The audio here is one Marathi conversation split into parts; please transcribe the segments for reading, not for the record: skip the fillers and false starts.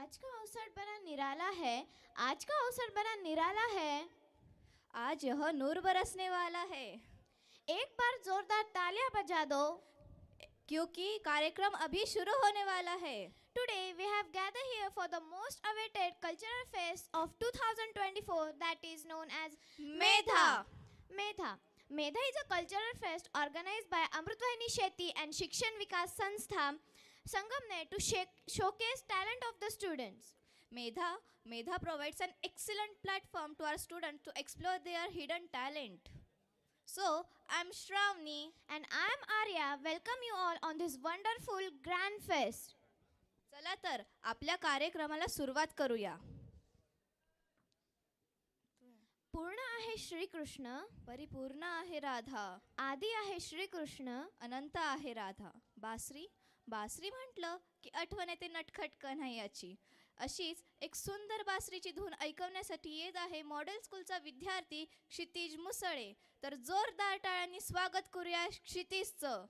आज का अवसर बड़ा निराला है। आज का अवसर बड़ा निराला है। आज यह नूर बरसने वाला है। एक बार जोरदार तालियां बजा दो, क्योंकि कार्यक्रम अभी शुरू होने वाला है। Today we have gathered here for the most awaited cultural fest of 2024, that is known as Medha. Medha is a cultural fest organized by AMRUTVAHINI SHETI and SHIKSHAN VIKAS SANSTHA SANGAMNER to showcase talent of the students. Medha provides an excellent platform to our students to explore their hidden talent. So, I'm Shravani. And I'm Arya. Welcome you all on this wonderful grand fest. चला तर आपल्या कार्यक्रमाला सुरुवात करूया. पूर्ण आहे श्रीकृष्ण, परिपूर्ण आहे राधा, आदी आहे श्रीकृष्ण, अनंत आहे राधा. बासरी म्हटलं की आठवण येते नटखट कन्हैयाची. अशीच एक सुंदर बासरीची धून ऐकवण्यासाठी येत आहे मॉडेल स्कूलचा विद्यार्थी क्षितिज मुसळे. तर जोरदार टाळ्यांनी स्वागत करूया क्षितिजचं.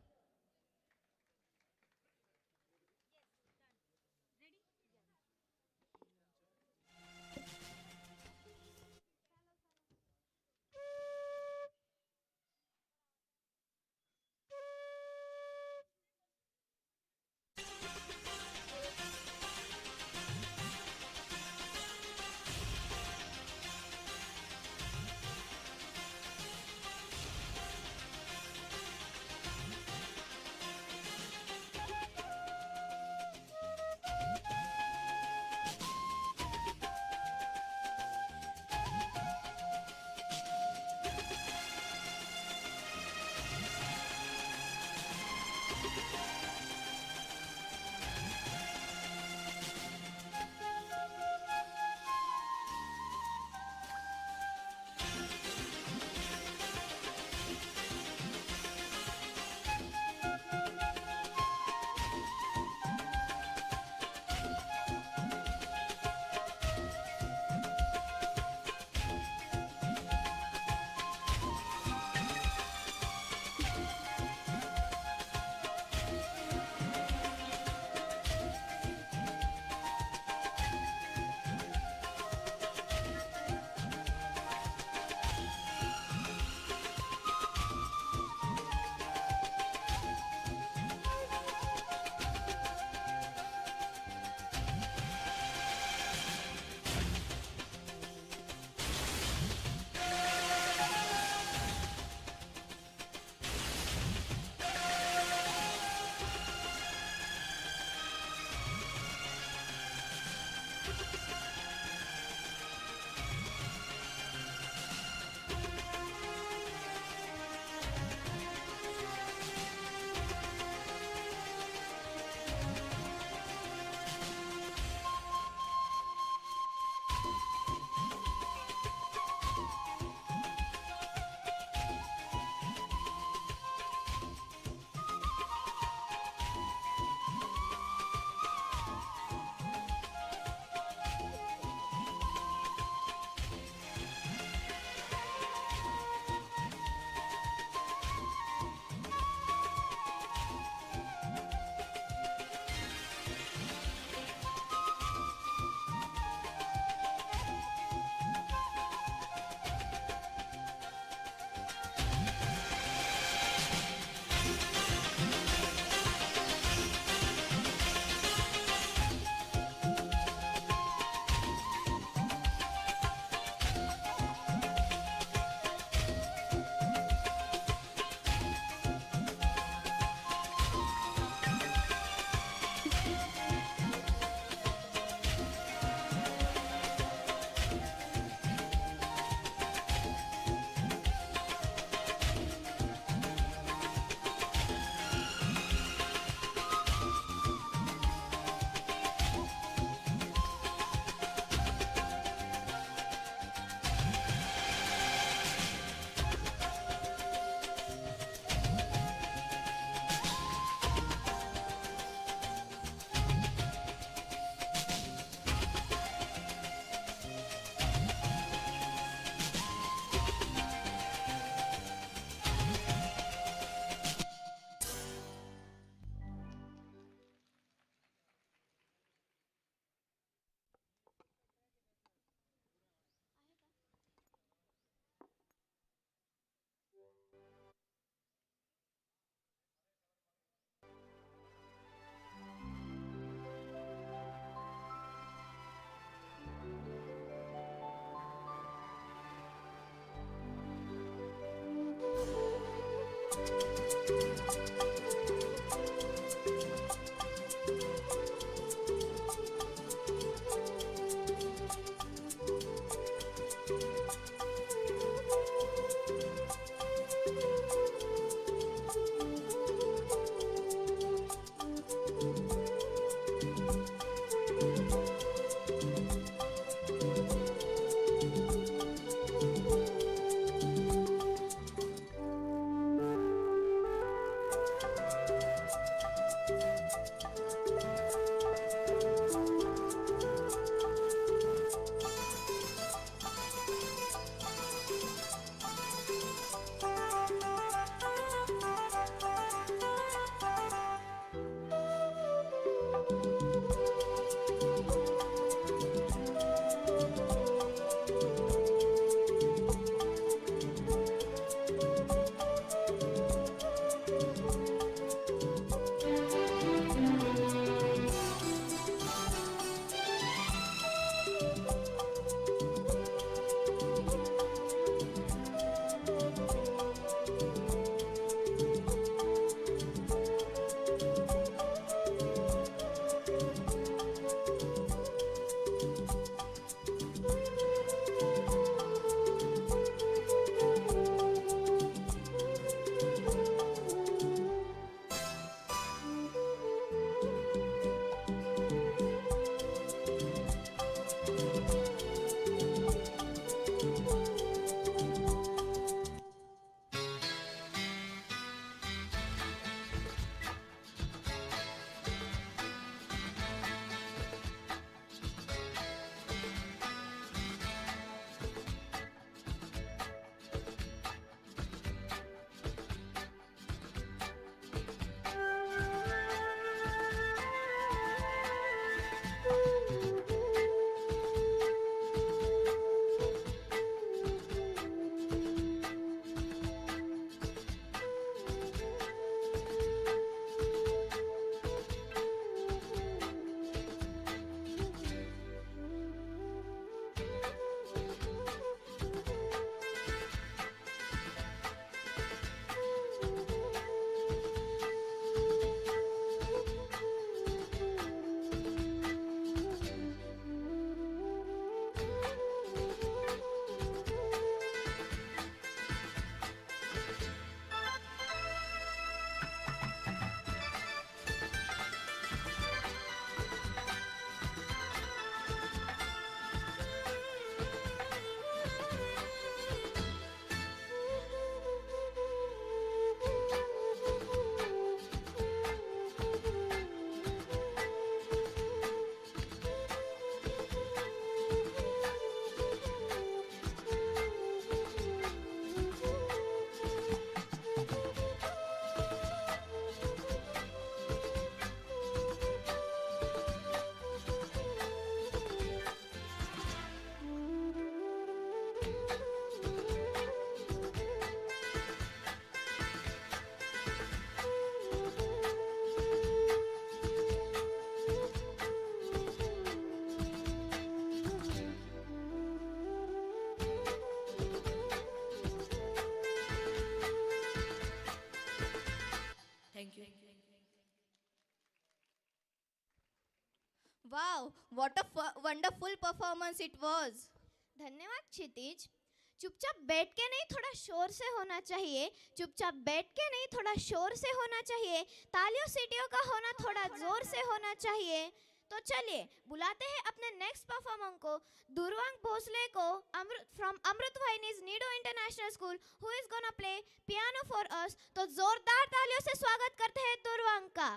Wow, what a wonderful performance it was. धन्यवाद क्षितिज। चुपचाप बैठ के नहीं, थोड़ा शोर से होना चाहिए। चुपचाप बैठ के नहीं, थोड़ा शोर से होना चाहिए। तालियों सीटियों का होना थोड़ा जोर से होना चाहिए। तो चलिए बुलाते हैं अपने नेक्स्ट परफॉर्मर को, दुर्वांग भोसले को, from Amrutvahini's Nido international school, who is gonna play piano for us. तो जोरदार तालियों से स्वागत करते हैं दुर्वांग का।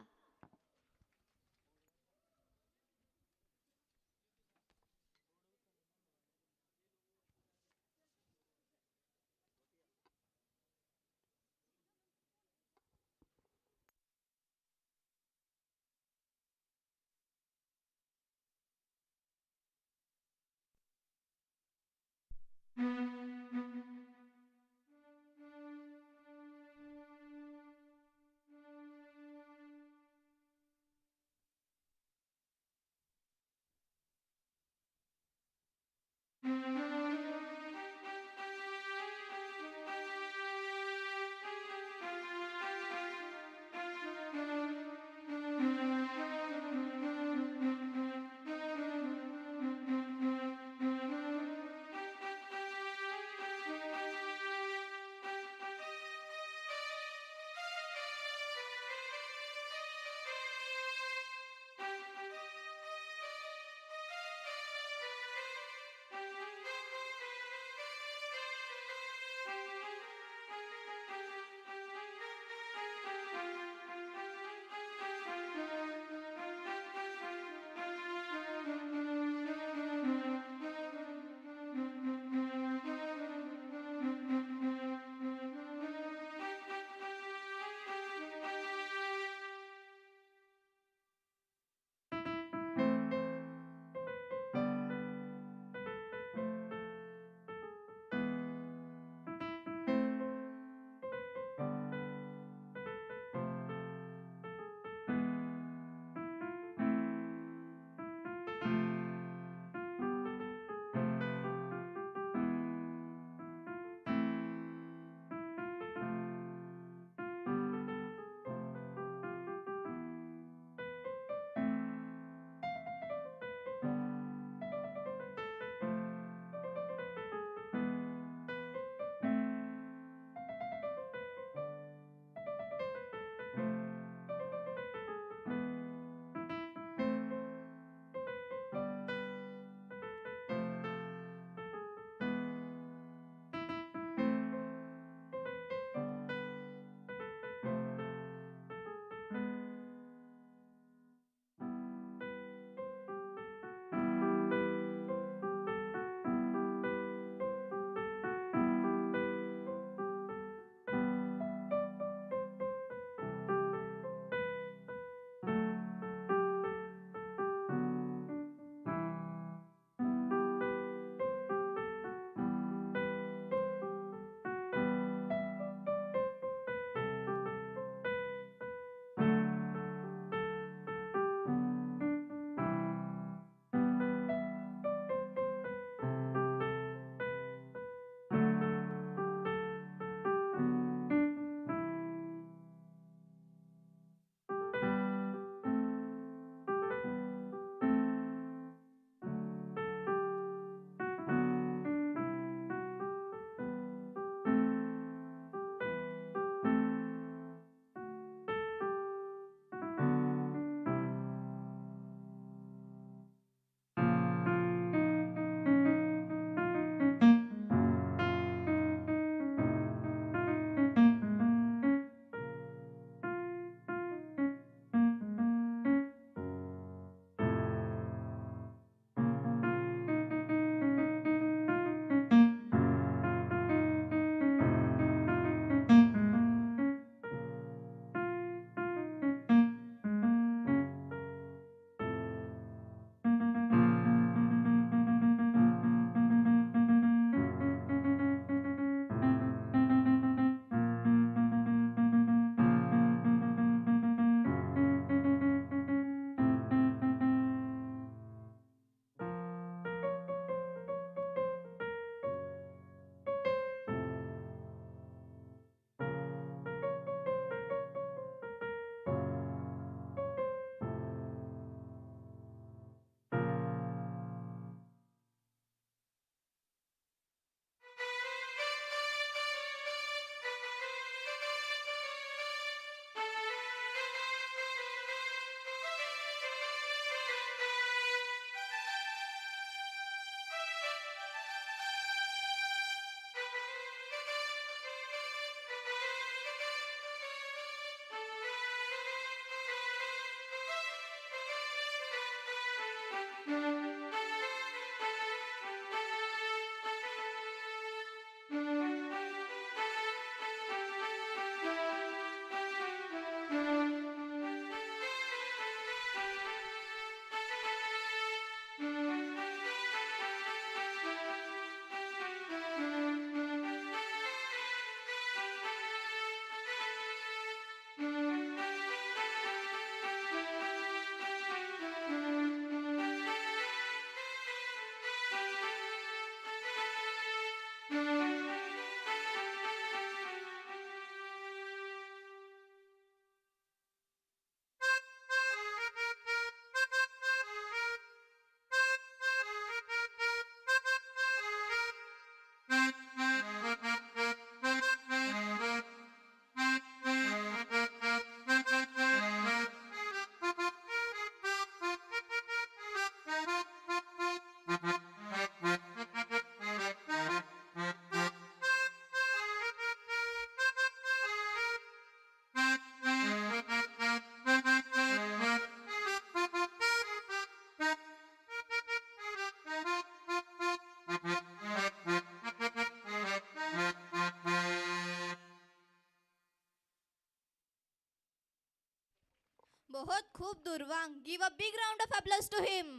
आहोत खूप Durvang. Give a big round of applause to him.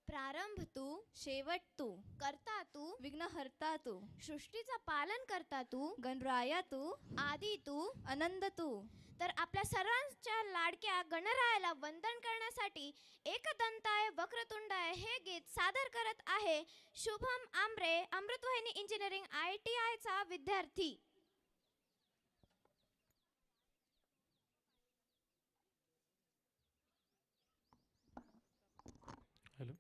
प्रारंभ तू, शेवट तू, करता तू, विघ्नहर्ता तू, सृष्टीचा पालन करता तू, गणराया तू, आदी तू. आनंद तू. तर आपल्या सर्वांच्या लाडक्या गणरायाला वंदन करण्यासाठी एकदंताय वक्रतुंडाय हे गीत सादर करत आहे शुभम आमरे, अमृतवाहिनी इंजिनिअरिंग ITI चा विद्यार्थी. हॅलो.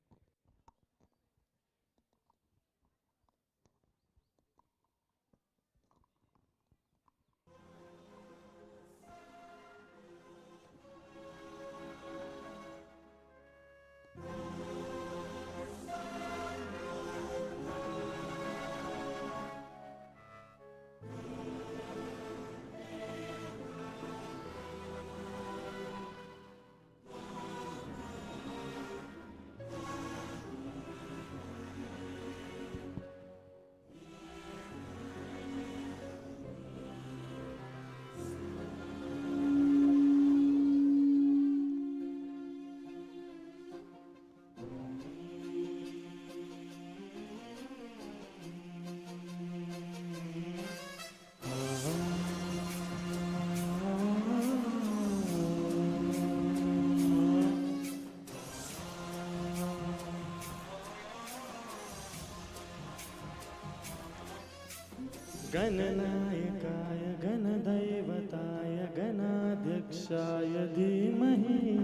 गणनायकाय गणदैवताय गणाध्यक्षाय धीमहि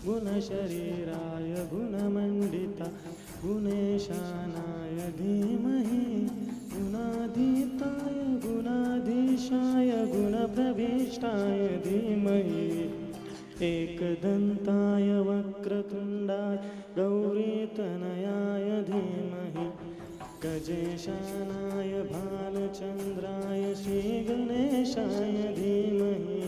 गुणशरीराय गुणमण्डिता गुणेशानाय धीमहि गुणाधीताय गुणाधीशाय गुणप्रविष्टाय धीमहि एकदन्ताय वक्रतुण्डाय गौरीतनयाय धीमहि गजेशानाय भालचन्द्राय श्रीगणेशाय धीमहि.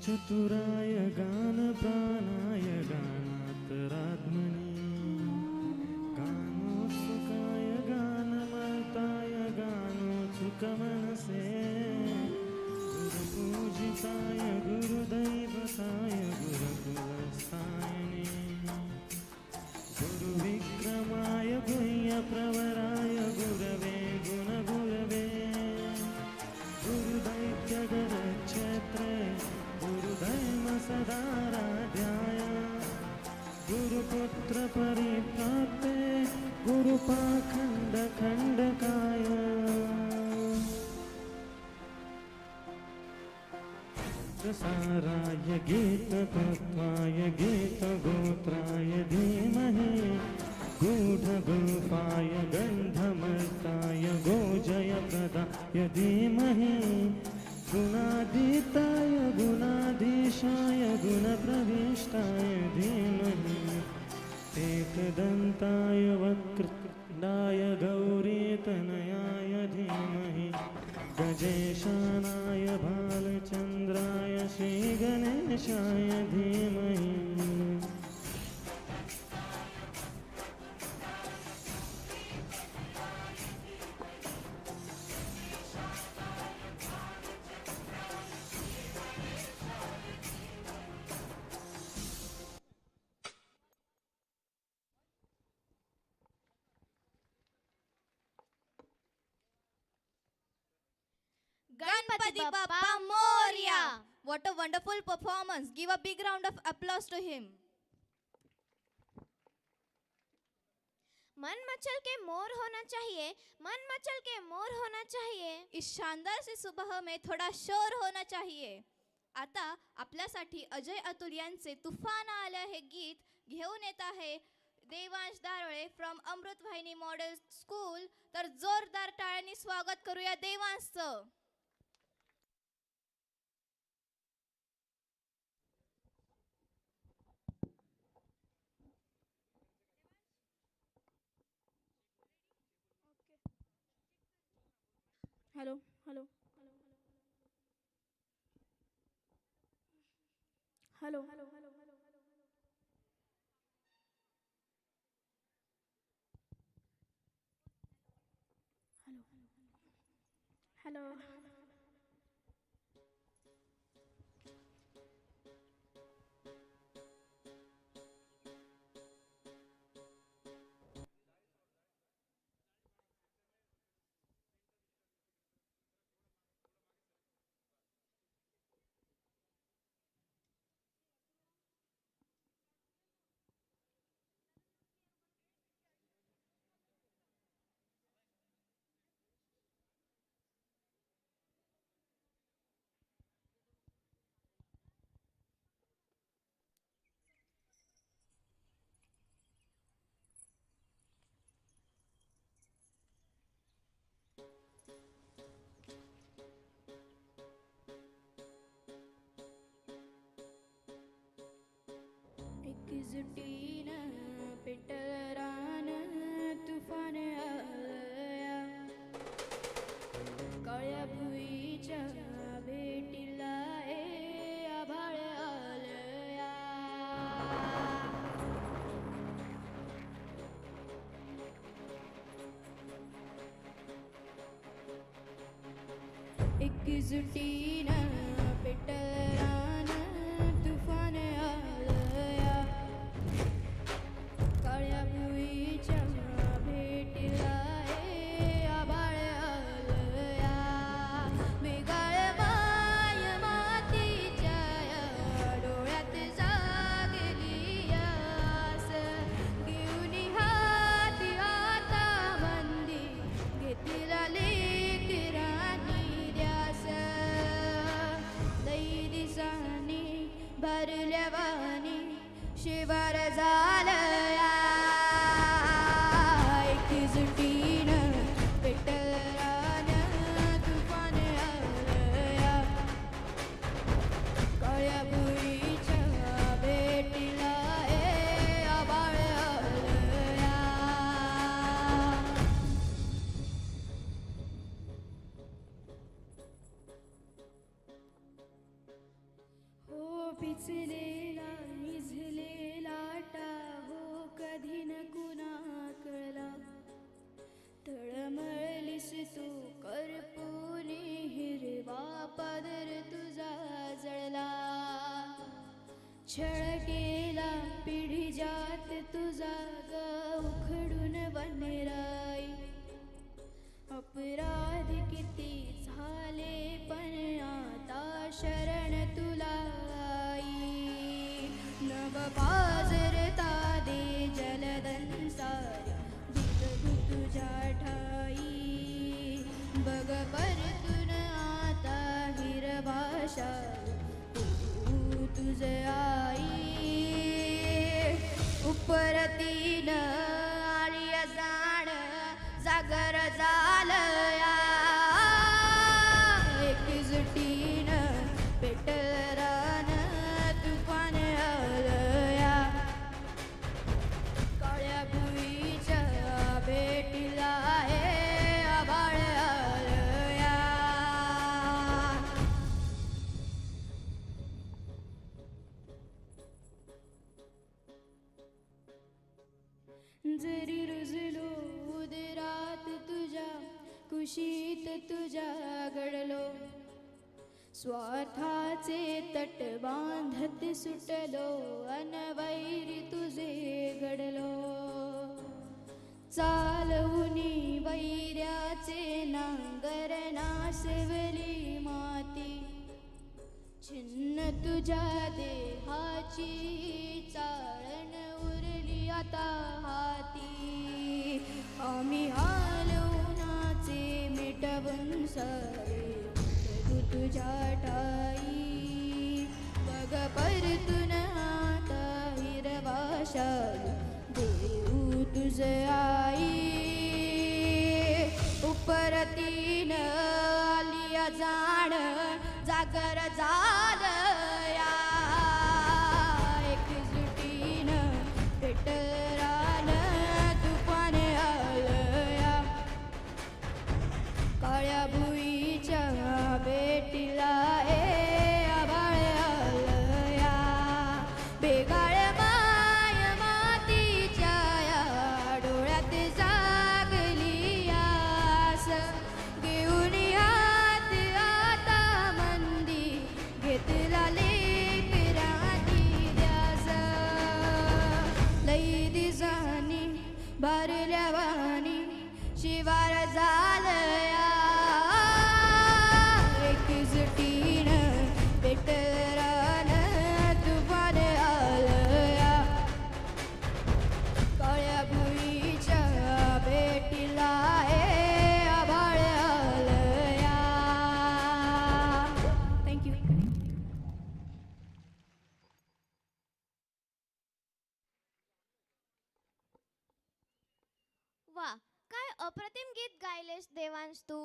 चतुराय गानप्राणाय गानान्तरात्मनि गानोत्सुकाय गानमर्ताय गानोत्सुकमनसे गुरुपूजिताय गुरुदैवताय गुरुकुलस्थायिने गुरुविक्रमाय गुह्यप्रवराय गुरवे गुणगुरवे गुरुदैत्यगरक्षेत्रे गुरुधर्म सदाराध्याय गुरुपुत्र परिप्राप्ते गुरुपाखण्डखण्डकाय साराय गीततत्त्वाय गीतगोत्राय धीमहि गूढगुल्फाय गन्धमर्ताय गोजयप्रदाय धीमहि गुणाधीताय गुणाधीशाय गुणप्रविष्टाय धीमहि एकदन्ताय वक्रतुण्डाय गौरीतनयाय धीमहि गजेशानाय भालचन्द्राय श्रीगणेशाय धीमहि. Ganpati Bappa Moria. What a wonderful performance. Give a big round of applause to him. मन मचल के मोर होना चाहिए, मन मचल के मोर होना चाहिए. इस शानदार सी सुबह में थोड़ा शोर होना चाहिए. आता आपल्यासाठी अजय अतुल यांचे तुफान आले हे गीत घेऊन येत आहे Devansh Darole from Amrutvahini model school. तर जोरदार टाळ्यांनी स्वागत करूया देवांशचं. Hello hello hello hello hello hello जुटीनं पेटल रान तुफान आलया काळ्या भुईच्या भेटीला आभाळ आलया जुटीनं पेटल रान तुफान आलया काळ्या भुईच्या भेटीला आभाळ आलया मेघाळ माय मातीच्या डोळ्यात जागली आस घेऊन हाती हातामंदी घेतला लेकरांनी ध्यास लई दिसांनी भरल्या वाणी शिवार झालया जुटीनं पेटल रान तुफान आलया काळ्या भुईच्या भेटीला आभाळ आलया हो पिचलेला निझलेला टाहो कधी न कुणा कळला तळमळलीस तू करपुनी हिरवा पदर तुझा जळला छळ केला पिढी जात तुझा ग उखडून वनराई अपराध किती झाले पण आता शरण तुला आई नभ पाजरता दे जलदंसार दिल तुझ्या ठाई बघ परतून आता हिरभाषा तू तुझ आई उपरतीन आळी जाण जागर झालया जुटीनं पेटल रान तुफान आलया काळ्या भुईच्या भेटीला आभाळ आलया जरी रुजलो उदरात तुझ्या कुशीत तुझ्या घडलो स्वार्थाचे तट बांधत सुटलो अनवैरी तुझे घडलो चालवुनी वैर्याचे नांगर नासवली माती छिन्न तुझ्या देहाची चाळण उरली आता हाती आम्ही हालवूनाचे मिटवून सारे तू तुझ्या ठाई बघ परतून आता हिरवा शालू देऊ तुझे आई उपरतीन आलिया जाण जागर झालं या एकजुटीन पेटरान तुफान आलं या काळ्या भुईच्या बेटीला आभाळ आलं या बेगाळ माय मातीच्या या डोळ्यात जागली आस घेऊन हात आता मंदी घेतला लेकराची ध्यास लई दिसानी भरल्या वाणी शिवार झालया एकजुटीन पेटरान तुफान आलया काळ्या भुईच्या बेटीला आभाळ आलया. थँक्यू. वा, काय अप्रतिम गीत गायलेस देवांश तू.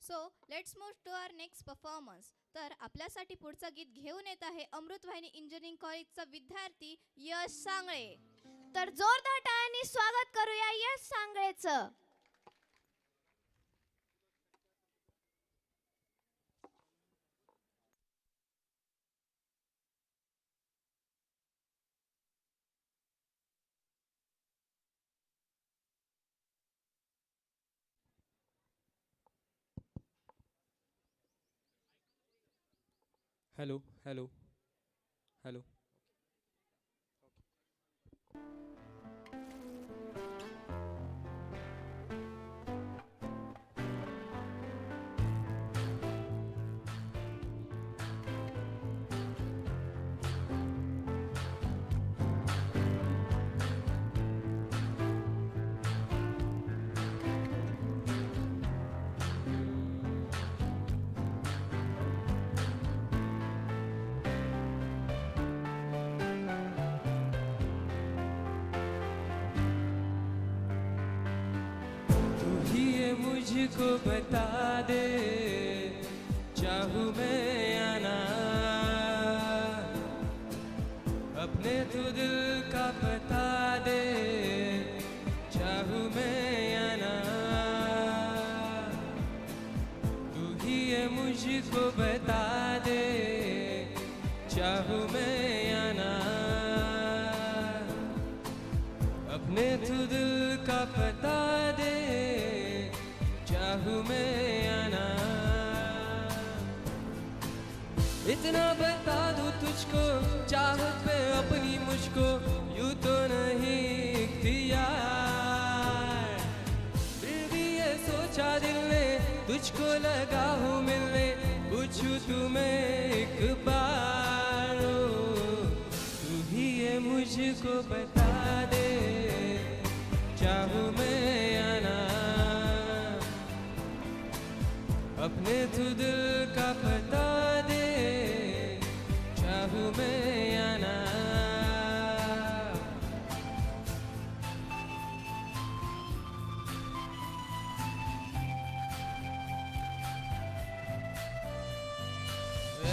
So let's move to our next performance. तर आपल्यासाठी पुढचं गीत घेऊन येत आहे अमृतवाहिनी इंजिनिअरिंग कॉलेजचा विद्यार्थी यश सांगळे. तर जोरदार टाळ्यांनी स्वागत करूया यश सांगळेचं. Hello hello hello. मुझको बता दे चाहूँ मैं या ना अपने तू दिल का बता दे चाहूँ मैं या ना तू ही ये मुझको बता दे चाहूँ मैं या ना अपने तू दिल का बता दे चाहूँ मैं या ना इतना बता दूँ तुझको चाहत पे अपनी मुझको यूं तो नहीं इख्तियार फिर भी ये सोचा दिल ने तुझको लगा हूँ मिलने पूछूं तुम्हें एक बार ओ तू ही ये मुझको बता दे चाहूँ मैं या ना अपने तू दिल का बता दे चाहूँ मैं या ना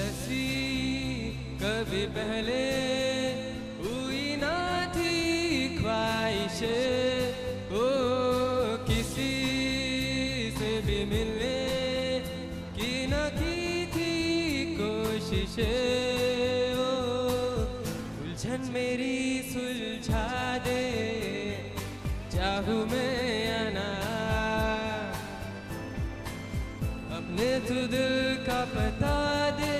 ऐसी कभी पहले हुई ना थी ख्वाहिशें ओ किसी से भी मिलने की न की थी कोशिशें ओ उलझन मेरी सुलझा दे चाहूँ मैं या ना अपने तू दिल का बता दे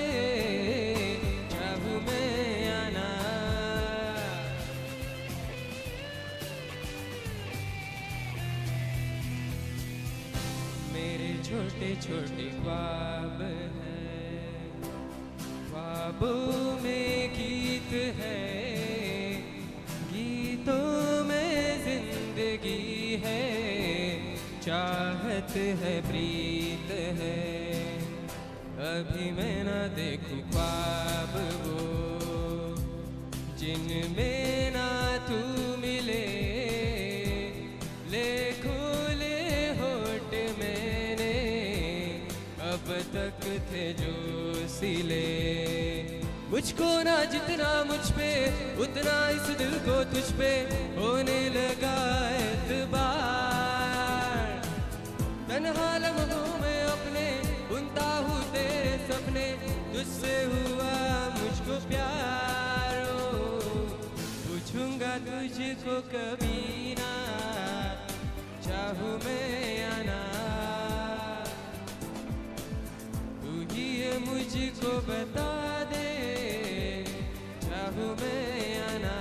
चाहूँ मैं या ना मेरे छोटे छोटे ख्वाब हैं ख्वाबों में गीत है गीतों में जिंदगी है चाहत है प्रीत है, अभी मैं ना देखूं ख्वाब वो जिनमें ना तू मिले। ले खोले होठ मैंने अब तक थे जो सिले। मुझको ना जितना मुझ पे उतना इस दिल को तुझ पे होने लगा एतबार। तन्हा लम्हों में अपने बुनता हूँ तेरे सपने, तुझसे हुआ मुझको प्यार। ओ, पूछूंगा तुझको कभी ना, चाहूँ मैं या ना, तू ही ये मुझको बता दे, चाहूँ मैं या ना,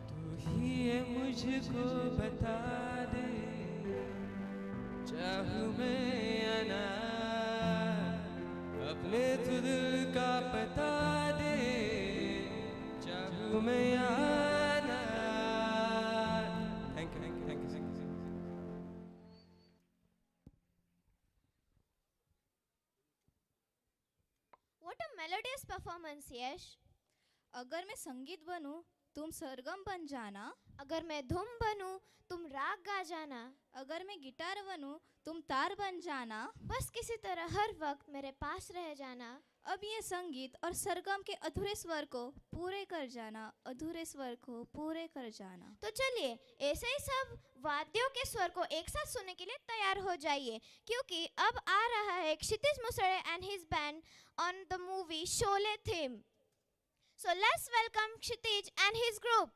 तू ही ये मुझको बता दे, चाहूँ मैं या ना, अपने तू दिल का पता दे, चाहूँ मैं या ना। Thank you, thank you, thank you. What a melodious performance, यश। अगर मैं संगीत बनूं तुम सरगम बन जाना, अगर मैं धुन बनूं तुम राग गा जाना, अगर मैं गिटार बनूं तुम तार बन जाना। बस किसी तरह हर वक्त मेरे पास रह जाना। अब ये संगीत और सरगम के अधूरे स्वर को पूरे कर जाना, अधूरे स्वर को पूरे कर जाना। तो चलिए ऐसे ही सब वाद्यों के स्वर को एक साथ सुनने के लिए तैयार हो जाइए, क्योंकि अब आ रहा है Kshitij Musade and his band on the movie Sholay theme. So let's welcome Kshitij and his group.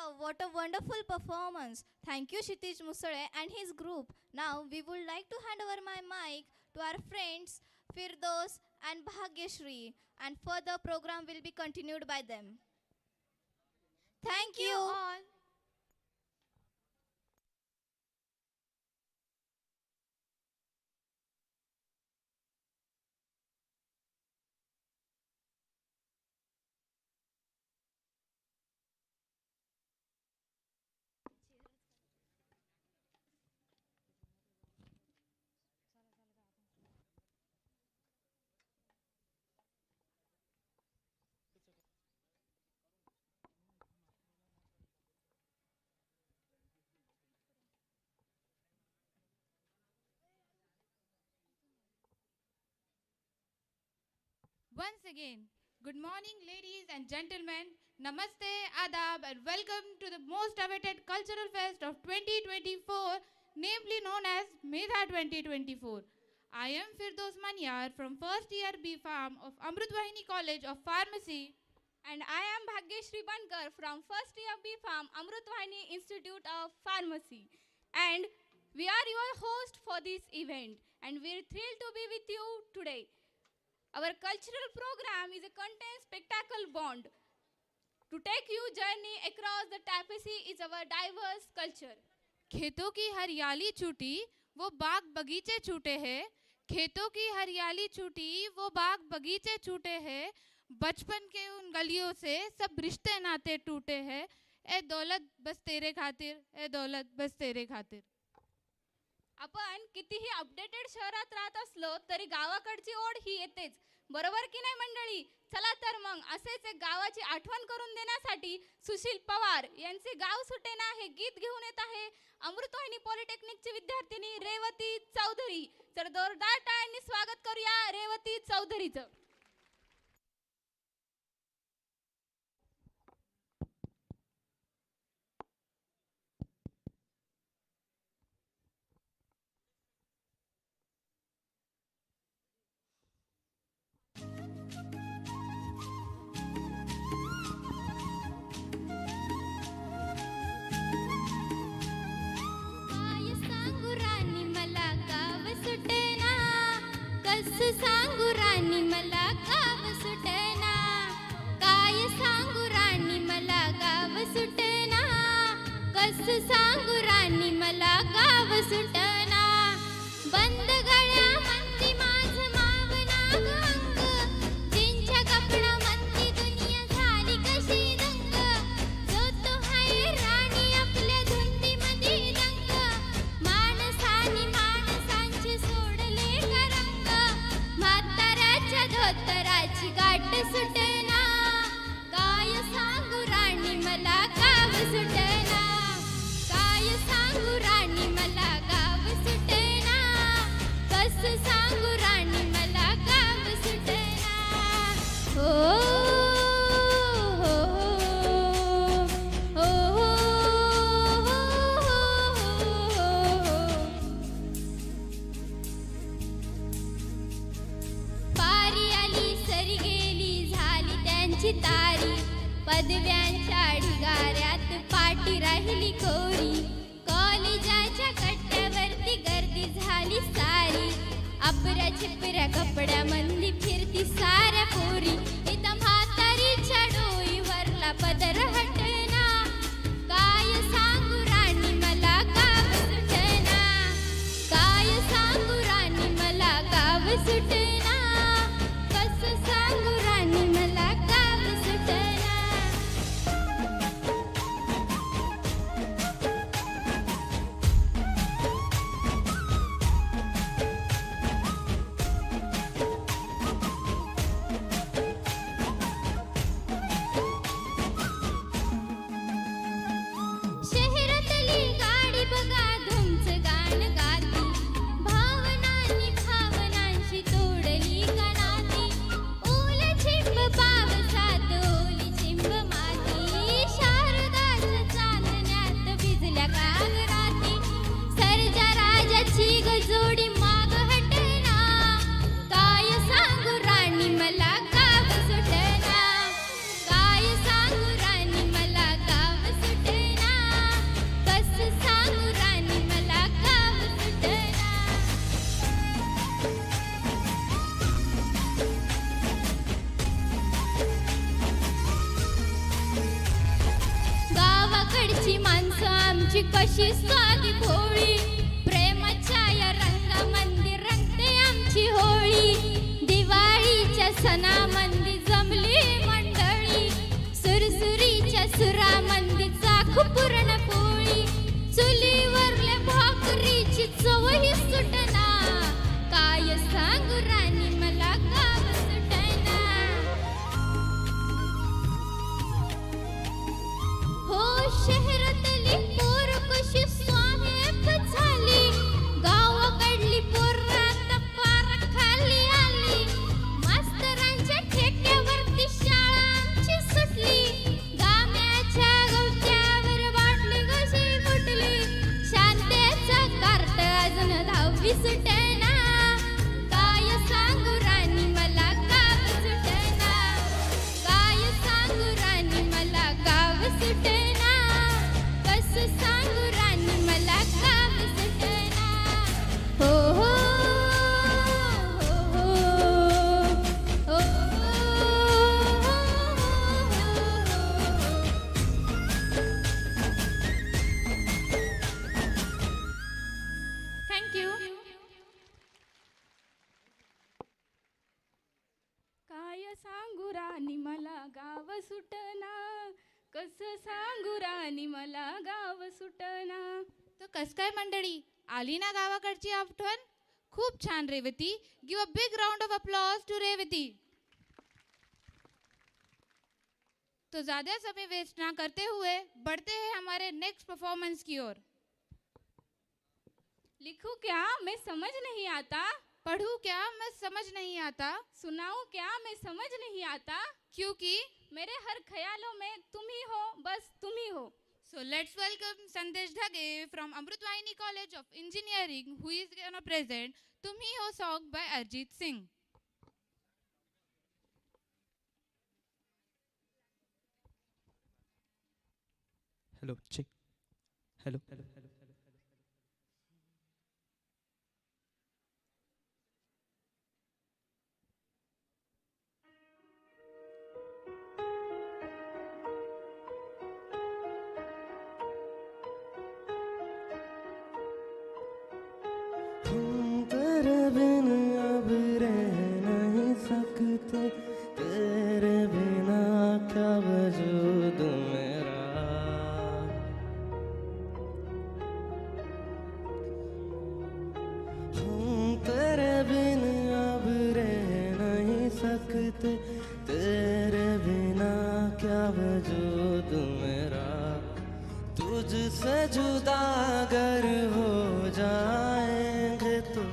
Wow, what a wonderful performance. Thank you, Kshitij Musale and his group. Now, we would like to hand over my mic to our friends Firdos and Bhagyashri, and further program will be continued by them. Thank you all. Once again, good morning, ladies and gentlemen. Namaste, Adab, and welcome to the most awaited cultural fest of 2024, namely known as Medha 2024. I am Firdos Manyar from first year B Farm of AMRUTVAHINI College of Pharmacy. And I am Bhagyashri Bankar from first year B Farm, AMRUTVAHINI Institute of Pharmacy. And we are your host for this event, and we're thrilled to be with you today. Our cultural program is a content spectacle bond. To take you journey across the tapestry is our diverse culture. खेतों की हरियाली छूटी वो बाग बगीचे छूटे हैं, खेतों की हरियाली छूटी वो बाग बगीचे छूटे हैं, बचपन के उन गलियों से सब रिश्ते नाते टूटे हैं, ए दौलत बस तेरे खातिर, ए दौलत बस तेरे खातिर. आपण कितीही अपडेटेड शहरात राहत असलो तरी गावाकडची ओढ ही येतेच, बरोबर की नाही मंडळी? चला तर मग असेच एक गावाची आठवण करून देण्यासाठी सुशील पवार यांचे गाव सुटेना हे गीत घेऊन येत आहे अमृतवाहिनी पॉलिटेक्निकची विद्यार्थिनी रेवती चौधरी. तर जोरदार टाळ्यांनी स्वागत करूया रेवती चौधरीचं. सांगू राणी मला गाव सुटेना, काय सांगू राणी मला गाव सुटेना, कस सांगू राणी मला गाव सुटेना. बंद गळ्यामंदी माझं मावनाग अंग, जिंच्या कपडामंदी दुनिया झाली कशी दंग, जो तो हाय राणी आपल्या धुंदीमंदी रंग, माणसानी माणसांचे सोडले का रंग, म्हाताऱ्याच्या धोतराची गाठ सुटेना, काय सांगू राणी मला गाव सुटेना, काय सांगू राणी मला गाव सुटेना, कस सांगू राणी मला गाव सुटेना. हो हो हो पारी आली सरी गेली झाली त्यांची तारी, पदव्यांच्या ढिगाऱ्यात पाठी राहिली कोरी, कॉलेजाच्या कट्ट्यावरती गर्दी झाली सारी, अपऱ्या चिपऱ्या कपड्यामंदी फिरती साऱ्या पोरी, इथं म्हातारीच्या डोईवरला पदर हटना, काय सांगू राणी मला गाव सुटेना, काय सांगू राणी मला गाव सुटेना, कस सांगू राणी मला गाव सुटेना. कशी साधी भोळी प्रेमाच्या या रंगामंदी रंगते आमची होळी दिवाळीच्या सणामंदी जमली मंडळी सुरसुरीच्या सुरामंदी चाखू पूर्ण पोळी चुलीवरल्या भाकरीची चवही सुटना काय सांगू राणी मला गाव सुटना हो शहरातली पोर कशी स्वाहेब झाली गावाकडली पोर आता पार खाली आली मास्तरांच्या ठेक्यावरती शाळा आमची सुटली गाम्याच्या गवत्यावर बाटली कशी फुटली शांतेचा कार्ट अजून 10वी सुटना काय सांगू राणी मला गाव सुटना काय सांगू राणी मला गाव सुटना कसं सांगू राणी मला गाव सुटना हो हो हो हो थँक्यू. काय सांगू राणी मला गाव सुटना कसं सांगू राणी मला गाव सुटना. तर कस काय मंडळी, आली ना गावाकडची आठवण? खूप छान Revathi. Give a big round of applause to Revathi. तो ज़्यादा समय वेस्ट ना करते हुए बढ़ते हैं हमारे नेक्स्ट परफॉर्मेंस की ओर. लिखूं क्या मैं समझ नहीं आता पढ़ूं क्या मैं समझ नहीं आता सुनाऊं क्या मैं समझ नहीं आता क्योंकि मेरे हर ख्यालों में तुम ही हो बस तुम ही हो. So let's welcome Sandesh Dhage from AMRUTVAHINI College of Engineering, who is gonna present Tum Hi Ho song by Arjit Singh. Hello, check. Hello. हम तेरे बिन अब रह नहीं सकते, तेरे बिना क्या वजूद मेरा. हम तेरे बिन अब रह नहीं सकते, तेरे बिना क्या वजूद मेरा. तुझसे जुदा अगर हो जाएंगे तो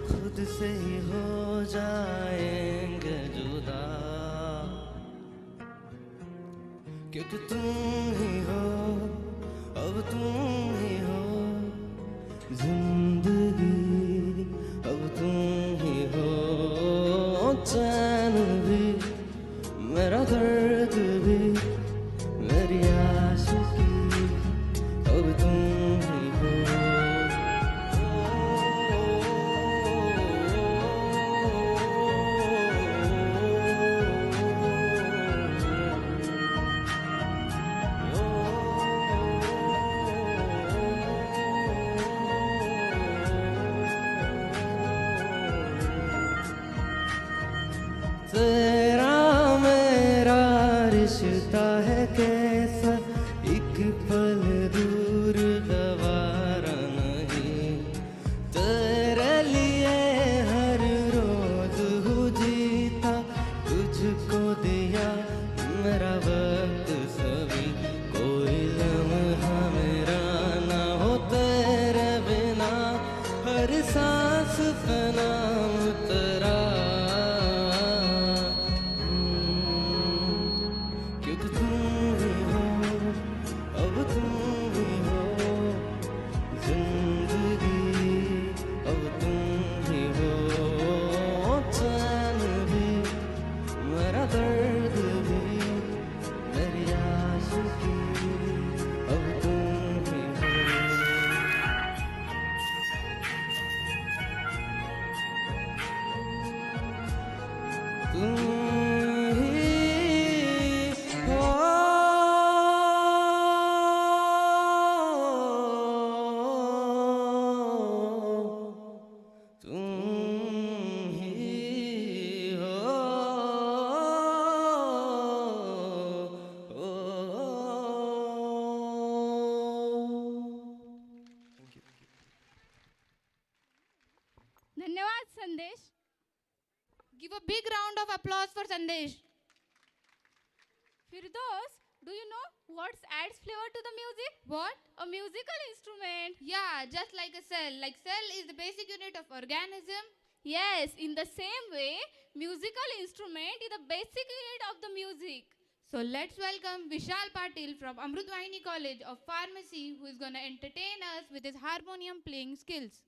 खुद से ही हो जाएंगे जुदा. क्योंकि तुम ही हो, अब तुम ही हो जिंदगी, अब तुम ही हो चैन भी, मेरा दर्द भी, मेरी आशिकी, अब तुम ही हो. तेरा मेरा रिश्ता है कैसा, एक पल दूर गवारा नहीं. तेरे लिए हर रोज हूँ जीता, तुझको दिया मेरा वक्त सभी. कोई लम्हा मेरा ना हो तेरे बिना, हर सांस पे नाम तेरा. क्योंकि तुम ही हो, अब तुम ही हो जिंदगी, अब तुम ही हो चैन भी, मेरा दर्द भी, मेरी आशिकी, अब तुम ही हो. तुम ही हो. धन्यवाद संदेश. Give a big round of applause for Sandesh. Firdaus, do you know what adds flavor to the music? What? A musical instrument. Yeah, just like a cell. Like cell is the basic unit of organism. Yes, in the same way, musical instrument is the basic unit of the music. So let's welcome Vishal Patil from AMRUTVAHINI College of Pharmacy, who is going to entertain us with his harmonium playing skills.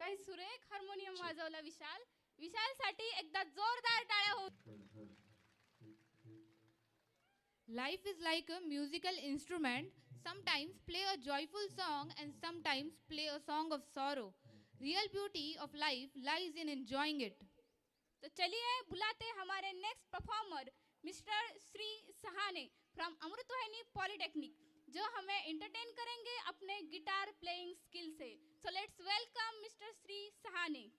काही सुरेख हार्मोनियम वाजवला विशाल. विशालसाठी एकदा जोरदार टाळ्या होऊ. Life is like a musical instrument. Sometimes play a joyful song and sometimes play a song of sorrow. Real beauty of life lies in enjoying it. तो चलिए बुलाते हमारे next performer mister Shri Sahane from Amrutvahini polytechnic, जो हमें एंटरटेन करेंगे अपने guitar playing skill say. So let's welcome mister Shri Sahane.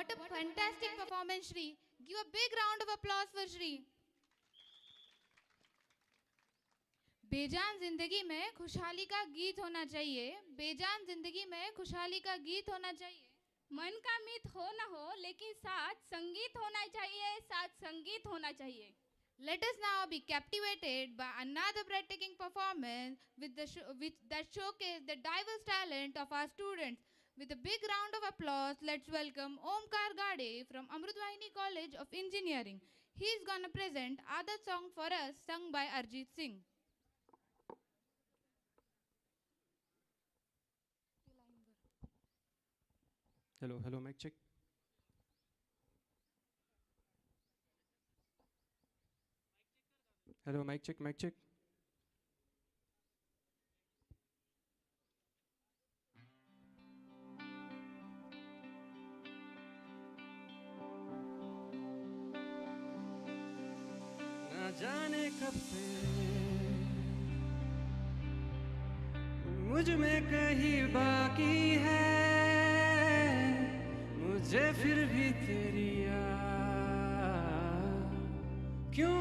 What a fantastic performance, Shri. Give a big round of applause for Shri. बेजान जिंदगी में खुशहाली का गीत होना चाहिए. बेजान जिंदगी में खुशहाली का गीत होना चाहिए. मन का मीत हो न हो, लेकिन साथ संगीत होना चाहिए, साथ संगीत होना चाहिए. Let us now be captivated by another breathtaking performance that showcase the diverse talent of our students. With a big round of applause, let's welcome Omkar Gade from AMRUTVAHINI College of Engineering. He is gonna present other song for us sung by Arjit Singh. Hello, mic check. Hello, mic check. ना जाने कब से मुझ में कहीं बाकी है, मुझे फिर भी तेरी याद क्यों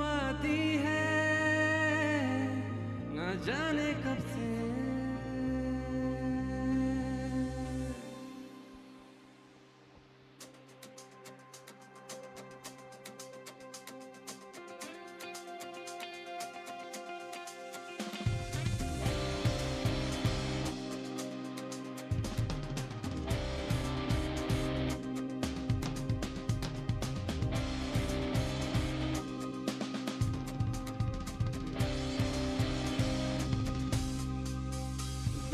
आती है, ना जाने कब से.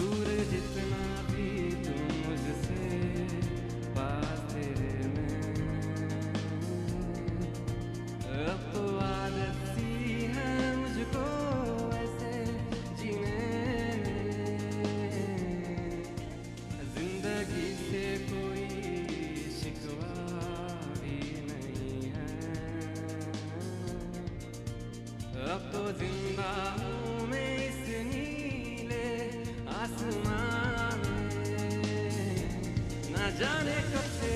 दूर जितना भी तू मुझसे, पास तेरे में. अब तो आदत सी है मुझको ऐसे जीने में. जिंदगी से कोई शिकवा भी नहीं है. अब तो जिंदा हूँ मैं इस नीले आसमां में, ना जाने कब से.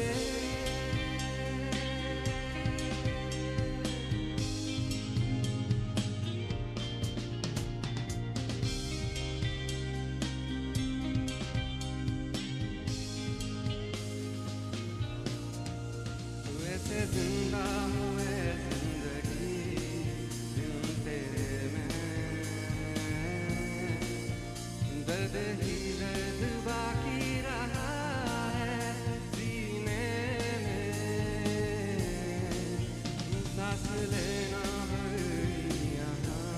वैसे जिंदा हूँ मैं जिंदगी बिन तेरे में. दर्द ही दर्द बाकी रहा है सीने में. सांस लेना भर यहाँ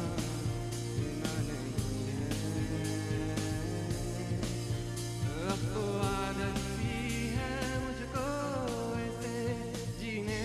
बिना नहीं है. अब तो आदत सी है मुझको ऐसे जीने में.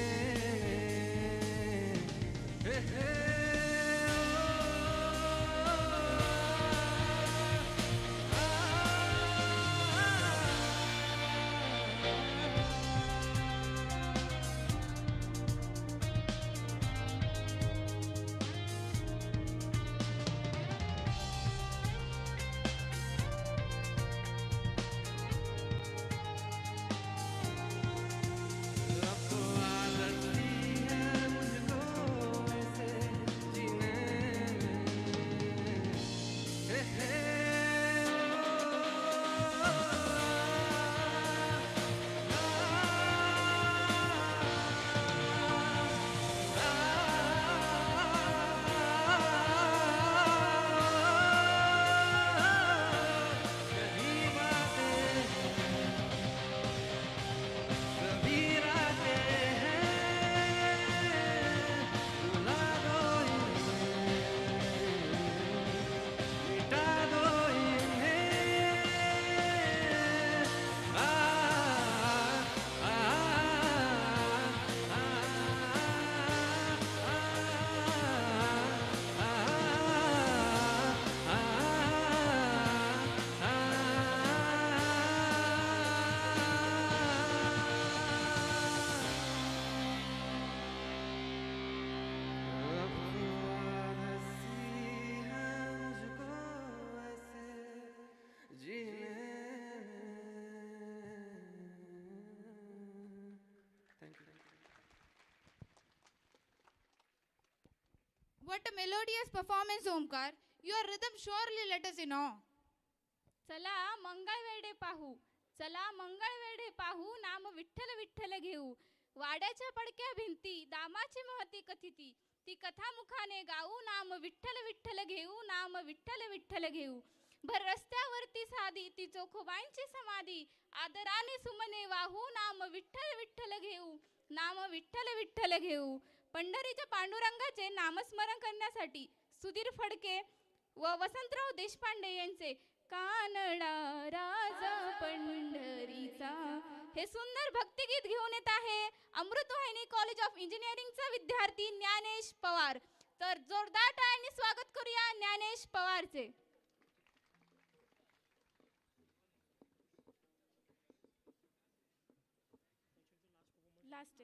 What a melodious performance, Omkar. Your rhythm surely let us in awe. चला मंगळवेढे पाहू, चला मंगळवेढे पाहू, नाम विठ्ठल विठ्ठल घेऊ. वाड्याच्या पडक्या भिंती दामाची महती कथिती, ती कथा मुखाने गाऊ, नाम विठ्ठल विठ्ठल घेऊ, नाम विठ्ठल विठ्ठल घेऊ. भर रस्त्यावरती साधी ती चोखोबाईंची समाधी, आदराने सुमने वाहू, नाम विठ्ठल विठ्ठल घेऊ, नाम विठ्ठल विठ्ठल घेऊ. पंढरीच्या पांडुरंगाचे नामस्मरण करण्यासाठी सुधीर फडके व वसंतराव देशपांडे यांचे कानडा राजा पंढरीचा हे सुंदर भक्तिगीत घेऊन येत आहे अमृतवाहिनी कॉलेज ऑफ इंजिनिअरिंगचा विद्यार्थी ज्ञानेश पवार. तर जोरदार टाळ्यांनी स्वागत करूया ज्ञानेश पवारचे. Last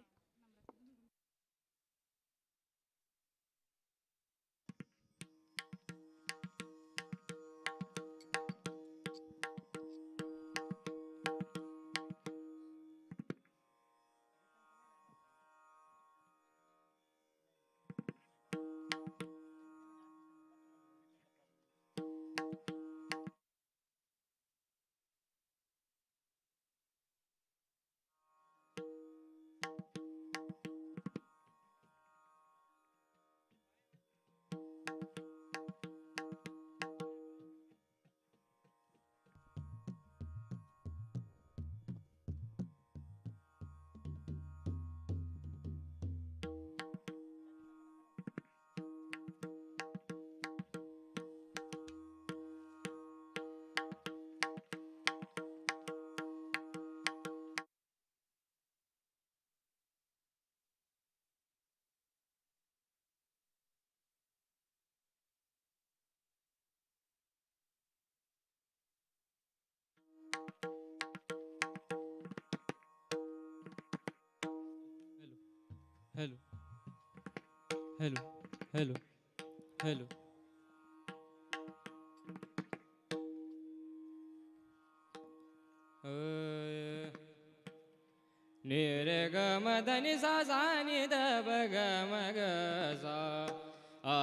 hello hello hello hello निरे ग मदनि सा सा नि द ब ग म ग सा आ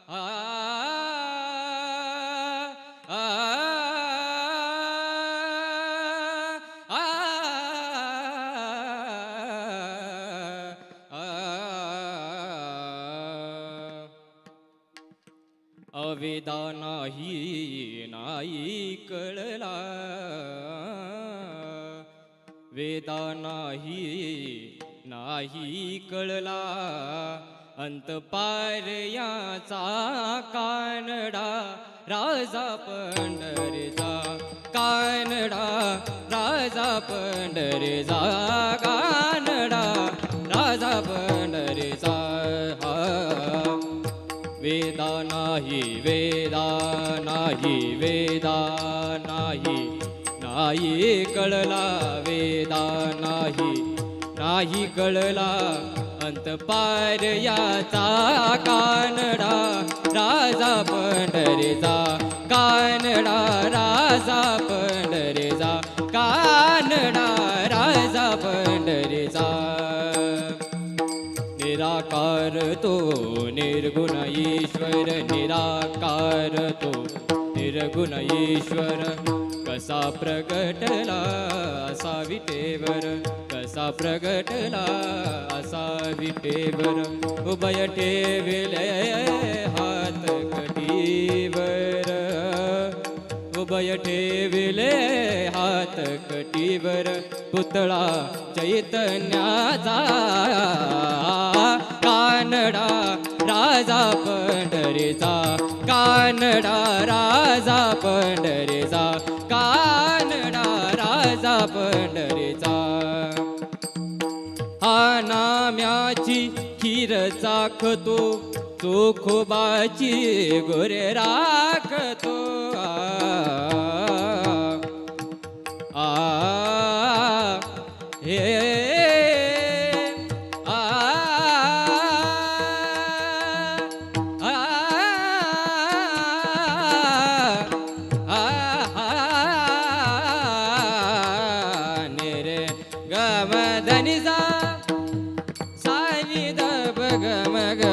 आ आ अवेदा नाही नाही कळला वेदा नाही नाही कळला अंत पार याचा कानडा राजा पंढरीचा कानडा राजा पंढरीचा कानडा राजा पंढरीचा वेदा नाही वेदा नाही वेदा नाही नाही कळला वेदा नाही नाही कळला अंत पार याचा कानडा राजा पंढरीचा कानडा राजा पंढरीचा कानडा राजा पंढरीचा निराकार तो निर्गुण ईश्वर निराकार तो निर्गुण ईश्वर कसा प्रगटला असा विटेवर कसा प्रगटला असा विटेवर उभय ठेविले हात कटीवर उभय ठेविले हात कटीवर पुतळा चैतन्याचा कानडा राजा पंढरीचा कानडा राजा पंढरीचा कानडा राजा पंढरीचा हा नाम्याची खीर चाखतो चोखोबाची गोरे राखतो आ हे आ निरे गमधनिसा सानी द ब ग म ग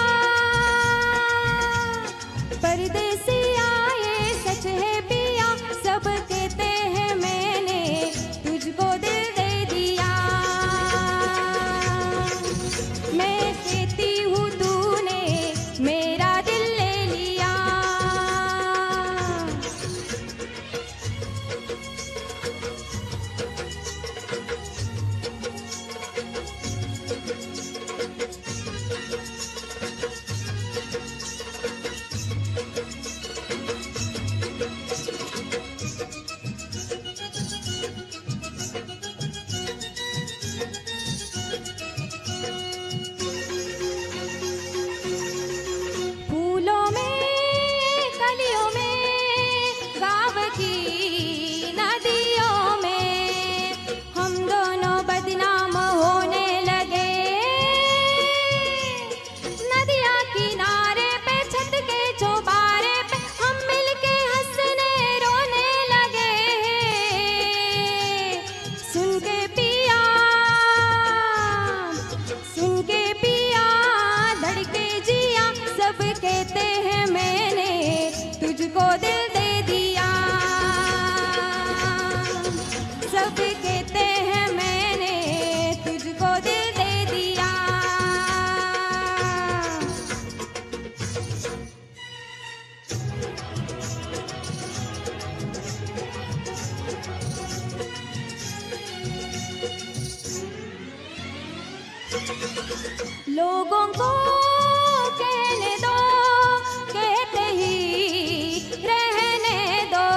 परदेसी आए सच है पिया, सब कहते हैं मैंने तुझको दिल दे दिया। मैं कहती हूँ तूने मेरा दिल ले लिया। फूलों में कलियों में गाँव की नदियों में हम दोनों बदनाम होने लगे। नदिया किनारे पे छत के चौबारे पे हम मिलके हंसने रोने लगे। सुन के पिया धड़के जिया, सब कहते हैं मैंने तुझको दिल दे दिया। सब कहते हैं मैंने तुझको दिल दे दिया। लोगों को कहने दो, कहते ही रहने दो।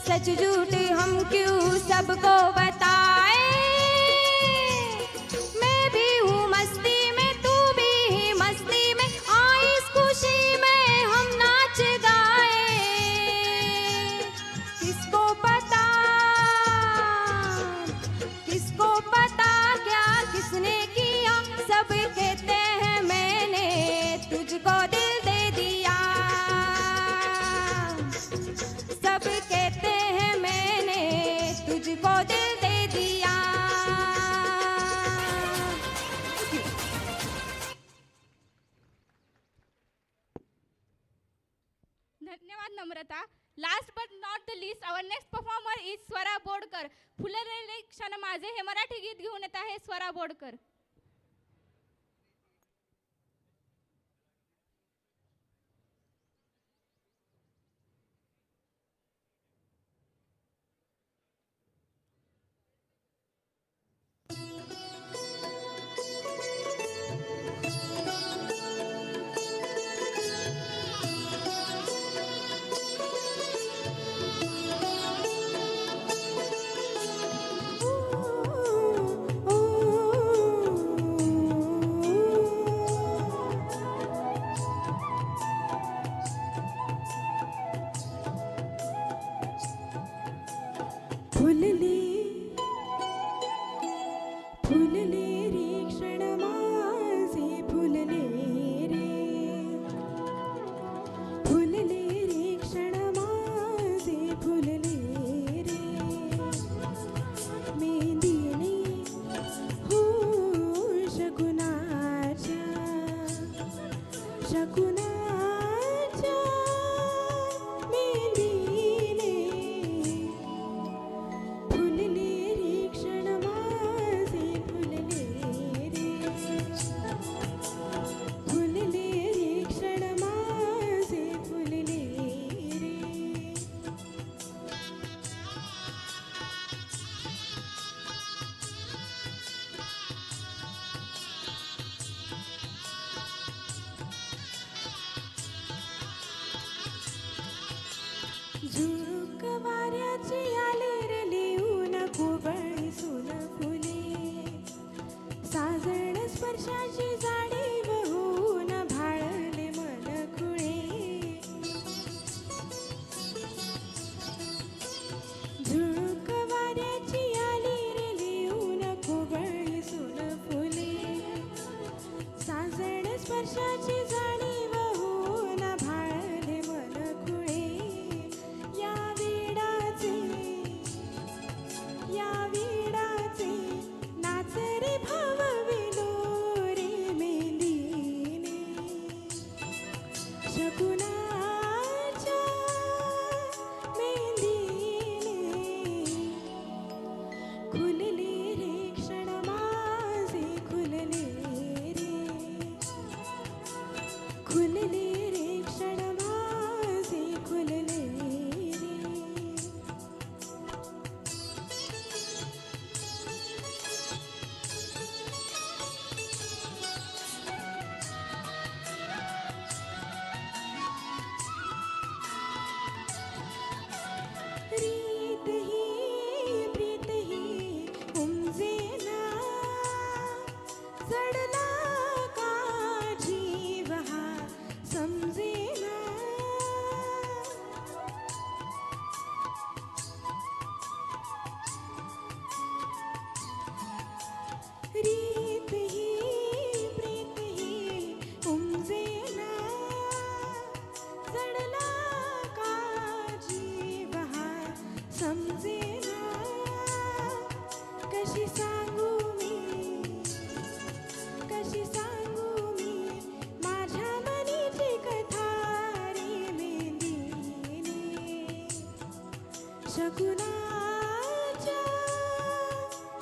सच झूठ हम क्यों सबको बताए। मैं भी हूँ मस्ती में, तू भी ही मस्ती में, आई इस खुशी में हम नाच गाए। किसको पता क्या किसने किया, सब कहते हैं मैंने तुझको दिल दे दिया। सब कहते हैं मैंने तुझको दिल दे दिया। धन्यवाद Namrata. Last but not the least, our next performer is Swara Bodkar. फुललेले क्षण माझे हे मराठी गीत घेऊन येत आहे स्वरा बोडकर. फुलले रे क्षण माझे फुलले रे. फुलले रे क्षण माझे फुलले रे. मेंदीने हो शकुनाच्या मेंदीने फुलले कशी सांगू मी कशी सांगू मी माझ्या मनीची कथा रे मेंदीने शकुनाच्या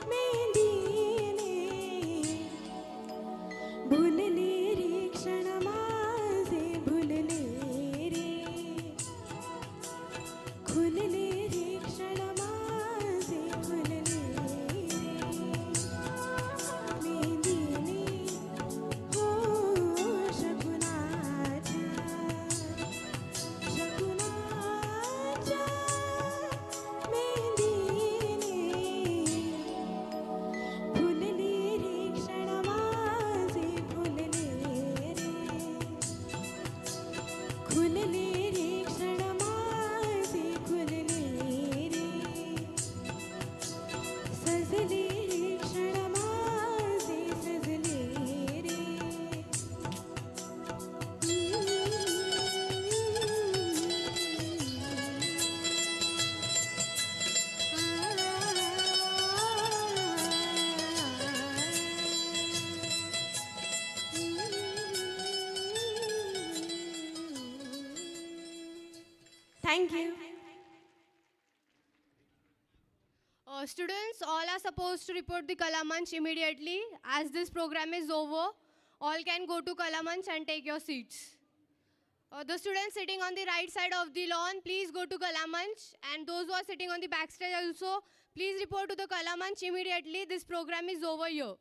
मेंदीने भुलले रे क्षण माझे भुलले रे खुलले रे क्षण माझे खुलले रे मेंदीने हो शकुनाच्या मेंदीने फुलले रे क्षण माझे फुलले रे खुलले रे क्षण माझे खुलले रे सजले रे क्षण माझे सजले रे Thank you. Students, all are supposed to report the Kala Manch immediately. As this program is over, all can go to Kala Manch and take your seats. The students sitting on the right side of the lawn, please go to Kala Manch. And those who are sitting on the backstage also, please report to the Kala Manch immediately. This program is over here.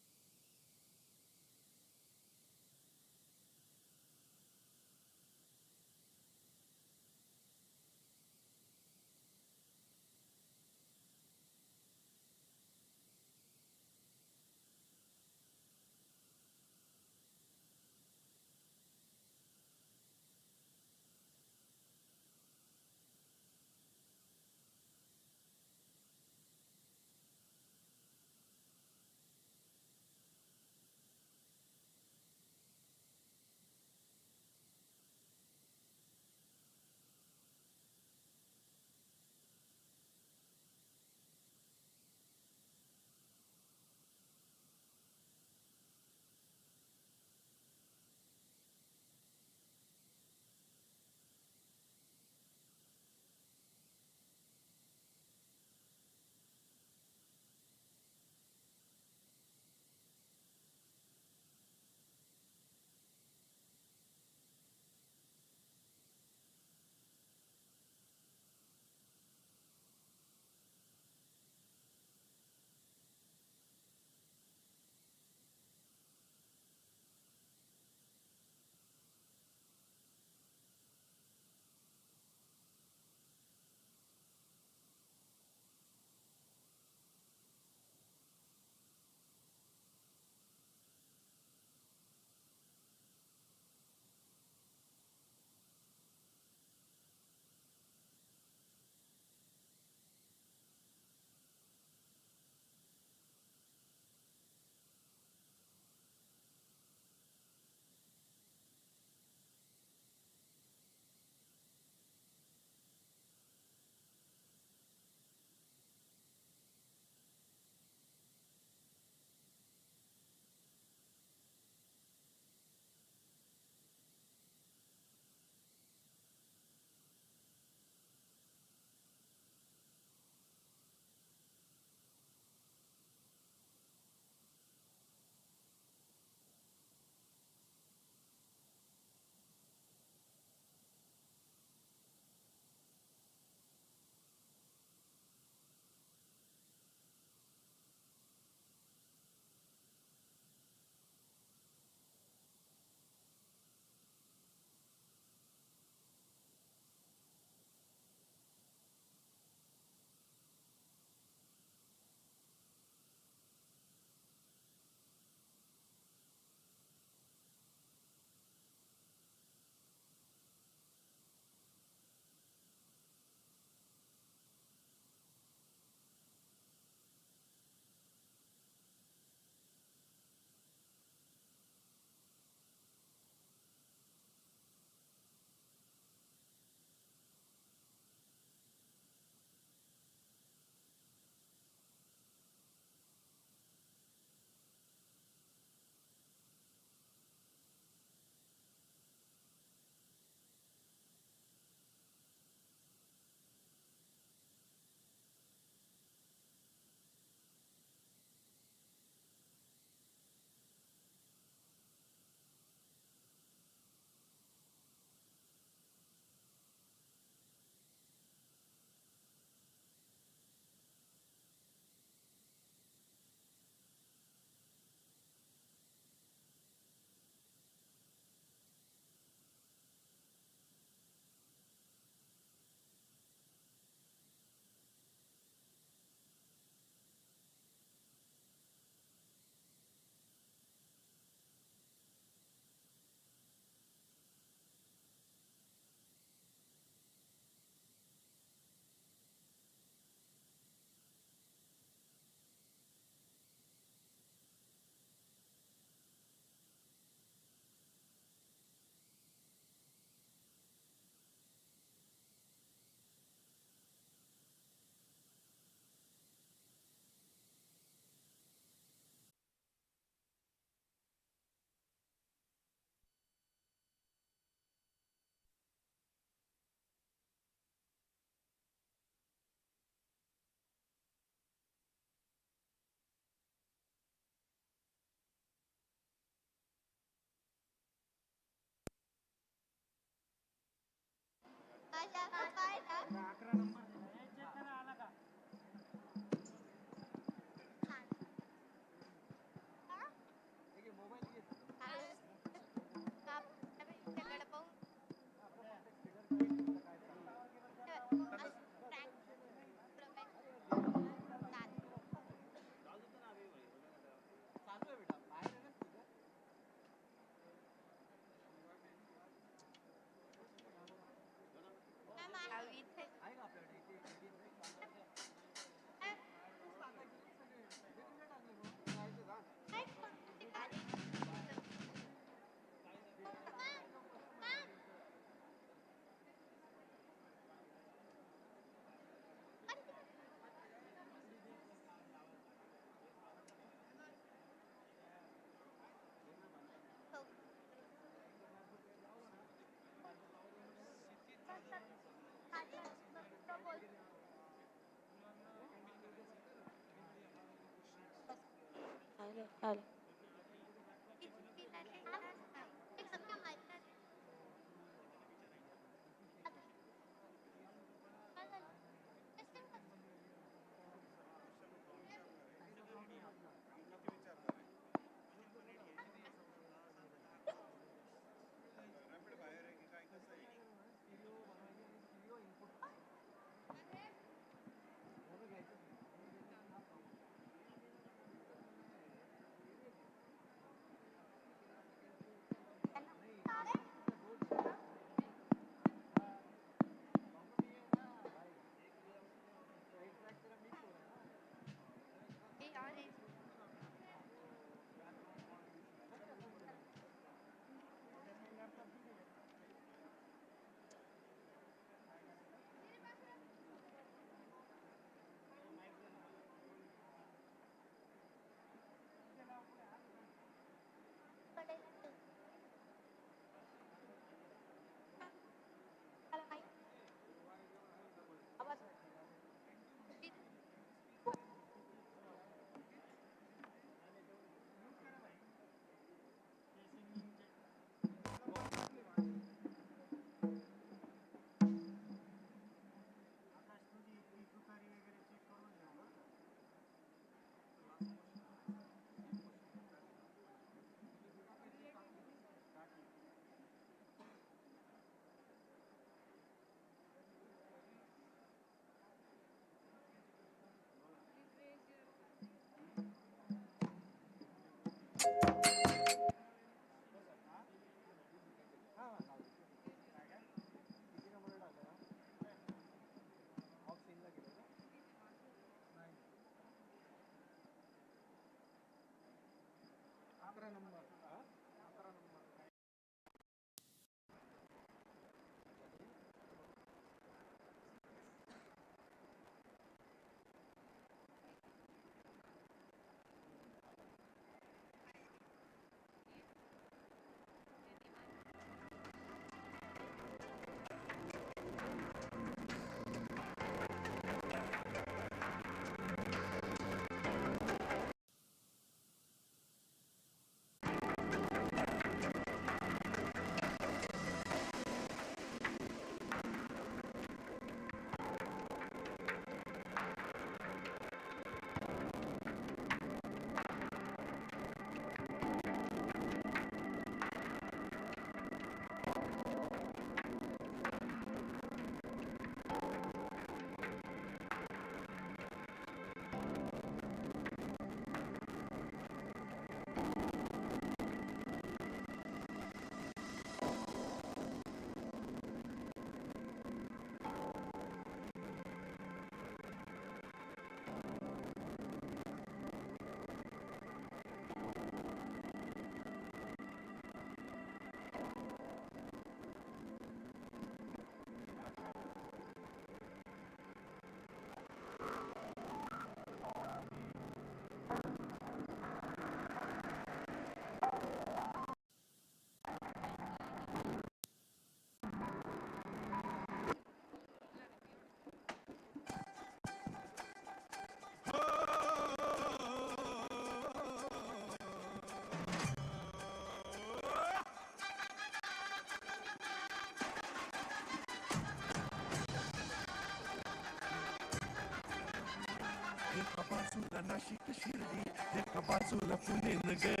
Nashik Shirdi एका बाजूला पुणे नगर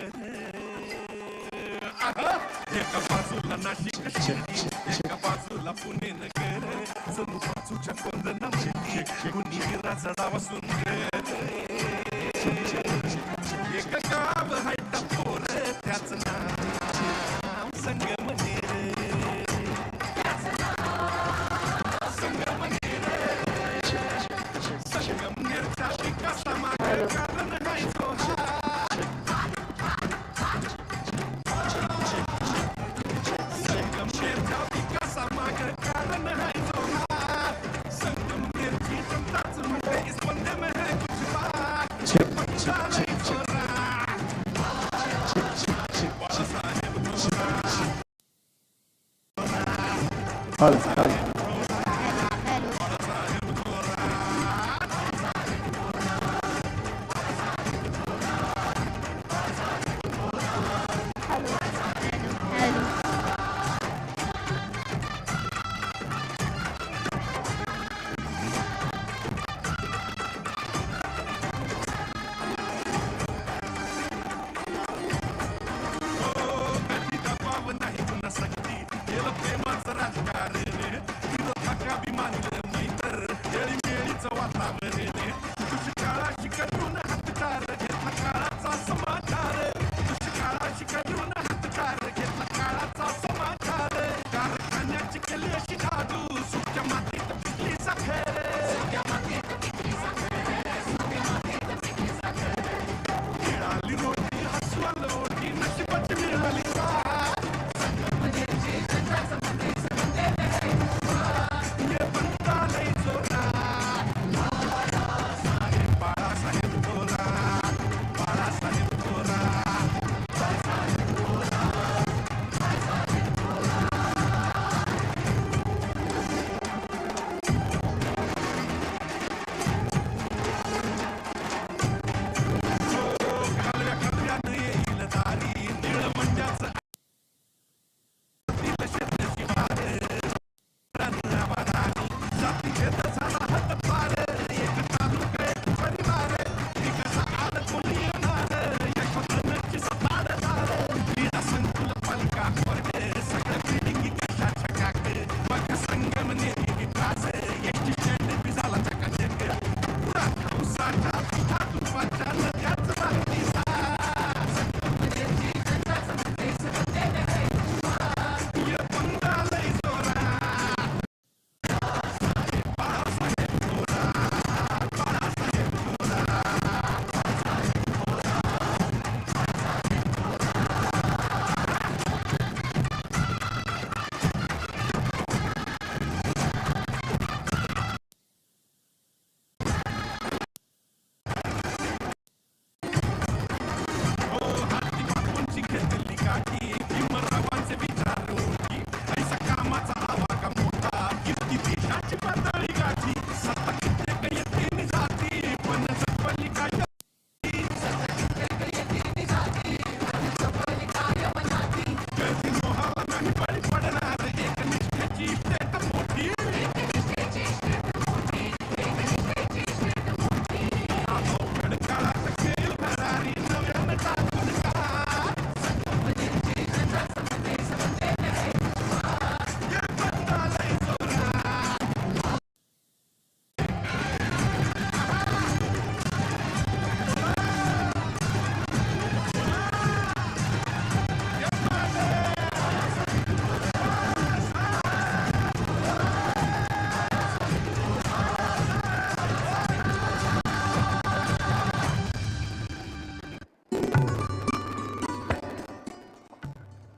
एका बाजूला नाशिक शिर्डी एका बाजूला पुणे नगर जणू बाजूच्या कोंदणामध्ये कुणी विराचा डावा सुंदर एक गाव आहे टपोर त्याचं नाव संगमनेर संगमनेरच्या विकासामागे कारण नाही जोहार संगमनेरच्या विकासामागे कारण नाही जोहार संगमनेरची जनताच म्हणते इस बंदे में है कुछ बात पंचा नहीं जोरा बाळासाहेब जोरा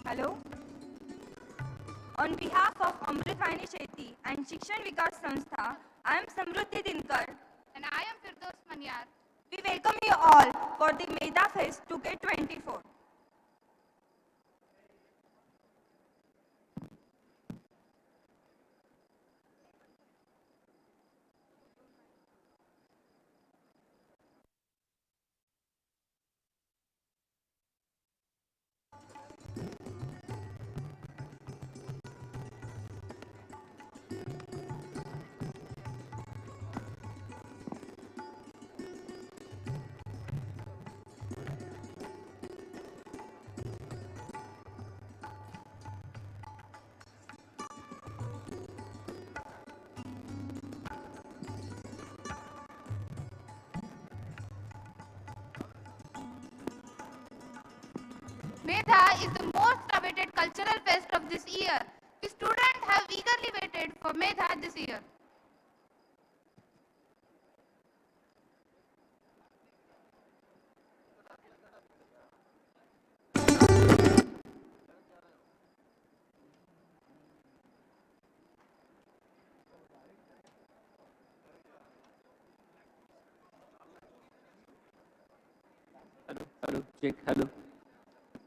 Hello. On behalf of AMRUTVAHINI SHETI and SHIKSHAN VIKAS SANSTHA, I am Samruddhi Dinkar. And I am Firdaus Manyar. We welcome you all for the MEDHA Fest 2K24. Medha is the most awaited cultural fest of this year. The students have eagerly waited for Medha this year. Hello check hello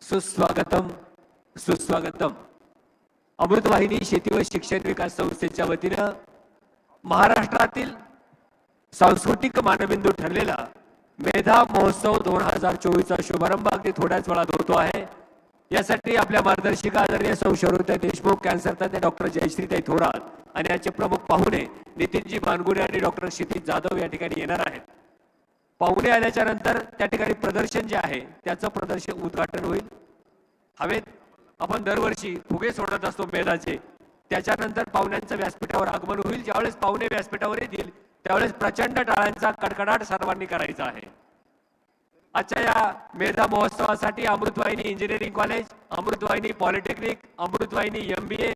सुस्वागतम सुस्वागतम. अमृतवाहिनी शेती व शिक्षण विकास संस्थेच्या वतीनं महाराष्ट्रातील सांस्कृतिक मानबिंदू ठरलेला मेधा महोत्सव 2024चा शुभारंभ अगदी थोड्याच वेळात होतो आहे. यासाठी आपल्या मार्गदर्शिका आदरणीय सौशरुता देशमुख, कॅन्सर तज्ञ डॉक्टर जयश्रीताई थोरात आणि याचे प्रमुख पाहुणे नितीनजी बानगुडे आणि डॉक्टर क्षितिज जाधव या ठिकाणी येणार आहेत. पाहुणे आल्याच्या नंतर त्या ठिकाणी प्रदर्शन जे आहे त्याचं प्रदर्शन उद्घाटन होईल. हवेत आपण दरवर्षी फुगे सोडत असतो मेधाचे. त्याच्यानंतर पाहुण्यांचं व्यासपीठावर आगमन होईल. ज्यावेळेस पाहुणे व्यासपीठावर येतील त्यावेळेस प्रचंड टाळ्यांचा कडकडाट सर्वांनी करायचा आहे. आजच्या या मेधा महोत्सवासाठी Amrutvahini engineering college, Amrutvahini polytechnic, Amrutvahini MBA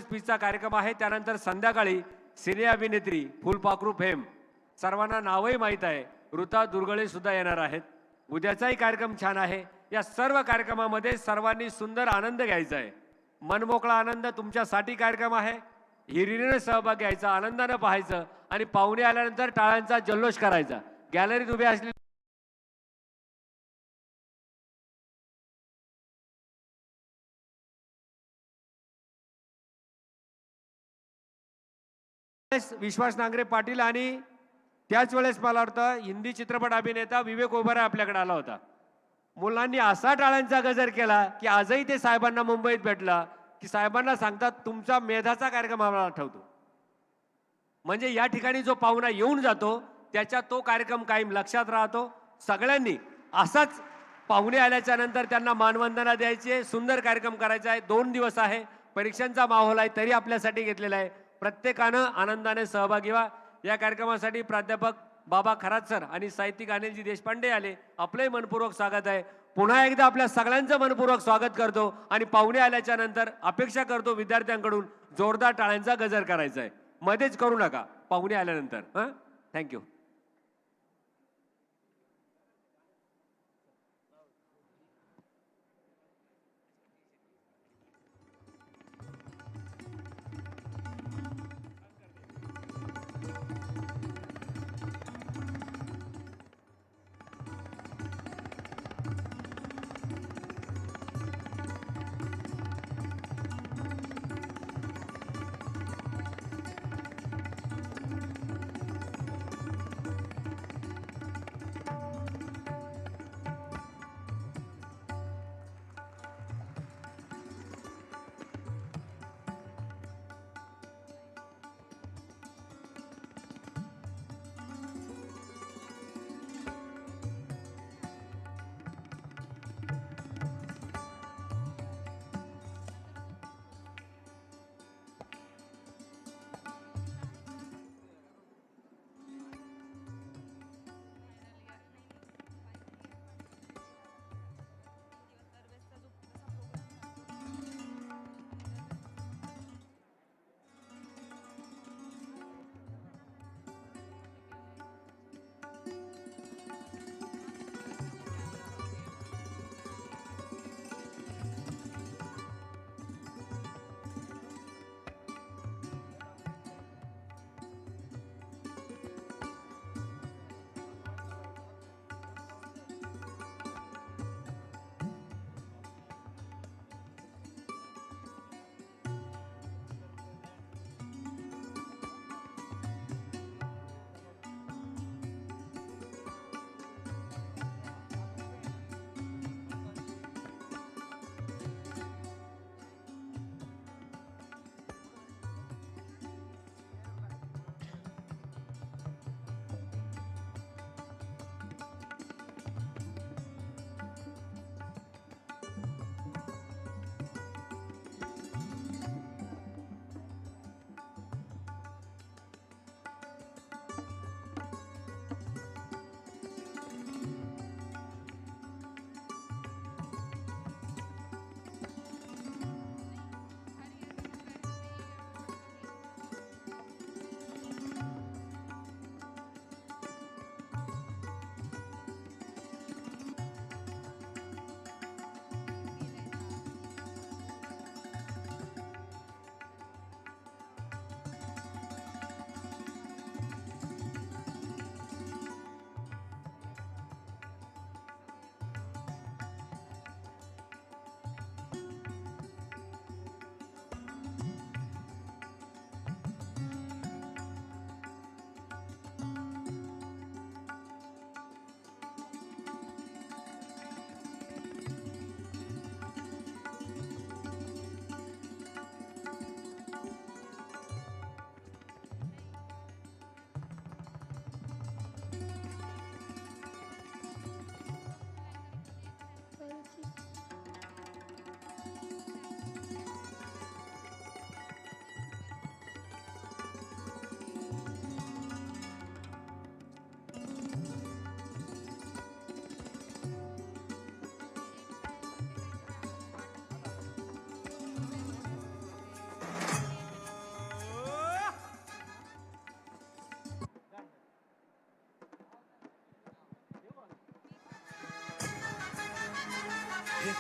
स्पीचचा कार्यक्रम आहे. त्यानंतर संध्याकाळी सिने अभिनेत्री फुलपाखरू फेम, सर्वांना नावही माहीत आहे, ऋता दुर्गळे सुद्धा येणार आहेत. उद्याचाही कार्यक्रम छान आहे. या सर्व कार्यक्रमामध्ये सर्वांनी सुंदर आनंद घ्यायचा आहे. मनमोकळा आनंद तुमच्यासाठी कार्यक्रम आहे. हिरिरीने सहभाग घ्यायचा, आनंदाने पाहायचं आणि पाहुणे आल्यानंतर टाळ्यांचा जल्लोष करायचा. गॅलरीत उभे असले विश्वास नांगरे पाटील आणि त्याच वेळेस मला वाटतं हिंदी चित्रपट अभिनेता विवेक ओबराय आपल्याकडे आला होता. मुलांनी असा टाळ्यांचा गजर केला की आजही ते साहेबांना मुंबईत भेटला की साहेबांना सांगतात तुमचा मेधाचा कार्यक्रम आम्हाला आठवतो. म्हणजे या ठिकाणी जो पाहुणा येऊन जातो त्याच्या तो कार्यक्रम कायम लक्षात राहतो. सगळ्यांनी असाच पाहुणे आल्याच्या नंतर त्यांना मानवंदना द्यायची, सुंदर कार्यक्रम करायचा आहे. 2 दिवस आहे, परीक्षांचा माहोल आहे, तरी आपल्यासाठी घेतलेला आहे. प्रत्येकानं आनंदाने सहभागी व्हा. या कार्यक्रमासाठी प्राध्यापक बाबा खरात सर आणि साहित्यिक अनिलजी देशपांडे आले. आपलंही मनपूर्वक स्वागत आहे. पुन्हा एकदा आपल्या सगळ्यांचं मनपूर्वक स्वागत करतो आणि पाहुणे आल्याच्या नंतर अपेक्षा करतो विद्यार्थ्यांकडून जोरदार टाळ्यांचा गजर करायचा आहे. मध्येच करू नका पाहुणे आल्यानंतर. हां, थँक्यू.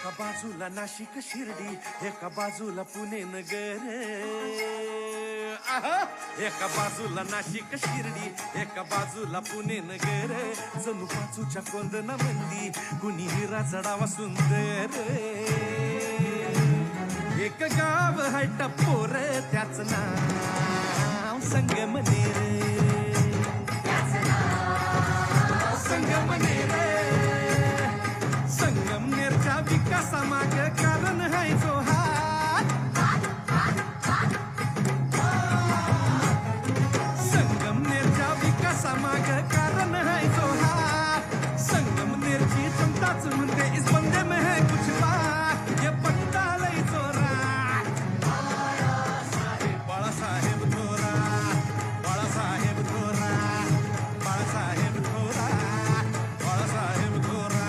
एका बाजूला नाशिक शिर्डी, एका बाजूला पुणे नगर. आहा! एका बाजूला नाशिक शिर्डी, एका बाजूला पुणे नगर. जणू बाजूच्या कोंदणा मंदी कुणी हिरा चढावा सुंदर. एक गाव हाय टप्पोर, त्याच नाव संगमनेर. संगमनेर, संगमनेरच्या विकासामाग कारण हाय जो हात. संगमनेरच्या विकासामाग कारण हाय जो हात. संगमनेरची जनताच म्हणते इस बंदे में है कुछ बात. ये बंदा लय जोरात. बाळासाहेब थोरात, बाळासाहेब थोरात, बाळासाहेब थोरात, बाळासाहेब थोरात.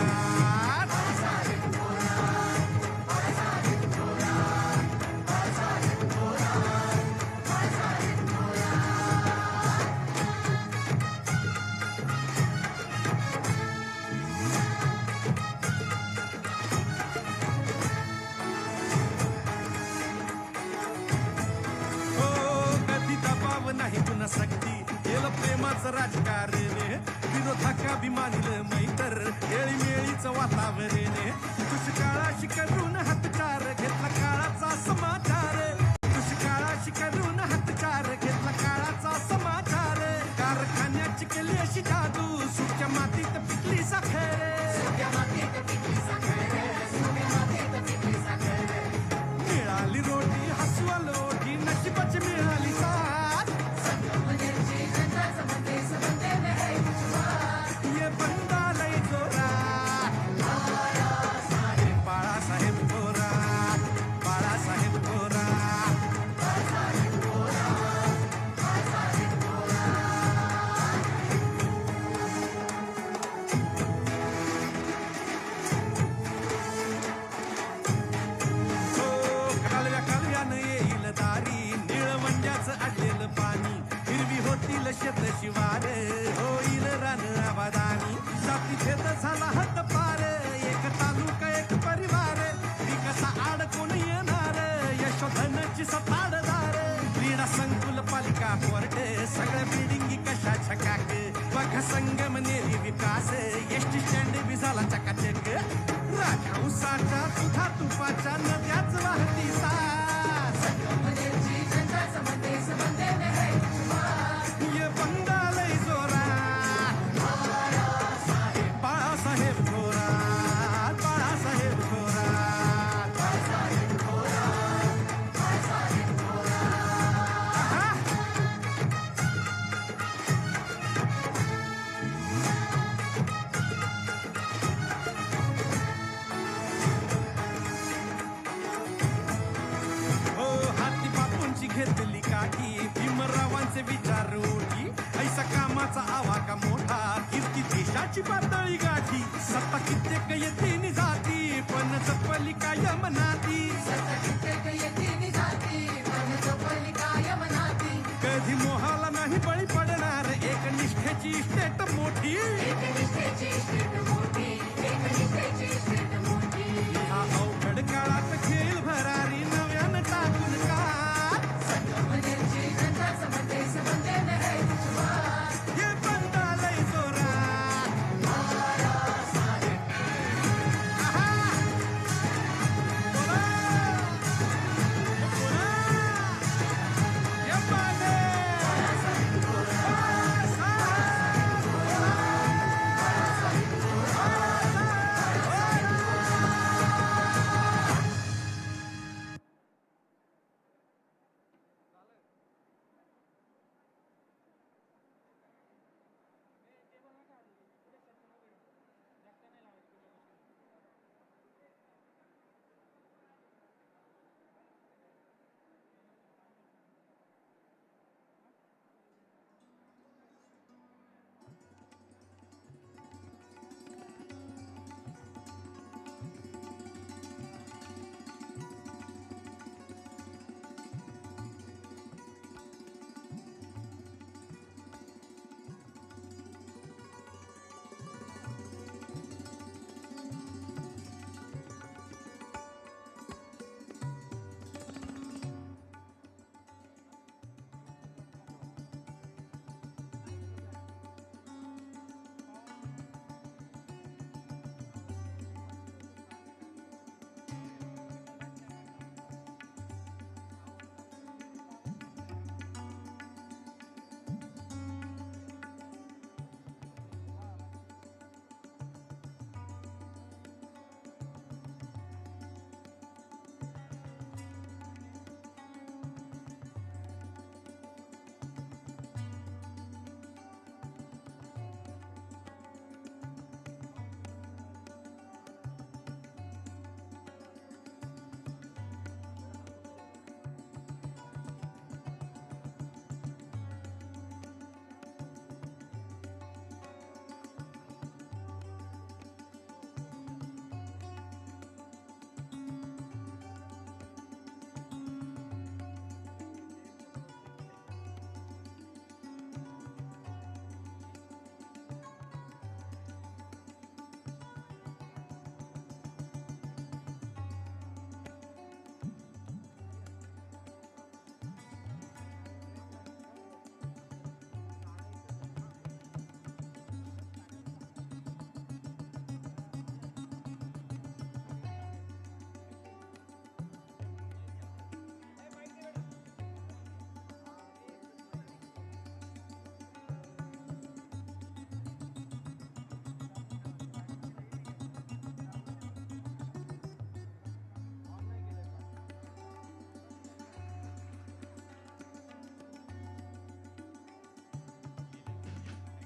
नाही पुन्हा सक्ती केलं प्रेमाचं राजकारण. विरोधाका अभिमानीलं मैतर एळीमेळीचं वातावरण. दुष्काळाशी करून हातचार घेतला काळाचा समाचार. दुष्काळाशी करून हातचार घेतला काळाचा समाचार. कारखान्याची केली अशी जादू, सुक्या मातीत पिकली साखर. मिळाली रोटी हसवल ओठी, नशिबाची मिळाली साथ. ये बंदा लय जोरात. बाळासाहेब थोरात, बाळासाहेब थोरात. कालव्या कालव्यानं येईल दारी, निळवंड्याचं अडलेलं पाणी. हिरवी होतील शेत शिवार, होईल रान आबादानी. जाती भेद झाला हात पार, एक तालुका एक परिवार. विकासा आड कोण येणार, यशोधनाची सताडदार. क्रीडा संकुल पालिका कोर्ट, सगळ्या बिल्डिंगी कशा छकाक. बघा संगमनेरी विकास, एसटी स्टँड बी झाला चकाचक. राजा उसाच्या सुधा तुपाच्या नद्याच वाहती सास. ये बंदा लय जोरात. बाळासाहेब थोरात, बाळासाहेब थोरात. आहा!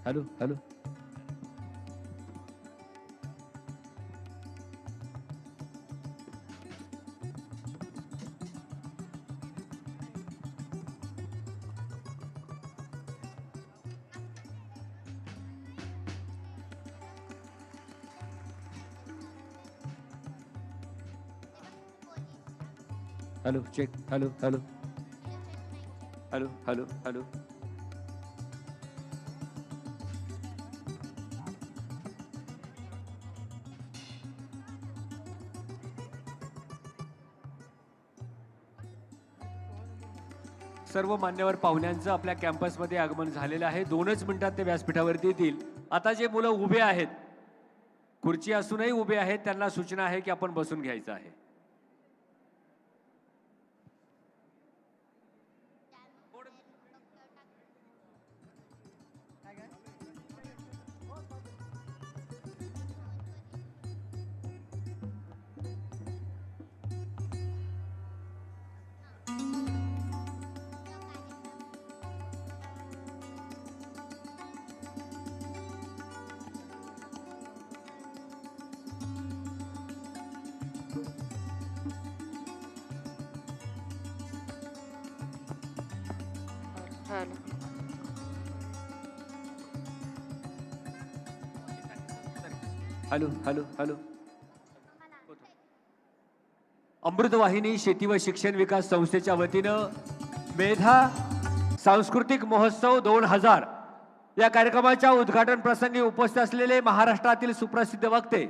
Hello hello. Hello check. Hello hello hello hello hello. सर्व मान्यवर पाहुण्यांचं आपल्या कॅम्पसमध्ये आगमन झालेलं आहे. 2च मिनिटात ते व्यासपीठावरती येतील. आता जे मुलं उभे आहेत, खुर्ची असूनही उभे आहेत, त्यांना सूचना आहे की आपण बसून घ्यायचं आहे. Hello hello hello. अमृतवाहिनी शेती व शिक्षण विकास संस्थेच्या वतीनं मेधा सांस्कृतिक महोत्सव 2000 या कार्यक्रमाच्या उद्घाटन प्रसंगी उपस्थित असलेले महाराष्ट्रातील सुप्रसिद्ध वक्ते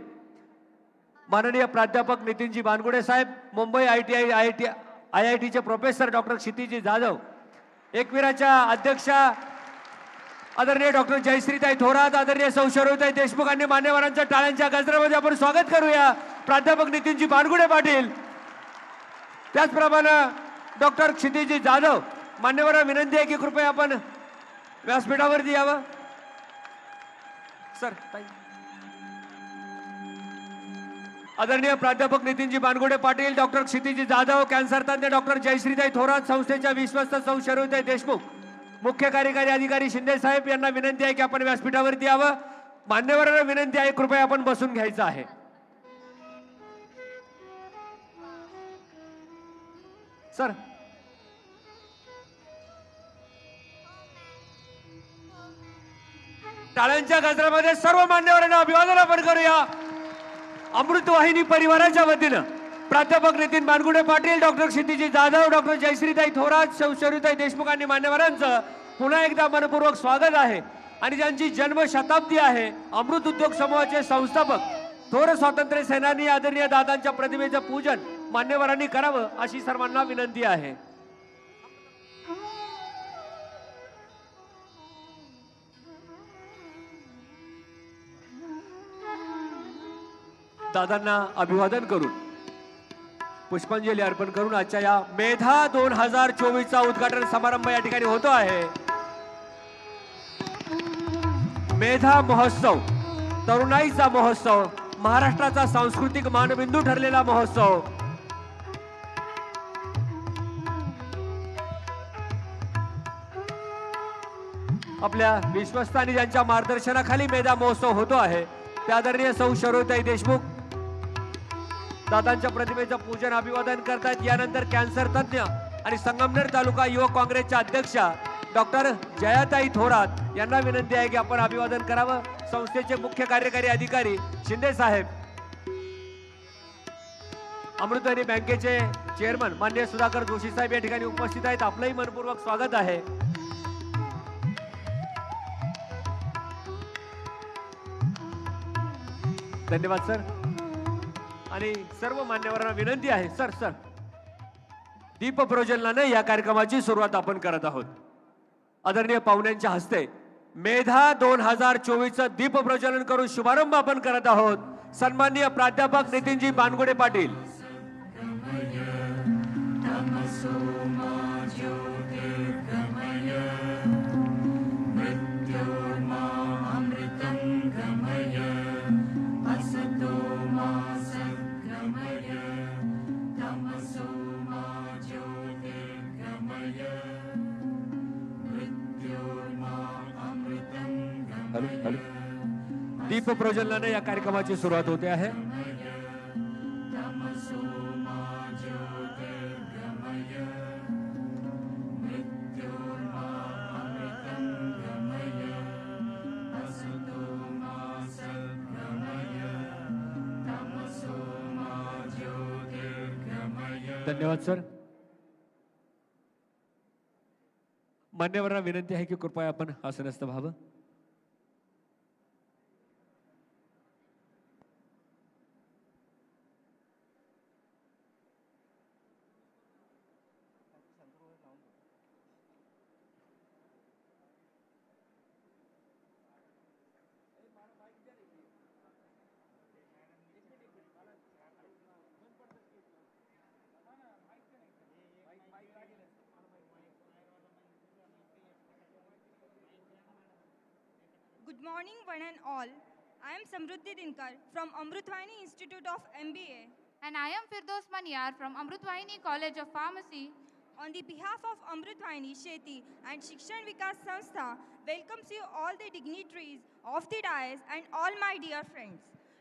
माननीय प्राध्यापक नितीनजी बानगुडे साहेब, मुंबई IITचे प्रोफेसर डॉक्टर क्षितिजी जाधव, एकविराच्या अध्यक्षा आदरणीय डॉक्टर जयश्रीताई थोरात, आदरणीय सौशरोताई देशमुख आणि मान्यवरांच्या टाळ्यांच्या गजरामध्ये आपण स्वागत करूया. प्राध्यापक नितीनजी बानगुडे पाटील, त्याचप्रमाणे डॉक्टर क्षितिजी जाधव. मान्यवरांना विनंती आहे की कृपया आपण व्यासपीठावरती यावं. सर ताई. आदरणीय प्राध्यापक नितीनजी बानगुडे पाटील, डॉक्टर क्षितिजी जाधव, कॅन्सर तज्ञ डॉक्टर जयश्रीताई थोरात, संस्थेच्या विश्वस्त सौशरोताई देशमुख, मुख्य कार्यकारी अधिकारी शिंदे साहेब यांना विनंती आहे की आपण व्यासपीठावरती यावं. मान्यवरांना विनंती आहे कृपया आपण बसून घ्यायचं आहे. सर टाळ्यांच्या गजरामध्ये सर्व मान्यवरांना अभिवादन आपण करूया. अमृतवाहिनी परिवाराच्या वतीनं प्राध्यापक नितीन बानगुडे पाटील, डॉक्टर क्षितिजी जाधव, डॉक्टर जयश्रीताई थोरात, सौशरोताई देशमुख आणि मान्यवरांचं पुन्हा एकदा मनपूर्वक स्वागत आहे. आणि ज्यांची जन्मशताब्दी आहे, अमृत उद्योग समूहाचे संस्थापक थोर स्वातंत्र्य सेनानी आदरणीय दादांच्या प्रतिमेचं पूजन मान्यवरांनी करावं अशी सर्वांना विनंती आहे. दादांना अभिवादन करून पुष्पांजली अर्पण करून आजच्या या मेधा 2024चा उद्घाटन समारंभ या ठिकाणी होतो आहे. मेधा महोत्सव, तरुणाईचा महोत्सव, महाराष्ट्राचा सांस्कृतिक मानबिंदू ठरलेला महोत्सव. आपल्या विश्वस्तांनी ज्यांच्या मार्गदर्शनाखाली मेधा महोत्सव होतो आहे त्या आदरणीय सौशरोताई देशमुख दादांच्या प्रतिमेचं पूजन अभिवादन करतात. यानंतर कॅन्सर तज्ञ आणि संगमनेर तालुका युवक काँग्रेसच्या अध्यक्षा डॉक्टर जयाताई थोरात यांना विनंती आहे की आपण अभिवादन करावं. संस्थेचे मुख्य कार्यकारी अधिकारी शिंदे साहेब, अमृतवाहिनी बँकेचे चेअरमन माननीय सुधाकर जोशी साहेब या ठिकाणी उपस्थित आहेत. आपलंही मनपूर्वक स्वागत आहे. धन्यवाद सर. आणि सर्व मान्यवरांना विनंती आहे सर दीप प्रज्वलनाने या कार्यक्रमाची सुरुवात आपण करत आहोत. आदरणीय पाहुण्यांच्या हस्ते मेधा 2024चं दीप प्रज्वलन करून शुभारंभ आपण करत आहोत. सन्माननीय प्राध्यापक नितीनजी बानगुडे पाटील. दीप प्रज्वलनाने या कार्यक्रमाची सुरुवात होते आहे. धन्यवाद सर. मान्यवरांना विनंती आहे की कृपया आपण आसनस्थ व्हावं. Good morning, one and all. I am Dignitary from AMRUTVAHINI Institute of MBA. And I am Firdos Maniyar from AMRUTVAHINI College of Pharmacy. On the behalf of AMRUTVAHINI Sheti and SHIKSHAN Vikas Sanstha, welcomes you all the dignitaries of the dais and all my dear friends.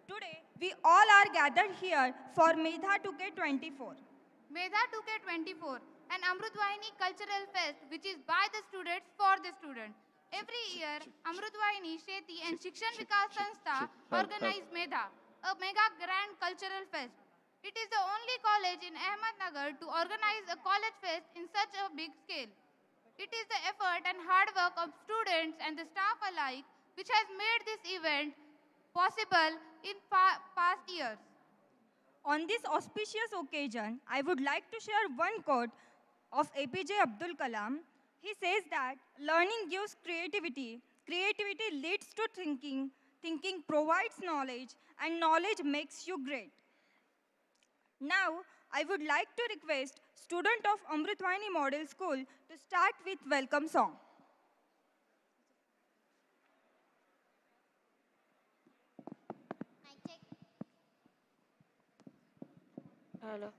Today, we all are gathered here for MEDHA 2K24. MEDHA 2K24, an AMRUTVAHINI cultural fest which is by the students for the students. Every year, AMRUTVAHINI Sheti and SHIKSHAN Vikas Sanstha organize MEDHA, a mega grand cultural fest. It is the only college in Ahmednagar to organize a college fest in such a big scale. It is the effort and hard work of students and the staff alike which has made this event possible in past years. On this auspicious occasion, I would like to share one quote of APJ Abdul Kalam. He says that learning gives creativity, creativity leads to thinking, thinking provides knowledge, and knowledge makes you great. Now, I would like to request student of AMRUTVAHINI Model School to start with welcome song. Hello.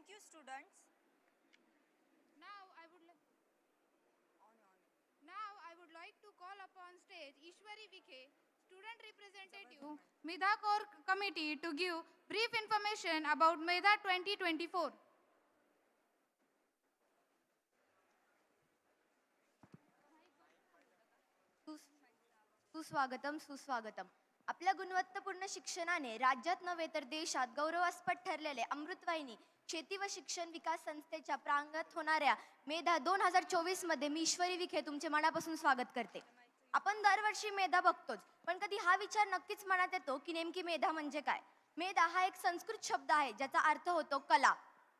Thank you, students. Now I would like to call upon stage Ishwari Vikhe, student representative, MEDHA Core Committee, to give brief information about MEDHA 2024. सुस्वागतम. आपल्या गुणवत्तापूर्ण शिक्षणाने राज्यात नव्हे तर देशात गौरवास्पद ठरलेले अमृतवाहिनी शेती व शिक्षण विकास संस्थेच्या प्रांगणात होणाऱ्या मेधा 2024 मध्ये मी ईश्वरी विखे तुमचे मनापासून स्वागत करते. आपण दरवर्षी मेधा बघतोच, पण कधी हा विचार नक्कीच मनात येतो की नेमकी मेधा म्हणजे काय. मेधा हा एक संस्कृत शब्द आहे ज्याचा अर्थ होतो कला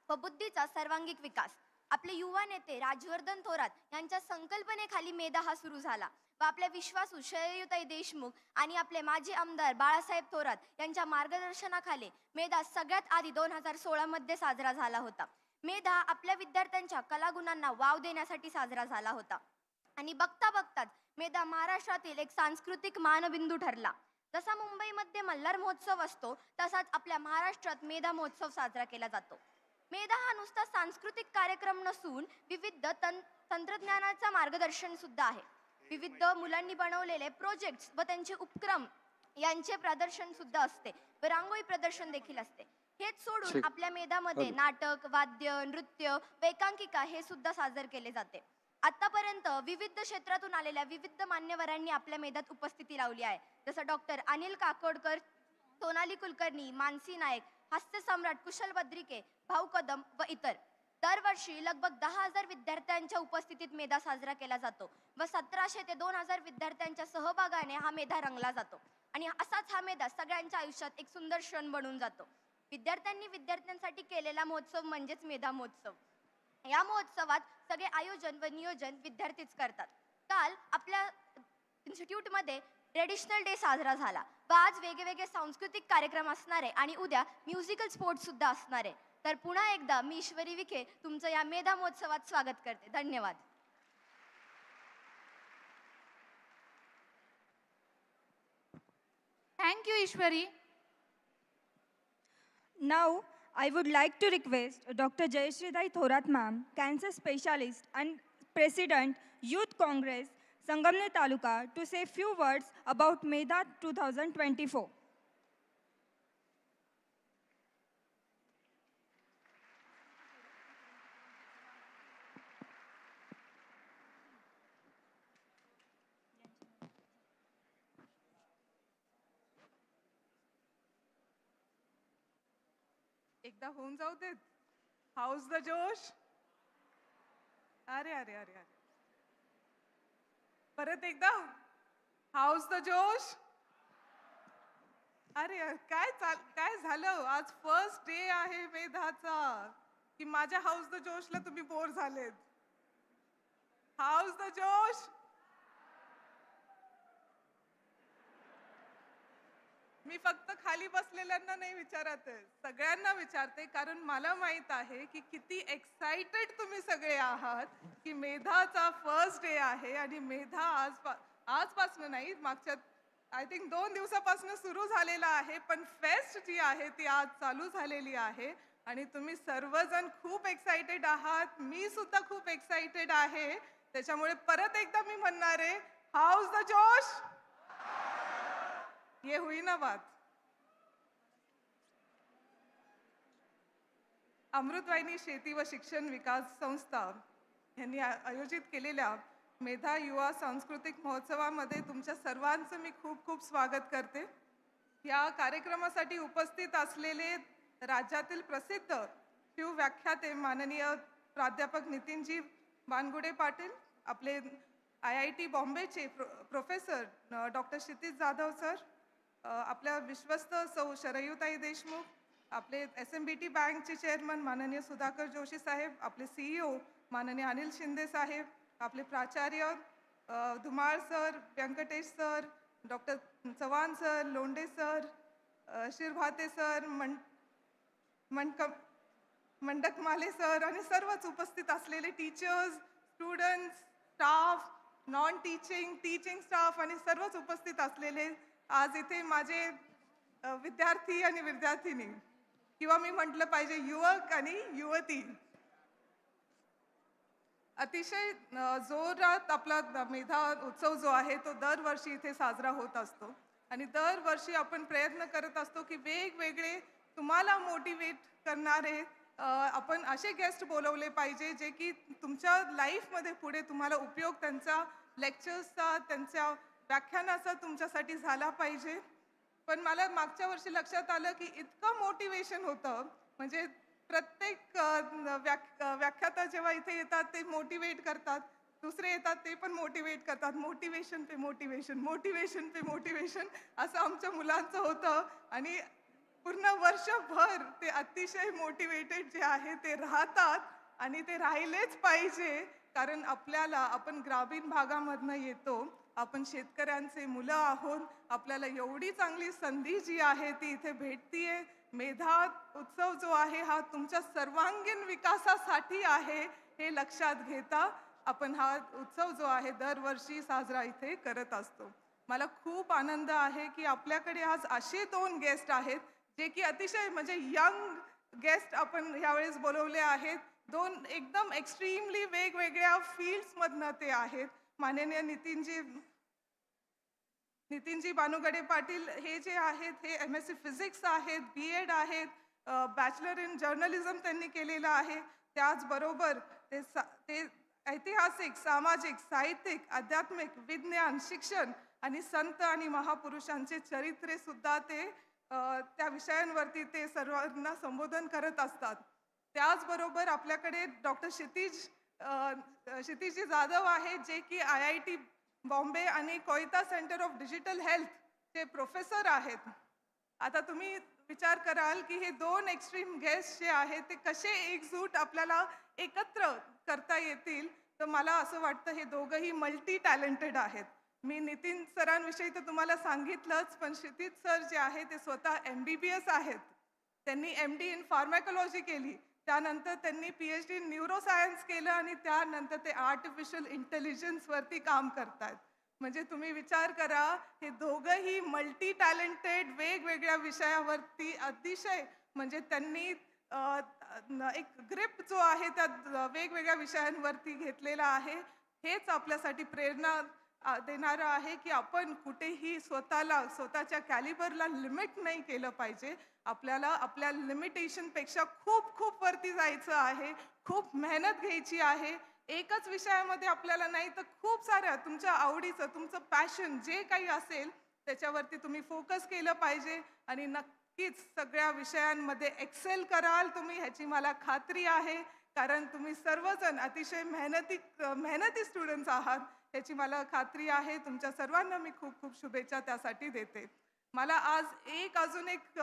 व बुद्धीचा सर्वांगीण विकास. आपले युवा नेते राजवर्धन थोरात यांच्या संकल्पनेखाली मेधा हा सुरू झाला व आपल्या विश्वासू शरयूताई देशमुख आणि आपले माजी आमदार बाळासाहेब थोरात यांच्या मार्गदर्शनाखाली मेधा सगळ्यात आधी 2016 मध्ये साजरा झाला होता. मेधा आपल्या विद्यार्थ्यांच्या कलागुणांना वाव देण्यासाठी साजरा झाला होता आणि बघता बघताच मेधा महाराष्ट्रातील एक सांस्कृतिक मानबिंदू ठरला. जसा मुंबईमध्ये मल्हार महोत्सव असतो तसाच आपल्या महाराष्ट्रात मेधा महोत्सव साजरा केला जातो. मेधा हा नुसता सांस्कृतिक कार्यक्रम नसून विविध तंत्रज्ञानाचा मार्गदर्शन सुद्धा आहे. विविध मुलांनी बनवलेले प्रोजेक्ट्स व त्यांचे उपक्रम यांचे प्रदर्शन सुद्धा असते व रांगोळी प्रदर्शन देखील असते. हेच सोडून आपल्या मेधामध्ये नाटक, वाद्य, नृत्य, एकांकिका हे सुद्धा सादर केले जाते. आतापर्यंत विविध क्षेत्रातून आलेल्या विविध मान्यवरांनी आपल्या मेधात उपस्थिती लावली आहे, जसं डॉक्टर अनिल काकोडकर, सोनाली कुलकर्णी, मानसी नायक, हास्य सम्राट कुशल बद्रिके, भाऊ कदम व इतर. दरवर्षी लगभग 10,000 विद्यार्थ्यांच्या उपस्थितीत मेधा साजरा केला जातो व 1700 ते 2000 विद्यार्थ्यांच्या सहभागाने हा मेधा रंगला जातो आणि असाच हा मेधा सगळ्यांच्या आयुष्यात एक सुंदर क्षण बनून जातो. विद्यार्थ्यांनी विद्यार्थ्यांसाठी केलेला महोत्सव म्हणजेच मेधा महोत्सव. या महोत्सवात सगळे आयोजन व नियोजन विद्यार्थीच करतात. काल आपल्या इन्स्टिट्यूटमध्ये ट्रेडिशनल डे साजरा झाला व आज वेगवेगळे सांस्कृतिक कार्यक्रम असणारे आणि उद्या म्युझिकल स्पोर्ट्स सुद्धा असणारे. तर पुन्हा एकदा मी ईश्वरी विखे तुमचं या मेधा महोत्सवात स्वागत करते. धन्यवाद. Thank you, Ishwari. Now, I would like to request Dr. Jayashree Thorat ma'am, cancer specialist and President, Youth Congress, Sangamner Taluka, to say few words about MEDHA 2024. एकदा होऊन जाऊ देत. हाऊस द जोश. अरे अरे अरे अरे परत एकदा. हाऊस द जोश. अरे काय झालं. आज फर्स्ट डे आहे मेधाचा की माझ्या हाऊस द जोशला तुम्ही बोर झालेत. हाऊस द जोश. मी फक्त खाली बसलेल्यांना नाही विचारत आहे, सगळ्यांना विचारते, कारण मला माहित आहे की किती एक्साइटेड तुम्ही सगळे आहात की मेधाचा फर्स्ट डे आहे आणि मेधा आजपासून नाही, मागच्या आय थिंक 2 दिवसापासून सुरू झालेला आहे, पण फेस्ट जी आहे ती आज चालू झालेली आहे आणि तुम्ही सर्वजण खूप एक्साइटेड आहात. मी सुद्धा खूप एक्साइटेड आहे. त्याच्यामुळे परत एकदा मी म्हणणार आहे, हाऊस द जोश. ये हुई ना बात. अमृतवाहिनी शेती व शिक्षण विकास संस्था यांनी आयोजित केलेल्या मेधा युवा सांस्कृतिक महोत्सवामध्ये तुमच्या सर्वांचं मी खूप खूप स्वागत करते. या कार्यक्रमासाठी उपस्थित असलेले राज्यातील प्रसिद्ध शिवव्याख्याते माननीय प्राध्यापक नितीनजी बानगुडे पाटील, आपले IIT बॉम्बेचे प्रोफेसर डॉक्टर क्षितिज जाधव सर, आपल्या विश्वस्त सौ शरयूताई देशमुख, आपले SMBT बँकचे चेअरमन माननीय सुधाकर जोशी साहेब, आपले CEO माननीय अनिल शिंदे साहेब, आपले प्राचार्य Dhumal sir, Venkatesh sir, doctor Chavan sir, Londhe sir, Shirbhate sir, Mandakmale sir आणि सर्वच उपस्थित असलेले teachers, students, staff, non teaching, teaching staff आणि सर्वच उपस्थित असलेले आज इथे माझे विद्यार्थी आणि विद्यार्थिनी, किंवा मी म्हटलं पाहिजे युवक आणि युवती. अतिशय जोरात आपला मेधा उत्सव जो आहे तो दरवर्षी इथे साजरा होत असतो आणि दरवर्षी आपण प्रयत्न करत असतो की वेगवेगळे तुम्हाला मोटिवेट करणारे आपण असे गेस्ट बोलवले पाहिजे जे की तुमच्या लाईफमध्ये पुढे तुम्हाला उपयोग त्यांचा लेक्चर्सचा त्यांच्या व्याख्यानाचा तुमच्यासाठी झाला पाहिजे. पण मला मागच्या वर्षी लक्षात आलं की इतकं मोटिवेशन होतं, म्हणजे प्रत्येक व्याख्याता जेव्हा इथे येतात ते मोटिवेट करतात, दुसरे येतात ते पण मोटिवेट करतात, मोटिवेशन पे मोटिवेशन, मोटिवेशन पे मोटिवेशन असं आमच्या मुलांचं होतं आणि पूर्ण वर्षभर ते अतिशय मोटिवेटेड जे आहे ते राहतात आणि ते राहिलेच पाहिजे. कारण आपण ग्रामीण भागामधनं येतो, आपण शेतकऱ्यांचे मुलं आहोत, आपल्याला एवढी चांगली संधी जी आहे ती इथे भेटतीये. मेधा उत्सव जो आहे हा तुमच्या सर्वांगीण विकासासाठी आहे हे लक्षात घेता आपण हा उत्सव जो आहे दरवर्षी साजरा इथे करत असतो. मला खूप आनंद आहे की आपल्याकडे आज असे 2 गेस्ट आहेत जे की अतिशय म्हणजे यंग गेस्ट आपण यावेळेस बोलवले आहेत. 2 एकदम एक्स्ट्रीमली वेगवेगळ्या फील्ड्समधनं ते आहेत. माननीय नितीनजी बानुगडे पाटील हे जे आहेत हे MSc फिजिक्स आहेत, B.Ed आहेत, बॅचलर इन जर्नलिझम त्यांनी केलेलं आहे. त्याचबरोबर ते ऐतिहासिक, सामाजिक, साहित्यिक, आध्यात्मिक, विज्ञान, शिक्षण आणि संत आणि महापुरुषांचे चरित्रे सुद्धा ते त्या विषयांवरती ते सर्वांना संबोधन करत असतात. त्याचबरोबर आपल्याकडे डॉक्टर क्षितिजी जाधव आहेत जे की IIT बॉम्बे आणि कोयता सेंटर ऑफ डिजिटल हेल्थ चे प्रोफेसर आहेत. आता तुम्ही विचार कराल की हे 2 एक्स्ट्रीम गेस्ट जे आहेत ते कसे एकजूट आपल्याला एकत्र करता येतील, तर मला असं वाटतं हे दोघंही मल्टी टॅलेंटेड आहेत. मी नितीन सरांविषयी तर तुम्हाला सांगितलंच, पण क्षितिज सर जे आहे ते स्वतः MBBS आहेत. त्यांनी MD इन फार्मॅकोलॉजी केली, त्यानंतर त्यांनी PhD इन न्यूरोसायन्स केलं आणि त्यानंतर ते आर्टिफिशियल इंटेलिजन्सवरती काम करतायत. म्हणजे तुम्ही विचार करा, हे दोघंही मल्टी टॅलेंटेड वेगवेगळ्या विषयावरती अतिशय म्हणजे त्यांनी एक ग्रिप जो आहे त्या वेगवेगळ्या विषयांवरती घेतलेला आहे. हेच आपल्यासाठी प्रेरणा देणारं आहे की आपण कुठेही स्वतःच्या कॅलिबरला लिमिट नाही केलं पाहिजे. आपल्याला आपल्या लिमिटेशनपेक्षा खूप खूप वरती जायचं आहे, खूप मेहनत घ्यायची आहे. एकच विषयामध्ये आपल्याला नाही तर खूप साऱ्या तुमच्या आवडीचं, तुमचं पॅशन जे काही असेल त्याच्यावरती तुम्ही फोकस केलं पाहिजे आणि नक्कीच सगळ्या विषयांमध्ये एक्सेल कराल तुम्ही, ह्याची मला खात्री आहे. कारण तुम्ही सर्वजण अतिशय मेहनती स्टुडंट्स आहात याची मला खात्री आहे. तुमच्या सर्वांना मी खूप खूप शुभेच्छा त्यासाठी देते. मला आज अजून एक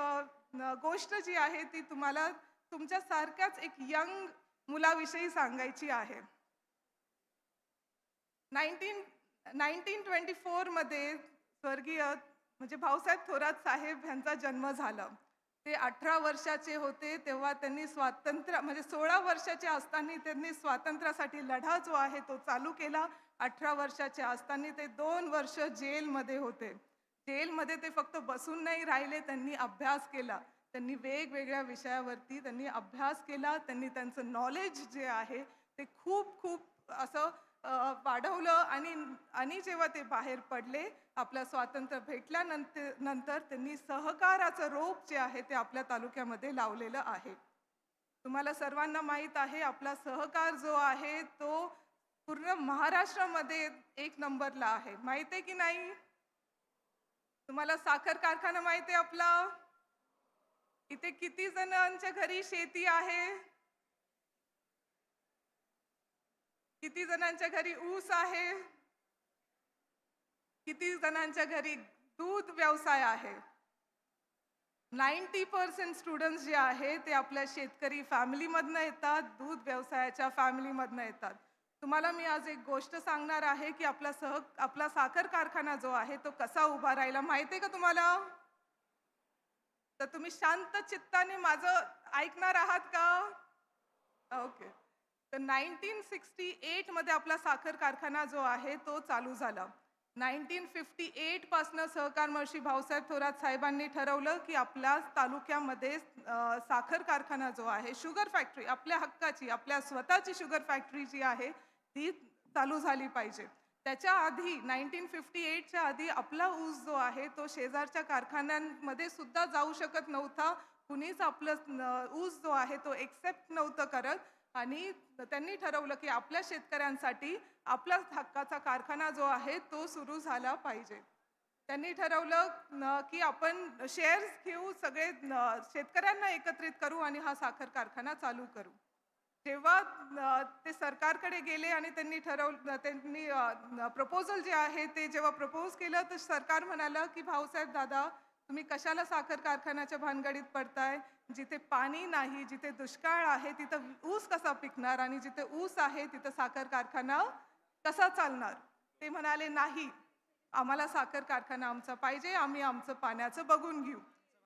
गोष्ट जी आहे ती तुम्हाला तुमच्या सारख्याच एक यंग मुलाविषयी सांगायची आहे. 1924 मध्ये स्वर्गीय म्हणजे भाऊसाहेब थोरात साहेब यांचा जन्म झाला. ते 18 वर्षाचे होते तेव्हा त्यांनी म्हणजे 16 वर्षाचे असताना त्यांनी स्वातंत्र्यासाठी लढा जो आहे तो चालू केला. 18 वर्षाचे असताना ते 2 वर्ष जेलमध्ये होते. जेलमध्ये ते फक्त बसून नाही राहिले, त्यांनी अभ्यास केला. त्यांनी वेगवेगळ्या विषयावरती त्यांनी अभ्यास केला. त्यांनी त्यांचं नॉलेज जे आहे ते खूप खूप असं वाढवलं आणि जेव्हा ते बाहेर पडले, आपलं स्वातंत्र्य भेटल्यानंतर त्यांनी सहकाराचं रोप जे आहे ते आपल्या तालुक्यामध्ये लावलेलं आहे. तुम्हाला सर्वांना माहीत आहे आपला सहकार जो आहे तो पूर्ण महाराष्ट्रामध्ये 1 नंबरला आहे. माहिती आहे की नाही? तुम्हाला साखर कारखाना माहिती आहे आपला? इथे किती जणांच्या घरी शेती आहे? किती जणांच्या घरी ऊस आहे? किती जणांच्या घरी दूध व्यवसाय आहे? 90% स्टुडंट्स जे आहे ते आपल्या शेतकरी फॅमिलीमधनं येतात, दूध व्यवसायाच्या फॅमिलीमधनं येतात. तुम्हाला मी आज एक गोष्ट सांगणार आहे की आपला साखर कारखाना जो आहे तो कसा उभा राहिला माहिती आहे का तुम्हाला? तर तुम्ही शांत चित्ताने माझं ऐकणार आहात का? ओके. तर 1968 मध्ये आपला साखर कारखाना जो आहे तो चालू झाला. 1958 पासनं सहकार महर्षी भाऊसाहेब थोरात साहेबांनी ठरवलं की आपल्या तालुक्यामध्ये साखर कारखाना जो आहे, शुगर फॅक्टरी, आपल्या हक्काची, आपल्या स्वतःची शुगर फॅक्टरी जी आहे ती चालू झाली पाहिजे. त्याच्या आधी 1958च्या आधी आपला ऊस जो आहे तो शेजारच्या कारखान्यांमध्ये सुद्धा जाऊ शकत नव्हता. कुणीच आपलं ऊस जो आहे तो एक्सेप्ट नव्हतं करत आणि त्यांनी ठरवलं की आपल्या शेतकऱ्यांसाठी आपला हक्काचा कारखाना जो आहे तो सुरू झाला पाहिजे. त्यांनी ठरवलं की आपण शेअर्स घेऊ, सगळे शेतकऱ्यांना एकत्रित करू आणि हा साखर कारखाना चालू करू. जेव्हा ते सरकारकडे गेले आणि त्यांनी प्रपोजल जे आहे ते जेव्हा प्रपोज केलं तर सरकार म्हणालं की भाऊसाहेब दादा, तुम्ही कशाला साखर कारखान्याच्या भानगडीत पडताय? जिथे पाणी नाही, जिथे दुष्काळ आहे तिथं ऊस कसा पिकणार आणि जिथे ऊस आहे तिथं साखर कारखाना कसा चालणार? ते म्हणाले नाही, आम्हाला साखर कारखाना आमचा पाहिजे, आम्ही आमचं पाण्याचं बघून घेऊ.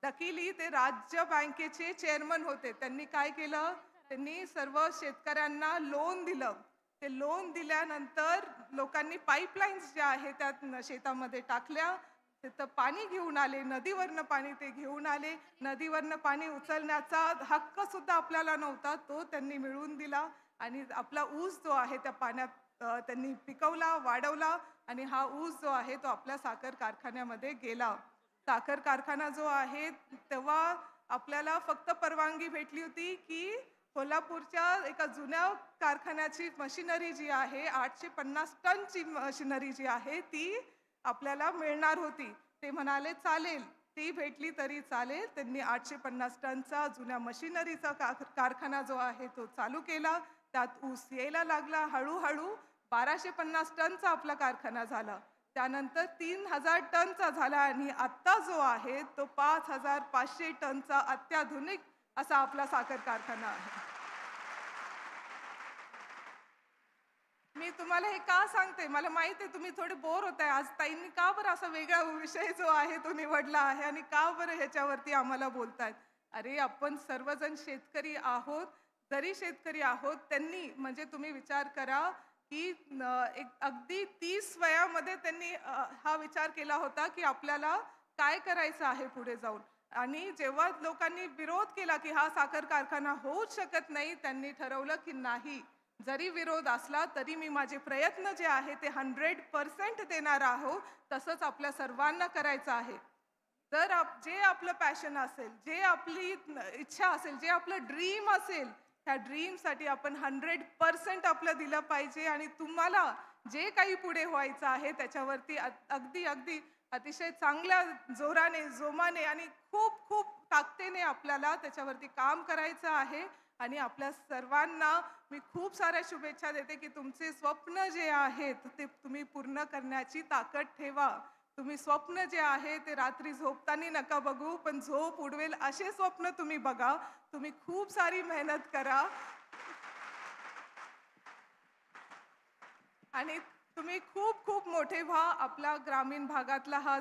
लकीली ते राज्य बँकेचे चेअरमन होते. त्यांनी काय केलं? त्यांनी सर्व शेतकऱ्यांना लोन दिलं. ते लोन दिल्यानंतर लोकांनी पाईपलाईन्स ज्या आहेत त्या शेतामध्ये टाकल्या, तिथं पाणी घेऊन आले, नदीवरनं पाणी ते घेऊन आले. नदीवरनं पाणी उचलण्याचा हक्क सुद्धा आपल्याला नव्हता, तो त्यांनी मिळवून दिला आणि आपला ऊस जो आहे त्या पाण्यात त्यांनी पिकवला, वाढवला आणि हा ऊस जो आहे तो आपल्या साखर कारखान्यामध्ये गेला. साखर कारखाना जो आहे तेव्हा आपल्याला फक्त परवानगी भेटली होती की कोल्हापूरच्या एका जुन्या कारखान्याची मशिनरी जी आहे, 850 टनची मशिनरी जी आहे ती आपल्याला मिळणार होती. ते म्हणाले चालेल, ती भेटली तरी चालेल. त्यांनी 850 टनचा जुन्या मशिनरीचा कारखाना जो आहे तो चालू केला. त्यात ऊस यायला लागला. हळूहळू 1250 टनचा आपला कारखाना झाला. त्यानंतर 3000 टनचा झाला आणि आत्ता जो आहे तो 5500 टनचा अत्याधुनिक असा आपला साखर कारखाना आहे. मी तुम्हाला हे का सांगते? मला माहित आहे तुम्ही थोडे बोर होताय. आज ताईंनी का बरं असा वेगळा विषय जो आहे तो निवडला आहे आणि का बरं ह्याच्यावरती आम्हाला बोलतायत? अरे आपण सर्वजण शेतकरी आहोत. जरी शेतकरी आहोत त्यांनी म्हणजे तुम्ही विचार करा की अगदी 30 वयामध्ये त्यांनी हा विचार केला होता की आपल्याला काय करायचं आहे पुढे जाऊन. आणि जेव्हा लोकांनी विरोध केला की हा साखर कारखाना होऊच शकत नाही, त्यांनी ठरवलं की नाही, जरी विरोध असला तरी मी माझे प्रयत्न जे आहे ते 100% देणार आहोत. तसंच आपल्या सर्वांना करायचं आहे. जर जे आपलं पॅशन असेल, जे आपली इच्छा असेल, जे आपलं ड्रीम असेल, त्या ड्रीमसाठी आपण 100% आपलं दिलं पाहिजे. आणि तुम्हाला जे काही पुढे व्हायचं आहे त्याच्यावरती अगदी अतिशय चांगल्या जोराने, जोमाने आणि खूप खूप ताकदीने आपल्याला त्याच्यावरती काम करायचं आहे. आणि आपल्या सर्वांना मी खूप साऱ्या शुभेच्छा देते की तुमचे स्वप्न जे आहेत ते तुम्ही पूर्ण करण्याची ताकद ठेवा. तुम्ही स्वप्न जे आहे ते रात्री झोपताना नका बघू, पण झोप उडवेल असे स्वप्न तुम्ही बघा. तुम्ही खूप सारी मेहनत करा आणि तुम्ही खूप खूप मोठे व्हा. आपला ग्रामीण भागातला हा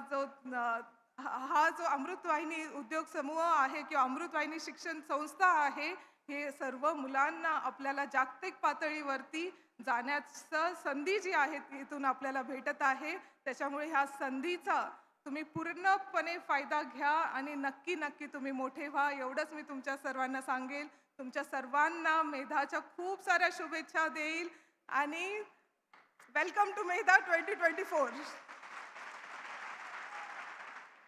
जो अमृतवाहिनी उद्योग समूह आहे किंवा अमृतवाहिनी शिक्षण संस्था आहे, हे सर्व मुलांना आपल्याला जागतिक पातळीवरती जाण्याचं संधी जी आहे इथून आपल्याला भेटत आहे. त्याच्यामुळे ह्या संधीचा तुम्ही पूर्णपणे फायदा घ्या आणि नक्की तुम्ही मोठे व्हा. एवढंच मी तुमच्या सर्वांना सांगेल. तुमच्या सर्वांना मेधाच्या खूप साऱ्या शुभेच्छा देईल आणि वेलकम टू मेधा 2024.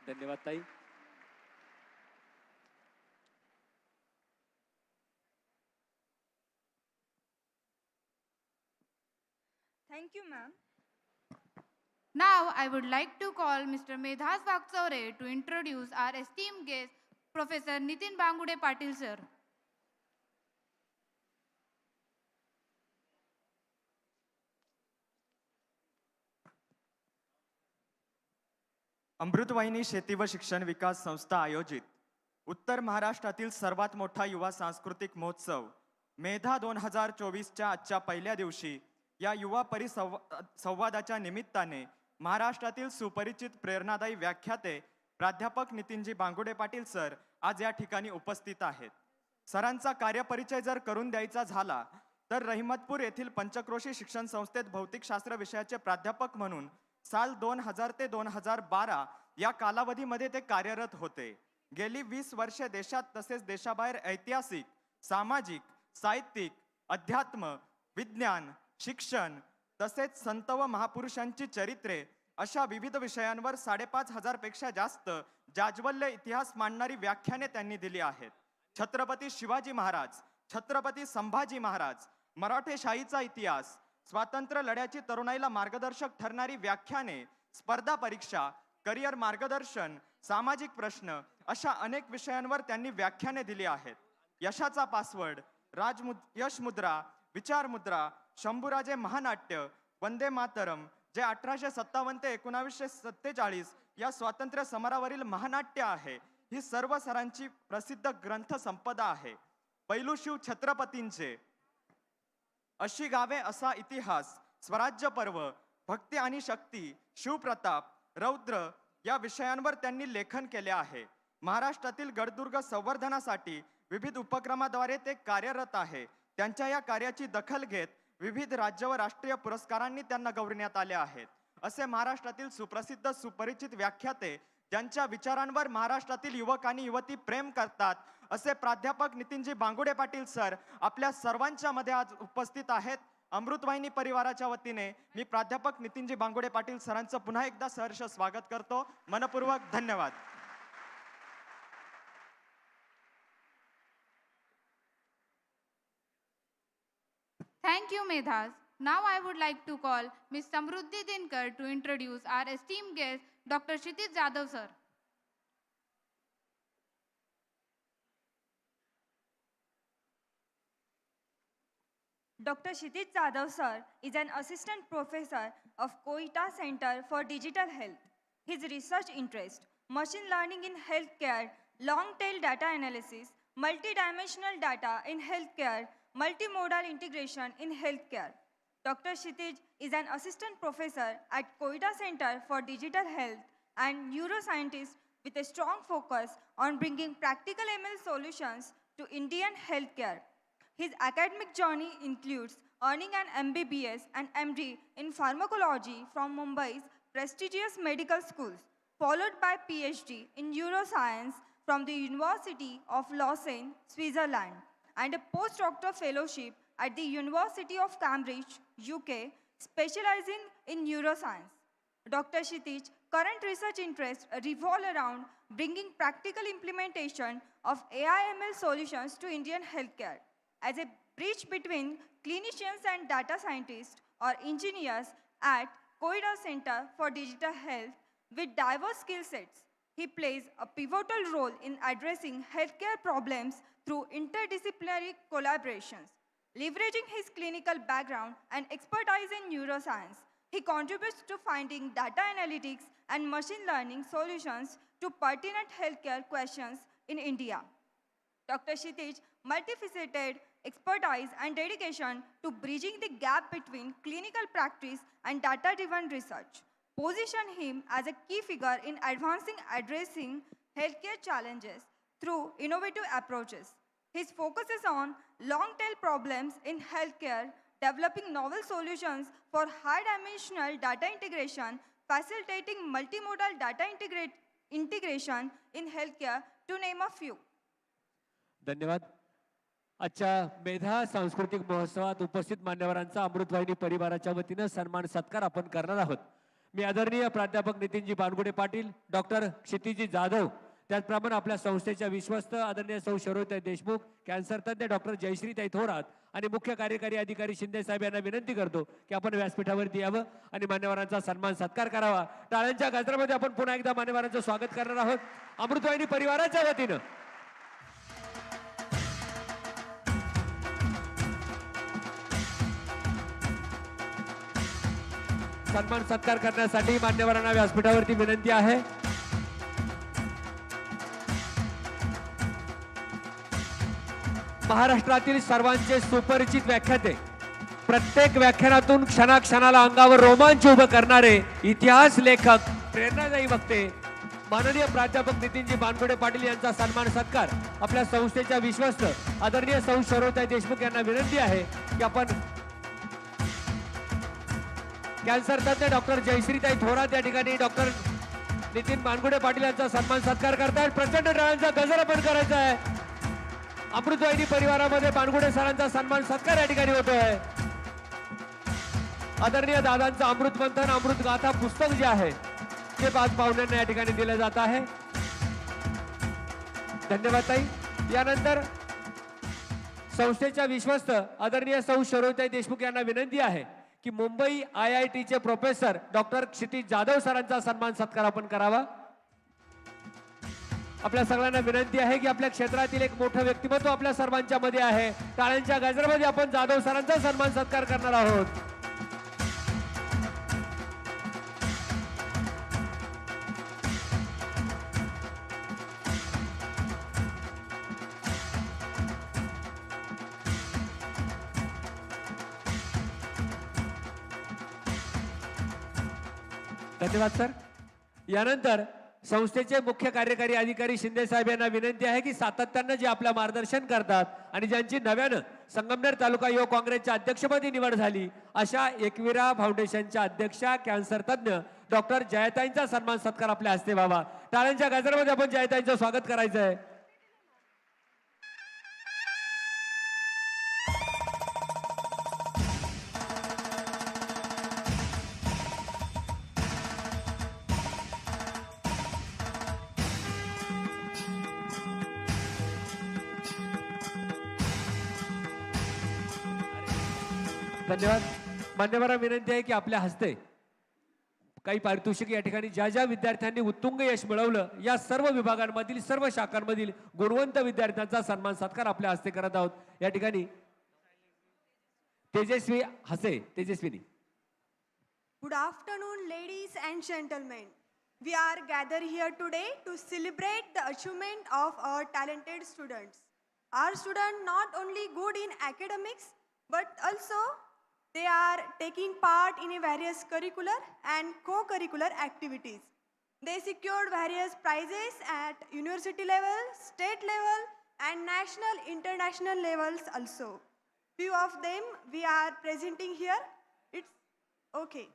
धन्यवाद ताई. Thank you, ma'am. Now I would like to call Mr. Medhas Vaksore to introduce our esteemed guest, Professor Nitin Bangude Patil sir. Amrutvahini शेती व शिक्षण विकास संस्था आयोजित उत्तर महाराष्ट्रातील सर्वात मोठा युवा सांस्कृतिक महोत्सव मेधा 2024च्या आजच्या पहिल्या दिवशी या युवा परिसंवादाच्या निमित्ताने महाराष्ट्रातील सुपरिचित प्रेरणादायी व्याख्याते प्राध्यापक नितीनजी बांगुडे पाटील सर आज या ठिकाणी उपस्थित आहेत. सरांचा कार्यपरिचय जर करून द्यायचा झाला तर रहिमतपूर येथील पंचक्रोशी शिक्षण संस्थेत भौतिकशास्त्र विषयाचे प्राध्यापक म्हणून साल 2000 ते 2012 या कालावधीमध्ये ते कार्यरत होते. गेली 20 वर्षे देशात तसेच देशाबाहेर ऐतिहासिक, सामाजिक, साहित्यिक, अध्यात्म, विज्ञान, शिक्षण तसेच संत व महापुरुषांची चरित्रे अशा विविध विषयांवर 5,500 पेक्षा जास्त जाज्वल्य इतिहास मांडणारी व्याख्याने त्यांनी दिली आहेत. छत्रपती शिवाजी महाराज, छत्रपती संभाजी महाराज, मराठेशाहीचा इतिहास, स्वातंत्र्य लढ्याची तरुणाईला मार्गदर्शक ठरणारी व्याख्याने, स्पर्धा परीक्षा, करिअर मार्गदर्शन, सामाजिक प्रश्न अशा अनेक विषयांवर त्यांनी व्याख्याने दिली आहेत. यशाचा पासवर्ड, यश मुद्रा, विचार मुद्रा, शंभूराजे महानाट्य, वंदे मातरम जे 1857 ते 1947 या स्वातंत्र्य समरावरील महानाट्य आहे, ही सर्व सरांची प्रसिद्ध ग्रंथ संपदा आहे. पैलूशिव छत्रपतींचे अशी गावे असा इतिहास, स्वराज्य पर्व, भक्ती आणि शक्ती, शिवप्रताप, रौद्र या विषयांवर त्यांनी लेखन केले आहे. महाराष्ट्रातील गडदुर्ग संवर्धनासाठी विविध उपक्रमाद्वारे ते कार्यरत आहे. त्यांच्या या कार्याची दखल घेत विविध राज्य व राष्ट्रीय पुरस्कारांनी त्यांना गौरवण्यात आले आहेत. असे महाराष्ट्रातील सुप्रसिद्ध सुपरिचित व्याख्याते ज्यांच्या विचारांवर महाराष्ट्रातील युवक आणि युवती प्रेम करतात असे प्राध्यापक नितीनजी बांगुडे पाटील सर आपल्या सर्वांच्या मध्ये आज उपस्थित आहेत. अमृतवाहिनी परिवाराच्या वतीने मी प्राध्यापक नितीनजी बांगुडे पाटील सरांचं पुन्हा एकदा सहर्ष स्वागत करतो. मनपूर्वक धन्यवाद. Thank you, Medhas. Now I would like to call Ms. Samruddhi Dinkar to introduce our esteemed guest, Dr. Kshitij Jadhav sir. Dr. Kshitij Jadhav sir is an assistant professor of Koita Center for Digital Health. His research interest, machine learning in healthcare, long-tail data analysis, multidimensional data in healthcare, multimodal integration in healthcare. Dr. Kshitij is an assistant professor at Koita Center for Digital Health and neuroscientist with a strong focus on bringing practical ML solutions to Indian healthcare. His academic journey includes earning an MBBS and MD in pharmacology from Mumbai's prestigious medical schools, followed by PhD in neuroscience from the University of Lausanne, Switzerland, and a postdoctoral fellowship at the University of Cambridge, UK, specializing in neuroscience. Dr. Kshitij's current research interests revolve around bringing practical implementation of AI/ML solutions to Indian healthcare. As a bridge between clinicians and data scientists or engineers at Koita Center for Digital Health with diverse skill sets, he plays a pivotal role in addressing healthcare problems through interdisciplinary collaborations. Leveraging his clinical background and expertise in neuroscience, he contributes to finding data analytics and machine learning solutions to pertinent healthcare questions in India. Dr. Kshitij's multifaceted expertise and dedication to bridging the gap between clinical practice and data-driven research position him as a key figure in addressing healthcare challenges through innovative approaches. His focus is on long-tail problems in healthcare, developing novel solutions for high-dimensional data integration, facilitating multimodal data integration in healthcare, to name a few. धन्यवाद. आजच्या मेधा सांस्कृतिक महोत्सवात उपस्थित मान्यवरांचा अमृतवाहिनी परिवाराच्या वतीने सन्मान सत्कार आपण करणार आहोत. मी आदरणीय प्राध्यापक नितीनजी बानगुडे पाटील, डॉक्टर क्षितिजी जाधव, त्याचप्रमाणे आपल्या संस्थेच्या विश्वस्त आदरणीय सौ शरोताई देशमुख, कॅन्सर तज्ञ डॉक्टर जयश्रीताई थोरात आणि मुख्य कार्यकारी अधिकारी शिंदे साहेब यांना विनंती करतो की आपण व्यासपीठावरती यावं आणि मान्यवरांचा सन्मान सत्कार करावा. टाळ्यांच्या गजरामध्ये आपण पुन्हा एकदा मान्यवरांचं स्वागत करणार आहोत अमृतवाहिनी परिवाराच्या वतीने. सन्मान सत्कार करण्यासाठी मान्यवरांना व्यासपीठावरती विनंती आहे. महाराष्ट्रातील सर्वांचे सुपरिचित व्याख्याते, प्रत्येक व्याख्यानातून क्षणाक्षणाला अंगावर रोमांच उभं करणारे इतिहास लेखक, प्रेरणादायी वक्ते माननीय प्राध्यापक नितीनजी बानगुडे पाटील यांचा सन्मान सत्कार आपल्या संस्थेच्या विश्वस्त आदरणीय सौ शरोताई देशमुख यांना विनंती आहे की आपण कॅन्सर तज्ञ डॉक्टर जयश्रीताई थोरात या ठिकाणी डॉक्टर नितीन मानगुडे पाटील यांचा सन्मान सत्कार करतायत. प्रचंड टाळ्यांचा गजर आपण करायचा आहे. अमृतवाहिनी परिवारामध्ये मानगुडे सरांचा सन्मान सत्कार या ठिकाणी होतोय. आदरणीय दादांचं अमृत मंथन अमृत गाथा पुस्तक जे आहे ते 5 पाहुण्यांना या ठिकाणी दिलं जात आहे. धन्यवाद ताई. यानंतर संस्थेच्या विश्वस्त आदरणीय सौ शरोताई देशमुख यांना विनंती आहे की मुंबई IITचे प्रोफेसर डॉक्टर क्षितिज जाधव सरांचा सन्मान सत्कार आपण करावा. आपल्या सगळ्यांना विनंती आहे की आपल्या क्षेत्रातील एक मोठं व्यक्तिमत्व आपल्या सर्वांच्या मध्ये आहे. टाळ्यांच्या गजरामध्ये आपण जाधव सरांचा सन्मान सत्कार करणार आहोत. धन्यवाद सर. यानंतर संस्थेचे मुख्य कार्यकारी अधिकारी शिंदे साहेब यांना विनंती आहे की सातत्यानं जे आपलं मार्गदर्शन करतात आणि ज्यांची नव्यानं संगमनेर तालुका युवक काँग्रेसच्या अध्यक्षपदी निवड झाली अशा एकविरा फाउंडेशनच्या अध्यक्षा कॅन्सर तज्ञ डॉक्टर जयताईंचा सन्मान सत्कार आपल्या हस्ते व्हावा. टाळ्यांच्या गजरामध्ये आपण जयताईंचं स्वागत करायचं आहे. धन्यवाद. मान्यवरांना विनंती आहे की आपल्या हस्ते काही पारितोषिक या ठिकाणी ज्या ज्या विद्यार्थ्यांनी उत्तुंग यश मिळवलं या सर्व विभागांमधील सर्व शाखांमधील गुणवंत विद्यार्थ्यांचा सन्मान सत्कार आपल्या हस्ते करत आहोत. या ठिकाणी तेजस्वी हसे Tejaswini. Good afternoon, ladies and gentlemen. We are gathered here today to celebrate the achievement of our talented students. Our students not only good in academics, but also they are taking part in various curricular and co-curricular activities. They secured various prizes at university level, state level, and national, international levels also. Few of them we are presenting here. It's okay.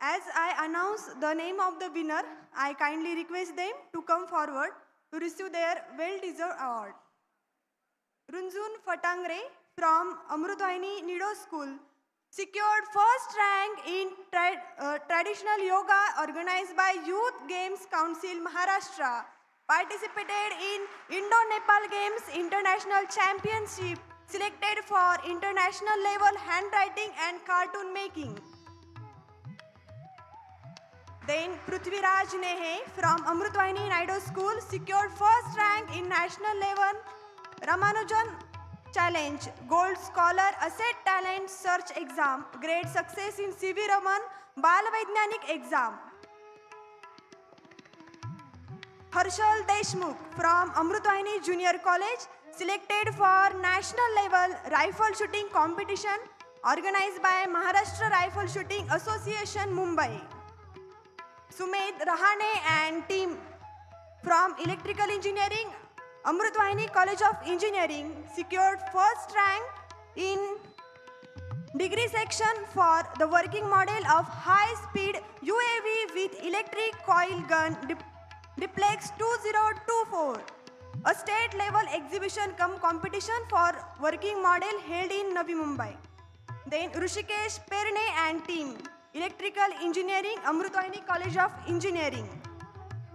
As I announce the name of the winner, I kindly request them to come forward to receive their well-deserved award. Runjun Fatangre from Amrutvahini Nido School secured first rank in traditional yoga organized by Youth Games Council Maharashtra. Participated in Indo-Nepal Games International Championship. Selected for international level handwriting and cartoon making. Then Prithviraj Nehe from Amrutvahini Nido School secured first rank in national level Ramanujan Challenge Gold Scholar Asset Talent Search Exam. Great success in CV Raman Bal Vaidyanik Exam. Harshal Deshmukh from Amrutvahini Junior College selected for national level rifle shooting competition organized by Maharashtra Rifle Shooting Association Mumbai. Sumed Rahane and team from Electrical Engineering Amrutvahini College of Engineering secured first rank in degree section for the working model of high speed UAV with electric coil gun Diplex 2024. A state level exhibition cum competition for working model held in Navi Mumbai. Then Rushikesh Perne and team Electrical Engineering Amrutvahini College of Engineering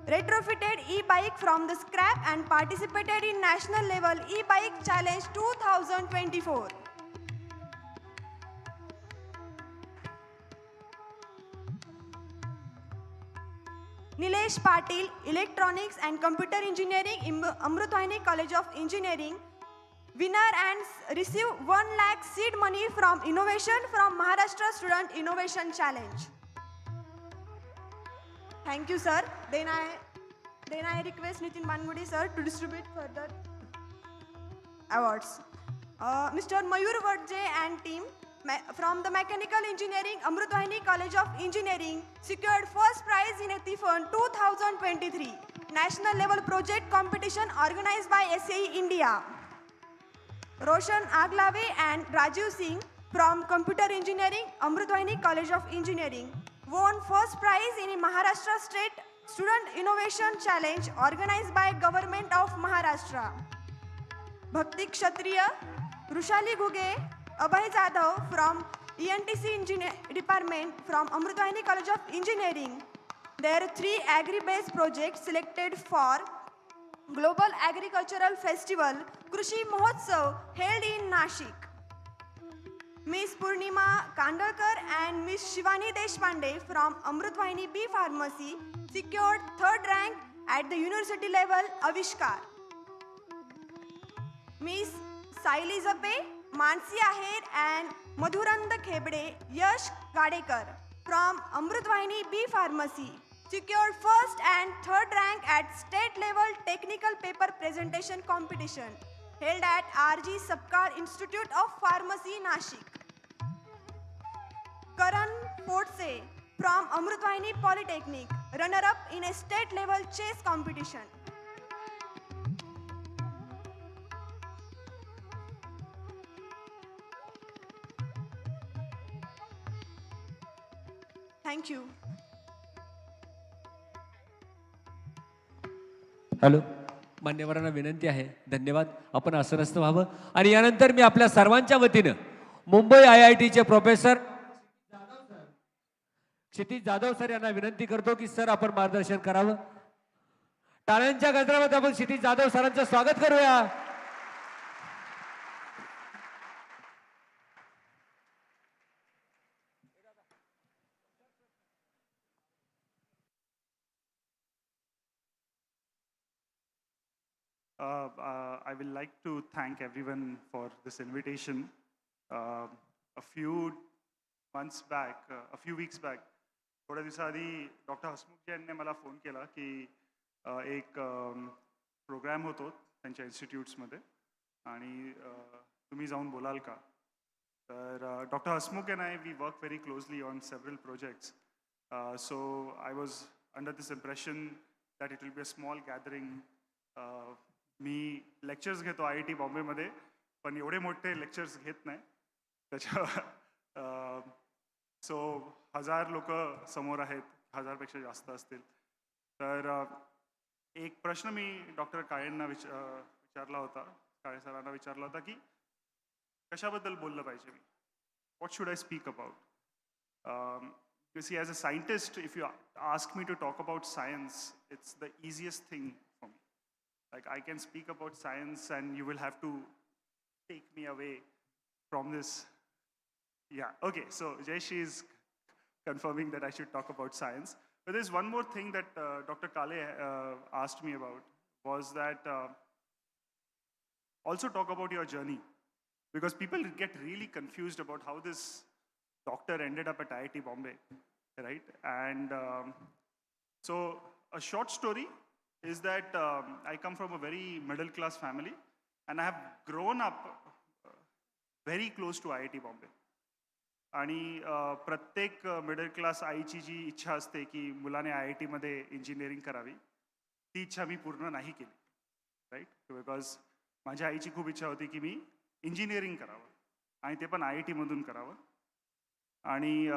retrofitted e-bike from the scrap and participated in national level e-bike challenge 2024. Nilesh Patil, Electronics and Computer Engineering, Amrutvahini College of Engineering, winner and receive 1 lakh seed money from Innovation from Maharashtra Student Innovation Challenge. Thank you, sir. Then I request Nitin Bangude sir to distribute further awards. Mr. Mayur Vadje and team from the Mechanical Engineering Amrutvahini College of Engineering secured first prize in a Tifon 2023 national level project competition organized by SAE India. Roshan Aglave and Rajiv Singh from Computer Engineering, AMRUTVAHINI College of Engineering, won first prize in Maharashtra State Student Innovation Challenge organized by Government of Maharashtra. Bhakti Kshatriya, Rushali Guge, Abhay Jadhav from ENTC Department from AMRUTVAHINI College of Engineering. There are 3 agri-based projects selected for Global Agricultural Festival Krishi Mahotsav held in Nashik. Miss Purnima Kandalkar and Miss Shivani Deshpande from AMRUTVAHINI B Pharmacy secured 3rd rank at the university level Avishkar. Miss Saili Zape, Mansi Aher and Madhurand Khebde Yash Gadekar from AMRUTVAHINI B Pharmacy secured 1st and 3rd rank at state level technical paper presentation competition held at RG Sapkar Institute of Pharmacy, Nashik. Karan Fortse from AMRUTVAHINI Polytechnic, runner-up in a state level chess competition. Thank you. Hello, मान्यवरांना विनंती आहे, धन्यवाद. आपण आसनस्थ व्हावं. आणि यानंतर मी आपल्या सर्वांच्या वतीनं मुंबई IITचे प्रोफेसर क्षितिज जाधव सर यांना विनंती करतो की सर आपण मार्गदर्शन करावं. टाळ्यांच्या गजरामध्ये आपण क्षितिज जाधव सरांचं स्वागत करूया. I will like to thank everyone for this invitation. A few months back, a few weeks back, थोड्या दिवसाआधी डॉक्टर हसमुख यांनी मला फोन केला की एक प्रोग्राम होतो त्यांच्या इन्स्टिट्यूट्समध्ये आणि तुम्ही जाऊन बोलाल का. तर doctor Hasmukh and I, we work very closely on several projects. So I was under this impression that it will be a small gathering. Me lectures घेतो IIT बॉम्बेमध्ये, पण एवढे मोठे लेक्चर्स घेत नाही. त्याच्या सो 1000 लोक समोर आहेत, 1000पेक्षा जास्त असतील. तर एक प्रश्न मी डॉक्टर काळेंना विचारला होता, काळे सरांना विचारला होता की कशाबद्दल बोललं पाहिजे मी, what should I speak about. You see, as a scientist, if you ask me to talk about science, it's the easiest thing for me. Like, I can speak about science and you will have to take me away from this. Yeah, okay, so Jayesh is confirming that I should talk about science. But there's one more thing that Dr. Kale asked me about, was that also talk about your journey. Because people get really confused about how this doctor ended up at IIT Bombay, right? And so a short story is that I come from a very middle class family and I have grown up very close to IIT Bombay. आणि प्रत्येक मिडल क्लास आईची जी इच्छा असते की मुलाने IIT मध्ये इंजिनिअरिंग करावी, ती इच्छा मी पूर्ण नाही केली, राईट. बिकॉज माझ्या आईची खूप इच्छा होती की मी इंजिनिअरिंग करावं आणि ते पण IIT मधून करावं. आणि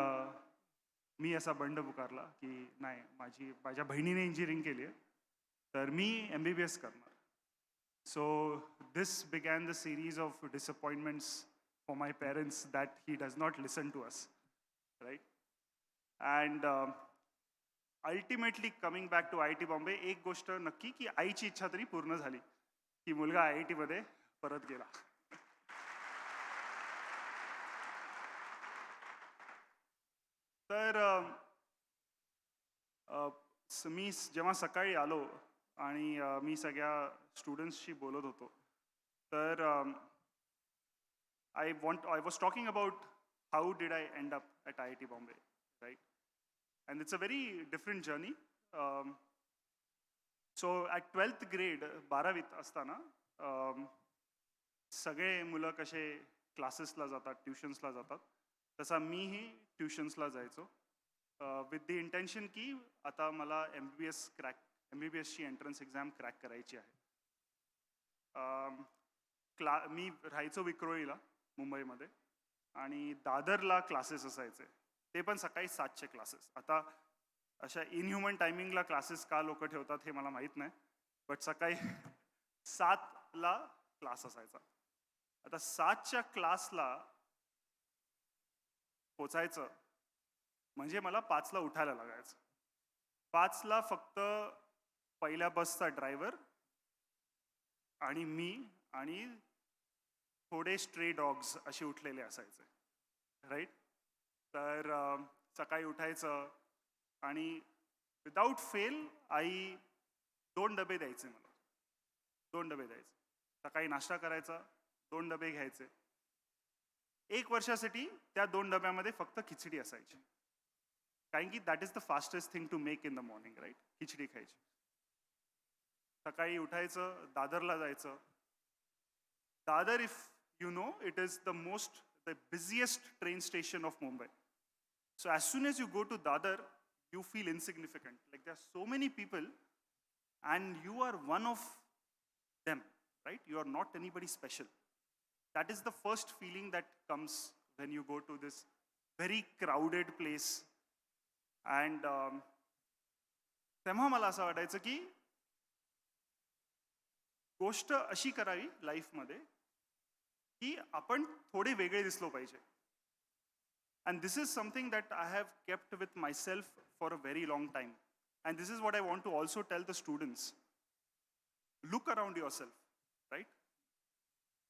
मी असा बंड पुकारला की नाही, माझ्या बहिणीने इंजिनिअरिंग केली आहे तर मी MBBS करणार. So this begin the series of disappointments for my parents that he does not listen to us, right? And ultimately coming back to IIT Bombay, एक गोष्ट नक्की की आईची इच्छा तरी पूर्ण झाली की मुलगा IIT मध्ये परत गेला. तर मी जेव्हा सकाळी आलो आणि मी सगळ्या स्टुडंट्सशी बोलत होतो, तर I was talking about how did I end up at IIT Bombay, right? And it's a very different journey. So at 12th grade, 12वीत असताना सगळे मुलं कसे क्लासेसला जातात, ट्युशन्सला जातात, तसा मीही ट्युशन्सला जायचो विथ द इंटेन्शन की आता मला MBBSची एंट्रन्स एक्झाम क्रॅक करायची आहे. मी राहायचो विक्रोळीला मुंबईमध्ये आणि दादरला क्लासेस असायचे, ते पण सकाळी 7चे क्लासेस. आता अशा इनह्युमन टायमिंगला क्लासेस का लोक ठेवतात हे मला माहीत नाही, बट सकाळी 7ला क्लास असायचा. आता 7च्या क्लासला पोचायचं म्हणजे मला 5ला उठायला लागायचं. 5ला फक्त पहिल्या बसचा ड्रायव्हर आणि मी आणि थोडे स्ट्रे डॉग्स असे उठलेले असायचे, राईट. तर सकाळी उठायचं आणि विदाऊट फेल आई 2 डबे द्यायचे मला, 2 डबे द्यायचे. सकाळी नाश्ता करायचा, 2 डबे घ्यायचे. 1 वर्षासाठी त्या 2 डब्यामध्ये फक्त खिचडी असायची, कारण की that is the fastest thing to make in the morning, right. Khichdi खायची. सकाळी उठायचं, दादरला जायचं. Dadar, if you know, it is the busiest train station of Mumbai. So as soon as you go to Dadar, you feel insignificant. Like there are so many people and you are one of them, right? You are not anybody special. That is the first feeling that comes when you go to this very crowded place. And तेव्हा मला असं वाटायचं की गोष्ट अशी करावी लाईफमध्ये की आपण थोडे वेगळे दिसलो पाहिजे. And this is something that I have kept with myself for a very long time. And this is what I want to also tell the students. Look around yourself, right.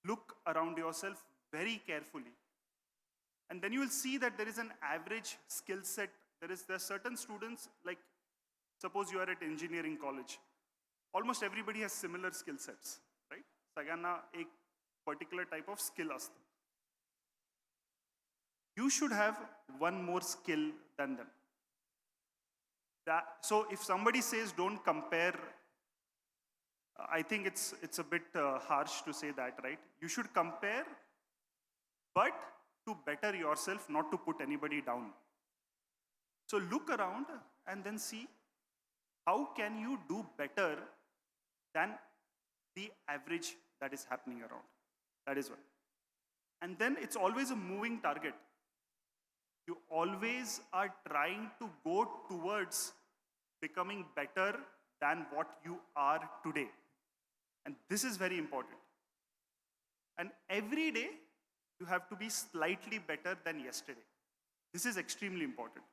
Look around yourself very carefully. And then you will see that there is an average skill set. There are certain students, like suppose you are at engineering college. Almost everybody has similar skill sets, right? सगळ्यांना एक particular type of skill असतं. You should have one more skill than them. So if somebody says don't compare, I think it's a bit harsh to say that, right? You should compare, but to better yourself, not to put anybody down. So look around and then see how can you do better than the average that is happening around. That is one. And then it's always a moving target. You always are trying to go towards becoming better than what you are today. And this is very important. And every day you have to be slightly better than yesterday. This is extremely important.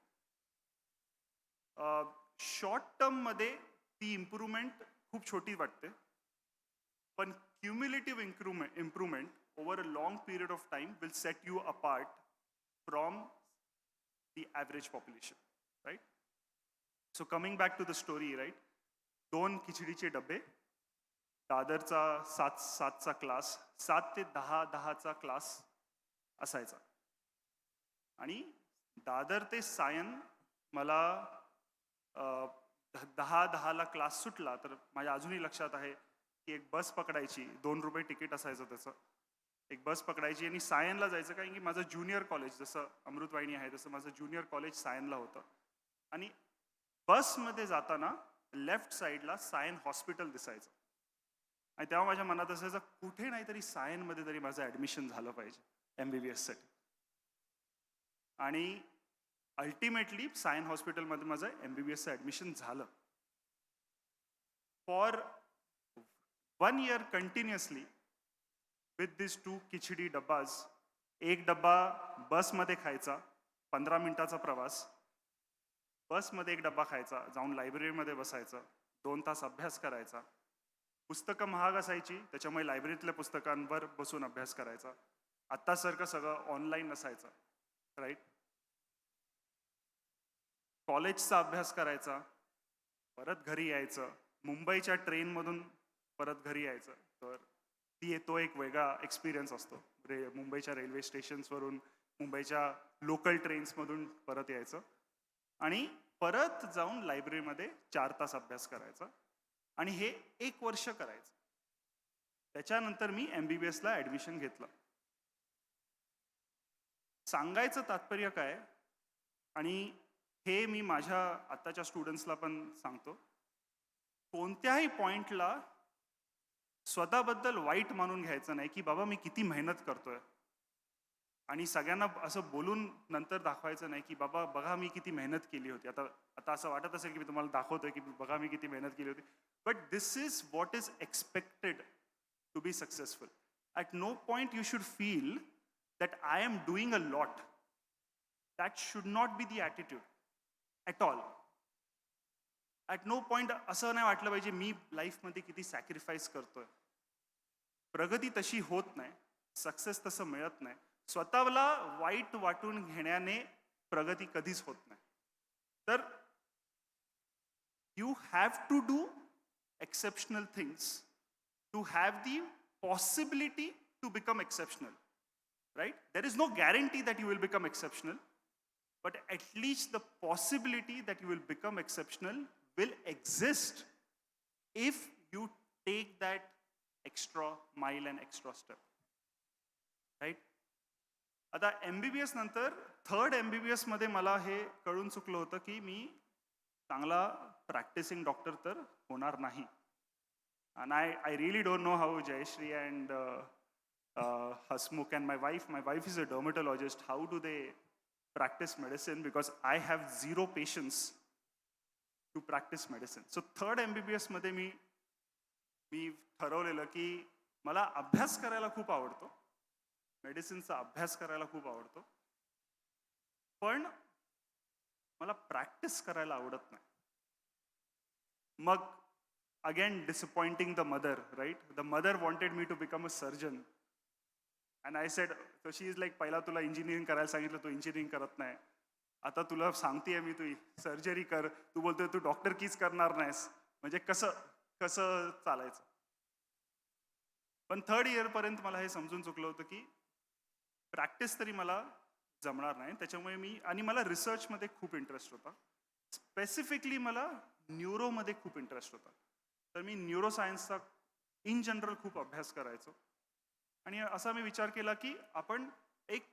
Short term मध्ये ती इम्प्रूव्हमेंट खूप छोटी वाटते, पण cumulative improvement over a long period of time will set you apart from the average population, right? So coming back to the story, right? 2 खिचडीचे डबे, दादरचा 7चा क्लास, 7 ते 10चा क्लास असायचा. आणि दादर ते सायन मला 10:10ला क्लास सुटला तर माझ्या अजूनही लक्षात आहे की एक बस पकडायची, 2 रुपये तिकीट असायचं त्याचं. एक बस पकडायची आणि सायनला जायचं, कारण की माझं ज्युनियर कॉलेज जसं अमृतवाहिनी आहे तसं माझं ज्युनियर कॉलेज सायनला होतं. आणि बसमध्ये जाताना लेफ्ट साईडला सायन हॉस्पिटल दिसायचं. आणि तेव्हा माझ्या मनात असायचं कुठे नाही तरी सायनमध्ये तरी माझं ॲडमिशन झालं पाहिजे MBBS साठी. आणि अल्टिमेटली सायन हॉस्पिटलमध्ये माझं MBBSचं ॲडमिशन झालं. फॉर 1 year कंटिन्युअसली विथ दिस 2 खिचडी डब्बाज. एक डब्बा बसमध्ये खायचा, 15 मिनिटाचा प्रवास, बसमध्ये एक डब्बा खायचा, जाऊन लायब्ररीमध्ये बसायचं, 2 तास अभ्यास करायचा. पुस्तकं महाग असायची त्याच्यामुळे लायब्ररीतल्या पुस्तकांवर बसून अभ्यास करायचा. आत्तासारखं सगळं ऑनलाईन नसायचं, राईट. कॉलेजचा अभ्यास करायचा, परत घरी यायचं, मुंबईच्या ट्रेनमधून परत घरी यायचं. तर तो एक वेगळा एक्सपिरियन्स असतो. मुंबईच्या रेल्वे स्टेशन्सवरून मुंबईच्या लोकल ट्रेन्समधून परत यायचं आणि परत जाऊन लायब्ररीमध्ये 4 तास अभ्यास करायचा. आणि हे 1 वर्ष करायचं. त्याच्यानंतर मी MBBSला ॲडमिशन घेतलं. सांगायचं तात्पर्य काय, आणि हे मी माझ्या आत्ताच्या स्टुडंट्सला पण सांगतो, कोणत्याही पॉइंटला स्वतःबद्दल वाईट मानून घ्यायचं नाही की बाबा मी किती मेहनत करतोय. आणि सगळ्यांना असं बोलून नंतर दाखवायचं नाही की बाबा बघा मी किती मेहनत केली होती. आता आता असं वाटत असेल की मी तुम्हाला दाखवतोय की बघा मी किती मेहनत केली होती. But this is what is expected to be successful. At no point you should feel that I am doing a lot. That should not be the attitude at all. At no point असं नाही वाटलं पाहिजे मी लाईफमध्ये किती सॅक्रिफाईस करतोय. प्रगती तशी होत नाही, सक्सेस तसं मिळत नाही. स्वतःला वाईट वाटून घेण्याने प्रगती कधीच होत नाही. तर you have to do exceptional things to have the possibility to become exceptional. Right? There is no guarantee that you will become exceptional, but at least the possibility that you will become exceptional will exist if you take that extra mile and extra step. Right? आता MBBS नंतर थर्ड MBBS मध्ये मला हे कळून चुकलं होतं की मी चांगला प्रॅक्टिसिंग डॉक्टर तर होणार नाही. And I really don't know how Jayashree and Hasmukh and my wife is a dermatologist. How do they practice medicine? Because I have zero patience to practice medicine. So third MBBS मध्ये मी ठरवलेलं की मला अभ्यास करायला खूप आवडतो, मेडिसिनचा अभ्यास करायला खूप आवडतो, पण मला प्रॅक्टिस करायला आवडत नाही. मग again disappointing the mother. Right? The mother wanted me to become a surgeon. And I said, so she is like, पहिला तुला इंजिनिअरिंग करायला सांगितलं, तू इंजिनिअरिंग करत नाही. आता तुला सांगतेय मी तू सर्जरी कर, तू बोलतोय तू डॉक्टर कीच करणार नाहीस. म्हणजे कसं चालायचं. पण थर्ड इयरपर्यंत मला हे समजून चुकलं होतं की प्रॅक्टिस तरी मला जमणार नाही. त्याच्यामुळे आणि मला रिसर्चमध्ये खूप इंटरेस्ट होता. स्पेसिफिकली मला न्यूरोमध्ये खूप इंटरेस्ट होता. तर मी न्यूरोसायन्सचा इन जनरल खूप अभ्यास करायचो. आणि असा मी विचार केला की आपण एक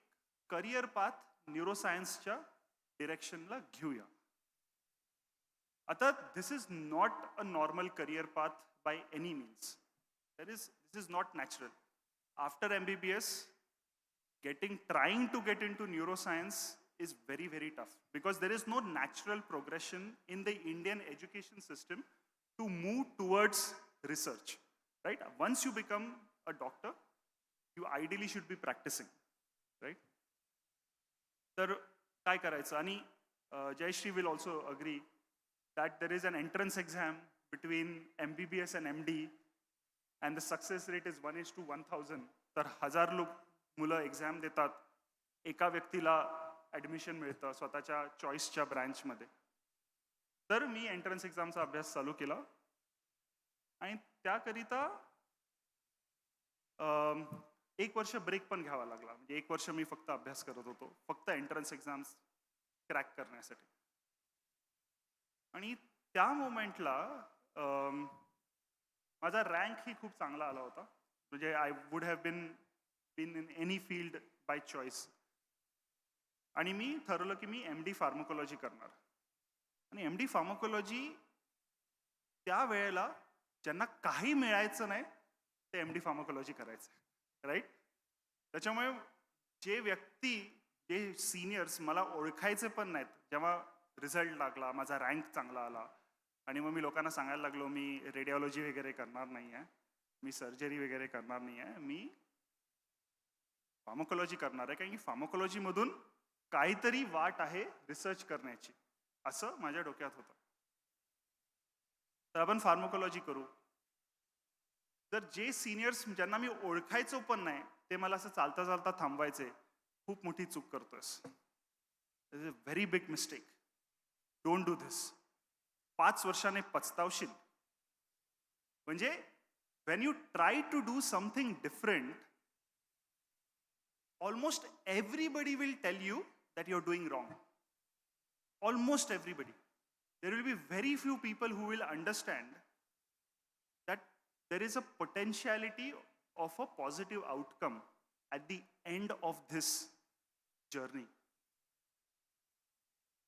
करिअर पाथ न्यूरोसायन्सच्या डिरेक्शनला घेऊया. आता this is not a normal career path by any means. This is not natural. After MBBS, trying to get into neuroscience is very, very tough because there is no natural progression in the Indian education system to move towards research. Right? Once you become a doctor, you ideally should be practicing. Right? तर काय करायचं? आणि Jayashree will also agree that there is an entrance exam between MBBS and MD and the success rate is 1:1000. तर 1000 मुलं एक्झाम देतात, एका व्यक्तीला ॲडमिशन मिळतं स्वतःच्या चॉईसच्या ब्रँचमध्ये. तर मी एंट्रन्स एक्झामचा अभ्यास चालू केला आणि त्याकरिता 1 वर्ष ब्रेक पण घ्यावा लागला. म्हणजे 1 वर्ष मी फक्त अभ्यास करत होतो, फक्त एंट्रन्स एक्झाम्स क्रॅक करण्यासाठी. आणि त्या मोमेंटला माझा रँक ही खूप चांगला आला होता. म्हणजे I would have been in any field by choice. आणि मी ठरवलं की मी MD फार्माकोलॉजी करणार. आणि MD फार्माकोलॉजी त्या वेळेला ज्यांना काही मिळायचं नाही ते MD फार्माकोलॉजी करायचं. राईट? त्याच्यामुळे जे सिनियर्स मला ओळखायचे पण नाहीत, जेव्हा रिझल्ट लागला, माझा रँक चांगला आला आणि मग मी लोकांना सांगायला लागलो मी रेडिओलॉजी वगैरे करणार नाही आहे, मी सर्जरी वगैरे करणार नाही आहे, मी फार्माकोलॉजी करणार आहे, कारण की फार्माकोलॉजीमधून काहीतरी वाट आहे रिसर्च करण्याची, असं माझ्या डोक्यात होतं. तर आपण फार्माकोलॉजी करू. तर जे सिनियर्स ज्यांना मी ओळखायचो पण नाही ते मला असं चालता चालता थांबवायचे, खूप मोठी चूक करतोयस, this is a very big mistake, don't do this, 5 वर्षाने पछतावशील. म्हणजे when you try to do something different, almost everybody will tell you that you're doing wrong. Almost everybody. There will be very few people who will understand that there is a potentiality of a positive outcome at the end of this journey.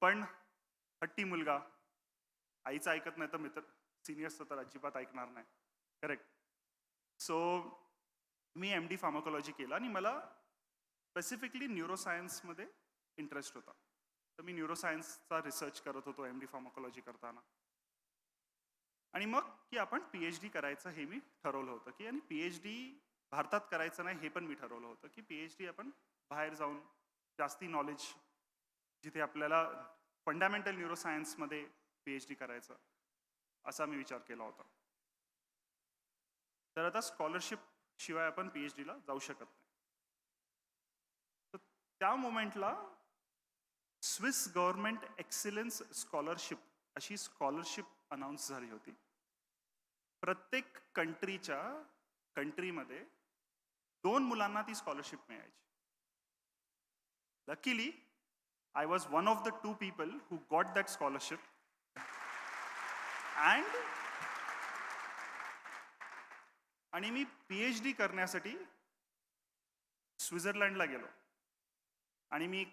पण हट्टी मुलगा, आईचं ऐकत नाही तर मित्र सिनियर्सचं तर अजिबात ऐकणार नाही. करेक्ट? सो मी MD फार्माकोलॉजी केला आणि मला स्पेसिफिकली न्यूरोसायन्समध्ये इंटरेस्ट होता. तर मी न्यूरोसायन्सचा रिसर्च करत होतो MD फार्माकोलॉजी करताना. आणि मग की आपण PhD करायचं हे मी ठरवलं होतं की, आणि PhD भारतात करायचं नाही हे पण मी ठरवलं होतं की PhD आपण बाहेर जाऊन जास्ती नॉलेज जिथे आपल्याला फंडामेंटल न्यूरोसायन्समध्ये PhD करायचं असा मी विचार केला होता. तर आता स्कॉलरशिप शिवाय आपण PhDला जाऊ शकत नाही. तर त्या मोमेंटला स्विस गव्हर्नमेंट एक्सिलन्स स्कॉलरशिप अशी स्कॉलरशिप अनाऊन्स झाली होती. प्रत्येक कंट्रीमध्ये 2 मुलांना ती स्कॉलरशिप मिळायची. Luckily I was one of the 2 people who got that scholarship. आणि मी PhD करण्यासाठी स्वित्झर्लंडला गेलो. आणि मी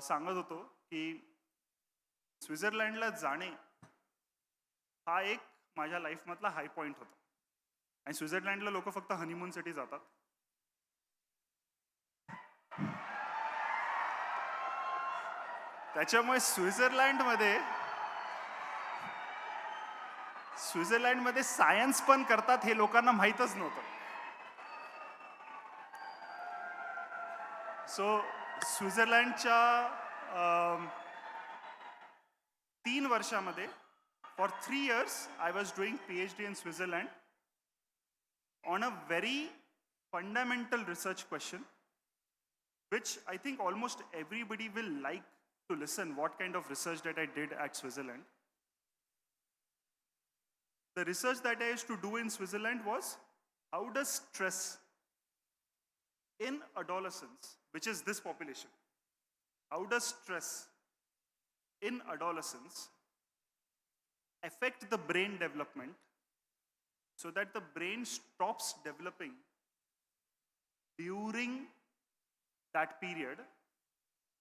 सांगत होतो की स्वित्झर्लंडला जाणे हा एक माझ्या लाईफमधला हाय पॉईंट होता. आणि स्वित्झर्लंडला लोक फक्त हनीमूनसाठी जातात. त्याच्यामुळे स्वित्झर्लंडमध्ये सायन्स पण करतात हे लोकांना माहीतच नव्हतं. सो स्वित्झर्लंडच्या 3 वर्षामध्ये for 3 years I was doing PhD in Switzerland on a very fundamental research question, which I think almost everybody will like to listen what kind of research that I did at Switzerland. The research that I used to do in Switzerland was, how does stress in adolescence, which is this population, how does stress in adolescence affect the brain development so that the brain stops developing during that period,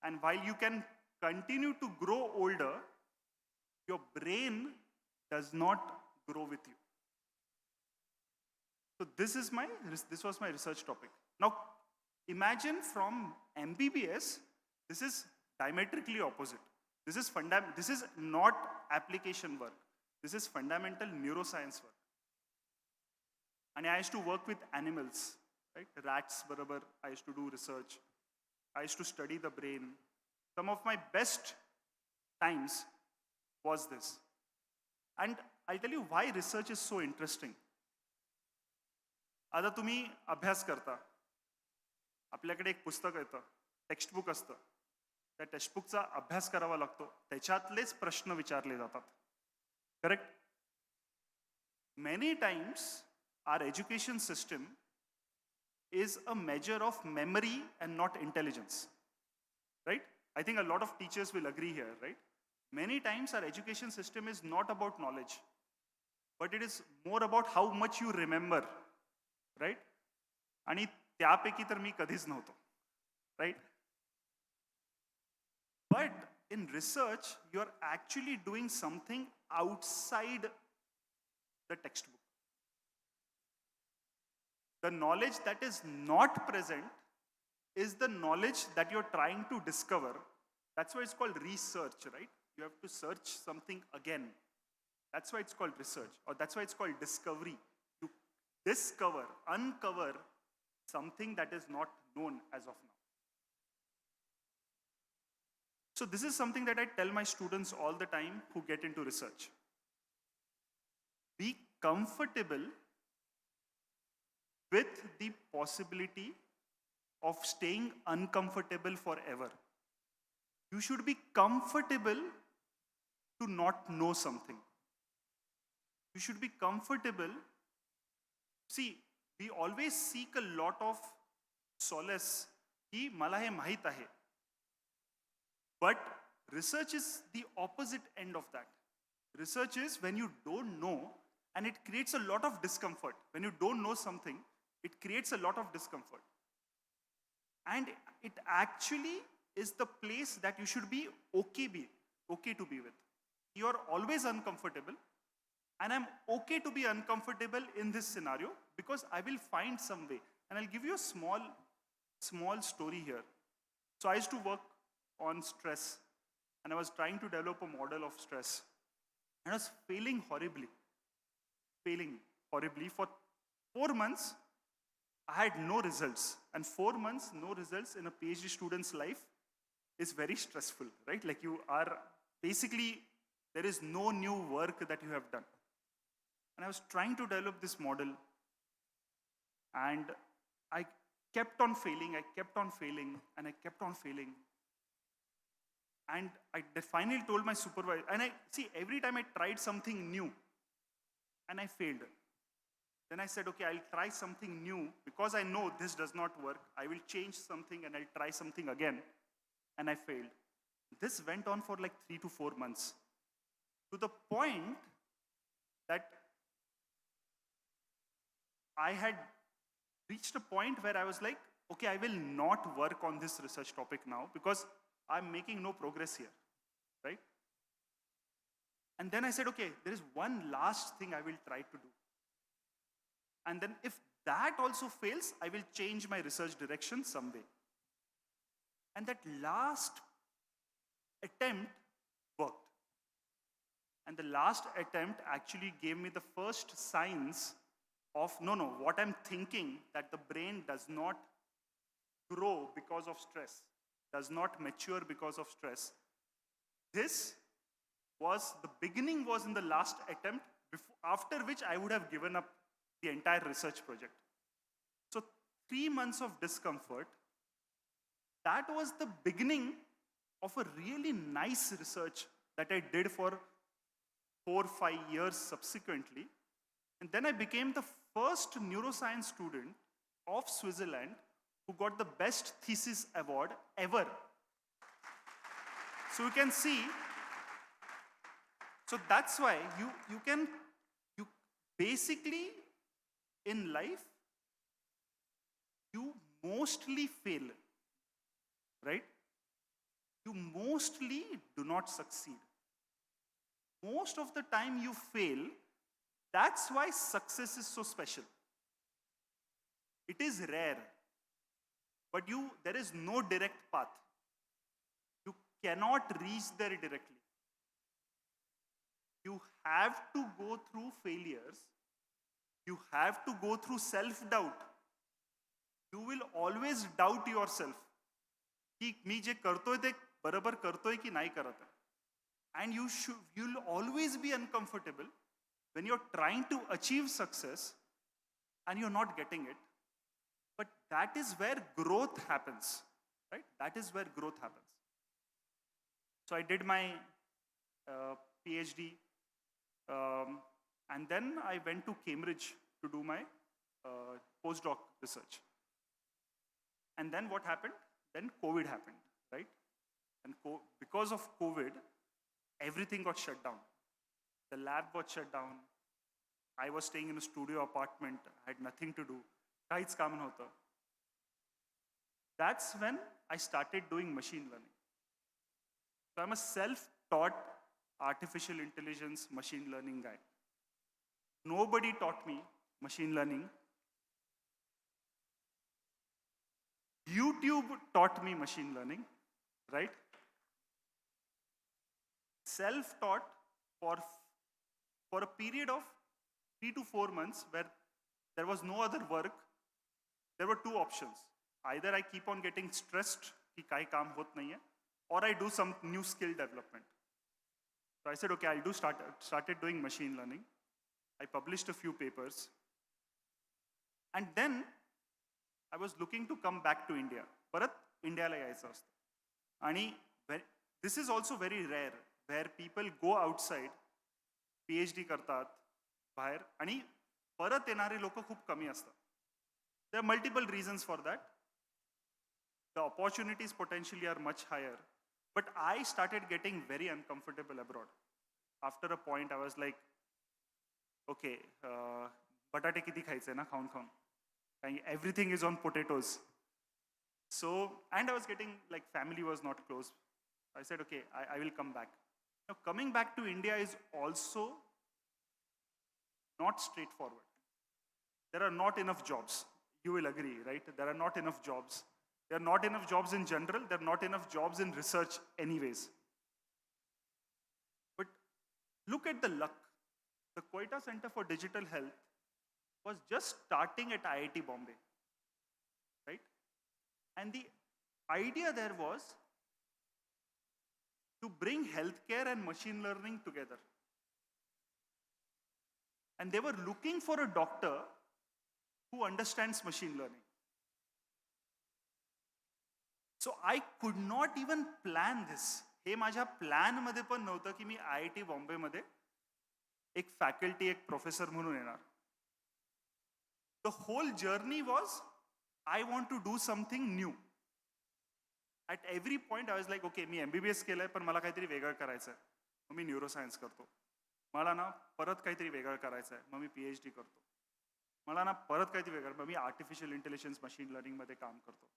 and while you can continue to grow older, your brain does not grow with you. So this was my research topic. Now imagine from MBBS, this is diametrically opposite. This is not application work. This is fundamental neuroscience work. And I used to work with animals, right? Rats barabar, I used to do research. I used to study the brain. Some of my best times was this. And I'll tell you why research is so interesting. आता तुम्ही अभ्यास करता, आपल्याकडे एक पुस्तक येतं, टेक्स्टबुक असतं. त्या टेक्स्टबुकचा अभ्यास करावा लागतो, त्याच्यातलेच प्रश्न विचारले जातात. Correct? Many times our education system is a measure of memory and not intelligence. Right? I think a lot of teachers will agree here, right? Many times our education system is not about knowledge, but it is more about how much you remember. Right? आणि त्यापैकी तर मी कधीच नव्हतो. Right? But in research, you are actually doing something outside the textbook. The knowledge that is not present is the knowledge that you're trying to discover. That's why it's called research, right? You have to search something again. That's why it's called research, or that's why it's called discovery. You uncover something that is not known as of now. So this is something that I tell my students all the time who get into research. Be comfortable with the possibility of staying uncomfortable forever. You should be comfortable to not know something. You should be comfortable. See, we always seek a lot of solace ki mala he mahit ahe. But research is the opposite end of that. Research is when you don't know, and it creates a lot of discomfort. When you don't know something, it creates a lot of discomfort. And it actually is the place that you should be okay to be with. You are always uncomfortable, and I'm okay to be uncomfortable in this scenario because I will find some way. And I'll give you a small small story here. So I used to work on stress, and I was trying to develop a model of stress. And I was failing horribly. For 4 months, I had no results. And 4 months, no results in a PhD student's life is very stressful, right? Like you are, basically, there is no new work that you have done. And I was trying to develop this model, and I kept on failing, and I kept on failing. And I finally told my supervisor, and every time I tried something new, and I failed. Then I said, okay, I'll try something new, because I know this does not work. I will change something and I'll try something again. And I failed. This went on for like 3 to 4 months, to the point that I had reached a point where I was like, okay, I will not work on this research topic now, because I'm making no progress here, right? And then I said, okay, there is one last thing I will try to do. And then if that also fails, I will change my research direction some way. And that last attempt worked. And the last attempt actually gave me the first signs of, what I'm thinking, that the brain does not grow because of stress, does not mature because of stress. The beginning was in the last attempt, after which I would have given up the entire research project. So 3 months of discomfort, that was the beginning of a really nice research that I did for 4 or 5 years subsequently. And then I became the first neuroscience student of Switzerland who got the best thesis award ever. So you can see, so that's why you basically in life, you mostly fail, right? You mostly do not succeed. Most of the time you fail. That's why success is so special. It is rare, but there is no direct path. You cannot reach there directly. You have to go through failures. You have to go through self-doubt. You will always doubt yourself. कि मी जे करतोय ते बरोबर करतोय की नाही करत आहे. And you'll always be uncomfortable when you're trying to achieve success and you're not getting it. But that is where growth happens, right? That is where growth happens. So I did my PhD, and then I went to Cambridge to do my postdoc research. And then what happened? Then COVID happened, right? And because of COVID, everything got shut down. The lab got shut down. I was staying in a studio apartment. I had nothing to do. काहीच काम नव्हतं. That's when I started doing machine learning. So I'm a self-taught artificial intelligence machine learning guy. Nobody taught me machine learning. YouTube taught me machine learning, right? Self-taught for a period of 3 to 4 months where there was no other work. There were 2 options. Either I keep on getting stressed कि काई काम होत नहीं है, or I do some new skill development. So I said, okay, I'll started doing machine learning. I published a few papers. And then I was looking to come back to India. परत इंडियाला यायचं असतं. आणि this is also very rare, where people go outside, PhD करतात बाहेर, आणि परत येणारे लोक खूप कमी असतात. There are multiple reasons for that. The opportunities potentially are much higher. But I started getting very uncomfortable abroad. After a point, I was like, okay, बटाटे किती खायचे ना खाऊन खाऊन. Everything is on potatoes. So, and I was getting, like, family was not close. I said, okay, I will come back. Now, coming back to India is also not straightforward. There are not enough jobs. You will agree, right? There are not enough jobs. There are not enough jobs in general, there are not enough jobs in research anyways. But look at the luck. The Quetta Center for Digital Health was just starting at IIT Bombay, right? And the idea there was to bring healthcare and machine learning together. And they were looking for a doctor who understands machine learning. So I could not even plan this. हे माझ्या प्लॅन मध्ये पण नव्हतं की मी IIT बॉम्बे मध्ये एक फॅकल्टी एक प्रोफेसर म्हणून येणार. The whole journey was I want to do something new. At every point I was like, okay, me MBBS केलंय पण मला काहीतरी वेगळं करायचं आहे. मग मी न्यूरोसायन्स करतो. मला ना परत काहीतरी वेगळं करायचं आहे. मग मी PhD करतो. मला ना परत काहीतरी वेगळं, मग मी आर्टिफिशियल इंटेलिजन्स मशीन लर्निंग मध्ये काम करतो.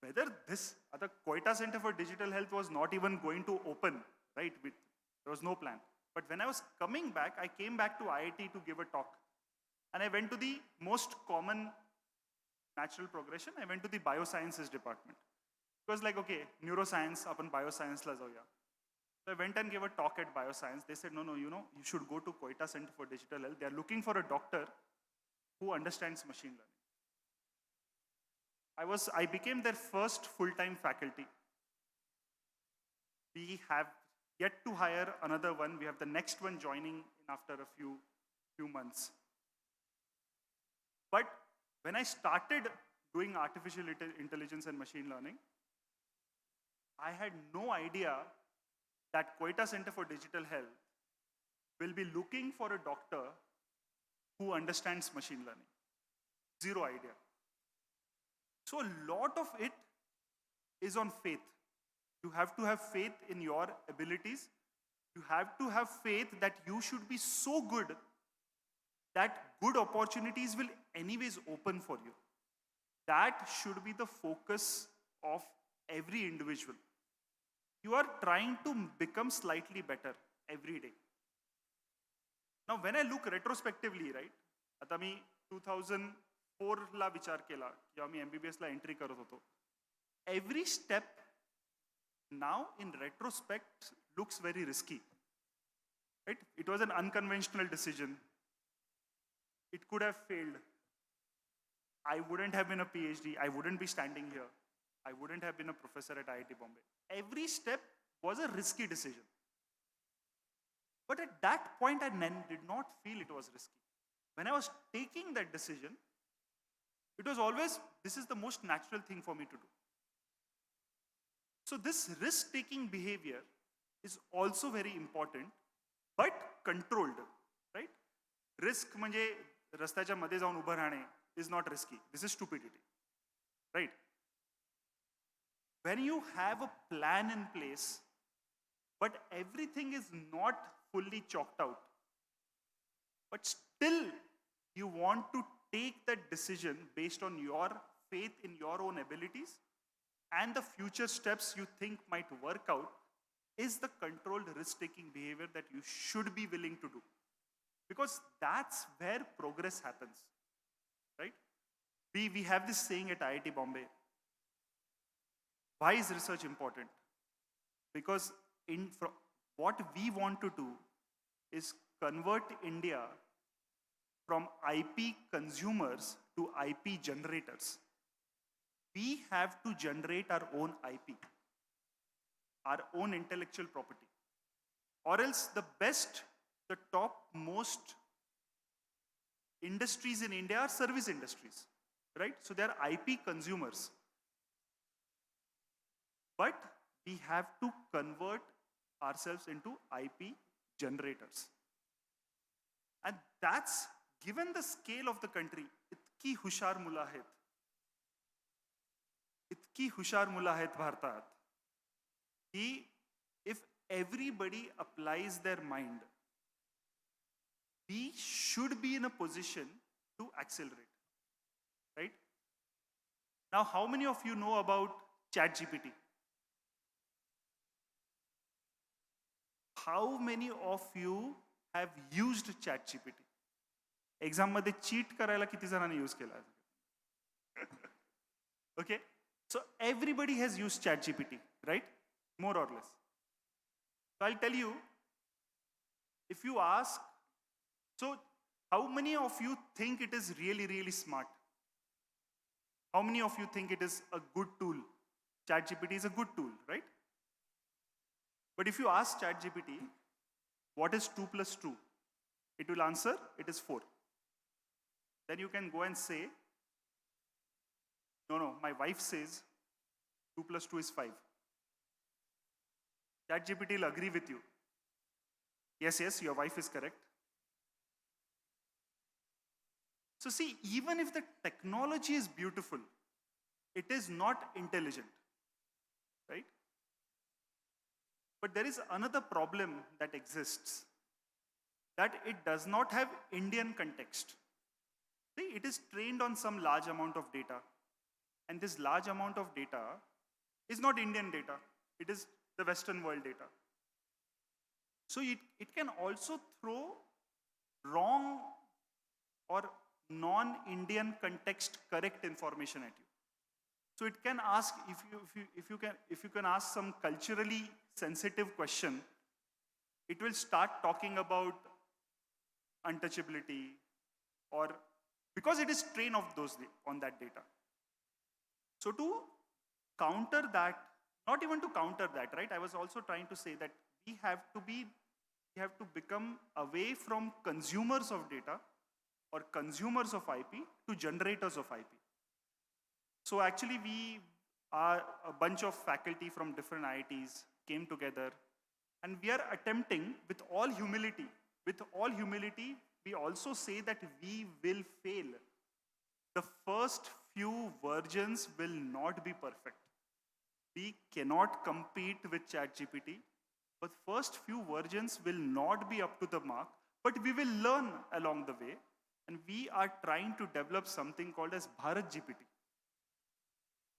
Whether this, the Quetta Center for Digital Health was not even going to open, right? There was no plan. But when I was coming back, I came back to IIT to give a talk. And I went to the most common natural progression. I went to the biosciences department. It was like, okay, neuroscience, apan bioscience la jauya. So I went and gave a talk at bioscience. They said, no, you should go to Quetta Center for Digital Health. They are looking for a doctor who understands machine learning. I became their first full-time faculty. We have yet to hire another one. We have the next one joining after a few months. But when I started doing artificial intelligence and machine learning, I had no idea that Quetta Center for Digital Health will be looking for a doctor who understands machine learning. Zero idea. So a lot of it is on faith. You have to have faith in your abilities. You have to have faith that you should be so good that good opportunities will anyways open for you. That should be the focus of every individual. You are trying to become slightly better every day. Now when I look retrospectively, right? आता मी 2004 ला विचार केला जेव्हा मी MBBS ला एंट्री करत होतो. Every step now in retrospect looks very risky. Right? It was an unconventional decision. It could have failed. I wouldn't have been a PhD. I wouldn't be standing here. I wouldn't have been a professor at IIT Bombay. Every step was a risky decision. But at that point, I did not feel it was risky. When I was taking that decision, it was always, this is the most natural thing for me to do. So this risk-taking behavior is also very important, but controlled, right? Risk म्हणजे रस्त्याच्या मध्ये जाऊन उभं राहणे is not risky. This is stupidity, right? When you have a plan in place, but everything is not fully chalked out, but still you want to take that decision based on your faith in your own abilities and the future steps you think might work out, is the controlled risk-taking behavior that you should be willing to do. Because that's where progress happens, right? We have this saying at IIT Bombay. Why is research important? Because what we want to do is convert India from IP consumers to IP generators. We have to generate our own IP, our own intellectual property. Or else the top most industries in India are service industries, right? So they are IP consumers. But we have to convert ourselves into IP generators. And that's, given the scale of the country, itki hushar मुलं आहेत. इतकी हुशार मुलं आहेत भारतात की if everybody applies their mind, we should be in a position to accelerate, right? Now, how many of you know about ChatGPT? How many of you have used ChatGPT? Exam मध्ये cheat करायला किती जणांनी use केला? Okay? So everybody has used ChatGPT, right? More or less. So I'll tell you, if you ask, so how many of you think it is really, really smart? How many of you think it is a good tool? ChatGPT is a good tool, right? But if you ask ChatGPT, what is 2 plus 2? It will answer, it is 4. Then you can go and say, no, my wife says 2 plus 2 is 5. ChatGPT will agree with you. Yes, your wife is correct. So see, even if the technology is beautiful, it is not intelligent, right? But there is another problem that exists, that it does not have Indian context. See, it is trained on some large amount of data, and this large amount of data is not Indian data, it is the Western world data. So it can also throw wrong or non-Indian context correct information at you. So it can ask, if you can ask some culturally sensitive question, it will start talking about untouchability, or because it is trained on that data. So to counter that, not even to counter that, right? I was also trying to say that we have to become away from consumers of data or consumers of IP to generators of IP. So actually we are a bunch of faculty from different IITs came together, and we are attempting with all humility, we also say that we will fail. The first few versions will not be perfect. We cannot compete with ChatGPT, but first few versions will not be up to the mark, but we will learn along the way, and we are trying to develop something called as Bharat GPT,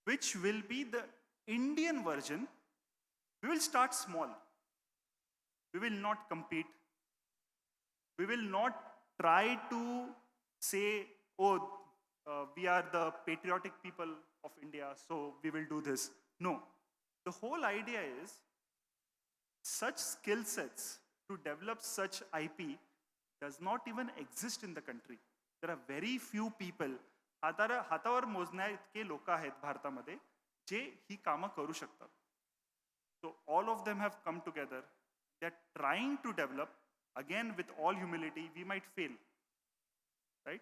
which will be the Indian version. We will start small. We will not compete. We will not try to say, we are the patriotic people of India, so we will do this. No. The whole idea is such skill sets to develop such IP does not even exist in the country. There are very few people, हातावर मोजण्या इतके लोक आहेत भारतामध्ये जे ही कामं करू शकतात. So all of them have come together. They are trying to develop. Again, with all humility, we might fail, right?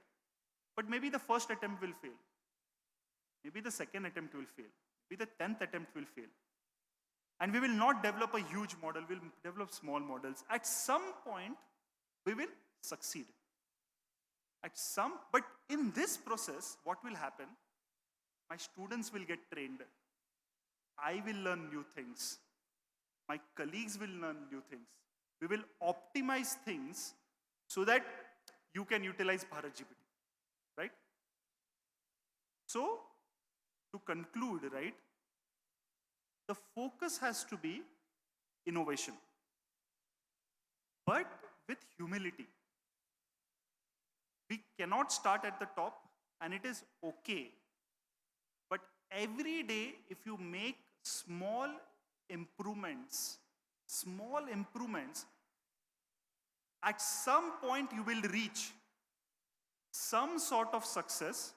But maybe the first attempt will fail. Maybe the second attempt will fail. Maybe the 10th attempt will fail. And we will not develop a huge model, we'll develop small models. At some point, we will succeed. But in this process, what will happen? My students will get trained. I will learn new things. My colleagues will learn new things. We will optimize things so that you can utilize Bharat GPT, right? So, to conclude, right, the focus has to be innovation, but with humility. We cannot start at the top, and it is okay. But every day, if you make small improvements, at some point you will reach some sort of success,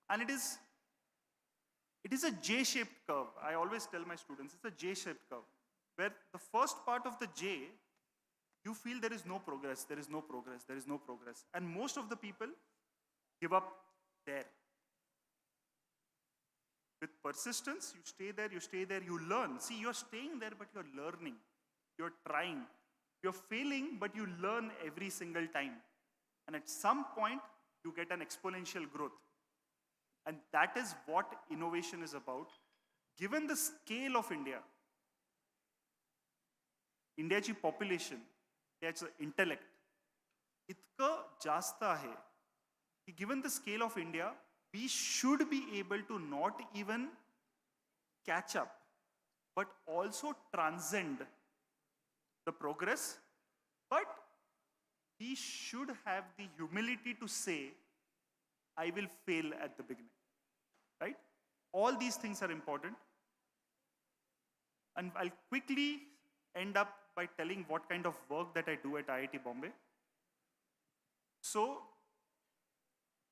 and it is a J-shaped curve. I always tell my students, it's a J-shaped curve, where the first part of the J, you feel there is no progress, there is no progress, there is no progress. And most of the people give up there. With persistence, you stay there, you learn. See, you're staying there, but you're learning. You're trying. You're failing, but you learn every single time. And at some point, you get an exponential growth. And that is what innovation is about. Given the scale of India, Indiaची population, त्याचं intellect, इतकं जास्त आहे की given the scale of India, we should be able to not even catch up, but also transcend the progress. But we should have the humility to say, I will fail at the beginning, right? All these things are important. And I'll quickly end up by telling what kind of work that I do at IIT Bombay. So,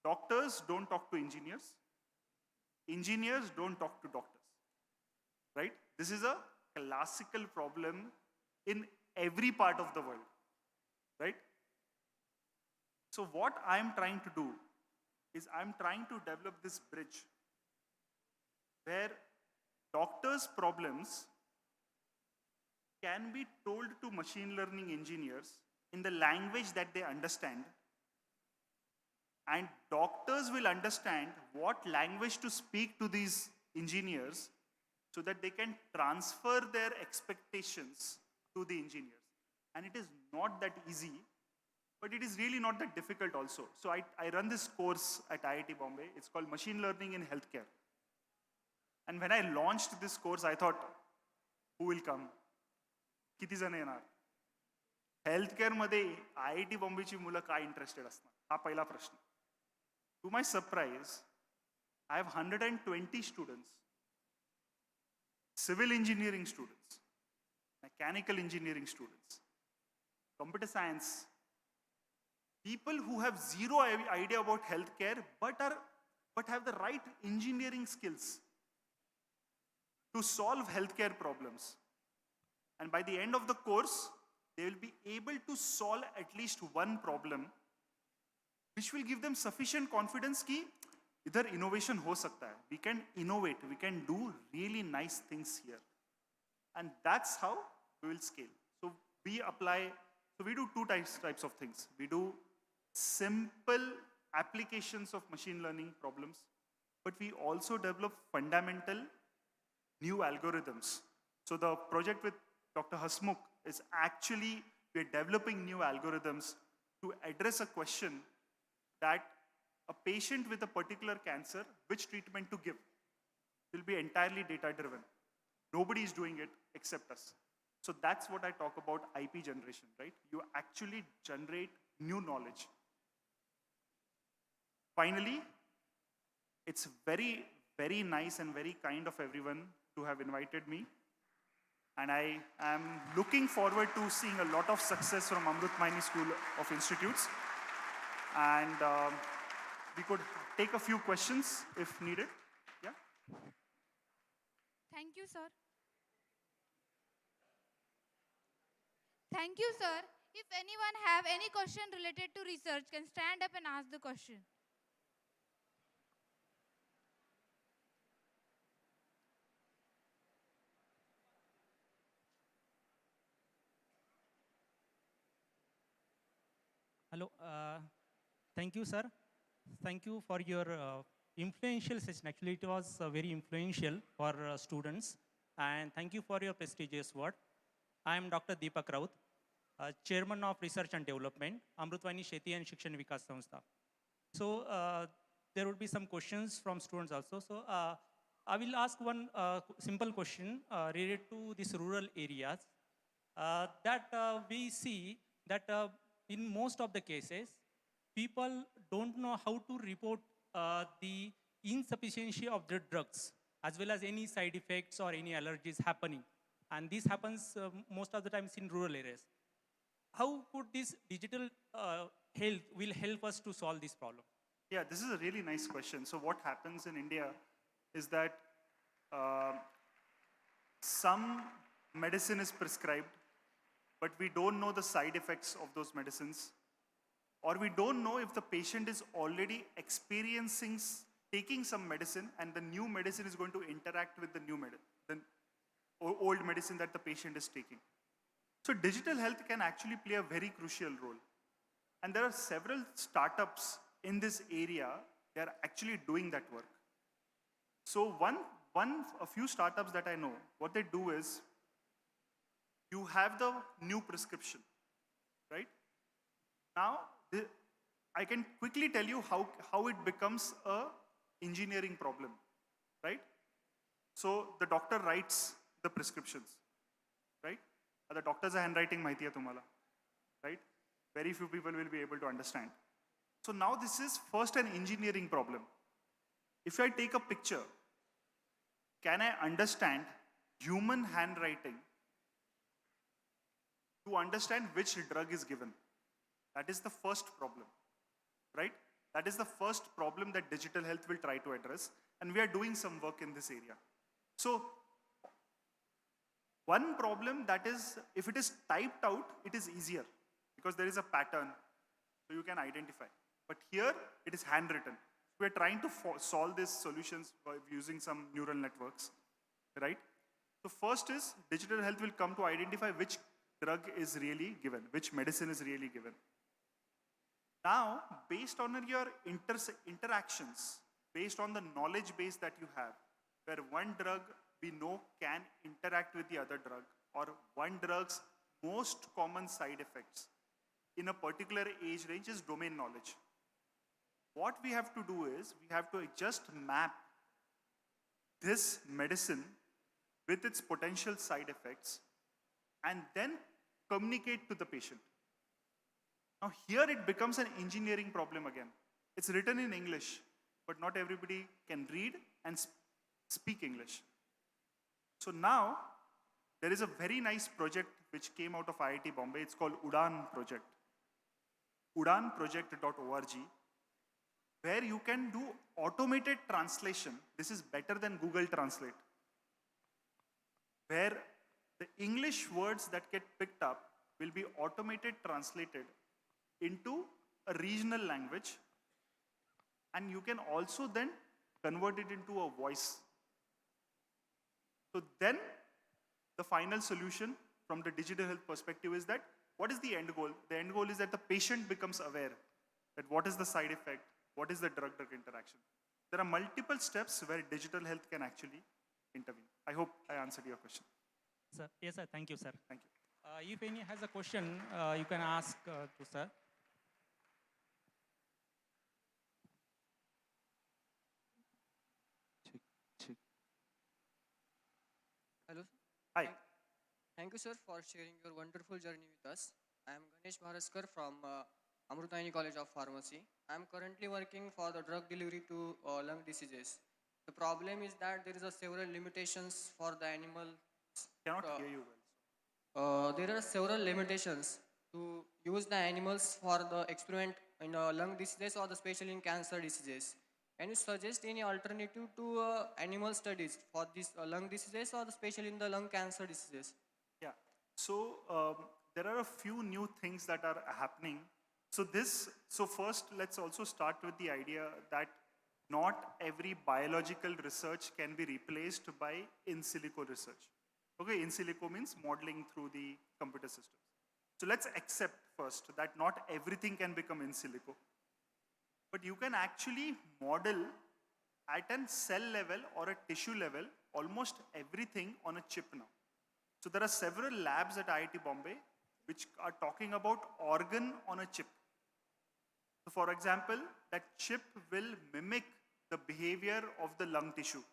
doctors don't talk to engineers. Engineers don't talk to doctors, right? This is a classical problem in every part of the world, right? So what I'm trying to do is I'm trying to develop this bridge where doctors' problems can be told to machine learning engineers in the language that they understand, and doctors will understand what language to speak to these engineers so that they can transfer their expectations to the engineers. And it is not that easy, but it is really not that difficult also. So I run this course at IIT Bombay. It's called Machine Learning in Healthcare. And when I launched this course, I thought, who will come? किती जण येणार? हेल्थकेअर मध्ये IIT बॉम्बेची मुलं काय इंटरेस्टेड असणार? हा पहिला प्रश्न. To my surprise, I have 120 students, civil engineering students, mechanical engineering students, computer science, people who have zero idea about healthcare but have the right engineering skills to solve healthcare problems. And by the end of the course, they will be able to solve at least one problem, which will give them sufficient confidence कि इधर innovation हो सकता है. We can innovate, we can do really nice things here. And that's how we will scale. So we do two types of things. We do simple applications of machine learning problems, but we also develop fundamental new algorithms. So the project with Dr. Hasmukh is actually, we're developing new algorithms to address a question that a patient with a particular cancer, which treatment to give, will be entirely data driven. Nobody is doing it except us. So that's what I talk about IP generation, right? You actually generate new knowledge. Finally, it's very, very nice and very kind of everyone to have invited me. And I am looking forward to seeing a lot of success from AMRUTVAHINI School of Institutes. And we could take a few questions if needed. Yeah. Thank you, sir. Thank you, sir. If anyone have any question related to research, can stand up and ask the question. Hello. Thank you, sir. Thank you for your influential session. Actually, it was very influential for students. And thank you for your prestigious word. I am Dr. Deepak Raut, Chairman of Research and Development, AMRUTVAHINI SHETI SHIKSHAN VIKAS SANSTHA. So there would be some questions from students also. So I will ask one simple question related to these rural areas that we see that in most of the cases, people don't know how to report the insufficiency of the drugs as well as any side effects or any allergies happening. And this happens most of the times in rural areas. How could this digital health will help us to solve this problem? Yeah, this is a really nice question. So what happens in India is that some medicine is prescribed, but we don't know the side effects of those medicines, or we don't know if the patient is already experiencing taking some medicine and the new medicine is going to interact with the new medicine, the old medicine that the patient is taking. So digital health can actually play a very crucial role. And there are several startups in this area that are actually doing that work. So a few startups that I know, what they do is, you have the new prescription, right? Now, I can quickly tell you how it becomes a engineering problem, right? So the doctor writes the prescriptions, right? The doctor's handwriting mahithi hai tumhala, right? Very few people will be able to understand. So now this is first an engineering problem. If I take a picture can I understand human handwriting to understand which drug is given? That is the first problem, right? That is the first problem that digital health will try to address, and we are doing some work in this area. So, one problem that is, if it is typed out, it is easier because there is a pattern, so you can identify. But here, it is handwritten. We are trying to solve these solutions by using some neural networks, right? So first is, digital health will come to identify which drug is really given, which medicine is really given. Now, based on your interactions, based on the knowledge base that you have, where one drug we know can interact with the other drug, or one drug's most common side effects in a particular age range is domain knowledge. What we have to do is, we have to just map this medicine with its potential side effects and then communicate to the patient. Now here it becomes an engineering problem again. It's written in English, but not everybody can read and speak English. So now, there is a very nice project which came out of IIT Bombay. It's called UDAN project. udanproject.org, where you can do automated translation. This is better than Google Translate, where the English words that get picked up will be automated translated into a regional language, and you can also then convert it into a voice. So then the final solution from the digital health perspective is that, what is the end goal? The end goal is that the patient becomes aware that what is the side effect, what is the drug-drug interaction. There are multiple steps where digital health can actually intervene. I hope I answered your question. Sir, yes, sir. Thank you, sir. Thank you. If any has a question, you can ask to sir. Hello. Hi. Thank you, sir, for sharing your wonderful journey with us. I am Ganesh Bharaskar from AMRUTVAHINI College of Pharmacy. I am currently working for the drug delivery to lung diseases. The problem is that there is several limitations for the animal. Cannot hear you well. There are several limitations to use the animals for the experiment in lung diseases or especially in cancer diseases. Can you suggest any alternative to animal studies for these lung diseases or especially in the lung cancer diseases? Yeah, so there are a few new things that are happening. So first, let's also start with the idea that not every biological research can be replaced by in silico research. Okay, in silico means modeling through the computer system. So let's accept first that not everything can become in silico. But you can actually model at a cell level or a tissue level almost everything on a chip now. So there are several labs at IIT Bombay which are talking about organ on a chip. So for example, that chip will mimic the behavior of the lung tissue,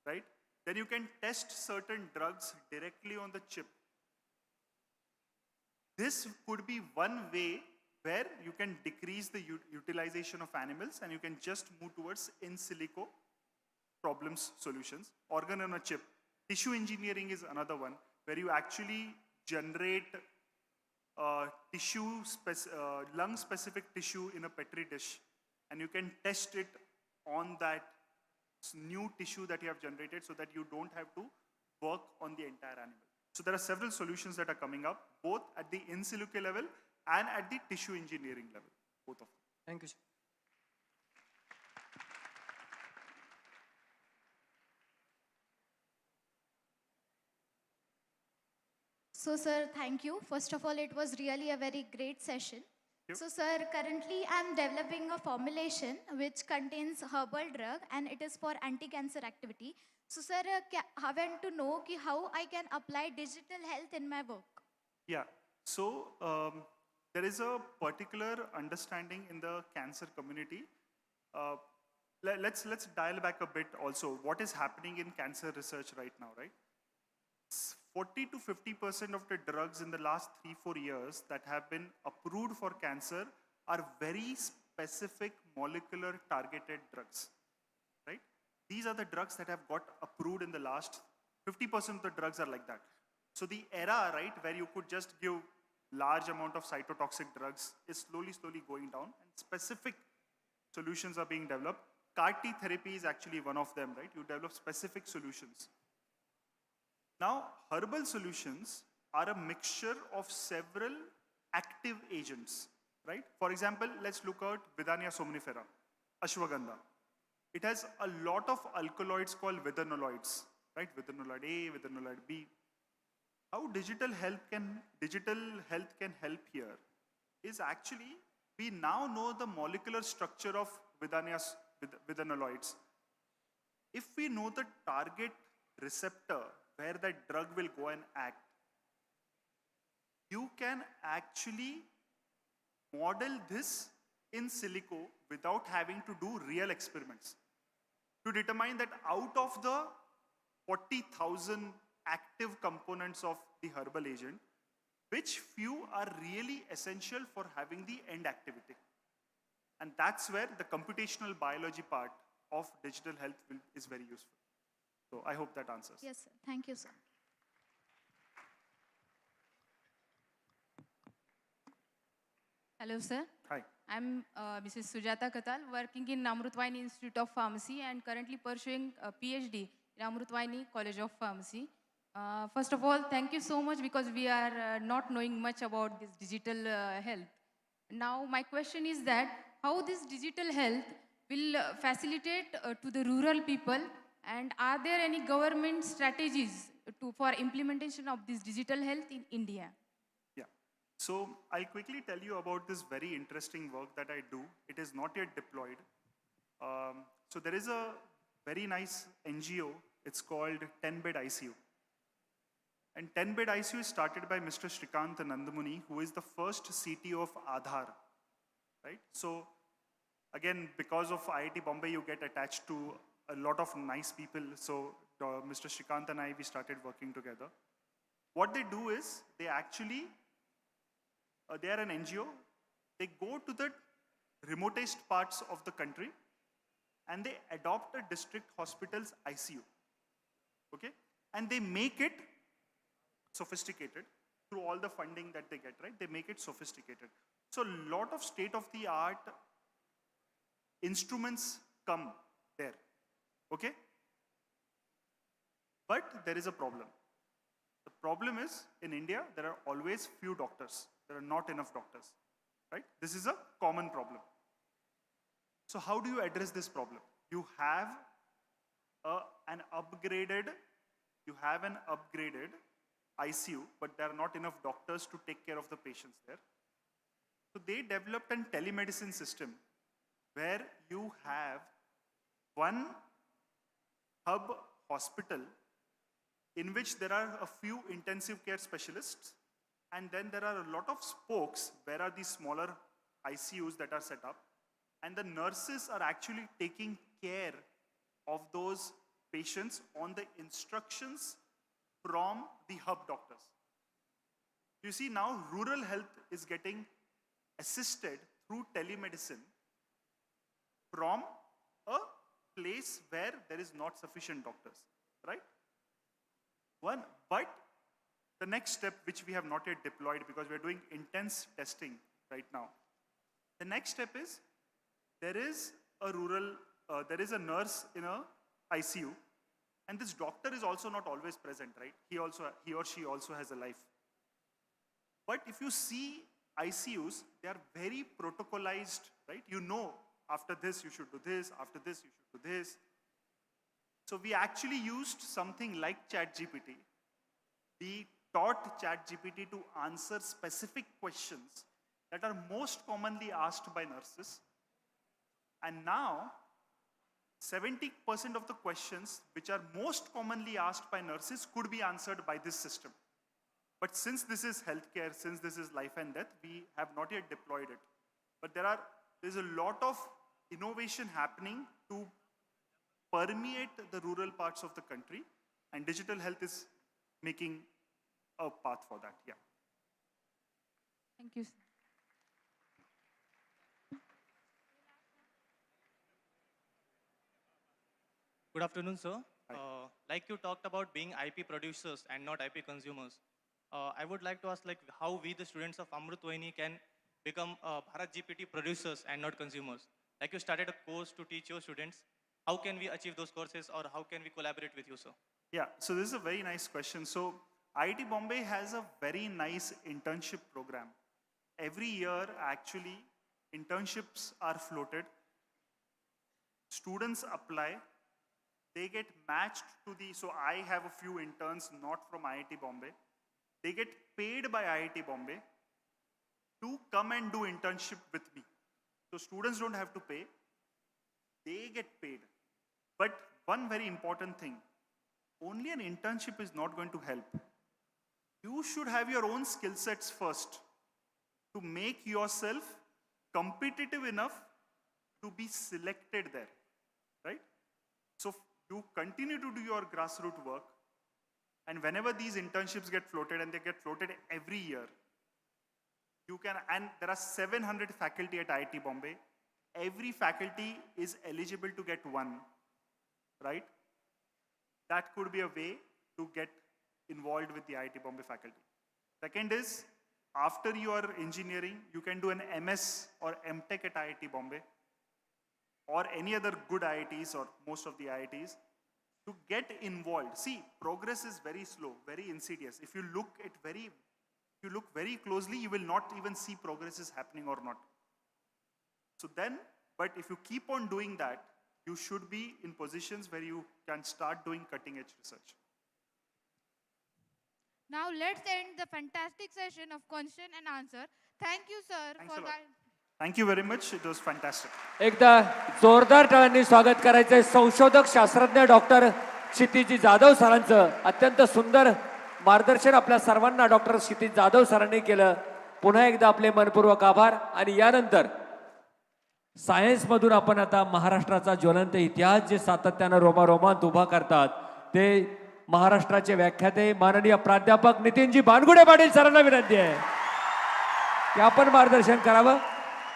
right? Then you can test certain drugs directly on the chip. This could be one way where you can decrease the utilization of animals and you can just move towards in silico problems solutions. Organ on a chip. Tissue engineering is another one where you actually generate lung-specific tissue in a Petri dish, and you can test it on that new tissue that you have generated so that you don't have to work on the entire animal. So there are several solutions that are coming up, both at the in silico level and at the tissue engineering level, both of them. Thank you, sir. So, sir, thank you. First of all, it was really a very great session. So, sir, currently I'm developing a formulation which contains herbal drug and it is for anti-cancer activity. So, sir, I want to know how I can apply digital health in my work. Yeah, so there is a particular understanding in the cancer community. Let's dial back a bit also. What is happening in cancer research right now, right? 40 to 50% of the drugs in the last 3-4 years that have been approved for cancer are very specific molecular targeted drugs, right? These are the drugs that have got approved in the last 50% of the drugs are like that. So the era, right, where you could just give large amount of cytotoxic drugs is slowly going down, and specific solutions are being developed. CAR-T therapy is actually one of them, right? You develop specific solutions. Now, herbal solutions are a mixture of several active agents, right? For example, let's look at Vidania somnifera, ashwagandha. It has a lot of alkaloids called withanolides, right? Withanolide A, withanolide B. How digital health can help here is actually we now know the molecular structure of withanolides. If we know the target receptor where that drug will go and act, you can actually model this in silico without having to do real experiments to determine that out of the 40,000 active components of the herbal agent, which few are really essential for having the end activity. And that's where the computational biology part of digital health is very useful. So I hope that answers. Yes, sir. Thank you, sir. Hello, sir. Hi. I'm Mrs. Sujata Katal, working in AMRUTVAHINI Institute of Pharmacy and currently pursuing a PhD in AMRUTVAHINI College of Pharmacy. First of all, thank you so much because we are not knowing much about this digital health. Now, my question is that how this digital health will facilitate to the rural people, and are there any government strategies for implementation of this digital health in India? Yeah. So I'll quickly tell you about this very interesting work that I do. It is not yet deployed. So there is a very nice NGO. It's called 10-bed ICU. And 10-bed ICU is started by Mr. Shrikant Nandamuni, who is the first CTO of Aadhaar, right? So again, because of IIT Bombay, you get attached to a lot of nice people. So Mr. Shrikant and I, we started working together. What they do is, they actually, they are an NGO. They go to the remotest parts of the country and they adopt a district hospital's ICU, okay? And they make it sophisticated through all the funding that they get, right? They make it sophisticated. So a lot of state-of-the-art instruments come there, okay? But there is a problem. The problem is, in India, there are always few doctors. There are not enough doctors, right? This is a common problem. So how do you address this problem? You have an upgraded ICU, but there are not enough doctors to take care of the patients there. So they developed a telemedicine system where you have one hub hospital in which there are a few intensive care specialists, and then there are a lot of spokes where are these smaller ICUs that are set up, and the nurses are actually taking care of those patients on the instructions from the hub doctors. You see, now rural health is getting assisted through telemedicine from a place where there is not sufficient doctors, right? But the next step, which we have not yet deployed because we are doing intense testing right now. The next step is, there is a nurse in a ICU, and this doctor is also not always present, right? He or she also has a life. But if you see ICUs, they are very protocolized, right? You know, after this you should do this, after this you should do this. So we actually used something like ChatGPT. We taught ChatGPT to answer specific questions that are most commonly asked by nurses. And now, 70% of the questions which are most commonly asked by nurses could be answered by this system. But since this is healthcare, since this is life and death, we have not yet deployed it. But there's a lot of innovation happening to permeate the rural parts of the country, and digital health is making a path for that, yeah. Thank you, sir. Good afternoon, sir. Like you talked about being IP producers and not IP consumers, I would like to ask how we, the students of AMRUTVAHINI, can become Bharat GPT producers and not consumers. Like you started a course to teach your students. How can we achieve those courses, or how can we collaborate with you, sir? Yeah, so this is a very nice question. So IIT Bombay has a very nice internship program. Every year, actually, internships are floated. Students apply. They get matched to so I have a few interns not from IIT Bombay. They get paid by IIT Bombay to come and do internship with me. So students don't have to pay. They get paid. But one very important thing, only an internship is not going to help. You should have your own skill sets first to make yourself competitive enough to be selected there, right? So you continue to do your grassroots work, and whenever these internships get floated, and they get floated every year, you can, and there are 700 faculty at IIT Bombay. Every faculty is eligible to get one, right? That could be a way to get involved with the IIT Bombay faculty. Second is, after your engineering, you can do an MS or MTech at IIT Bombay or any other good IITs or most of the IITs to get involved. See, progress is very slow, very insidious. If you look very closely, you will not even see progress is happening or not. So then, but if you keep on doing that, you should be in positions where you can start doing cutting edge research. Now let's end the fantastic session of question and answer. Thank you, sir, Thanks for a lot. that. Thank you very much. It was fantastic. एकदा जोरदार टाळ्यांनी स्वागत करायचंय संशोधक शास्त्रज्ञ डॉक्टर क्षितिज जाधव सरांचं. अत्यंत सुंदर मार्गदर्शन आपल्या सर्वांना डॉक्टर क्षितिज जाधव सरांनी केलं. पुन्हा एकदा आपले मनपूर्वक आभार. आणि यानंतर सायन्स मधून आपण आता महाराष्ट्राचा ज्वलंत इतिहास जे सातत्यानं रोमारोमांत उभा करतात ते महाराष्ट्राचे व्याख्याते माननीय प्राध्यापक नितीनजी बानगुडे पाटील सरांना विनंती आहे की आपण मार्गदर्शन करावं.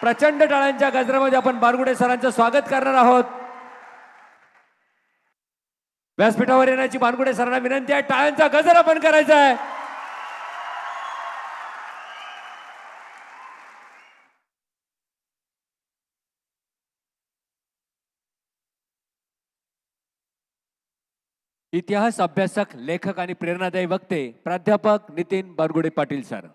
प्रचंड टाळ्यांच्या गजरामध्ये आपण बानगुडे सरांचं स्वागत करणार आहोत. व्यासपीठावर येण्याची बानगुडे सरांना विनंती आहे. टाळ्यांचा गजर आपण करायचा आहे. इतिहास अभ्यासक, लेखक आणि प्रेरणादायी वक्ते प्राध्यापक नितीन बानगुडे पाटील सर.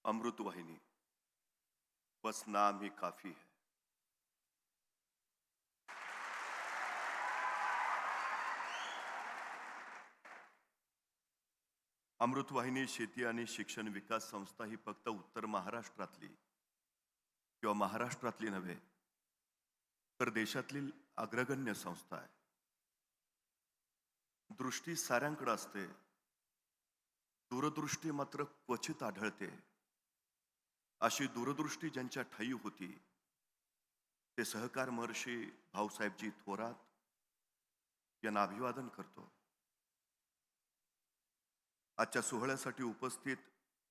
अमृतवाहिनी, बस नाम ही काफी है. अमृतवाहिनी शेती आणि शिक्षण विकास संस्था ही फक्त उत्तर महाराष्ट्रातली किंवा महाराष्ट्रातली नव्हे तर देशातील अग्रगण्य संस्था आहे. दृष्टी साऱ्यांकडे असते, दूरदृष्टी मात्र क्वचित आढळते. अशी दूरदृष्टी ज्यांच्या ठायी होती ते सहकार महर्षी भाऊसाहेबजी थोरात यांना अभिवादन करतो. आजच्या सोहळ्यासाठी उपस्थित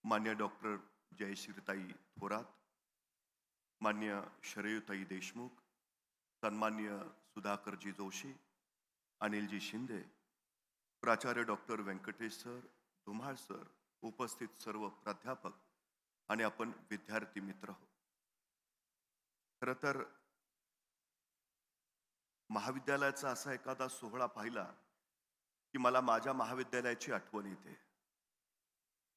मान्य डॉक्टर जयश्रीताई थोरात, मान्य शरयूताई देशमुख, सन्मान्य सुधाकरजी जोशी, अनिलजी शिंदे, प्राचार्य doctor Venkatesh sir, Dhumal sir, उपस्थित सर्व प्राध्यापक आणि आपण विद्यार्थी मित्र हो. खरं तर महाविद्यालयाचा असा एखादा सोहळा पाहिला की मला माझ्या महाविद्यालयाची आठवण येते.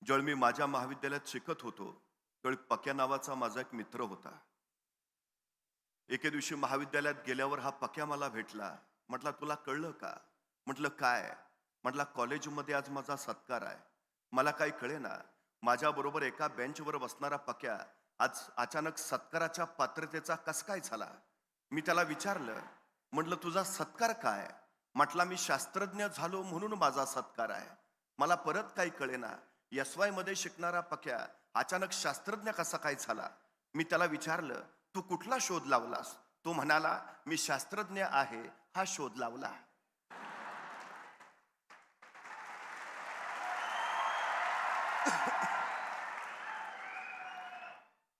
ज्यावेळी मी माझ्या महाविद्यालयात शिकत होतो त्यावेळी पक्या नावाचा माझा एक मित्र होता. एके दिवशी महाविद्यालयात गेल्यावर हा पक्या मला भेटला. म्हटला, तुला कळलं का? म्हटलं, काय? म्हटला, कॉलेजमध्ये आज माझा सत्कार आहे. मला काही कळेना. माझ्याबरोबर एका बेंचवर बसणारा पक्या आज अचानक सत्काराच्या पात्रतेचा कस काय झाला? मी त्याला विचारलं, म्हटलं तुझा सत्कार काय? म्हटला मी शास्त्रज्ञ झालो म्हणून माझा सत्कार आहे. मला परत काही कळेना, SY मध्ये शिकणारा पक्या अचानक शास्त्रज्ञ कसा काय झाला? मी त्याला विचारलं, तू कुठला शोध लावलास? तो म्हणाला, मी शास्त्रज्ञ आहे हा शोध लावला.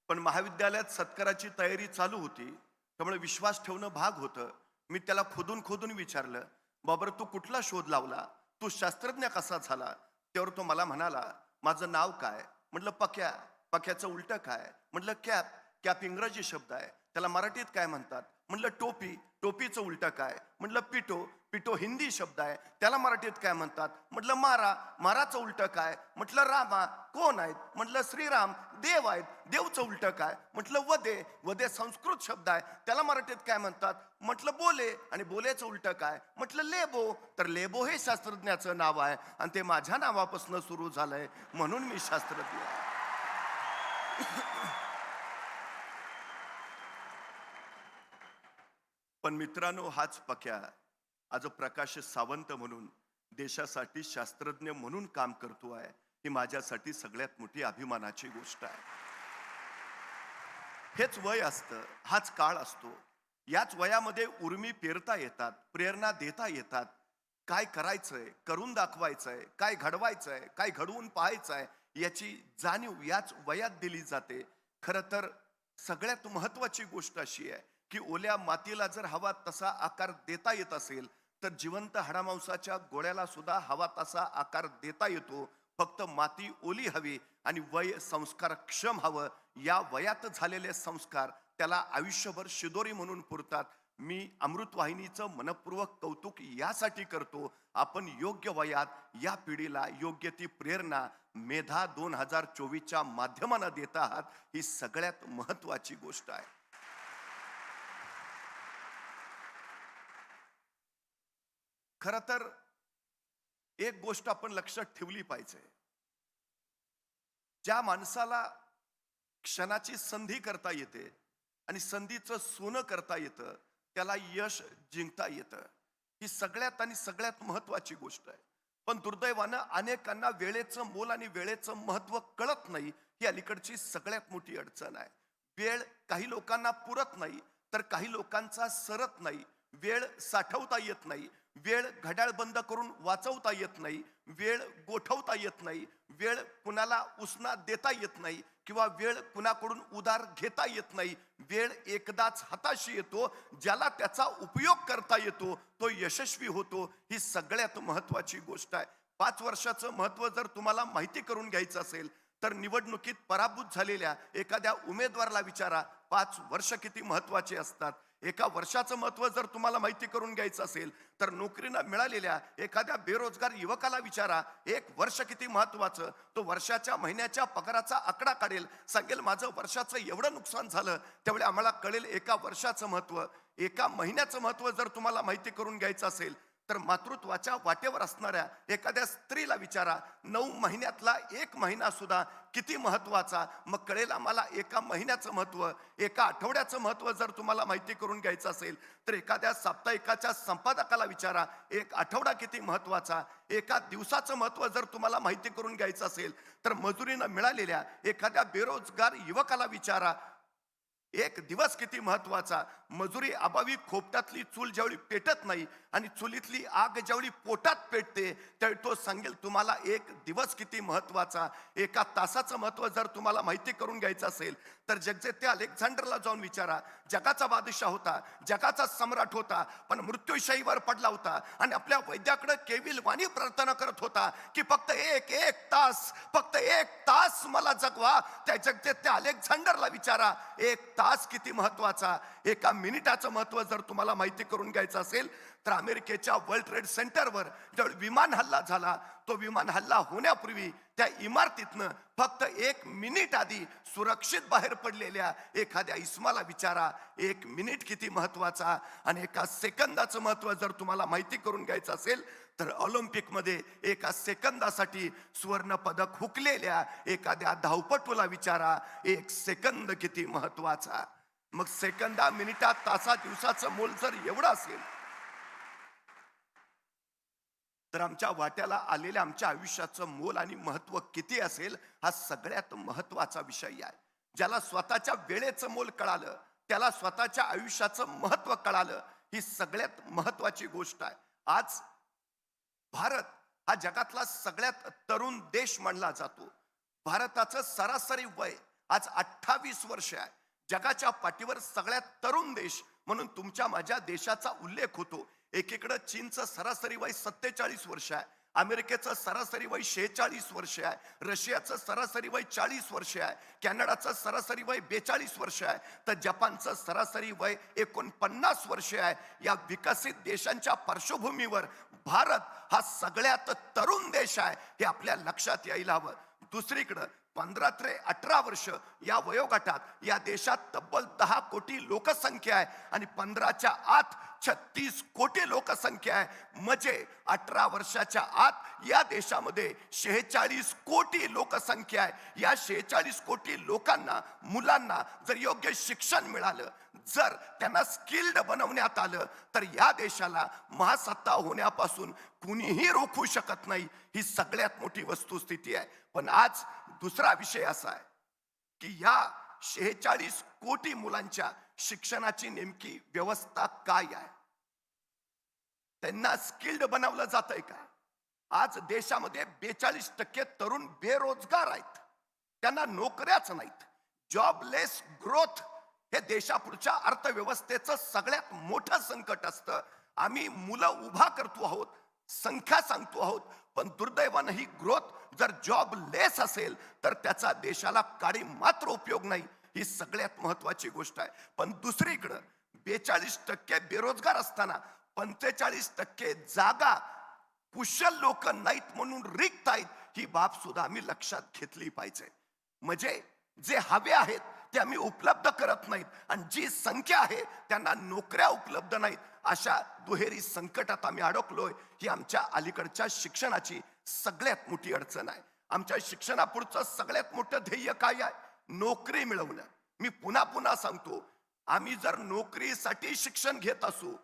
पण महाविद्यालयात सत्काराची तयारी चालू होती, त्यामुळे विश्वास ठेवणं भाग होतं. मी त्याला खोदून विचारलं, बाबर तू कुठला शोध लावला? तू शास्त्रज्ञ कसा झाला? त्यावर तो मला म्हणाला, माझं नाव काय? म्हटलं पक्या. पक्याचं उलट काय? म्हटलं कॅप. कॅप इंग्रजी शब्द आहे, त्याला मराठीत काय म्हणतात? म्हटलं टोपी. टोपीचं उलट काय? म्हटलं पिटो. पिटो हिंदी शब्द आहे, त्याला मराठीत काय म्हणतात? म्हटलं मारा. माराचं उलट काय? म्हटलं रामा. कोण आहेत? म्हटलं श्रीराम. देव आहेत. देवचं उलट काय? म्हटलं वदे. वदे संस्कृत शब्द आहे, त्याला मराठीत काय म्हणतात? म्हटलं बोले. आणि बोलेचं उलट काय? म्हटलं लेबो. तर लेबो हे शास्त्रज्ञाचं नाव आहे आणि ते माझ्या नावापासून सुरू झालंय, म्हणून मी शास्त्रज्ञ. पण मित्रांनो, हाच पक्या आज प्रकाश सावंत म्हणून देशासाठी शास्त्रज्ञ म्हणून काम करतो आहे, ही माझ्यासाठी सगळ्यात मोठी अभिमानाची गोष्ट आहे. हेच वय असतं, हाच काळ असतो. याच वयामध्ये उर्मी पेरता येतात, प्रेरणा देता येतात. काय करायचंय, करून दाखवायचंय, काय घडवायचंय, काय घडवून पाहायचंय, याची जाणीव याच वयात दिली जाते. खरं तर सगळ्यात महत्वाची गोष्ट अशी आहे की ओल्या मातीला जर हवा तसा आकार देता येत असेल तर जिवंत हाडामांसाच्या गोळ्याला सुद्धा हवा तसा आकार देता येतो. फक्त माती ओली हवी आणि वय संस्कारक्षम हवं. या वयात झालेले संस्कार त्याला आयुष्यभर शिदोरी म्हणून पुरतात. मी अमृतवाहिनीचं मनपूर्वक कौतुक यासाठी करतो, आपण योग्य वयात या पिढीला योग्य ती प्रेरणा मेधा 2024च्या माध्यमानं देत आहात, ही सगळ्यात महत्वाची गोष्ट आहे. खरं तर एक गोष्ट आपण लक्षात ठेवली पाहिजे, ज्या माणसाला क्षणाची संधी करता येते आणि संधीचं सोनं करता येतं त्याला यश जिंकता येतं. ही सगळ्यात आणि सगळ्यात महत्वाची गोष्ट आहे. पण दुर्दैवानं अनेकांना वेळेचं मोल आणि वेळेचं महत्व कळत नाही, ही अलीकडची सगळ्यात मोठी अडचण आहे. वेळ काही लोकांना पुरत नाही तर काही लोकांचा सरत नाही. वेळ साठवता येत नाही, वेळ घड्याळ बंद करून वाचवता येत नाही, वेळ गोठवता येत नाही, वेळ कुणाला उसना देता येत नाही किंवा वेळ कुणाकडून उधार घेता येत नाही. वेळ एकदाच हाताशी येतो, ज्याला त्याचा उपयोग करता येतो तो यशस्वी होतो. ही सगळ्यात महत्वाची गोष्ट आहे. 5 वर्षाचं महत्व जर तुम्हाला माहिती करून घ्यायचं असेल तर निवडणुकीत पराभूत झालेल्या एखाद्या उमेदवाराला विचारा, 5 वर्ष किती महत्वाचे असतात. एका वर्षाचं महत्व जर तुम्हाला माहिती करून घ्यायचं असेल तर नोकरीनं मिळालेल्या एखाद्या बेरोजगार युवकाला विचारा, 1 वर्ष किती महत्वाचं. तो वर्षाच्या महिन्याच्या पगाराचा आकडा काढेल, सांगेल माझं वर्षाचं एवढं नुकसान झालं. त्यावेळी आम्हाला कळेल एका वर्षाचं महत्व. एका महिन्याचं महत्व जर तुम्हाला माहिती करून घ्यायचं असेल तर मातृत्वाच्या वाटेवर असणाऱ्या एखाद्या स्त्रीला विचारा, 9 महिन्यातला 1 महिना सुद्धा किती महत्वाचा. मग कळेल आम्हाला एका महिन्याचं महत्व. एका आठवड्याचं महत्व जर तुम्हाला माहिती करून घ्यायचं असेल तर एखाद्या साप्ताहिकाच्या संपादकाला विचारा, 1 आठवडा किती महत्वाचा. एका दिवसाचं महत्व जर तुम्हाला माहिती करून घ्यायचं असेल तर मजुरीनं मिळालेल्या एखाद्या बेरोजगार युवकाला विचारा, 1 दिवस किती महत्वाचा. मजुरी अभावी खोपटातली चूल ज्यावेळी पेटत नाही आणि चुलीतली आग ज्यावेळी पोटात पेटते त्यावेळी तो सांगेल तुम्हाला 1 दिवस किती महत्वाचा. एका तासाचं महत्व जर तुम्हाला माहिती करून घ्यायचं असेल तर जगजेते अलेक्झांडरला जाऊन विचारा. जगाचा बादशाह होता, जगाचा सम्राट होता, पण मृत्यूशाहीवर पडला होता आणि आपल्या वैद्याकडे केविल वाणी प्रार्थना करत होता की फक्त एक तास, फक्त 1 तास मला जगवा. त्या जगजेते अलेक्झांडरला विचारा, 1 तास किती महत्वाचा. एका मिनिटाचं महत्व जर तुम्हाला माहिती करून घ्यायचं असेल तर अमेरिकेच्या वर्ल्ड ट्रेड सेंटरवर ज्यावेळी विमान हल्ला झाला, तो विमान हल्ला होण्यापूर्वी त्या इमारतीतनं फक्त 1 मिनिट आधी सुरक्षित बाहेर पडलेल्या एखाद्या इस्माला विचारा, 1 मिनिट किती महत्वाचा. आणि एका सेकंदाचं महत्व जर तुम्हाला माहिती करून घ्यायचं असेल तर ऑलिम्पिकमध्ये एका सेकंदासाठी सुवर्ण पदक हुकलेल्या एखाद्या धावपटूला विचारा, एक सेकंद किती महत्वाचा. मग सेकंदा, मिनिटात, तासा, दिवसाचं मोल जर एवढं असेल, तर आमच्या वाट्याला आलेल्या आमच्या आयुष्याचं मोल आणि महत्व किती असेल हा सगळ्यात महत्वाचा विषय आहे. ज्याला स्वतःच्या वेळेचं मोल कळालं, त्याला स्वतःच्या आयुष्याचं महत्व कळालं, ही सगळ्यात महत्वाची गोष्ट आहे. आज भारत हा जगातला सगळ्यात तरुण देश मानला जातो. भारताचं सरासरी वय आज 28 वर्ष आहे. जगाच्या पाठीवर सगळ्यात तरुण देश म्हणून तुमच्या माझ्या देशाचा उल्लेख होतो. एकीकडे चीनचं सरासरी वय 47 वर्ष आहे, अमेरिकेचं सरासरी वय 46 वर्ष आहे, रशियाचं सरासरी वय 40 वर्ष आहे, कॅनडाचं सरासरी वय 42 वर्ष आहे, तर जपानचं सरासरी वय 49 वर्ष आहे. या विकसित देशांच्या पार्श्वभूमीवर भारत हा सगळ्यात तरुण देश आहे हे आपल्या लक्षात यायला हवं. दुसरीकडे 15 ते 18 वर्ष या वयोगटात या देशात तब्बल 10 कोटी लोकसंख्या आहे आणि 15च्या आत 36 कोटी लोकसंख्या आहे. म्हणजे 18 वर्षाच्या आत या देशामध्ये 46 कोटी लोकसंख्या आहे. या 46 कोटी लोकांना, मुलांना जर योग्य शिक्षण मिळालं, जर त्यांना स्किल्ड बनवण्यात आलं, तर या देशाला महासत्ता होण्यापासून कुणीही रोखू शकत नाही. ही सगळ्यात मोठी वस्तुस्थिती आहे. पण आज दुसरा विषय असा आहे की या 46 कोटी मुलांच्या शिक्षणाची नेमकी व्यवस्था काय आहे? त्यांना स्किल्ड बनवलं जातंय का? आज देशामध्ये 42% तरुण बेरोजगार आहेत, त्यांना नोकऱ्याच नाहीत. जॉबलेस ग्रोथ हे देशापुढच्या अर्थव्यवस्थेचं सगळ्यात मोठं संकट असतं. आम्ही मुलं उभा करतो आहोत, संख्या सांगतो आहोत, पण दुर्दैवानं ही ग्रोथ जर जॉबलेस असेल तर त्याचा देशाला काडी मात्र उपयोग नाही. ही सगळ्यात महत्वाची गोष्ट आहे. पण दुसरीकडे 42% बेरोजगार असताना 45% जागा कुशल लोक नाहीत म्हणून रिक्त आहेत. ही बाब सुद्धा आम्ही लक्षात घेतली पाहिजे. म्हणजे जे हवे आहेत ते आम्ही उपलब्ध करत नाहीत आणि जी संख्या आहे त्यांना नोकऱ्या उपलब्ध नाहीत. अशा दुहेरी संकटात आम्ही अडकलोय. ही आमच्या अलीकडच्या शिक्षणाची सगळ्यात मोठी अडचण आहे. आमच्या शिक्षणापुढचं सगळ्यात मोठं ध्येय काय आहे? नोकरी मिळवणं. मी पुन्हा पुन्हा सांगतो, आम्ही जर नोकरीसाठी शिक्षण घेत असू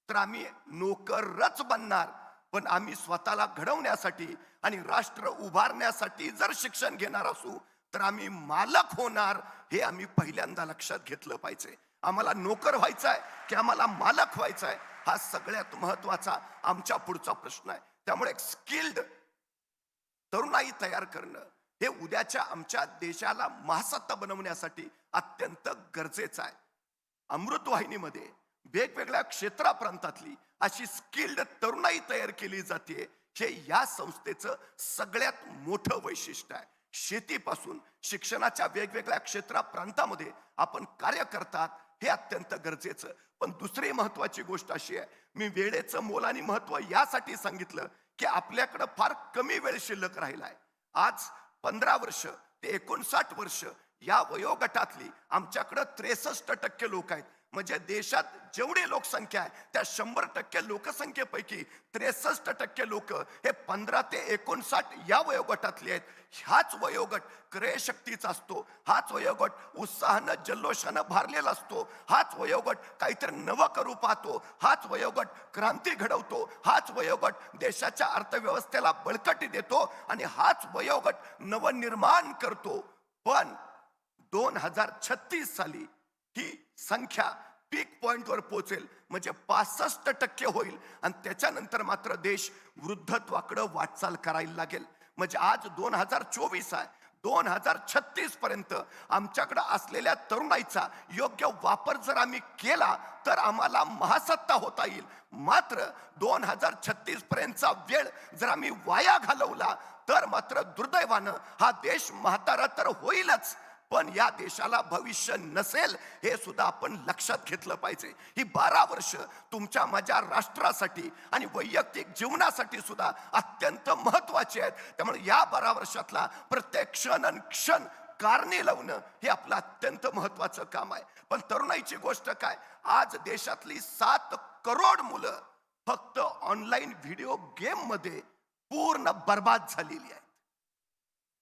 तर आम्ही नोकरच बनणार. पण आम्ही स्वतःला घडवण्यासाठी आणि राष्ट्र उभारण्यासाठी जर शिक्षण घेणार असू तर आम्ही मालक होणार. हे आम्ही पहिल्यांदा लक्षात घेतलं पाहिजे. आम्हाला नोकर व्हायचं आहे की आम्हाला मालक व्हायचं आहे, हा सगळ्यात महत्वाचा आमच्या पुढचा प्रश्न आहे. त्यामुळे स्किल्ड तरुणाई तयार करणं हे उद्याच्या आमच्या देशाला महासत्ता बनवण्यासाठी अत्यंत गरजेचं आहे. अमृतवाहिनीमध्ये वेगवेगळ्या क्षेत्राप्रांतातली अशी स्किल्ड तरुणाई तयार केली जाते. हे या संस्थेचं सगळ्यात मोठं वैशिष्ट्य आहे. शेतीपासून शिक्षणाच्या वेगवेगळ्या क्षेत्रा प्रांतामध्ये आपण कार्य करतात हे अत्यंत गरजेचं. पण दुसरी महत्वाची गोष्ट अशी आहे, मी वेळेचं मोल आणि महत्व यासाठी सांगितलं की आपल्याकडे फार कमी वेळ शिल्लक राहिलाय. आज 15 वर्ष ते 59 वर्ष या वयोगटातली आमच्याकडे 63% लोक आहेत. म्हणजे देशात जेवढी लोकसंख्या आहे त्या 100% लोकसंख्येपैकी 63% लोक हे 15 ते 59 या वयोगटातले आहेत. हाच वयोगट क्रयशक्तीचा असतो, हाच वयोगट उत्साहानं जल्लोषानं भारलेला असतो, हाच वयोगट काहीतरी नवं करू पाहतो, हाच वयोगट क्रांती घडवतो, हाच वयोगट देशाच्या अर्थव्यवस्थेला बळकटी देतो आणि हाच वयोगट नवनिर्माण करतो. पण 2036 साली ही संख्या पीक पॉइंटवर पोहोचेल, म्हणजे 65% होईल आणि त्याच्यानंतर मात्र देश वृद्धत्वाकडे वाटचाल करायला लागेल. म्हणजे आज 2024 आहे, 2036 पर्यंत आमच्याकडे असलेल्या तरुणाईचा योग्य वापर जर आम्ही केला तर आम्हाला महासत्ता होता येईल. मात्र 2036 पर्यंतचा वेळ जर आम्ही वाया घालवला तर मात्र दुर्दैवानं हा देश म्हातारा तर होईलच, पण या देशाला भविष्य नसेल हे सुद्धा आपण लक्षात घेतलं पाहिजे. ही 12 वर्ष तुमच्या माझ्या राष्ट्रासाठी आणि वैयक्तिक जीवनासाठी सुद्धा अत्यंत महत्वाची आहेत. त्यामुळे या 12 वर्षातला प्रत्येक क्षण आणि क्षण कारणे लावणं हे आपलं अत्यंत महत्वाचं काम आहे. पण तरुणाईची गोष्ट काय, आज देशातली 7 करोड मुलं फक्त ऑनलाईन व्हिडिओ गेम मध्ये पूर्ण बर्बाद झालेली आहेत.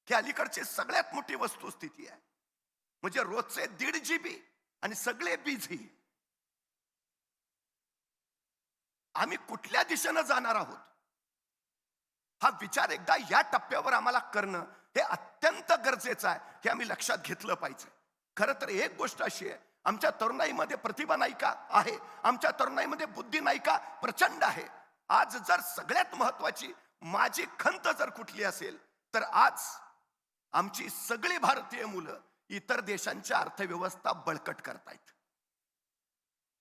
ही अलीकडची सगळ्यात मोठी वस्तुस्थिती आहे. म्हणजे रोजचे 1.5 GB आणि सगळे बिझी. आम्ही कुठल्या दिशेनं जाणार आहोत हा विचार एकदा या टप्प्यावर आम्हाला करणं हे अत्यंत गरजेचं आहे. हे आम्ही लक्षात घेतलं पाहिजे. खरं तर एक गोष्ट अशी आहे, आमच्या तरुणाईमध्ये प्रतिभा नाही का आहे, आमच्या तरुणाईमध्ये बुद्धी नाही का प्रचंड आहे. आज जर सगळ्यात महत्वाची माझी खंत जर कुठली असेल तर आज आमची सगळी भारतीय मुलं इतर देशांच्या अर्थव्यवस्था बळकट करतायत.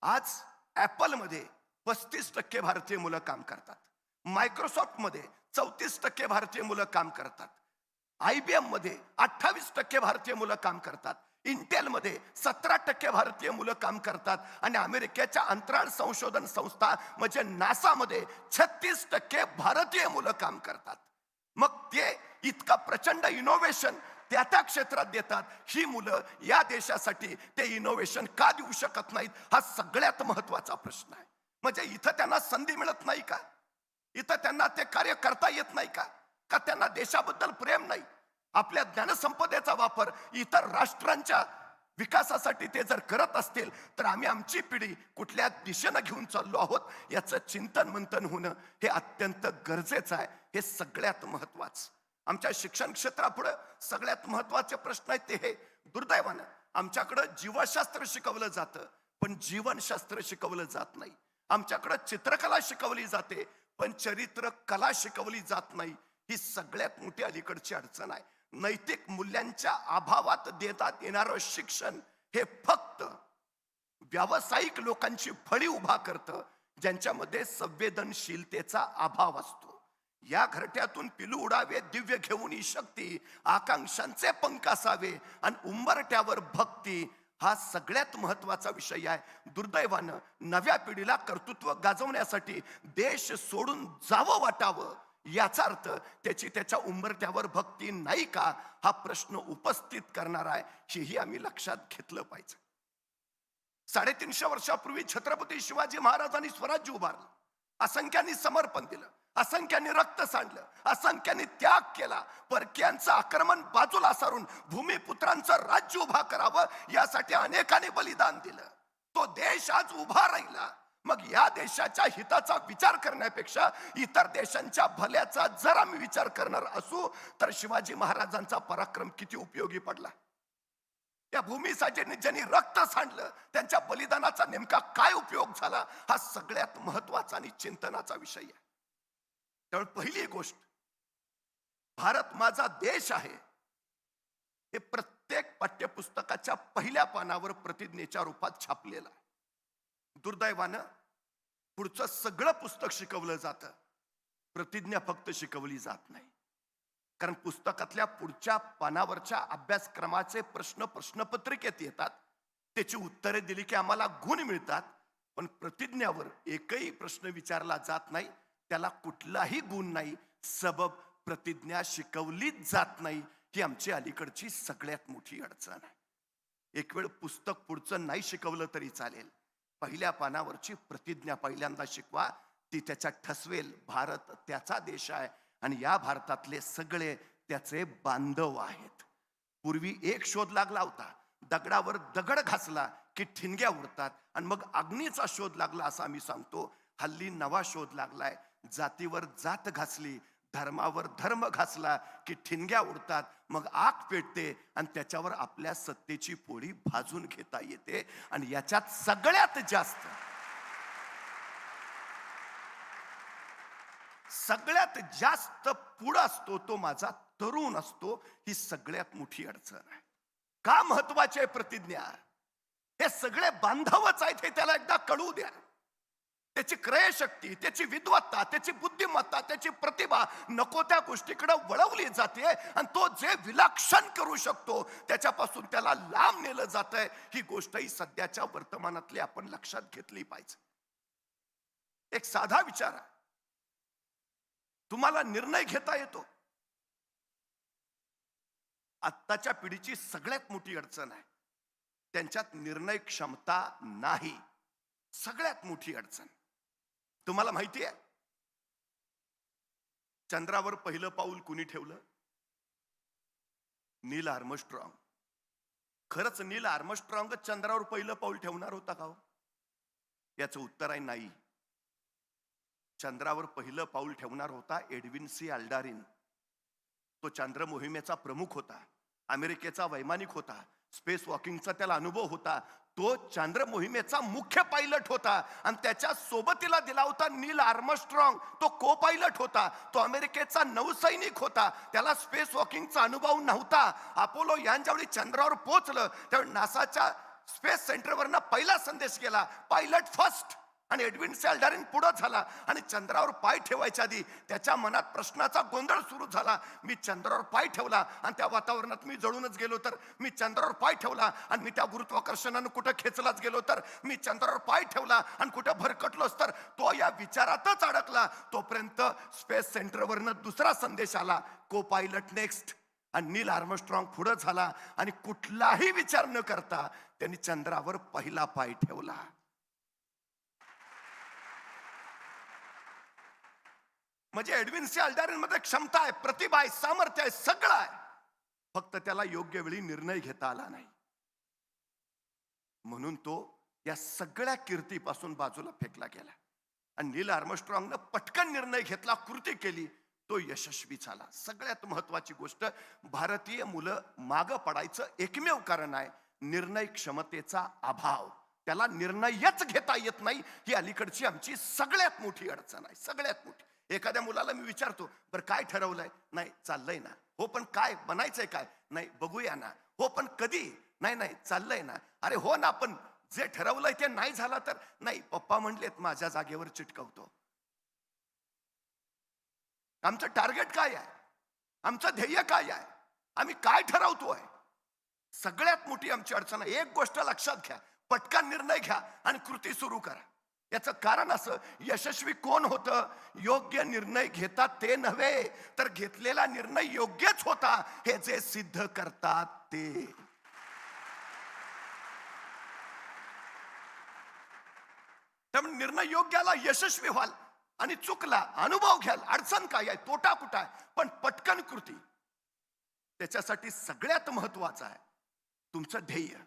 आज ऍपल मध्ये 35% भारतीय मुलं काम करतात. मायक्रोसॉफ्ट मध्ये 34% भारतीय मुलं काम करतात. IBM मध्ये 28% भारतीय मुलं काम करतात. इंटेल मध्ये 17% भारतीय मुलं काम करतात. आणि अमेरिकेच्या अंतराळ संशोधन संस्था म्हणजे नासा मध्ये 36% भारतीय मुलं काम करतात. मग ते इतका प्रचंड इनोव्हेशन त्या त्या क्षेत्रात देतात. ही मुलं या देशासाठी ते इनोव्हेशन का देऊ शकत नाहीत हा सगळ्यात महत्वाचा प्रश्न आहे. म्हणजे इथं त्यांना संधी मिळत नाही का? इथं त्यांना ते कार्य करता येत नाही का? का त्यांना देशाबद्दल प्रेम नाही? आपल्या ज्ञानसंपदेचा वापर इतर राष्ट्रांच्या विकासासाठी ते जर करत असतील तर आम्ही आमची पिढी कुठल्या दिशेनं घेऊन चाललो आहोत याचं चिंतन मंथन होणं हे अत्यंत गरजेचं आहे. हे सगळ्यात महत्वाचं. आमच्या शिक्षण क्षेत्रापुढे सगळ्यात महत्वाचे प्रश्न आहेत ते हे. दुर्दैवानं आमच्याकडं जीवशास्त्र शिकवलं जातं पण जीवनशास्त्र शिकवलं जात नाही. आमच्याकडं चित्रकला शिकवली जाते पण चरित्र कला शिकवली जात नाही. ही सगळ्यात मोठी अलीकडची अडचण आहे. नैतिक मूल्यांच्या अभावात देण्यात येणारं शिक्षण हे फक्त व्यावसायिक लोकांची फळी उभा करतं ज्यांच्यामध्ये संवेदनशीलतेचा अभाव असतो. या घरट्यातून पिलू उडावे दिव्य घेऊन ही शक्ती, आकांक्षांचे पंख असावे आणि उंबरट्यावर भक्ती हा सगळ्यात महत्वाचा विषय आहे. दुर्दैवानं नव्या पिढीला कर्तृत्व गाजवण्यासाठी देश सोडून जावं वाटावं याचा अर्थ त्याची त्याच्या उंबरट्यावर भक्ती नाही का हा प्रश्न उपस्थित करणार आहे. हेही आम्ही लक्षात घेतलं पाहिजे. 350 वर्षापूर्वी छत्रपती शिवाजी महाराजांनी स्वराज्य उभारलं. असंख्यांनी समर्पण दिलं, असंख्यांनी रक्त सांडलं, असंख्यांनी त्याग केला. परक्यांचं आक्रमण बाजूला सारून भूमिपुत्रांचं राज्य उभा करावं यासाठी अनेकांनी बलिदान दिलं. तो देश आज उभा राहिला. मग या देशाच्या हिताचा विचार करण्यापेक्षा इतर देशांच्या भल्याचा जर आम्ही विचार करणार असू तर शिवाजी महाराजांचा पराक्रम किती उपयोगी पडला. या भूमीसाठी ज्यांनी रक्त सांडलं त्यांच्या बलिदानाचा नेमका काय उपयोग झाला हा सगळ्यात महत्वाचा आणि चिंतनाचा विषय आहे. त्यामुळे पहिली गोष्ट, भारत माझा देश आहे हे प्रत्येक पाठ्यपुस्तकाच्या पहिल्या पानावर प्रतिज्ञेच्या रूपात छापलेलं आहे. दुर्दैवानं पुढचं सगळं पुस्तक शिकवलं जातं, प्रतिज्ञा फक्त शिकवली जात नाही. कारण पुस्तकातल्या पुढच्या पानावरच्या अभ्यासक्रमाचे प्रश्न प्रश्नपत्रिकेत येतात, त्याची उत्तरे दिली की आम्हाला गुण मिळतात. पण प्रतिज्ञावर एकही प्रश्न विचारला जात नाही, त्याला कुठलाही गुण नाही. सबब प्रतिज्ञा शिकवलीच जात नाही. ही आमची अलीकडची सगळ्यात मोठी अडचण आहे. एक वेळ पुस्तक पुढचं नाही शिकवलं तरी चालेल, पहिल्या पानावरची प्रतिज्ञा पहिल्यांदा शिकवा, ती त्याच्या ठसवेल. भारत त्याचा देश आहे आणि या भारतातले सगळे त्याचे बांधव आहेत. पूर्वी एक शोध लागला होता, दगडावर दगड घासला की ठिणग्या उडतात आणि मग अग्नीचा शोध लागला असं आम्ही सांगतो. हल्ली नवा शोध लागलाय, जातीवर जात घासली, धर्मावर धर्म घासला की ठिणग्या उडतात, मग आग पेटते आणि त्याच्यावर आपल्या सत्तेची पोळी भाजून घेता येते. आणि याच्यात सगळ्यात जास्त पुढं असतो तो माझा तरुण असतो. ही सगळ्यात मोठी अडचण आहे. का महत्वाची आहे प्रतिज्ञा? हे सगळे बांधवच आहेत हे त्याला एकदा कळू द्या. त्याची क्रयशक्ती, त्याची विद्वत्ता, त्याची बुद्धिमत्ता, त्याची प्रतिभा नको त्या गोष्टीकडे वळवली जाते आणि तो जे विलक्षण करू शकतो त्याच्यापासून त्याला लांब नेलं जातंय. ही गोष्टही सध्याच्या वर्तमानातली आपण लक्षात घेतली पाहिजे. एक साधा विचार आहे, तुम्हाला निर्णय घेता येतो? आत्ताच्या पिढीची सगळ्यात मोठी अडचण आहे, त्यांच्यात निर्णय क्षमता नाही. सगळ्यात मोठी अडचण. तुम्हाला माहिती आहे चंद्रावर पहिलं पाऊल कुणी ठेवलं? नील आर्मस्ट्रॉंग. खरंच नील आर्मस्ट्रॉंग चंद्रावर पहिलं पाऊल ठेवणार होता का हो? याचं उत्तर आहे नाही. चंद्रावर पहिलं पाऊल ठेवणार होता एडविन सी अल्डारिन. तो चंद्र मोहिमेचा प्रमुख होता, अमेरिकेचा वैमानिक होता, स्पेस वॉकिंगचा त्याला अनुभव होता. तो चंद्र मोहिमेचा मुख्य पायलट होता आणि त्याच्या सोबतीला दिला होता नील आर्मस्ट्रॉंग. तो को पायलट होता, तो अमेरिकेचा नौसैनिक होता, त्याला स्पेस वॉकिंगचा अनुभव नव्हता. अपोलो यांच्यावेळी चंद्रावर पोहोचलं त्यावेळी नासाच्या स्पेस सेंटरवरनं पहिला संदेश गेला, पायलट फर्स्ट. आणि एडविन सी अल्डारिन पुढे झाला आणि चंद्रावर पाय ठेवायच्या आधी त्याच्या मनात प्रश्नाचा गोंधळ सुरू झाला. मी चंद्रावर पाय ठेवला आणि त्या वातावरणात मी जळूनच गेलो तर? मी चंद्रावर पाय ठेवला आणि मी त्या गुरुत्वाकर्षणानं कुठं खेचलाच गेलो तर? मी चंद्रावर पाय ठेवला आणि कुठं भरकटलोच तर? तो या विचारातच अडकला. तोपर्यंत स्पेस सेंटरवरनं दुसरा संदेश आला, को पायलट नेक्स्ट. आणि नील आर्मस्ट्रॉंग पुढे झाला आणि कुठलाही विचार न करता त्यांनी चंद्रावर पहिला पाय ठेवला. म्हणजे एडविन सी अल्डारिन मध्ये क्षमता आहे, प्रतिभा आहे, सामर्थ्य आहे, सगळं आहे. फक्त त्याला योग्य वेळी निर्णय घेता आला नाही. म्हणून तो या सगळ्या कीर्तीपासून बाजूला फेकला गेला. आणि नील आर्मस्ट्रॉंगनं पटकन निर्णय घेतला, कृती केली, तो यशस्वी झाला. सगळ्यात महत्वाची गोष्ट, भारतीय मुलं मागं पडायचं एकमेव कारण आहे निर्णय क्षमतेचा अभाव. त्याला निर्णयच घेता येत नाही. ही अलीकडची आमची सगळ्यात मोठी अडचण आहे, सगळ्यात मोठी. एखाद्या मुलाला मी विचारतो, बरं काय ठरवलंय? नाही, चाललंय ना. हो पण काय बनायचंय? काय? नाही, बघूया ना. हो पण कधी? नाही नाही, चाललंय ना. अरे हो ना, पण जे ठरवलंय ते नाही झालं तर? नाही, पप्पा म्हणलेत माझ्या जागेवर चिटकवतो. आमचं टार्गेट काय आहे? आमचं ध्येय काय आहे? आम्ही काय ठरवतोय? सगळ्यात मोठी आमची अडचण आहे. एक गोष्ट लक्षात घ्या, पटकन निर्णय घ्या आणि कृती सुरू करा. याचं कारण असं, यशस्वी कोण होतं? योग्य निर्णय घेतात ते नव्हे, तर घेतलेला निर्णय योग्यच होता हे जे सिद्ध करतात ते. त्यामुळे निर्णय योग्याला यशस्वी व्हाल आणि चुकला अनुभव घ्याल, अडचण काय आहे, तोटा कुठं आहे, पण पटकन कृती. त्याच्यासाठी सगळ्यात महत्वाचं आहे तुमचं ध्येय.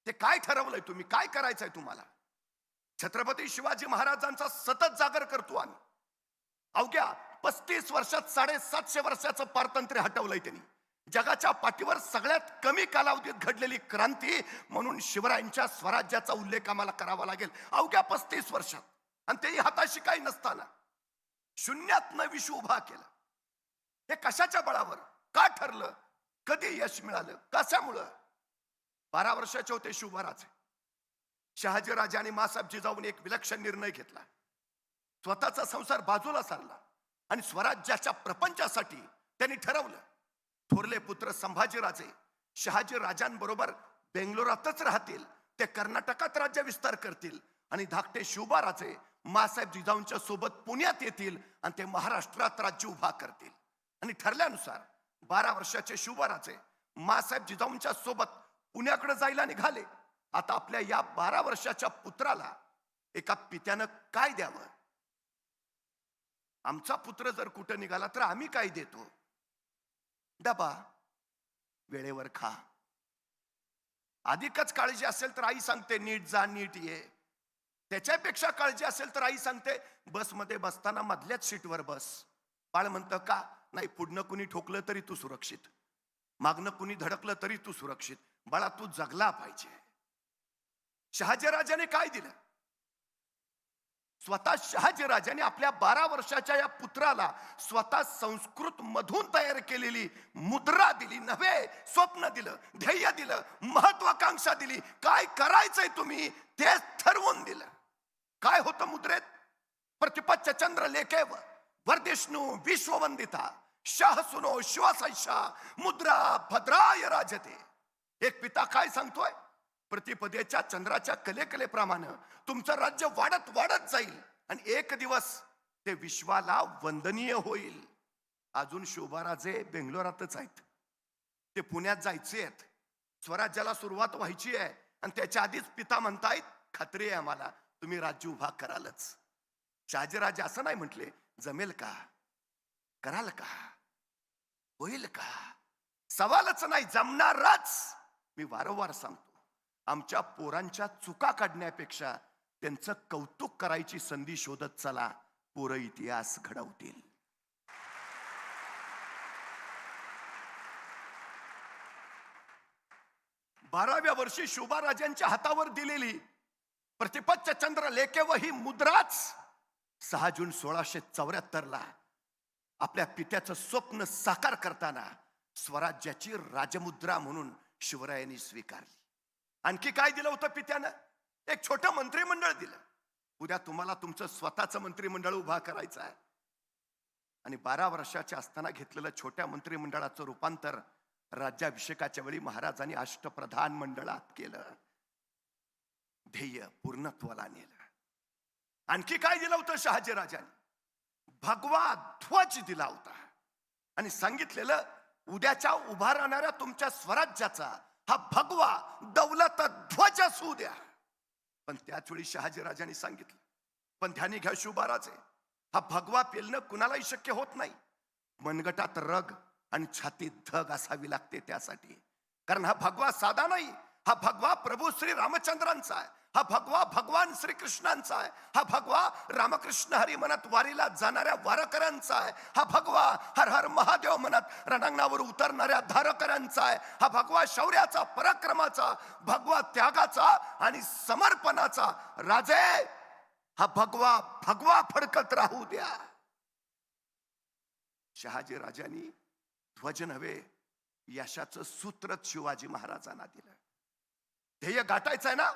ते काय ठरवलंय तुम्ही, काय करायचंय तुम्हाला? छत्रपती शिवाजी महाराजांचा सतत जागर करतो आम्ही. अवघ्या 35 वर्षात 750 वर्षाचं पारतंत्र्य हटवलंय त्यांनी. जगाच्या पाठीवर सगळ्यात कमी कालावधीत घडलेली क्रांती म्हणून शिवरायांच्या स्वराज्याचा उल्लेख आम्हाला करावा लागेल. अवघ्या 35 वर्षात, आणि तेही हाताशी काही नसताना शून्यातनं विश्व उभा केला. हे कशाच्या बळावर? का ठरलं? कधी यश मिळालं? कशामुळं? 12 वर्षाचे होते शिवराज. शहाजी राजाने मासाहेब जिजाऊने एक विलक्षण निर्णय घेतला. स्वतःचा संसार बाजूला सारला आणि स्वराज्याच्या प्रपंचासाठी त्यांनी ठरवलं, थोरले पुत्र संभाजीराजे शहाजी राजांबरोबर बेंगलोरातच राहतील, ते कर्नाटकात राज्य विस्तार करतील आणि धाकटे शिवबाराजे मासाहेब जिजाऊंच्या सोबत पुण्यात येतील आणि ते महाराष्ट्रात राज्य उभा करतील. आणि ठरल्यानुसार 12 वर्षाचे शिवबाराजे मासाहेब जिजाऊंच्या सोबत पुण्याकडे जायला निघाले. आता आपल्या या 12 वर्षाच्या पुत्राला एका पित्यानं काय द्यावं? आमचा पुत्र जर कुठं निघाला तर आम्ही काय देतो? डबा, वेळेवर खा. अधिकच काळजी असेल तर आई सांगते नीट जा, नीट ये. त्याच्यापेक्षा काळजी असेल तर आई सांगते बसमध्ये बसताना मधल्याच सीटवर बस. बाळ म्हणतं का? नाही, पुढनं कुणी ठोकलं तरी तू सुरक्षित, मागनं कुणी धडकलं तरी तू सुरक्षित. बाळा, तू जगला पाहिजे. शहाजीराजाने काय दिलं? स्वतः शहाजीराजाने आपल्या 12 वर्षाच्या या पुत्राला स्वतः संस्कृत मधून तयार केलेली मुद्रा दिली. नव्हे, स्वप्न दिलं, ध्येय दिलं, महत्वाकांक्षा दिली. काय करायचंय तुम्ही ते ठरवून दिलं. काय होतं मुद्रेत? प्रतिपच्च चंद्र लेखेव वर्धिष्णू विश्ववंदिता शाह सुनो शिवासाईशा मुद्रा भद्राय राजते. एक पिता काय सांगतोय? प्रतिपदेच्या चंद्राच्या कलेप्रमाणे तुमचं राज्य वाढत वाढत जाईल आणि एक दिवस ते विश्वाला वंदनीय होईल. अजून शोभाराजे बेंगलोरातच आहेत, ते पुण्यात जायचे आहेत. स्वराज्याला सुरुवात व्हायची आहे आणि त्याच्या आधीच पिता म्हणतायत खात्री आहे आम्हाला तुम्ही राज्य उभा करालच. शहाजीराजे असं नाही म्हटले जमेल का, कराल का, होईल का, सवालच नाही, जमणारच. मी वारंवार सांगतो, आमच्या पोरांच्या चुका काढण्यापेक्षा त्यांचं कौतुक करायची संधी शोधत चला, पोरं इतिहास घडवतील. बाराव्या वर्षी शोभाराजांच्या हातावर दिलेली प्रतिपच्च चंद्र लेखे व ही मुद्राच 6 जून 1674 आपल्या पित्याचं स्वप्न साकार करताना स्वराज्याची राजमुद्रा म्हणून शिवरायांनी स्वीकारली. आणखी काय दिलं होतं पित्यानं? एक छोटं मंत्रिमंडळ दिलं. उद्या तुम्हाला तुमचं स्वतःचं मंत्रिमंडळ उभा करायचं आहे. आणि 12 वर्षाच्या असताना घेतलेलं छोट्या मंत्रिमंडळाचं रूपांतर राज्याभिषेकाच्या वेळी महाराजांनी अष्टप्रधान मंडळात केलं. ध्येय पूर्णत्वाला नेलं. आणखी काय दिलं होतं शहाजीराजांनी? भगवा ध्वज दिला होता आणि सांगितलेलं उद्याच्या उभा राहणाऱ्या तुमच्या स्वराज्याचा हा भगवा दौलत ध्वज असू द्या. पण त्याच वेळी शहाजीराजांनी सांगितलं, पण ध्यानी घ्या शुभाराजे, हा भगवा पेलणं कुणालाही शक्य होत नाही. मनगटात रग आणि छातीत धग असावी लागते त्यासाठी. कारण हा भगवा साधा नाही, हा भगवा प्रभू श्री रामचंद्रांचा आहे. हा भगवा भगवान श्रीकृष्णांचा आहे. हा भगवा रामकृष्ण हरी म्हणत वारीला जाणाऱ्या वारकऱ्यांचा आहे. हा भगवा हर हर महादेव म्हणत रणांगणावर उतरणाऱ्या धारकऱ्यांचा आहे. हा भगवा शौर्याचा, पराक्रमाचा, भगवा त्यागाचा आणि समर्पणाचा. राजे, हा भगवा भगवा फडकत राहू द्या. शहाजी राजांनी ध्वज नव्हे, यशाचं सूत्रच शिवाजी महाराजांना दिलं. ध्येय गाठायचं आहे ना,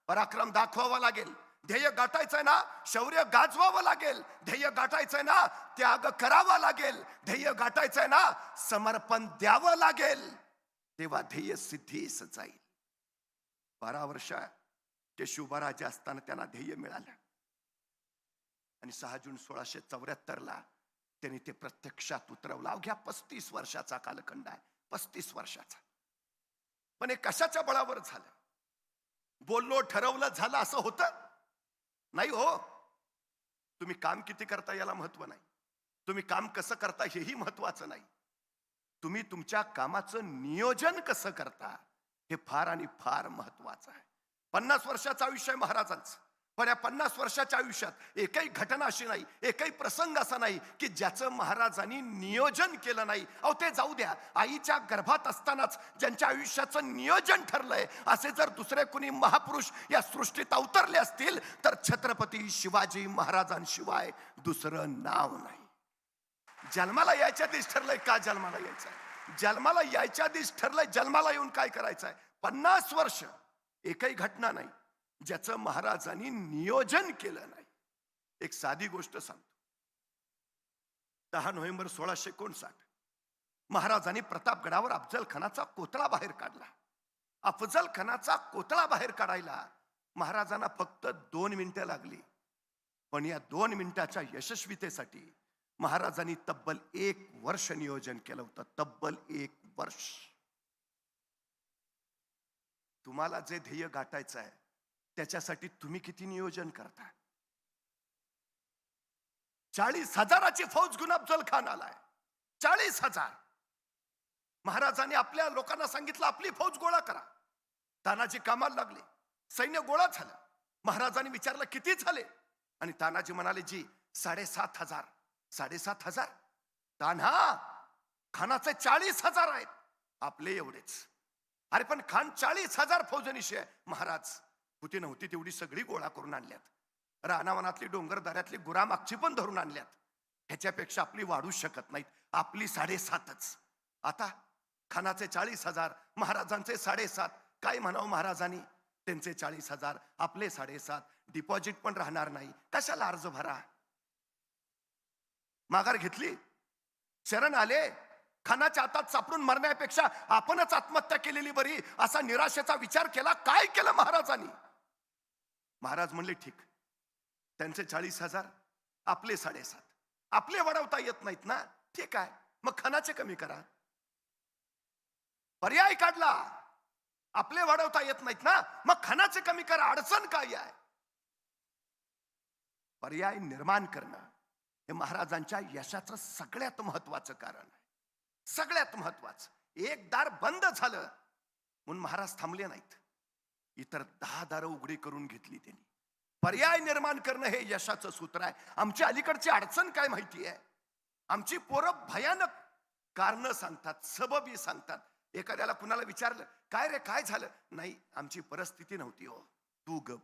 पराक्रम दाखवावा लागेल. ध्येय गाठायचंय ना, शौर्य गाजवावं लागेल. ध्येय गाठायचंय ना, त्याग करावा लागेल. ध्येय गाठायचंय ना, समर्पण द्यावं लागेल. तेव्हा ध्येय सिद्धीस जाईल. 12 वर्षाचे शुभराजे असताना त्यांना ध्येय मिळालं आणि 6 जून 1674 त्यांनी ते प्रत्यक्षात उतरवलं. अवघ्या 35 वर्षाचा कालखंड आहे, 35 वर्षाचा. पण हे कशाच्या बळावर झालं? बोललो, ठरवलं, झालं असं होतं नाही हो. तुम्ही काम किती करता याला महत्व नाही. तुम्ही काम कसं करता हेही महत्वाचं नाही. तुम्ही तुमच्या कामाचं नियोजन कसं करता हे फार आणि फार महत्वाचं आहे. 50 वर्षाचं आयुष्य आहे महाराजांचं. पण या 50 वर्षाच्या आयुष्यात एकही घटना अशी नाही, एकही प्रसंग असा नाही की ज्याचं महाराजांनी नियोजन केलं नाही. अहो ते जाऊ द्या, आईच्या गर्भात असतानाच ज्यांच्या आयुष्याचं नियोजन ठरलंय असे जर दुसरे कुणी महापुरुष या सृष्टीत अवतरले असतील तर छत्रपती शिवाजी महाराजांशिवाय दुसरं नाव नाही. जन्माला यायच्या दिवस ठरलंय का जन्माला यायचंय? जन्माला यायच्या दिवस ठरलंय जन्माला येऊन काय करायचंय. 50 वर्ष एकही घटना नाही ज्याचं महाराजांनी नियोजन केलं नाही. एक साधी गोष्ट सांगतो. 10 नोव्हेंबर 1659 महाराजांनी प्रतापगडावर अफजल खानाचा कोतळा बाहेर काढला. अफजल खानाचा कोतळा बाहेर काढायला महाराजांना फक्त 2 मिनिटं लागली. पण या 2 मिनिटाच्या यशस्वीतेसाठी महाराजांनी तब्बल 1 वर्ष नियोजन केलं होतं. तब्बल 1 वर्ष. तुम्हाला जे ध्येय गाठायचं आहे त्याच्यासाठी तुम्ही किती नियोजन करता? 40,000ची फौज घेऊन अफजल खान आलाय. 40,000. महाराजांनी आपल्या लोकांना सांगितलं आपली फौज गोळा करा. तानाजी कामाला लागले. सैन्य गोळा झालं. महाराजांनी विचारलं किती झाले आणि तानाजी म्हणाले जी 7,500. 7,500? तान्हा, खानाचे 40,000 आहेत, आपले एवढेच. अरे पण खान 40,000 फौजनिशी आहे. महाराज होती नव्हती तेवढी सगळी गोळा करून आणल्यात. रानावनातली डोंगरदऱ्यातली गुरामागची पण धरून आणल्यात. ह्याच्यापेक्षा आपली वाढू शकत नाहीत. आपली 7,500च. आता खानाचे 40,000, महाराजांचे 7,500. काय म्हणावं महाराजांनी? त्यांचे 40,000, आपले 7,500. डिपॉझिट पण राहणार नाही. कशाला अर्ज भरा? माघार घेतली, शरण आले. खानाच्या हातात सापडून मरण्यापेक्षा आपणच आत्महत्या केलेली बरी असा निराशेचा विचार केला. काय केलं महाराजांनी? महाराज म्हणले ठीक, त्यांचे 40,000, आपले 7,500. आपले वाढवता येत नाहीत ना, ठीक आहे, मग खानाचे कमी करा. पर्याय काढला. आपले वाढवता येत नाहीत ना, मग खानाचे कमी करा. अडचण काय आहे? पर्याय निर्माण करणं हे महाराजांच्या यशाचं सगळ्यात महत्वाचं कारण आहे. सगळ्यात महत्वाचं. एक दार बंद झालं म्हणून महाराज थांबले नाहीत, इतर 10 दारं उघडी करून घेतली त्यांनी. पर्याय निर्माण करणं हे यशाचं सूत्र आहे. आमची अलीकडची अडचण काय माहिती आहे? आमची पोरं भयानक कारण सांगतात, सबबी सांगतात. एखाद्याला कुणाला विचारलं, काय रे काय झालं? नाही, आमची परिस्थिती नव्हती हो, तू गप.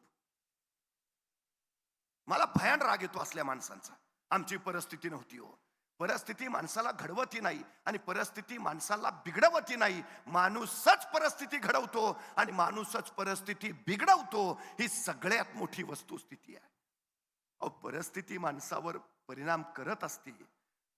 मला भयान राग येतो असल्या माणसांचा. आमची परिस्थिती नव्हती हो. परिस्थिती माणसाला घडवती नाही आणि परिस्थिती माणसाला बिघडवती नाही. माणूसच परिस्थिती घडवतो आणि माणूसच परिस्थिती बिघडवतो. ही सगळ्यात मोठी वस्तुस्थिती आहे. अहो, परिस्थिती माणसावर परिणाम करत असते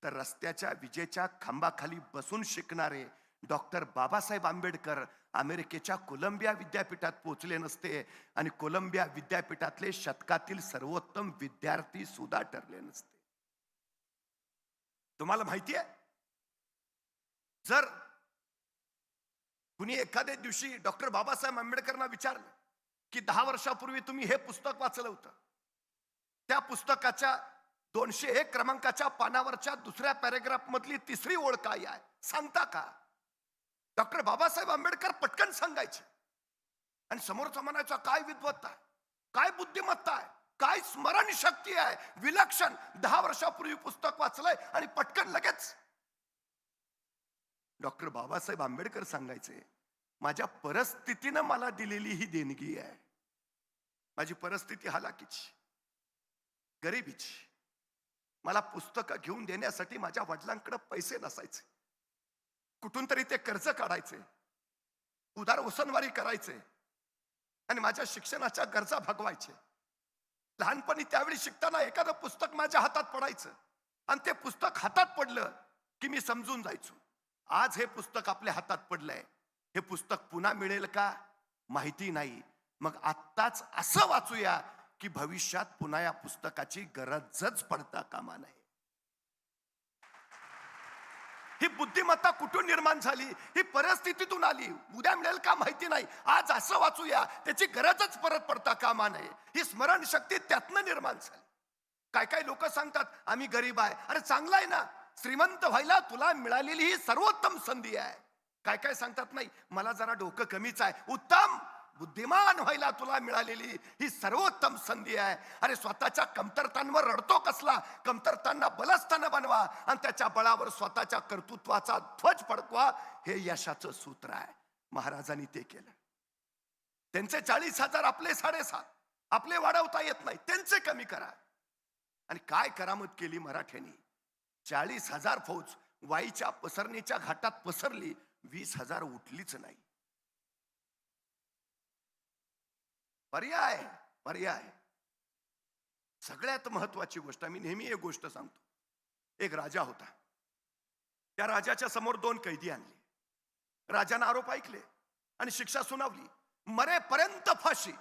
तर रस्त्याच्या विजेच्या खांबाखाली बसून शिकणारे डॉक्टर बाबासाहेब आंबेडकर अमेरिकेच्या कोलंबिया विद्यापीठात पोहोचले नसते आणि कोलंबिया विद्यापीठातले शतकातील सर्वोत्तम विद्यार्थी सुद्धा ठरले नसते. तुम्हाला माहिती आहे, जर कुणी एखाद्या दिवशी डॉक्टर बाबासाहेब आंबेडकरांना विचारलं की 10 वर्षापूर्वी तुम्ही हे पुस्तक वाचलं होतं, त्या पुस्तकाच्या 201 क्रमांकाच्या पानावरच्या दुसऱ्या पॅरेग्राफ मधली 3री ओळ काय आहे सांगता का? डॉक्टर बाबासाहेब आंबेडकर पटकन सांगायचे आणि समोरचा म्हणायचा काय विद्वत्ता आहे, काय बुद्धिमत्ता आहे, काय स्मरण शक्ती आहे, विलक्षण. 10 वर्षापूर्वी पुस्तक वाचलंय आणि पटकन लगेच. डॉक्टर बाबासाहेब आंबेडकर सांगायचे, माझ्या परिस्थितीनं मला दिलेली ही देणगी आहे. माझी परिस्थिती हालाकीची, गरिबीची. मला पुस्तकं घेऊन देण्यासाठी माझ्या वडिलांकडे पैसे नसायचे. कुठून तरी ते कर्ज काढायचे, उधार उसनवारी करायचे आणि माझ्या शिक्षणाच्या गरजा भागवायचे. लहानपणी त्यावेळी शिकताना एखादं पुस्तक माझ्या हातात पडायचं आणि ते पुस्तक हातात पडलं की मी समजून जायचो, आज हे पुस्तक आपल्या हातात पडलंय, हे पुस्तक पुन्हा मिळेल का माहिती नाही. मग आत्ताच असं वाचूया की भविष्यात पुन्हा या पुस्तकाची गरजच पडता कामा नये. ही बुद्धिमत्ता कुठून निर्माण झाली? ही परिस्थितीतून आली. उद्या मिळेल का माहिती नाही, आज असं वाचूया, त्याची गरजच परत पडता कामा नये. ही स्मरण शक्ती त्यातनं निर्माण झाली. काय काय लोक सांगतात आम्ही गरीब आहे. अरे चांगलं आहे ना, श्रीमंत व्हायला तुला मिळालेली ही सर्वोत्तम संधी आहे. काय काय सांगतात नाही मला जरा डोकं कमीच आहे. उत्तम. बुद्धिमान व्हायला तुला मिळालेली ही सर्वोत्तम संधी आहे. अरे स्वतःच्या कमतरतांवर रडतो कसला? कमतरतांना बलस्थान बनवा आणि त्याच्या बळावर स्वतःच्या कर्तृत्वाचा ध्वज फडकवा. हे यशाचं सूत्र आहे. महाराजांनी ते केलं. त्यांचे 40,000 आपले 7.5. आपले वाढवता येत नाही, त्यांचे कमी करा. आणि काय करामत केली मराठ्यांनी? 40,000 फौज वाईच्या पसरणीच्या घाटात पसरली, 20,000 उठलीच नाही. पर्याय पर्याय सगळ्यात महत्वाची गोष्ट. मी नेहमी एक गोष्ट सांगतो. एक राजा होता. त्या राजाच्या समोर 2 कैदी आणले. राजाने आरोप ऐकले आणि शिक्षा सुनावली, मरेपर्यंत फाशी.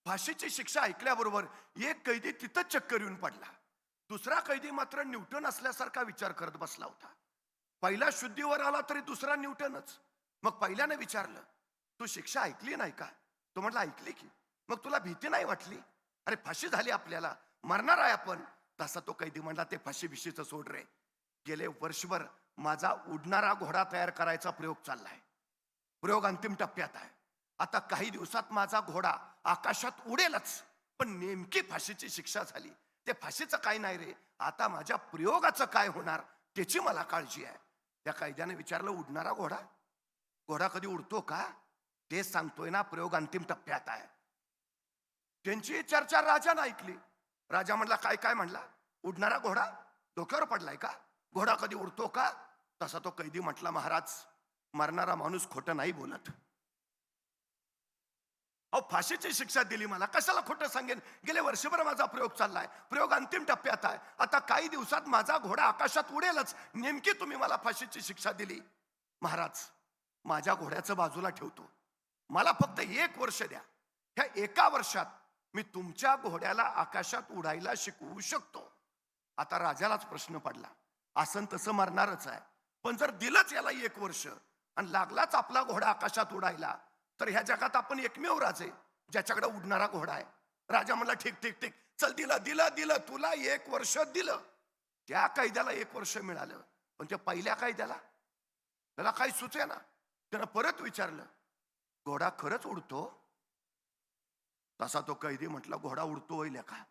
फाशीची शिक्षा ऐकल्याबरोबर एक कैदी तिथं चक्कर येऊन पडला. दुसरा कैदी मात्र न्यूटन असल्यासारखा विचार करत बसला होता. पहिला शुद्धीवर आला तरी दुसरा न्यूटनच. मग पहिल्याने विचारलं, तू शिक्षा ऐकली नाही का? तो म्हटला ऐकली की. मग तुला भीती नाही वाटली? अरे फाशी झाली, आपल्याला मरणार आहे आपण. तसा तो कैदी म्हणला, ते फाशी बिशीचं सोड रे. गेले वर्षभर माझा उडणारा घोडा तयार करायचा प्रयोग चाललाय. प्रयोग अंतिम टप्प्यात आहे. आता काही दिवसात माझा घोडा आकाशात उडेलच. पण नेमकी फाशीची शिक्षा झाली. ते फाशीचं काय नाही रे, आता माझ्या प्रयोगाचं काय होणार त्याची मला काळजी आहे. त्या कैद्याने विचारलं, उडणारा घोडा? घोडा कधी उडतो का? तेच सांगतोय ना, प्रयोग अंतिम टप्प्यात आहे. त्यांची चर्चा राजाने ऐकली. राजा म्हणला, काय काय म्हणला? उडणारा घोडा? डोक्यावर पडलाय का? घोडा कधी उडतो का? तसा तो कैदी म्हटला, महाराज मरणारा माणूस खोटं नाही बोलत. अहो फाशीची शिक्षा दिली मला, कशाला खोटं सांगेन? गेले वर्षभर माझा प्रयोग चाललाय, प्रयोग अंतिम टप्प्यात आहे. आता काही दिवसात माझा घोडा आकाशात उडेलच. नेमकी तुम्ही मला फाशीची शिक्षा दिली. महाराज माझ्या घोड्याचं बाजूला ठेवतो, मला फक्त 1 वर्ष द्या. ह्या 1 वर्षात मी तुमच्या घोड्याला आकाशात उडायला शिकवू शकतो. आता राजालाच प्रश्न पडला, असं तसं मरणारच आहे, पण जर दिलंच याला 1 वर्ष आणि लागलाच आपला घोडा आकाशात उडायला, तर ह्या जगात आपण एकमेव राजे ज्याच्याकडे उडणारा घोडा आहे. राजा म्हणला, ठीक ठीक ठीक, चल दिलं दिलं दिलं तुला 1 वर्ष दिलं. त्या कायद्याला 1 वर्ष मिळालं, पण त्या पहिल्या कायद्याला त्याला काही सुचेना. त्यानं परत विचारलं, घोडा खरंच उडतो? तसा तो कैदी म्हटला, घोडा उडतो होईल का?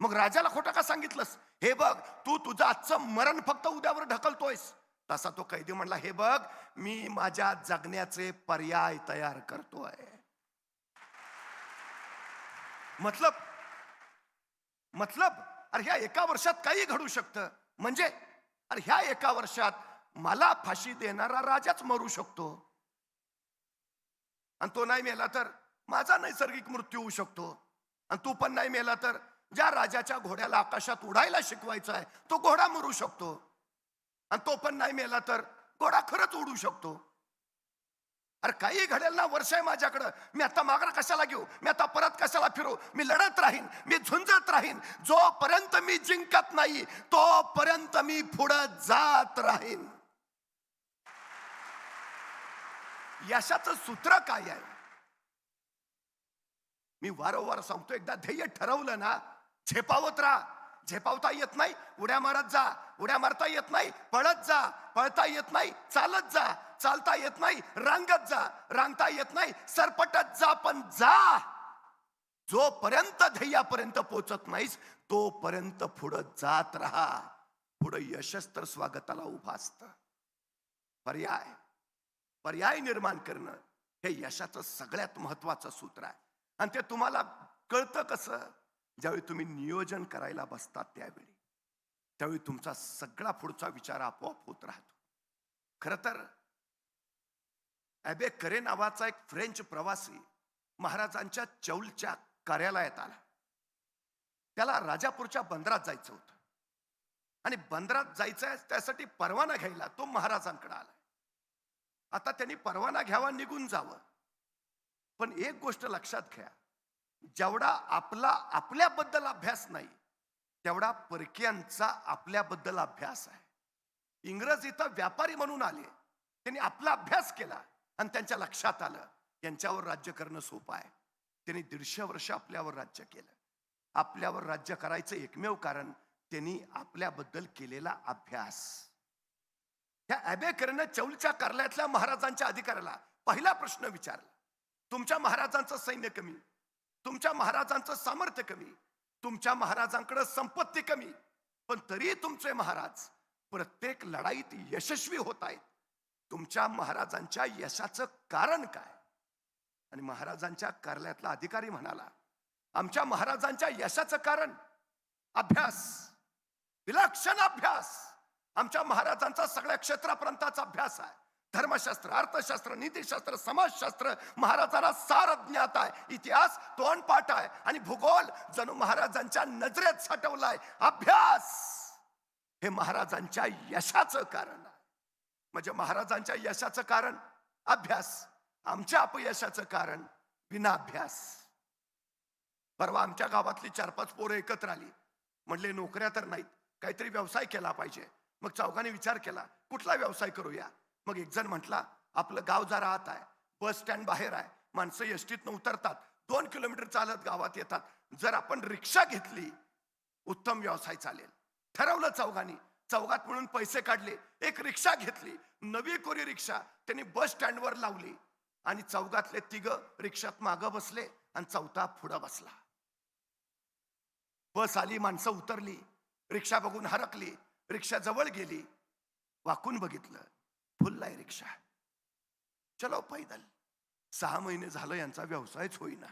मग राजाला खोटं का सांगितलंस? हे बघ, तू तुझं आजचं मरण फक्त उद्यावर ढकलतोयस. तसा तो कैदी म्हणला, हे बघ, मी माझ्या जगण्याचे पर्याय तयार करतोय. मतलब अरे ह्या 1 वर्षात काही घडू शकतं. म्हणजे अरे ह्या 1 वर्षात मला फाशी देणारा राजाच मरू शकतो, आणि तो नाही मेला तर माझा नैसर्गिक मृत्यू होऊ शकतो. आणि तू पण नाही मेला तर ज्या राजाच्या घोड्याला आकाशात उडायला शिकवायचा आहे तो घोडा मरू शकतो. आणि तो पण नाही मेला तर घोडा खरंच उडू शकतो. अरे काही घडेल ना, वर्ष आहे माझ्याकडं. मी आता मागं कशाला घेऊ? मी आता परत कशाला फिरू? मी लढत राहीन, मी झुंजत राहीन. जोपर्यंत मी जिंकत नाही तोपर्यंत मी पुढे जात राहीन. यशाचं सूत्र काय आहे? मी वारंवार सांगतो, एकदा ध्येय ठरवलं ना, झेपावत राहा. झेपावता येत नाही, उड्या मारत जा. उड्या मारता येत नाही, पळत जा. पळता येत नाही, चालत जा. चालता येत नाही, रांगत जा. रांगता येत नाही, सरपटत जा. पण जा. जोपर्यंत ध्येयापर्यंत पोहोचत नाहीस तोपर्यंत पुढे जात राहा. पुढे यशच तर स्वागताला उभा असतं. पर्याय निर्माण करणं हे यशाचं सगळ्यात महत्वाचं सूत्र आहे. आणि ते तुम्हाला कळतं कसं? ज्यावेळी तुम्ही नियोजन करायला बसतात त्यावेळी तुमचा सगळा पुढचा विचार आपोआप होत राहतो. खरं तर ॲबे करे नावाचा एक फ्रेंच प्रवासी महाराजांच्या चौलच्या कार्यालयात आला. त्याला राजापूरच्या बंदरात जायचं होतं, आणि बंदरात जायचंय त्यासाठी परवाना घ्यायला तो महाराजांकडे आला. आता त्यांनी परवाना घ्यावा, निघून जावं. पण एक गोष्ट लक्षात घ्या, जेवढा आपला आपल्याबद्दल अभ्यास नाही तेवढा परकीयांचा आपल्याबद्दल अभ्यास आहे. इंग्रज इथं व्यापारी म्हणून आले, त्यांनी आपला अभ्यास केला आणि त्यांच्या लक्षात आलं यांच्यावर राज्य करणं सोपं आहे. त्यांनी 150 वर्ष आपल्यावर राज्य केलं. आपल्यावर राज्य करायचं एकमेव कारण त्यांनी आपल्याबद्दल केलेला अभ्यास. ह्या ॲबेकरनं चौलच्या कार्यालयातल्या महाराजांच्या अधिकाऱ्याला पहिला प्रश्न विचारला, तुमच्या महाराजांचं सैन्य कमी, तुमच्या महाराजांचं सामर्थ्य कमी, तुमच्या महाराजांकडे संपत्ती कमी, पण तरी तुमचे महाराज प्रत्येक लढाईत यशस्वी होत आहेत. तुमच्या महाराजांच्या यशाचं कारण काय? आणि महाराजांच्या कार्यालयातला अधिकारी म्हणाला, आमच्या महाराजांच्या यशाचं कारण अभ्यास, विलक्षण अभ्यास. आमच्या महाराजांचा सगळ्या क्षेत्रापर्यंतचा अभ्यास आहे. धर्मशास्त्र, अर्थशास्त्र, नीतिशास्त्र, समाजशास्त्र महाराजांना सार ज्ञात आहे. इतिहास तोंडपाठ आहे, आणि भूगोल जणू महाराजांच्या नजरेत साठवलाय. अभ्यास हे महाराजांच्या यशाचं कारण आहे. म्हणजे महाराजांच्या यशाचं कारण अभ्यास, आमच्या अपयशाचं कारण विना अभ्यास. परवा आमच्या गावातली 4-5 पोरं एकत्र आली. म्हणले नोकऱ्या तर नाहीत, काहीतरी व्यवसाय केला पाहिजे. मग चौघांनी विचार केला, कुठला व्यवसाय करूया? मग एक जण म्हटला, आपलं गाव जरा आत आहे, बस स्टँड बाहेर आहे, माणसं एसटीतनं उतरतात, 2 किलोमीटर चालत गावात येतात. जर आपण रिक्षा घेतली उत्तम व्यवसाय चालेल. ठरवलं चौघांनी. चौघात म्हणून पैसे काढले, एक रिक्षा घेतली, नवी कोरी रिक्षा त्यांनी बस स्टँडवर लावली, आणि चौघातले 3 रिक्षात मागं बसले आणि चौथा पुढं बसला. बस आली, माणसं उतरली, रिक्षा बघून हरकली, रिक्षा जवळ गेली, वाकून बघितलं, फुल आहे रिक्षा. चलो पैदल. 6 महिने झालं यांचा व्यवसायच होईना.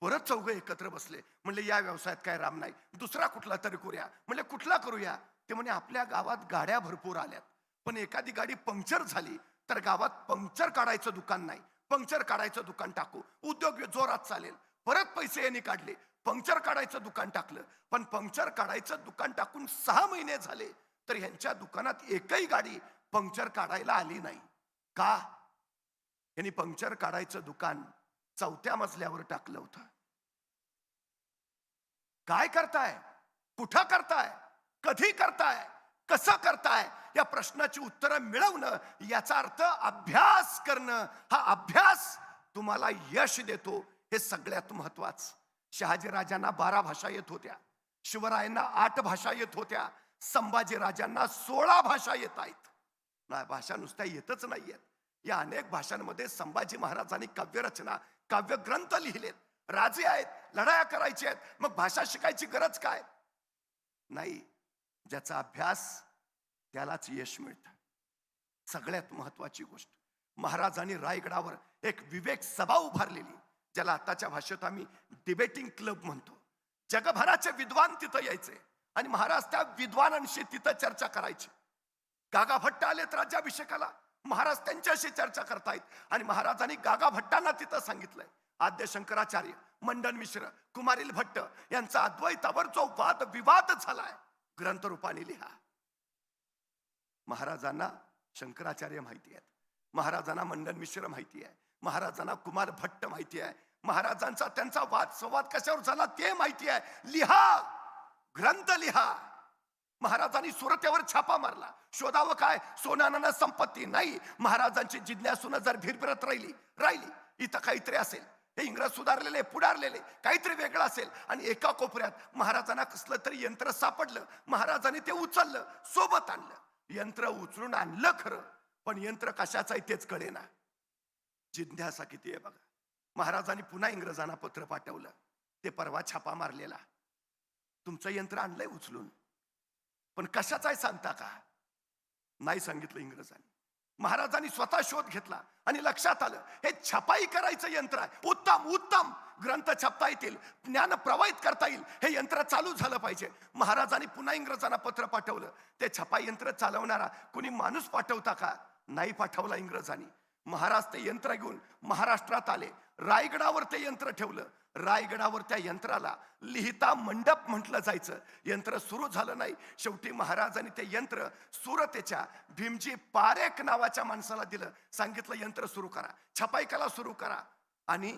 परत चौघं एकत्र बसले. म्हणले या व्यवसायात काय राम नाही, दुसरा कुठला तरी करूया. म्हणले कुठला करूया? ते म्हणे आपल्या गावात गाड्या भरपूर आल्यात, पण एखादी गाडी पंक्चर झाली तर गावात पंक्चर काढायचं दुकान नाही, पंक्चर काढायचं दुकान टाकू, उद्योग जोरात चालेल. परत पैसे यांनी काढले, पंक्चर काढायचं दुकान टाकलं. पण पंक्चर काढायचं दुकान टाकून 6 महिने झाले तर ह्यांच्या दुकानात एकही गाडी पंक्चर काढायला आली नाही. का? यांनी पंक्चर काढायचं दुकान 4थ्या मजल्यावर टाकलं होतं. काय करताय? कुठं करताय? कधी करताय? कसं करताय? या प्रश्नाची उत्तरं मिळवणं याचा अर्थ अभ्यास करणं. हा अभ्यास तुम्हाला यश देतो, हे सगळ्यात महत्वाचं. शहाजीराजांना 12 भाषा येत होत्या, शिवरायांना 8 भाषा येत होत्या, संभाजीराजांना 16 भाषा येत आहेत. नाही, भाषा नुसत्या येतच नाहीयेत, या अनेक भाषांमध्ये संभाजी महाराजांनी काव्यरचना, काव्यग्रंथ लिहिलेत. राजे आहेत, लढाया करायच्या आहेत, मग भाषा शिकायची गरज काय? नाही, ज्याचा अभ्यास त्यालाच यश मिळतं. सगळ्यात महत्वाची गोष्ट, महाराजांनी रायगडावर एक विवेक सभा उभारलेली, ज्याला आताच्या भाषेत आम्ही डिबेटिंग क्लब म्हणतो. जगभराचे विद्वान तिथं यायचे आणि महाराज त्या विद्वानांशी तिथं चर्चा करायचे. गागा भट्ट आलेत राज्याभिषेकाला, महाराज त्यांच्याशी चर्चा करतायत आणि महाराजांनी गागा भट्टांना तिथं सांगितलंय, आद्य शंकराचार्य, मंडन मिश्र, कुमारिल भट्ट यांचा अद्वैतावर जो वाद विवाद झालाय ग्रंथ रूपाने लिहा. महाराजांना शंकराचार्य माहिती आहेत, महाराजांना मंडन मिश्र माहिती आहे, महाराजांना कुमार भट्ट माहिती आहे, महाराजांचा त्यांचा वाद संवाद कशावर झाला ते माहिती आहे. लिहा, ग्रंथ लिहा. महाराजांनी सुरतेवर छापा मारला, शोधावं काय? सोनानं संपत्ती नाही. महाराजांची जिज्ञासून जर भिरभिरत राहिली इथं काहीतरी असेल, हे इंग्रज सुधारलेले पुढारलेले काहीतरी वेगळं असेल, आणि एका कोपऱ्यात महाराजांना कसलं तरी यंत्र सापडलं, महाराजांनी ते उचललं, सोबत आणलं. यंत्र उचलून आणलं खरं, पण यंत्र कशाचं आहे तेच कळेना. जिज्ञासा किती आहे बघा. महाराजांनी पुन्हा इंग्रजांना पत्र पाठवलं, ते परवा छापा मारलेला, तुमचं यंत्र आणलंय उचलून, पण कशाचं आहे सांगता का? नाही सांगितलं इंग्रजांनी. महाराजांनी स्वतः शोध घेतला आणि लक्षात आलं हे छपाई करायचं यंत्र आहे. उत्तम उत्तम ग्रंथ छापता येतील, ज्ञान प्रवाहित करता येईल, हे यंत्र चालू झालं पाहिजे. महाराजांनी पुन्हा इंग्रजांना पत्र पाठवलं, ते छपाई यंत्र चालवणारा कुणी माणूस पाठवता का? नाही पाठवला इंग्रजांनी. महाराज ते यंत्र घेऊन महाराष्ट्रात आले, रायगडावर ते यंत्र ठेवलं. रायगडावर त्या यंत्राला लिहिता मंडप म्हटलं जायचं. यंत्र सुरू झालं नाही. शेवटी महाराजांनी ते यंत्र सुरतेच्या भीमजी पारेख नावाच्या माणसाला दिलं, सांगितलं यंत्र सुरू करा, छपाई कला सुरू करा. आणि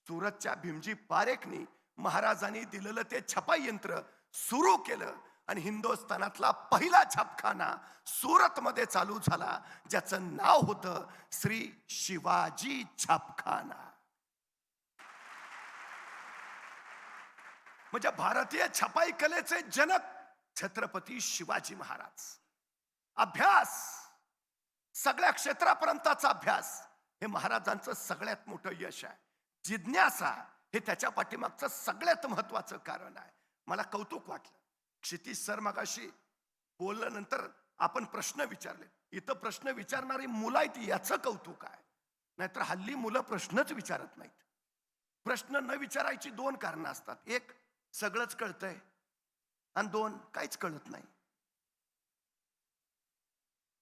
सुरतच्या भीमजी पारेखनी महाराजांनी दिलेलं ते छपाई यंत्र सुरू केलं आणि हिंदुस्थानातला पहिला छापखाना सुरत मध्ये चालू झाला, ज्याचं नाव होतं श्री शिवाजी छापखाना. म्हणजे भारतीय छपाई कलेचे जनक छत्रपती शिवाजी महाराज. अभ्यास, सगळ्या क्षेत्रापर्यंतचा अभ्यास, हे महाराजांचं सगळ्यात मोठं यश आहे. जिज्ञासा हे त्याच्या पाठीमागचं सगळ्यात महत्वाचं कारण आहे. मला कौतुक वाटलं, क्षितिज सर मगाशी बोलल्यानंतर आपण प्रश्न विचारले. इथं प्रश्न विचारणारी मुलं आहेत याचं कौतुक आहे. नाहीतर हल्ली मुलं प्रश्नच विचारत नाहीत. प्रश्न न विचारायची 2 कारणं असतात. एक, सगळंच कळतंय, आणि 2, काहीच कळत नाही.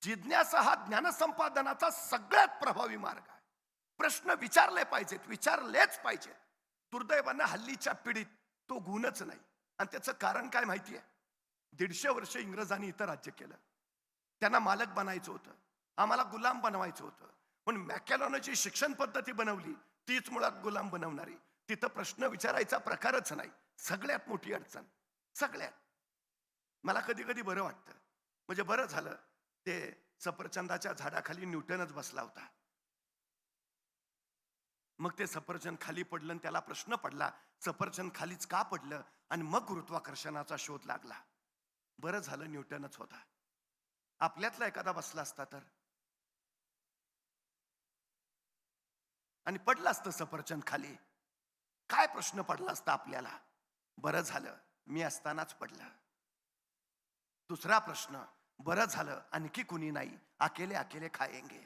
जिज्ञासा हा ज्ञानसंपादनाचा सगळ्यात प्रभावी मार्ग आहे. प्रश्न विचारले पाहिजेत, विचारलेच पाहिजेत. दुर्दैवानं हल्लीच्या पिढीत तो गुणच नाही. आणि त्याचं कारण काय माहितीये? 150 वर्ष इंग्रजांनी इथं राज्य केलं, त्यांना मालक बनायचं होतं, आम्हाला गुलाम बनवायचं होतं. पण मॅकॅलॉनं जी शिक्षण पद्धती बनवली तीच मुळात गुलाम बनवणारी. तिथं प्रश्न विचारायचा प्रकारच नाही. सगळ्यात मोठी अडचण. सगळ्यात मला कधी कधी बरं वाटतं, म्हणजे बरं झालं ते सफरचंदाच्या झाडाखाली न्यूटनच बसला होता. मग ते सफरचंद खाली पडलं आणि त्याला प्रश्न पडला, सफरचंद खालीच का पडलं? आणि मग गुरुत्वाकर्षणाचा शोध लागला. बरं झालं न्यूटनच होता. आपल्यातला एखादा बसला असता तर, आणि पडलं असतं सफरचंद खाली, काय प्रश्न पडला असता आपल्याला? बरं झालं मी असतानाच पडलं. दुसरा प्रश्न, बरं झालं आणखी कुणी नाही, अकेले अकेले खाएंगे.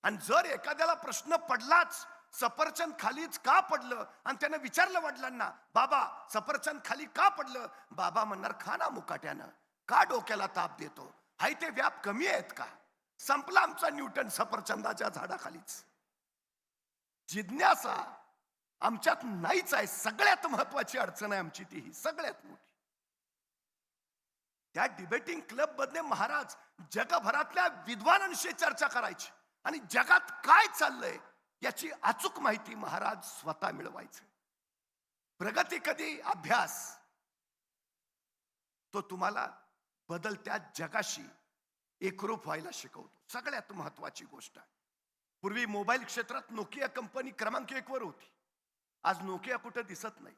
आणि जर एखाद्याला प्रश्न पडलाच, सफरचंद खालीच का पडलं, आणि त्यानं विचारलं वडिलांना, बाबा सफरचंद खाली का पडलं? बाबा म्हणणार, खा ना मुकाट्यानं, का डोक्याला ताप देतो, हाय ते व्याप कमी आहेत का? संपला आमचा न्यूटन सफरचंदाच्या झाडाखालीच. जिज्ञासा आमच्यात नाहीच आहे. सगळ्यात महत्वाची अडचण आहे आमची ती, ही सगळ्यात मोठी. त्या डिबेटिंग क्लब मध्ये महाराज जगभरातल्या विद्वानांशी चर्चा करायची आणि जगात काय चाललंय याची अचूक माहिती महाराज स्वतः मिळवायचे. प्रगती कधी? अभ्यास. तो तुम्हाला बदलत्या जगाशी एकरूप व्हायला शिकवतो. सगळ्यात महत्वाची गोष्ट आहे. पूर्वी मोबाईल क्षेत्रात नोकिया कंपनी क्रमांक 1 वर होती. आज नोकिया कुठं दिसत नाही.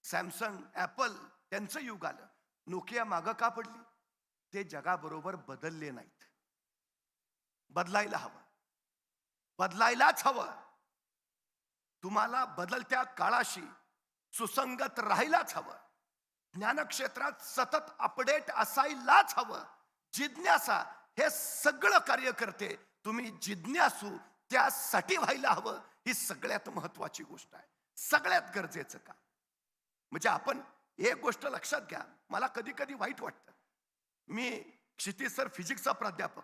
सॅमसंग, ऍपल त्यांचं युग आलं. नोकिया मागं का पडली? ते जगाबरोबर बदलले नाहीत. बदलायला हवं, बदलायलाच हवं. तुम्हाला बदलत्या काळाशी सुसंगत राहायलाच हवं. ज्ञानक्षेत्रात सतत अपडेट असायलाच हवं. जिज्ञासा हे सगळं कार्य करते. तुम्ही जिज्ञासू त्यासाठी व्हायला हवं. ही सगळ्यात महत्वाची गोष्ट आहे, सगळ्यात गरजेचं का. म्हणजे आपण एक गोष्ट लक्षात घ्या, मला कधी कधी वाईट वाटतं. मी क्षितिज सर फिजिक्सचा प्राध्यापक,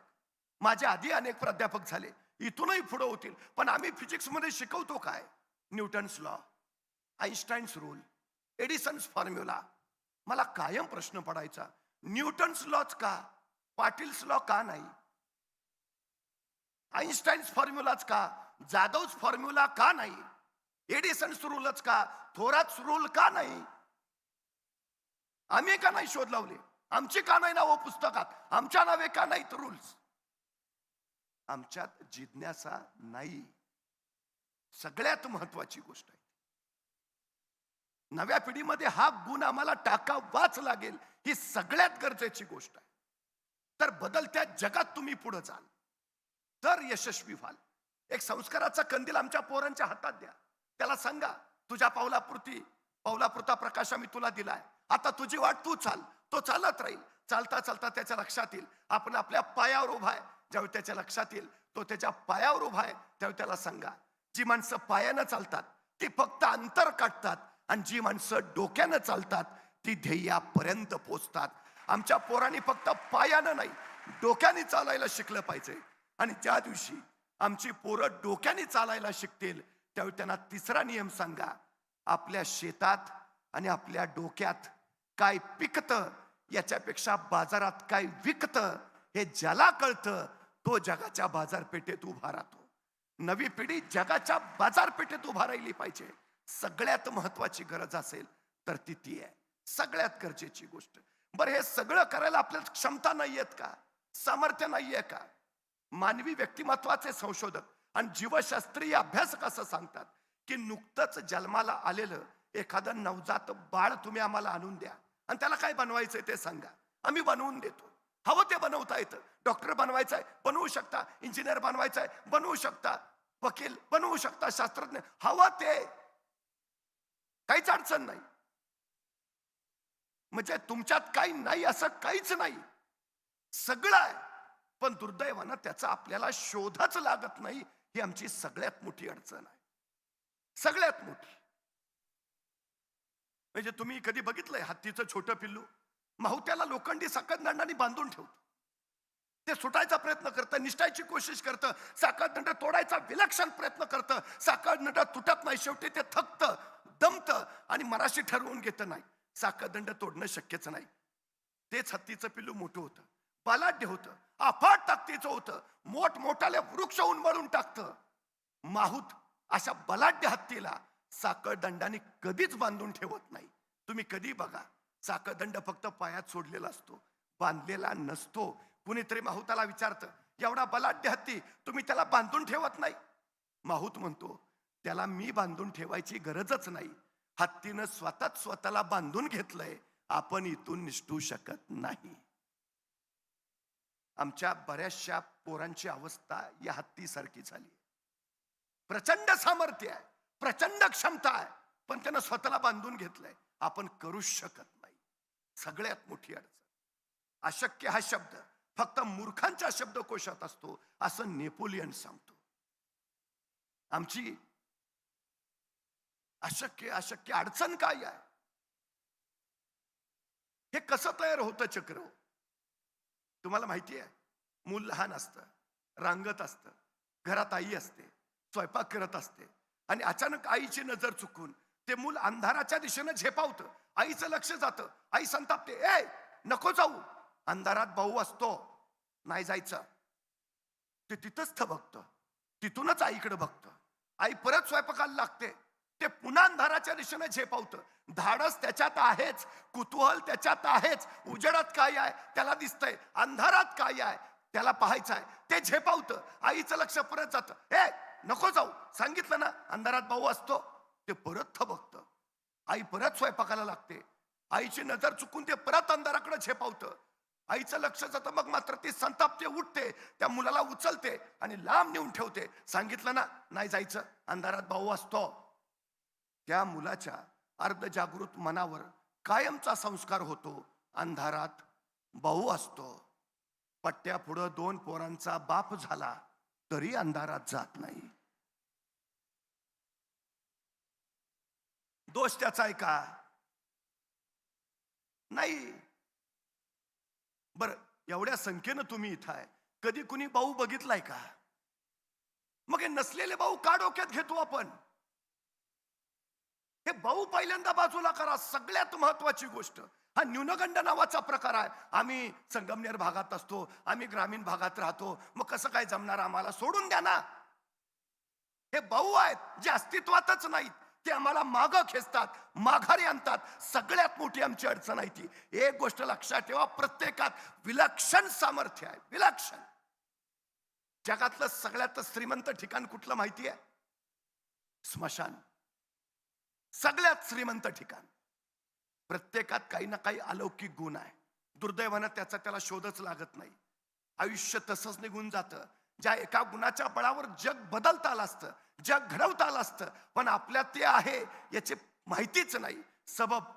माझ्या आधी अनेक प्राध्यापक झाले, इथूनही पुढे होतील, पण आम्ही फिजिक्स मध्ये शिकवतो काय? Newton's law, Einstein's rule, Edison's formula. मला कायम प्रश्न पडायचा, न्यूटन्स लॉच का, पाटील्स लॉ का नाही? आईन्स्टाईन्स फॉर्म्युलाच का, जाधव्स फॉर्म्युला का नाही? एडिसन्स रूलच का, थोरात्स रूल का नाही? आम्ही का नाही शोध लावले? आमची का नाही नावं पुस्तकात? आमच्या नावे का नाहीत रूल्स? आमच्यात जिज्ञासा नाही. सगळ्यात महत्वाची गोष्ट आहे. नव्या पिढीमध्ये हा गुण आम्हाला टाकावाच लागेल. ही सगळ्यात गरजेची गोष्ट आहे. तर बदलत्या जगात तुम्ही पुढे जाल तर यशस्वी व्हाल. एक संस्काराचा कंदील आमच्या पोरांच्या हातात द्या. त्याला सांगा, तुझ्या पावलापुरता प्रकाश मी तुला दिलाय, आता तुझी वाट तू चाल. तो चालत राहील. चालता चालता त्याच्या लक्षात येईल आपण आपल्या पायावर उभा आहे. ज्यावेळी त्याच्या लक्षात येईल तो त्याच्या पायावर उभा आहे, त्यावेळी त्याला सांगा, जी माणसं पायानं चालतात ती फक्त अंतर काढतात, आणि जी माणसं डोक्यानं चालतात ती ध्येयापर्यंत पोहोचतात. आमच्या पोरांनी फक्त पायानं नाही, डोक्याने चालायला शिकलं पाहिजे. आणि ज्या दिवशी आमची पोरं डोक्याने चालायला शिकतील त्यावेळी त्यांना तिसरा नियम सांगा, आपल्या शेतात आणि आपल्या डोक्यात काय पिकतं याच्यापेक्षा बाजारात काय विकतं हे ज्याला कळतं तो जगाच्या बाजारपेठेत उभा राहतो. नवी पिढी जगाच्या बाजारपेठेत उभा राहिली पाहिजे. सगळ्यात महत्वाची गरज असेल तर ती आहे, सगळ्यात गरजेची गोष्ट. बरं, हे सगळं करायला आपल्याला क्षमता नाहीयेत का, सामर्थ्य नाहीये का? मानवी व्यक्तिमत्वाचे संशोधक आणि जीवशास्त्रीय अभ्यासक असं सांगतात की नुकतंच जन्माला आलेलं एखादं नवजात बाळ तुम्ही आम्हाला आणून द्या आणि त्याला काय बनवायचंय ते सांगा, आम्ही बनवून देतो. हवं ते बनवता येतं. डॉक्टर बनवायचंय बनवू शकता, इंजिनियर बनवायचंय बनवू शकता, वकील बनवू शकता, शास्त्रज्ञ, हवं ते, काहीच अडचण नाही. म्हणजे तुमच्यात काही नाही असं काहीच नाही, सगळं आहे. पण दुर्दैवानं त्याचा आपल्याला शोधच लागत नाही. ही आमची सगळ्यात मोठी अडचण आहे, सगळ्यात मोठी. म्हणजे तुम्ही कधी बघितलंय हत्तीचं छोटं पिल्लू? माहुत्याला लोखंडी साखळदंडाने बांधून ठेवतं, ते सुटायचा प्रयत्न करतं, निष्ठायची कोशिश करतं, साखळदंड तोडायचा विलक्षण प्रयत्न करतं, साखळदंड तुटत नाही, शेवटी ते थकतं, दमतं आणि मराशी ठरवून घेतं, नाही साखळदंड तोडणं शक्यच नाही. तेच हत्तीचं पिल्लू मोठं होतं, बलाढ्य होतं, अफाट ताकदीचं होतं, मोठमोठाले वृक्ष उन्मळून टाकतं. माहूत अशा बलाढ्य हत्तीला साखळदंडाने कधीच बांधून ठेवत नाही. तुम्ही कधी बघा, साखळदंड फक्त पायात सोडलेला असतो, बांधलेला नसतो. कुणीतरी माहुताला विचारतं, एवढा बलाढ्य हत्ती तुम्ही त्याला बांधून ठेवत नाही? माहूत म्हणतो, त्याला मी बांधून ठेवायची गरजच नाही, हत्तीनं स्वतःला बांधून घेतलंय, आपण इथून निसटू शकत नाही. आमच्या बऱ्याचशा पोरांची अवस्था या हत्तीसारखी झाली. प्रचंड सामर्थ्य आहे, प्रचंड क्षमता आहे, पण त्यानं स्वतःला बांधून घेतलंय, आपण करूच शकत नाही. सगळ्यात मोठी अडचण. अशक्य हा शब्द फक्त मूर्खांच्या शब्दकोशात असतो असं नेपोलियन सांगतो. आमची अशक्य अडचण काय आहे? हे कसं तयार होतं चक्र? तुम्हाला माहिती आहे, मूल लहान असतं, रांगत असतं, घरात आई असते, स्वयंपाक करत असते, आणि अचानक आईची नजर चुकून ते मूल अंधाराच्या दिशेनं झेपावतं. आईचं लक्ष जातं, आई संतापते, ए नको जाऊ, अंधारात भाऊ असतो, नाही जायचं. ते तिथंच थबकतं, तिथूनच आईकडे बघतं. आई परत स्वयंपाकाला लागते, ते पुन्हा अंधाराच्या दिशेने झेपावतं. धाडस त्याच्यात आहेच, कुतूहल त्याच्यात आहेच. उजेडात काय आहे त्याला दिसतंय, अंधारात काय आहे त्याला पाहायचं आहे, ते झेपावतं. आईचं लक्ष परत जातं, ए नको जाऊ, सांगितलं ना अंधारात भाऊ असतो, ते परत थबकतं. आई परत स्वयंपाकाला लागते. आईची नजर चुकून ते परत अंधाराकडे झेपावतं. आईचं लक्ष जातं, मग मात्र ती संतापते, उठते, त्या मुलाला उचलते आणि लांब नेऊन ठेवते. सांगितलं ना नाही जायचं, अंधारात भाऊ असतो. त्या मुलाच्या अर्धजागृत मनावर कायमचा संस्कार होतो, अंधारात भाऊ असतो. पट्ट्या पुढं 2 पोरांचा बाप झाला तरी अंधारात जात नाही. दोष त्याचा आहे का? नाही. बर, एवढ्या संख्येनं तुम्ही इथं आहे, कधी कुणी भाऊ बघितलाय का? मग हे नसलेले भाऊ का डोक्यात घेतो आपण? हे भाऊ पहिल्यांदा बाजूला करा. सगळ्यात महत्वाची गोष्ट, हा न्यूनगंड नावाचा प्रकार आहे. आम्ही संगमनेर भागात असतो, आम्ही ग्रामीण भागात राहतो, मग कसं काय जमणार आम्हाला? सोडून द्या ना. हे भाऊ आहेत जे अस्तित्वातच नाहीत, ते आम्हाला मागं खेचतात, माघारी आणतात. सगळ्यात मोठी आमची अडचण आहे ती. एक गोष्ट लक्षात ठेवा, प्रत्येकात विलक्षण सामर्थ्य आहे, विलक्षण. जगातलं सगळ्यात श्रीमंत ठिकाण कुठलं माहिती आहे? स्मशान. सगळ्यात श्रीमंत ठिकाण. प्रत्येकात काही ना काही अलौकिक गुण आहे. दुर्दैवानं त्याला शोधच लागत नाही. आयुष्य तसंच निघून जातं. ज्या एका गुणाच्या बळावर जग बदलता आलं असतं, जग घडवता आलं असतं, पण आपल्यात ते आहे याची माहितीच नाही. सबब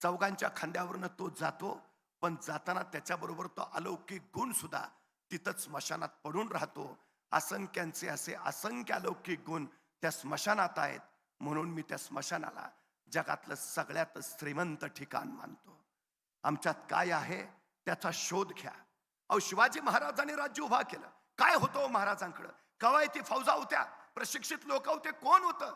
चौघांच्या खांद्यावरनं तो जातो, पण जाताना त्याच्याबरोबर तो अलौकिक गुण सुद्धा तिथंच स्मशानात पडून राहतो. असंख्यांचे असे असंख्य अलौकिक गुण त्या स्मशानात आहेत. म्हणून मी त्या स्मशानाला जगातलं सगळ्यात श्रीमंत ठिकाण मानतो. आमच्यात काय आहे त्याचा शोध घ्या. अहो, शिवाजी महाराजांनी राज्य उभा केलं. काय होतं महाराजांकडं? कवायती फौजा होत्या, प्रशिक्षित लोक होते. कोण होतं?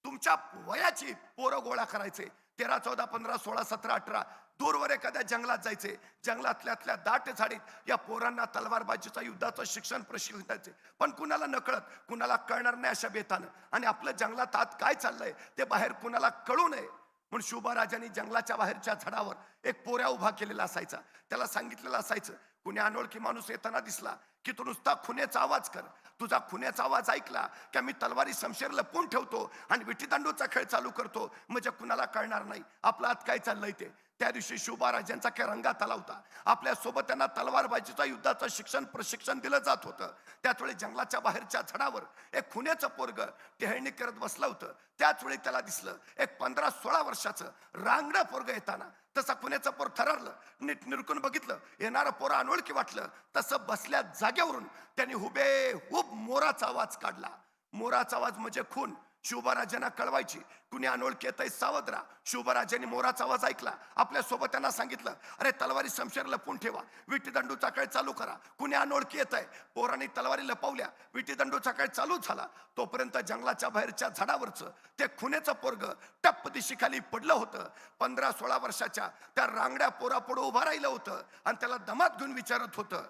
तुमच्या वयाची पोरं गोळा करायचे. 13, 14, 15, 16, 17, 18 दूरवर एखाद्या जंगलात जायचे. जंगलातल्या दाट झाडीत या पोरांना तलवारबाजीचं, युद्धाचं शिक्षण प्रशिक्षण द्यायचे. पण कुणाला नकळत, कुणाला कळणार नाही अशा बेतानं. आणि आपलं जंगलात आत काय चाललंय ते बाहेर कुणाला कळू नये म्हणून शिवबा जंगलाच्या बाहेरच्या झाडावर एक पोऱ्या उभा केलेला असायचा. त्याला सांगितलेलं असायचं, कुणी अनोळखी माणूस येताना दिसला की तू नुसता खुनेचा आवाज कर. तुझा खुन्याचा आवाज ऐकला की मी तलवारी शमशेर लपवून ठेवतो आणि विटीदांडूचा खेळ चालू करतो, म्हणजे कुणाला कळणार नाही आपलं आत काय चाललंय ते. त्या दिवशी शिवबा काय रंगात आला होता. आपल्या सोबत त्यांना तलवारबाजीचा, युद्धाचं शिक्षण प्रशिक्षण दिलं जात होतं. त्याचवेळी जंगलाच्या बाहेरच्या झाडावर एक खुन्याचं पोरग टेहळणी करत बसलं होतं. त्याच वेळी त्याला दिसलं एक 15-16 वर्षाचं रांगडं पोरग येताना. तसं खुन्याचं पोर थररलं, नीट निरकून बघितलं, येणारं पोरं अनोळखी वाटलं. तसं बसल्या जागेवरून त्यांनी हुबेहूब मोराचा आवाज काढला. मोराचा आवाज म्हणजे खून. शिवबा कळवायची, कुणी अनोळखी येतंय सावध राहा. शिवबा मोराचा आवाज ऐकला. आपल्या सोबत त्यांना सांगितलं, अरे तलवारी शमशेर लपवून ठेवा, विटीदंडूचा खेळ चालू करा. कुणी अनोळखी येतंय. पोरांनी तलवारी लपवल्या, विटीदंडूचा खेळ चालू झाला. तोपर्यंत जंगलाच्या बाहेरच्या झाडावरचं ते खुनेचं पोरग टप्प दिशेखाली पडलं होतं. 15-16 वर्षाच्या त्या रांगड्या पोरापुढं उभा राहिलं होतं आणि त्याला दमात घेऊन विचारत होतं,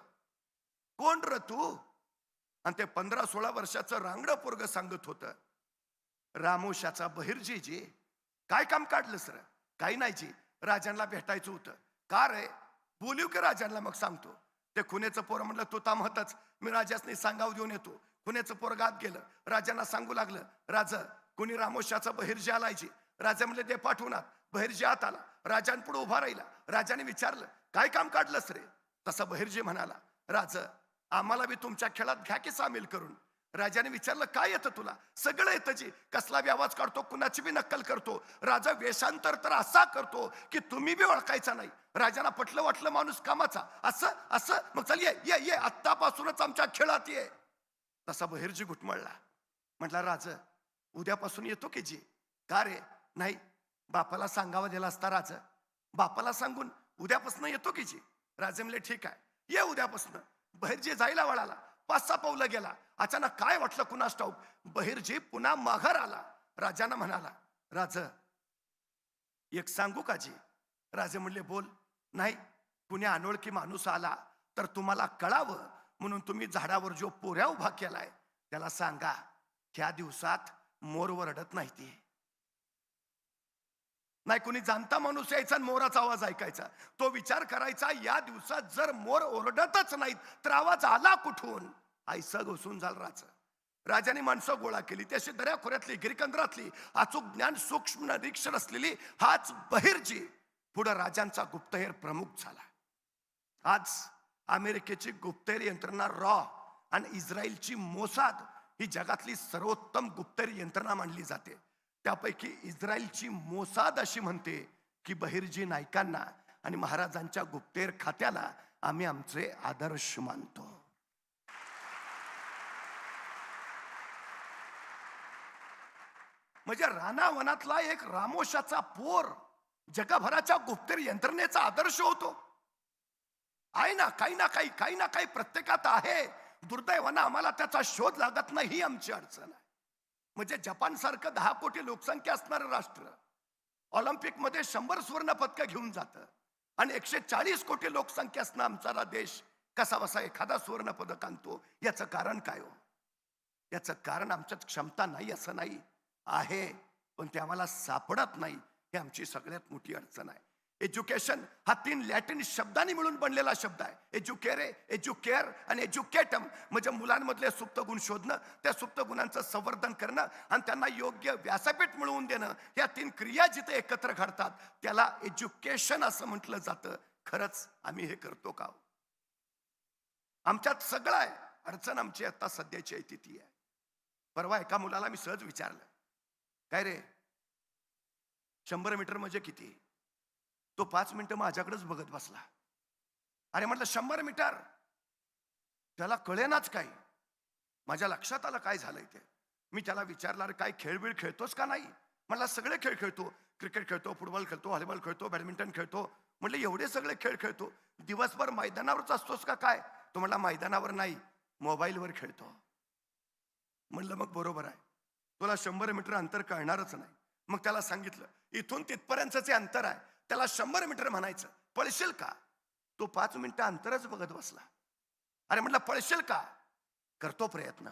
कोण र तू? आणि ते 15-16 वर्षाचं रांगडं पोरग सांगत होतं, रामोशाचा बहिर्जी जी. काय काम काढलं सर? काही नाही जी, राजांना भेटायचं होतं. का रे? बोलू की राजांना मग सांगतो. ते खुनेचं पोर म्हणलं, तू तामहतच, मी राजासनी सांगाव देऊन येतो. खुनेचं पोर गात गेलं, राजांना सांगू लागलं, राजा कुणी रामोशाचा बहिर्जी आलायची. राजा म्हणले दे पाठवणार. बहिर्जी आत आला, राजांपुढे उभा राहिला. राजाने विचारलं, काय काम काढलंस रे? तसा बहिर्जी म्हणाला, राजा आम्हाला बी तुमच्या खेळात घ्या की सामील करून. राजाने विचारलं, काय येतं तुला? सगळं येतं जी. कसला बी आवाज काढतो, कुणाची बी नक्कल करतो. राजा वेषांतर तर असा करतो की तुम्ही बी ओळखायचा नाही. राजाला पटलं वाटलं माणूस कामाचा. असं असं मग चल ये ये ये, आत्तापासूनच आमच्या खेळात ये. तसा बहिर्जी घुटमळला. म्हटला, राजा उद्यापासून येतो की जी. का रे? नाही, बापाला सांगावा दिला असता राजा. बापाला सांगून उद्यापासून येतो की जी. राजे म्हणले ठीक आहे, ये उद्यापासून. बहिर्जी जायला वळाला, 5-6 पावलं गेला. अचानक काय वाटलं कुणास ठाऊक, बहिर्जी पुन्हा माघार आला. राजांना म्हणाला, राजा एक सांगू का जी? राजे म्हणले, बोल. नाही, कुणी अनोळखी माणूस आला तर तुम्हाला कळावं म्हणून तुम्ही झाडावर जो पोऱ्या उभा केलाय त्याला सांगा, ह्या दिवसात मोर वरडत नाही. ती नाही, कुणी जाणता माणूस यायचा आणि मोराचा आवाज ऐकायचा. तो विचार करायचा, या दिवसात जर मोर ओरडतच नाहीत तर आवाज आला कुठून? आईसा घुसून झालं राजा. राजाने माणसं गोळा केली, ती अशी दऱ्याखोऱ्यातली गिरिकंदरातली अचूक ज्ञान सूक्ष्म निरीक्षण असलेली हाच बहिर्जी पुढे राजांचा गुप्तहेर प्रमुख झाला. आज अमेरिकेची गुप्तहेर यंत्रणा रॉ आणि इस्रायलची मोसाद ही जगातली सर्वोत्तम गुप्तहेर यंत्रणा मानली जाते. त्यापैकी इस्रायलची मोसाद अशी म्हणते की बहिर्जी नायकांना आणि महाराजांच्या गुप्तहेर खात्याला आम्ही आमचे आदर्श मानतो. म्हणजे रानावनातला एक रामोशाचा पोर जगभराच्या गुप्तहेर यंत्रणेचा आदर्श होतो. आहे ना, काही ना काही प्रत्येकात आहे. दुर्दैवानं आम्हाला त्याचा शोध लागत नाही, ही आमची अडचण आहे. म्हणजे जपान सारखं 10 कोटी लोकसंख्या असणारं राष्ट्र ऑलिम्पिक मध्ये 100 सुवर्ण पदक घेऊन जातं आणि 140 कोटी लोकसंख्या असणं आमचा देश कसा बसा एखादा सुवर्ण पदक आणतो. याचं कारण काय हो? याचं कारण आमच्यात क्षमता नाही असं नाही, आहे, पण ते आम्हाला सापडत नाही. ही आमची सगळ्यात मोठी अडचण आहे. एज्युकेशन हा 3 लॅटिन शब्दांनी मिळून बनलेला शब्द आहे. एज्युकेरे, एज्युकेअर आणि एज्युकेटम म्हणजे मुलांमधले सुप्त गुण शोधणं, त्या सुप्त गुणांचं संवर्धन करणं आणि त्यांना योग्य व्यासपीठ मिळवून देणं. या 3 क्रिया जिथे एकत्र घडतात त्याला एज्युकेशन असं म्हटलं जातं. खरंच आम्ही हे करतो का? आमच्यात सगळं आहे. अडचण आमची आता सध्याची आहे ती आहे. परवा एका मुलाला मी सहज विचारलं, काय रे 100 मीटर म्हणजे किती? तो 5 मिनिटं माझ्याकडेच बघत बसला. अरे म्हटलं 100 मीटर, त्याला कळेनाच काय. माझ्या लक्षात आलं काय झालंय ते. मी त्याला विचारलं, अरे काय खेळबिळ खेळतोस का नाही? म्हटलं सगळे खेळ खेळतो, क्रिकेट खेळतो, फुटबॉल खेळतो, व्हॉलीबॉल खेळतो, बॅडमिंटन खेळतो. म्हटलं एवढे सगळे खेळ खेळतो, दिवसभर मैदानावरच असतोस का काय? तो म्हटला मैदानावर नाही, मोबाईलवर खेळतो. म्हणलं मग बरोबर आहे, तुला 100 मीटर अंतर कळणारच नाही. मग त्याला सांगितलं इथून तिथपर्यंतचे अंतर आहे, त्याला 100 मीटर म्हणायचं, पळशील का? तो 5 मिनिटं अंतरच बघत बसला. अरे म्हटलं पळशील का? करतो प्रयत्न.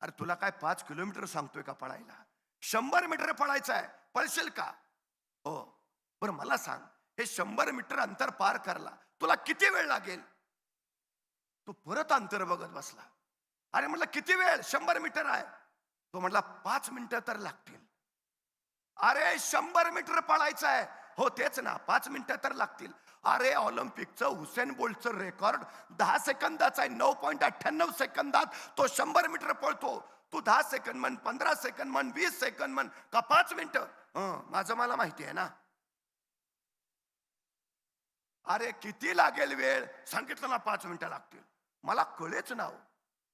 अरे तुला काय 5 किलोमीटर सांगतोय का पळायला? 100 मीटर पळायचं आहे, पळशील का? हो. बरं मला सांग, हे 100 मीटर अंतर पार करायला तुला किती वेळ लागेल? तो परत अंतर बघत बसला. अरे म्हटलं किती वेळ? 100 मीटर आहे. तो म्हटला 5 मिनिटं तर लागतील. अरे 100 मीटर पळायचं आहे. हो तेच ना, 5 मिनिटं तर लागतील. अरे ऑलिम्पिकचं हुसेन बोल्टचं रेकॉर्ड 10 सेकंदाचा आहे. 9.98 सेकंदात तो 100 मीटर पळतो. तू 10 सेकंद म्हण, 15 सेकंद म्हण, 20 सेकंद म्हण का 5 मिनिटं? माझं मला माहिती आहे ना. अरे किती लागेल वेळ? सांगितलं ना 5 मिनिटं लागतील. मला कळेच ना.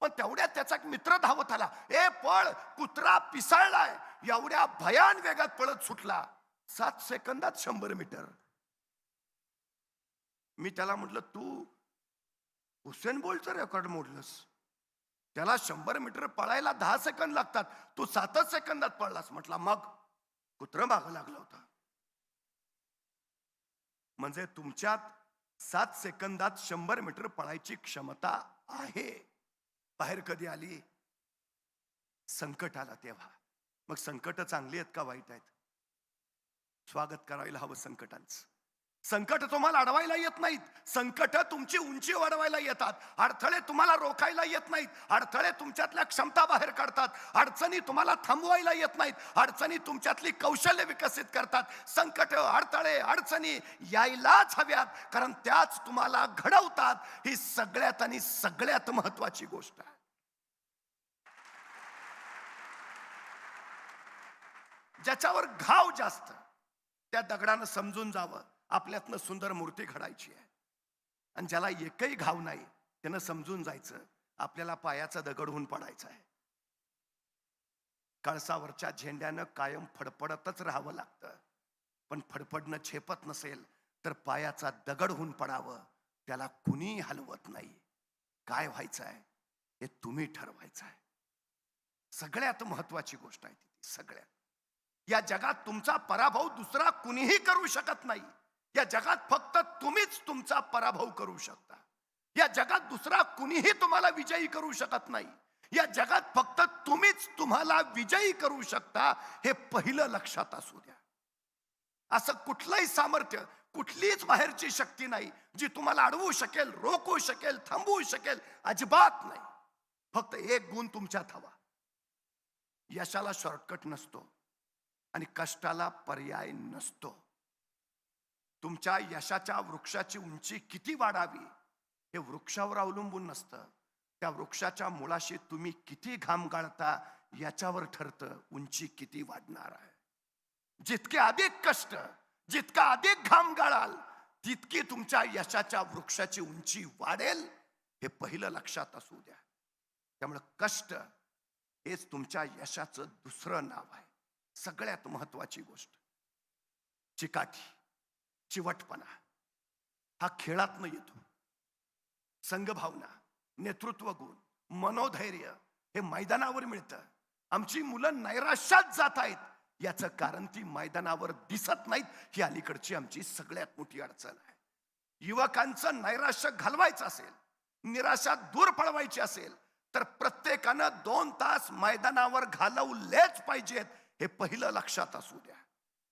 पण तेवढ्यात त्याचा एक मित्र धावत आला. ए पळ, कुत्रा पिसाळलाय. एवढ्या भयान वेगात पळत सुटला. 7 सेकंदात 100 मीटर. मी त्याला म्हटलं तू हुसेन बोल्टचं रेकॉर्ड मोडलंस. त्याला 100 मीटर पळायला 10 सेकंद लागतात, तू 7 सेकंदात पळलास. म्हटला मग कुत्रं मागं लागलं होतं. म्हणजे तुमच्यात 7 सेकंदात 100 मीटर पळायची क्षमता आहे. बाहेर कधी आली? संकट आला तेव्हा. मग संकट चांगली आहेत का वाईट आहेत? स्वागत करायला हवं संकटांचं. संकट तुम्हाला अडवायला येत नाहीत, संकट तुमची उंची वाढवायला येतात. अडथळे तुम्हाला रोखायला येत नाहीत, अडथळे तुमच्यातल्या क्षमता बाहेर काढतात. अडचणी तुम्हाला थांबवायला येत नाहीत, अडचणी तुमच्यातली कौशल्य विकसित करतात. संकट, अडथळे, अडचणी यायलाच हव्यात, कारण त्याच तुम्हाला घडवतात. ही सगळ्यात आणि सगळ्यात महत्वाची गोष्ट आहे. ज्याच्यावर घाव जास्त त्या दगडानं समजून जावं आपल्यातनं सुंदर मूर्ती घडायची आहे. आणि ज्याला एकही घाव नाही त्यानं समजून जायचं आपल्याला पायाचा दगड होऊन पडायचा आहे. कळसावरच्या झेंड्यानं कायम फडफडतच राहावं लागतं. पण फडफडणं झेपत नसेल तर पायाचा दगड होऊन पडावं, त्याला कुणी हलवत नाही. काय व्हायचं आहे हे तुम्ही ठरवायचं आहे. सगळ्यात महत्वाची गोष्ट आहे ती. सगळ्यात या जगात तुमचा पराभव दुसरा कुणीही करू शकत नाही. या जगात फक्त तुम्हीच तुमचा पराभव करू शकता. या जगात दुसरा कुणीही तुम्हाला विजयी करू शकत नाही. या जगात फक्त तुम्हीच तुम्हाला विजयी करू शकता, हे पहिलं लक्षात असू द्या. असं कुठलंही सामर्थ्य, कुठलीच बाहेरची शक्ती नाही जी तुम्हाला अडवू शकेल, रोखू शकेल, थांबवू शकेल. अजिबात नाही. फक्त एक गुण तुमच्यात हवा, यशाला शॉर्टकट नसतो आणि कष्टाला पर्याय नसतो. तुमच्या यशाच्या वृक्षाची उंची किती वाढावी हे वृक्षावर अवलंबून नसतं. त्या वृक्षाच्या मुळाशी तुम्ही किती घाम गाळता याच्यावर ठरतं उंची किती वाढणार आहे. जितके अधिक कष्ट, जितका अधिक घाम गाळाल तितकी तुमच्या यशाच्या वृक्षाची उंची वाढेल, हे पहिलं लक्षात असू द्या. त्यामुळे कष्ट हेच तुमच्या यशाचं दुसरं नाव आहे. सगळ्यात महत्वाची गोष्ट चिकाटी, चिवटपणा हा खेळातनं येतो. संघभावना, नेतृत्व गुण, मनोधैर्य हे मैदानावर मिळतं. आमची मुलं नैराश्यात जात आहेत याचं कारण ती मैदानावर दिसत नाहीत, ही अलीकडची आमची सगळ्यात मोठी अडचण आहे. युवकांचं नैराश्य घालवायचं असेल, निराशा दूर पळवायची असेल तर प्रत्येकानं 2 तास मैदानावर घालवलेच पाहिजेत, हे पहिलं लक्षात असू द्या.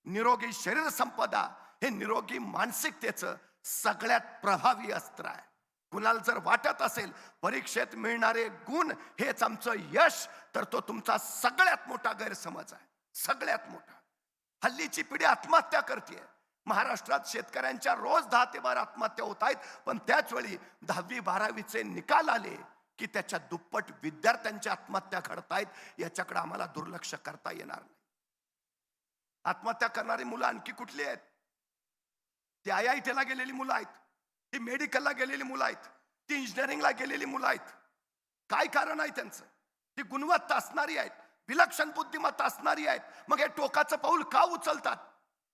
निरोगी शरीर संपदा हे निरोगी मानसिकतेचं सगळ्यात प्रभावी अस्त्र आहे. कुणाला जर वाटत असेल परीक्षेत मिळणारे गुण हेच आमचं यश, तर तो तुमचा सगळ्यात मोठा गैरसमज आहे. सगळ्यात मोठा. हल्लीची पिढी आत्महत्या करते. महाराष्ट्रात शेतकऱ्यांच्या रोज 10 ते 12 आत्महत्या होत आहेत, पण त्याच वेळी 10वी 12वीचे निकाल आले की त्याच्या दुप्पट विद्यार्थ्यांच्या आत्महत्या घडतायत. याच्याकडे आम्हाला दुर्लक्ष करता येणार नाही. आत्महत्या करणारी मुलं आणखी कुठली आहेत? ती IIT ला गेलेली मुलं आहेत, ती मेडिकलला गेलेली मुलं आहेत, ती इंजिनिअरिंगला गेलेली मुलं आहेत. काय कारण आहे त्यांचं? ती गुणवत्ता असणारी आहेत, विलक्षण बुद्धिमत्ता असणारी आहेत. मग हे टोकाचं पाऊल का उचलतात?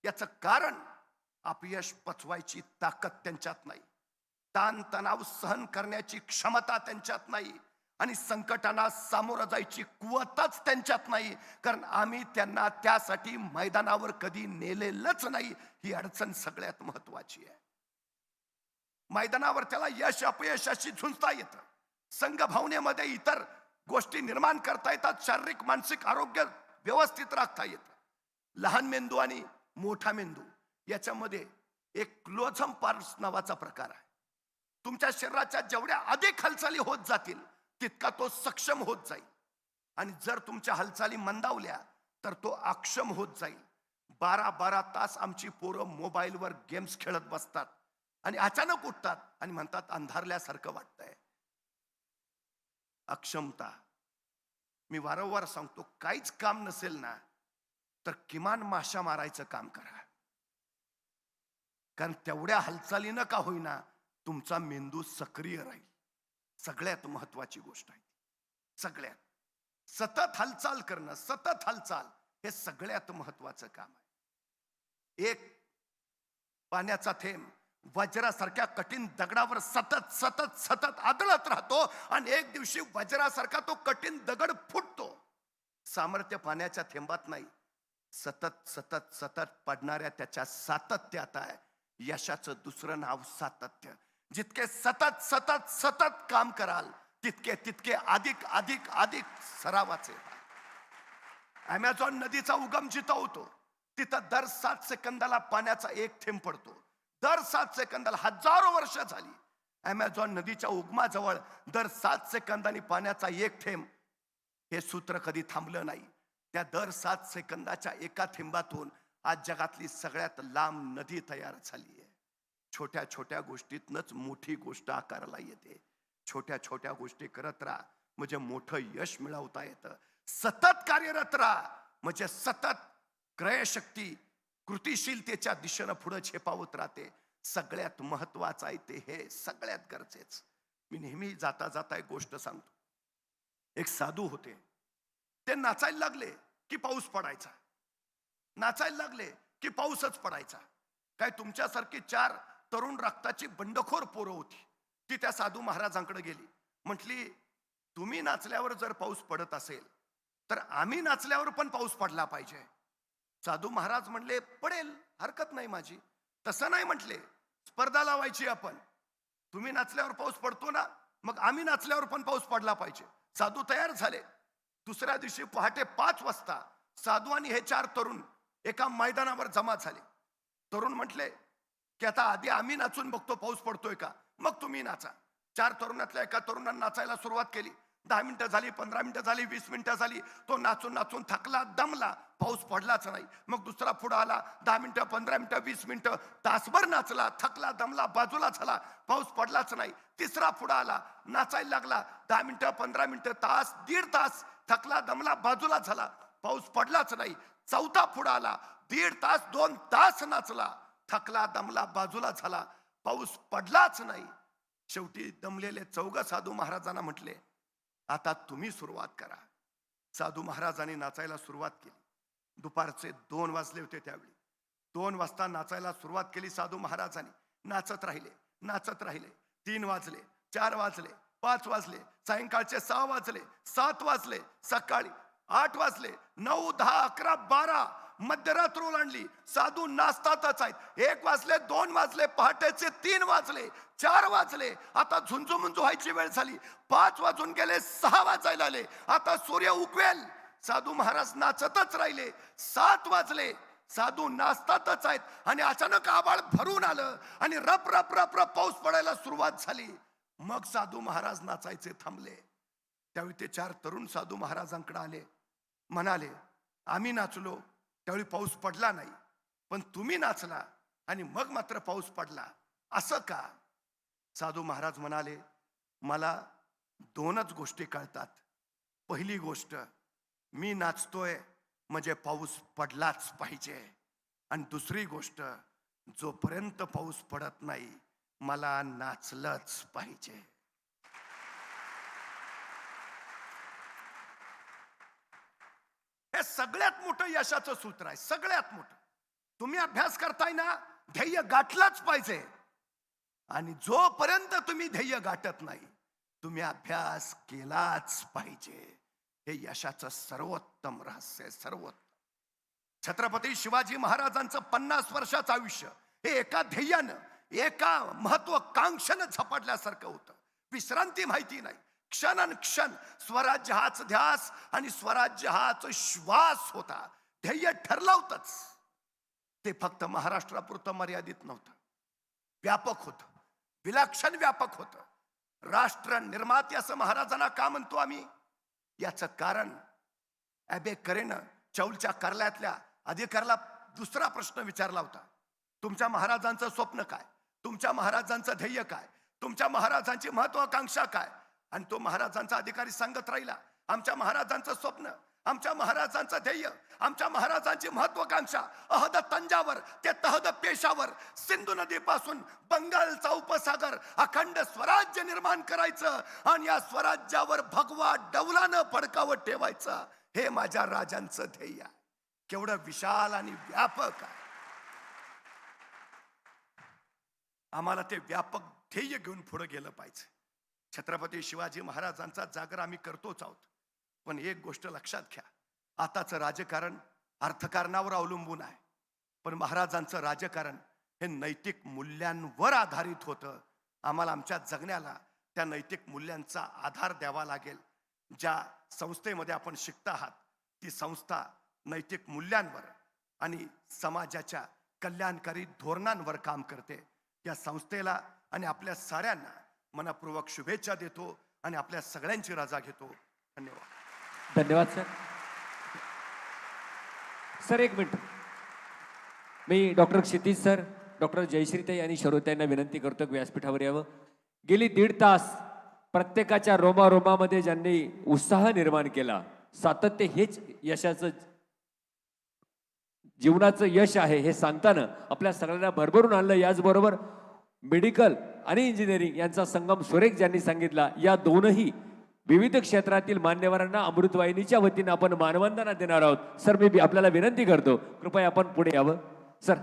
याचं कारण अपयश पचवायची ताकद त्यांच्यात नाही, ताण तणाव सहन करण्याची क्षमता त्यांच्यात नाही आणि संकटांना सामोरं जायची कुवतच त्यांच्यात नाही. कारण आम्ही त्यांना त्यासाठी मैदानावर कधी नेलेलंच नाही. ही अडचण सगळ्यात महत्वाची आहे. मैदानावर त्याला यश अपयशाशी झुंजता येतं. संघभावनेमध्ये इतर गोष्टी निर्माण करता येतात. शारीरिक मानसिक आरोग्य व्यवस्थित राखता येतं. लहान मेंदू आणि मोठा मेंदू याच्यामध्ये एक क्लोझम पार्ट्स नावाचा प्रकार आहे. तुमच्या शरीराच्या जेवढ्या अधिक हालचाली होत जातील तितका तो सक्षम होत जाईल, आणि जर तुमच्या हालचाली मंदावल्या तर तो अक्षम होत जाईल. 12-12 तास आमची पोरं मोबाईलवर गेम्स खेळत बसतात आणि अचानक उठतात आणि म्हणतात अंधारल्यासारखं वाटतंय. अक्षमता. मी वारंवार सांगतो, काहीच काम नसेल ना तर किमान माशा मारायचं काम करा. कारण तेवढ्या हालचालीनं का होईना तुमचा मेंदू सक्रिय राहील. सगळ्यात महत्वाची गोष्ट आहे. सगळ्यात सतत हालचाल करणं, सतत हालचाल हे सगळ्यात महत्वाचं काम आहे. एक पाण्याचा थेंब वज्रासारख्या कठीण दगडावर सतत सतत सतत आदळत राहतो आणि एक दिवशी वज्रासारखा तो कठीण दगड फुटतो. सामर्थ्य पाण्याच्या थेंबात नाही, सतत सतत सतत पडणाऱ्या त्याच्या सातत्यात आहे. यशाचं दुसरं नाव सातत्य. जितके सतत सतत सतत काम कराल तितके तितके अधिक अधिक अधिक सरावाचे. अमेझॉन नदीचा उगम जिथं होतो तिथं दर 7 सेकंदाला पाण्याचा एक थेंब पडतो. दर 7 सेकंदाला. हजारो वर्ष झाली अमेझॉन नदीच्या उगमाजवळ दर 7 सेकंदांनी पाण्याचा एक थेंब. हे सूत्र कधी थांबलं नाही. त्या दर 7 सेकंदाच्या एका थेंबातून आज जगातली सगळ्यात लांब नदी तयार झाली आहे. छोट्या छोट्या गोष्टीतनच मोठी गोष्ट आकाराला येते. छोट्या छोट्या गोष्टी करत राहा म्हणजे मोठं यश मिळवता येतं. सतत कार्यरत राहा म्हणजे सतत क्रयशक्ती कृतिशीलतेच्या दिशेनं पुढे झेपावत राहते. सगळ्यात महत्वाचं आहे ते हे सगळ्यात गरजेचं. मी नेहमी जाता जाता एक गोष्ट सांगतो. एक साधू होते, ते नाचायला लागले की पाऊस पडायचा, नाचायला लागले की पाऊसच पडायचा. काय तुमच्यासारखी 4 तरुण रक्ताची बंडखोर पोरं होती. ती त्या साधू महाराजांकडे गेली. म्हटली, तुम्ही नाचल्यावर जर पाऊस पडत असेल तर आम्ही नाचल्यावर पण पाऊस पडला पाहिजे. साधू महाराज म्हणले, पडेल, हरकत नाही माझी. तसं नाही म्हटले, स्पर्धा लावायची आपण. तुम्ही नाचल्यावर पाऊस पडतो ना, मग आम्ही नाचल्यावर पण पाऊस पडला पाहिजे. साधू तयार झाले. दुसऱ्या दिवशी पहाटे 5 वाजता साधू आणि हे 4 तरुण एका मैदानावर जमा झाले. तरुण म्हटले की आता आधी आम्ही नाचून बघतो पाऊस पडतोय का, मग तुम्ही नाचा. 4 तरुणातल्या एका तरुणाने नाचायला सुरुवात केली. 10 मिनिटं झाली, 15 मिनिटं झाली, 20 मिनिटं झाली. तो नाचून नाचून थकला, दमला, पाऊस पडलाच नाही. मग दुसरा पुढं आला, 10 मिनिटं, 15 मिनिटं, 20 मिनिटं, तासभर नाचला, थकला, दमला, बाजूला झाला, पाऊस पडलाच नाही. तिसरा पुढं आला, नाचायला लागला, 10 मिनिटं, 15 मिनिटं, तास, 1.5 तास, थकला, दमला, बाजूला झाला, पाऊस पडलाच नाही. चौथा पुढं आला, 1.5 तास, 2 तास नाचला, थकला, दमला, बाजूला झाला, पाऊस पडलाच नाही. शेवटी दमलेले चौघ साधू महाराजांना म्हटले, आता तुम्ही सुरुवात करा. साधू महाराजांनी नाचायला सुरुवात केली. दुपारचे 2 वाजले होते त्यावेळी. 2 वाजता नाचायला सुरुवात केली साधू महाराजांनी. नाचत राहिले, नाचत राहिले. 3 वाजले, 4 वाजले, 5 वाजले, सायंकाळचे 6 वाजले, 7 वाजले, सकाळी 8 वाजले, 9, 10, 11, 12, मध्यरात्र ओलांडली. साधू नाचतातच आहेत. 1 वाजले, 2 वाजले, पहाटेचे 3 वाजले, 4 वाजले. आता झुंजू व्हायची वेळ झाली. 5 वाजून गेले, 6 वाजायला आले. आता सूर्य उगवेल. साधू महाराज नाचतच राहिले. 7 वाजले, साधू नाचतातच आहेत. आणि अचानक आभाळ भरून आलं आणि रप रप रप रप पाऊस पडायला सुरुवात झाली. मग साधू महाराज नाचायचे थांबले. त्यावेळी ते 4 तरुण साधू महाराजांकडे आले, म्हणाले, आम्ही नाचलो त्यावेळी पाऊस पडला नाही, पण तुम्ही नाचला आणि मग मात्र पाऊस पडला, असं का? साधू महाराज म्हणाले, मला 2च गोष्टी कळतात. पहिली गोष्ट, मी नाचतोय म्हणजे पाऊस पडलाच पाहिजे. आणि दुसरी गोष्ट, जोपर्यंत पाऊस पडत नाही मला नाचलंच पाहिजे. हे सगळ्यात मोठं यशाचं सूत्र आहे. सगळ्यात मोठं. तुम्ही अभ्यास करताय ना, ध्येय गाठलंच पाहिजे. आणि जोपर्यंत तुम्ही ध्येय गाठत नाही तुम्ही अभ्यास केलाच पाहिजे. हे यशाचं सर्वोत्तम रहस्य आहे. सर्वोत्तम. छत्रपती शिवाजी महाराजांचं 50 वर्षाचं आयुष्य हे एका ध्येयानं, एका महत्वाकांक्षेनं झपाटल्यासारखं होतं. विश्रांती माहिती नाही. क्षण क्षण स्वराज्य हाच ध्यास आणि स्वराज्य हाच श्वास होता. ध्येय ठरलं होतंच. ते फक्त महाराष्ट्रापुरतं मर्यादित नव्हतं, व्यापक होतं, विलक्षण व्यापक होतं. राष्ट्र निर्माते असं महाराजांना का म्हणतो आम्ही? याचं कारण ॲबेकरेनं चौलच्या कार्यालयातल्या अधिकाऱ्याला दुसरा प्रश्न विचारला होता. तुमच्या महाराजांचं स्वप्न काय? तुमच्या महाराजांचं ध्येय काय? तुमच्या महाराजांची महत्वाकांक्षा काय? आणि तो महाराजांचा अधिकारी सांगत राहिला, आमच्या महाराजांचं स्वप्न, आमच्या महाराजांचं ध्येय, आमच्या महाराजांची महत्वाकांक्षा अहद तंजावर ते तहद पेशावर, सिंधू नदीपासून बंगालचा उपसागर अखंड स्वराज्य निर्माण करायचं आणि या स्वराज्यावर भगवा डौलानं फडकावत ठेवायचं. हे माझ्या राजांचं ध्येय आहे. केवढं विशाल आणि व्यापक आहे. आम्हाला ते व्यापक ध्येय घेऊन पुढे गेलं पाहिजे. छत्रपती शिवाजी महाराजांचा जागर आम्ही करतोच आहोत, पण एक गोष्ट लक्षात घ्या, आताचं राजकारण अर्थकारणावर अवलंबून आहे, पण महाराजांचं राजकारण हे नैतिक मूल्यांवर आधारित होतं. आम्हाला आमच्या जगण्याला त्या नैतिक मूल्यांचा आधार द्यावा लागेल. ज्या संस्थेमध्ये आपण शिकता आहात ती संस्था नैतिक मूल्यांवर आणि समाजाच्या कल्याणकारी धोरणांवर काम करते. या संस्थेला आणि आपल्या साऱ्यांना मनपूर्वक शुभेच्छा देतो आणि आपल्या सगळ्यांची रजा घेतो. धन्यवाद. धन्यवाद सर. सर एक मिनिट, मी डॉक्टर क्षितिज सर, डॉक्टर जयश्रीताई आणि शरोताईंना विनंती करतो की व्यासपीठावर यावं. गेली 1.5 तास प्रत्येकाच्या रोमारोमामध्ये ज्यांनी उत्साह निर्माण केला, सातत्य हेच यशाचं, जीवनाचं यश आहे हे सांगताना आपल्या सगळ्यांना भरभरून आणलं. याचबरोबर मेडिकल आणि इंजिनिअरिंग यांचा संगम सुरेख ज्यांनी सांगितला, या दोनही विविध क्षेत्रातील मान्यवरांना अमृतवाहिनीच्या वतीने आपण मानवंदना देणार आहोत. सर मी आपल्याला विनंती करतो, कृपया आपण पुढे यावं. सर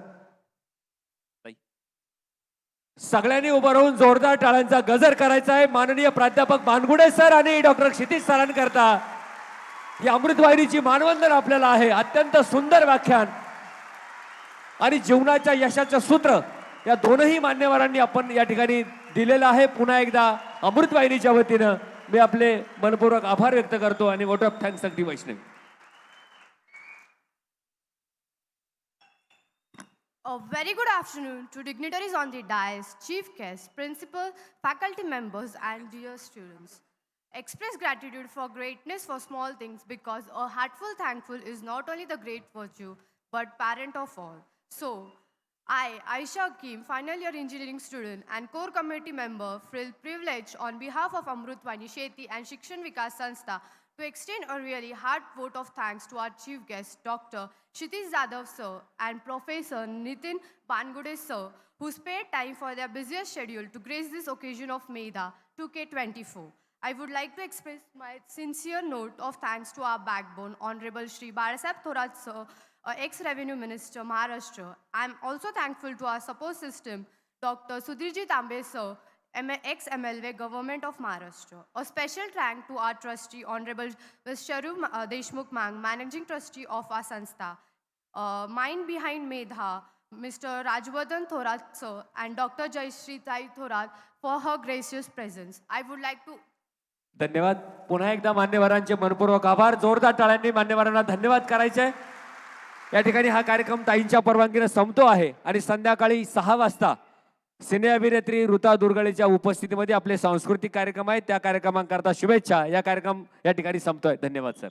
सगळ्यांनी उभं राहून जोरदार टाळ्यांचा गजर करायचा आहे. माननीय प्राध्यापक मानगुडे सर आणि डॉक्टर क्षितिज सरांकरता ही अमृतवाहिनीची मानवंदना आपल्याला आहे. अत्यंत सुंदर व्याख्यान आणि जीवनाच्या यशाचं सूत्र या दोनही मान्यवरांनी आपण या ठिकाणी दिलेलं आहे. पुन्हा एकदा अमृतवाहिनीच्या वतीनं मी आपले मनपूर्वक आभार व्यक्त करतो आणि वोट ऑफ थँक्स अगदी Vaishnavi. A very good afternoon to dignitaries on the dais, chief guests, principal, faculty members and dear students. Express gratitude for greatness for small things, because a heartful thankful is not only the great virtue but parent of all. So, I, Aisha Kim, final year engineering student and core committee member, feel privileged on behalf of AMRUTVAHINI SHETI and SHIKSHAN VIKAS SANSTHA to extend a really heart vote of thanks to our chief guest, Dr. Kshitiz Jadhav sir and Professor Nitin Bangude sir, who spared time for their busiest schedule to grace this occasion of MEDHA 2K24. I would like to express my sincere note of thanks to our backbone, Honorable Shri Balasaheb Thorat sir, ex-Revenue Minister, Maharashtra. I am also thankful to our support system, Dr. Sudhirji Tambe sir, ex-MLA, Government of Maharashtra. A special thank to our trustee, Honorable Sharu Deshmukh Mang, Managing Trustee of our Sanstha. Mind behind MEDHA, Mr. Rajwardhan Thorat sir and Dr. Jayashree Tai Thorat for her gracious presence. I would like to धन्यवाद. पुन्हा एकदा मान्यवरांचे मनपूर्वक आभार. जोरदार टाळ्यांनी मान्यवरांना धन्यवाद करायचे. या ठिकाणी हा कार्यक्रम ताईंच्या परवानगीने संपतो आहे आणि संध्याकाळी 6 वाजता सिने अभिनेत्री ऋता दुर्गळेच्या उपस्थितीमध्ये आपले सांस्कृतिक कार्यक्रम आहेत. त्या कार्यक्रमांकरता शुभेच्छा. या कार्यक्रम या ठिकाणी संपतोय. धन्यवाद सर.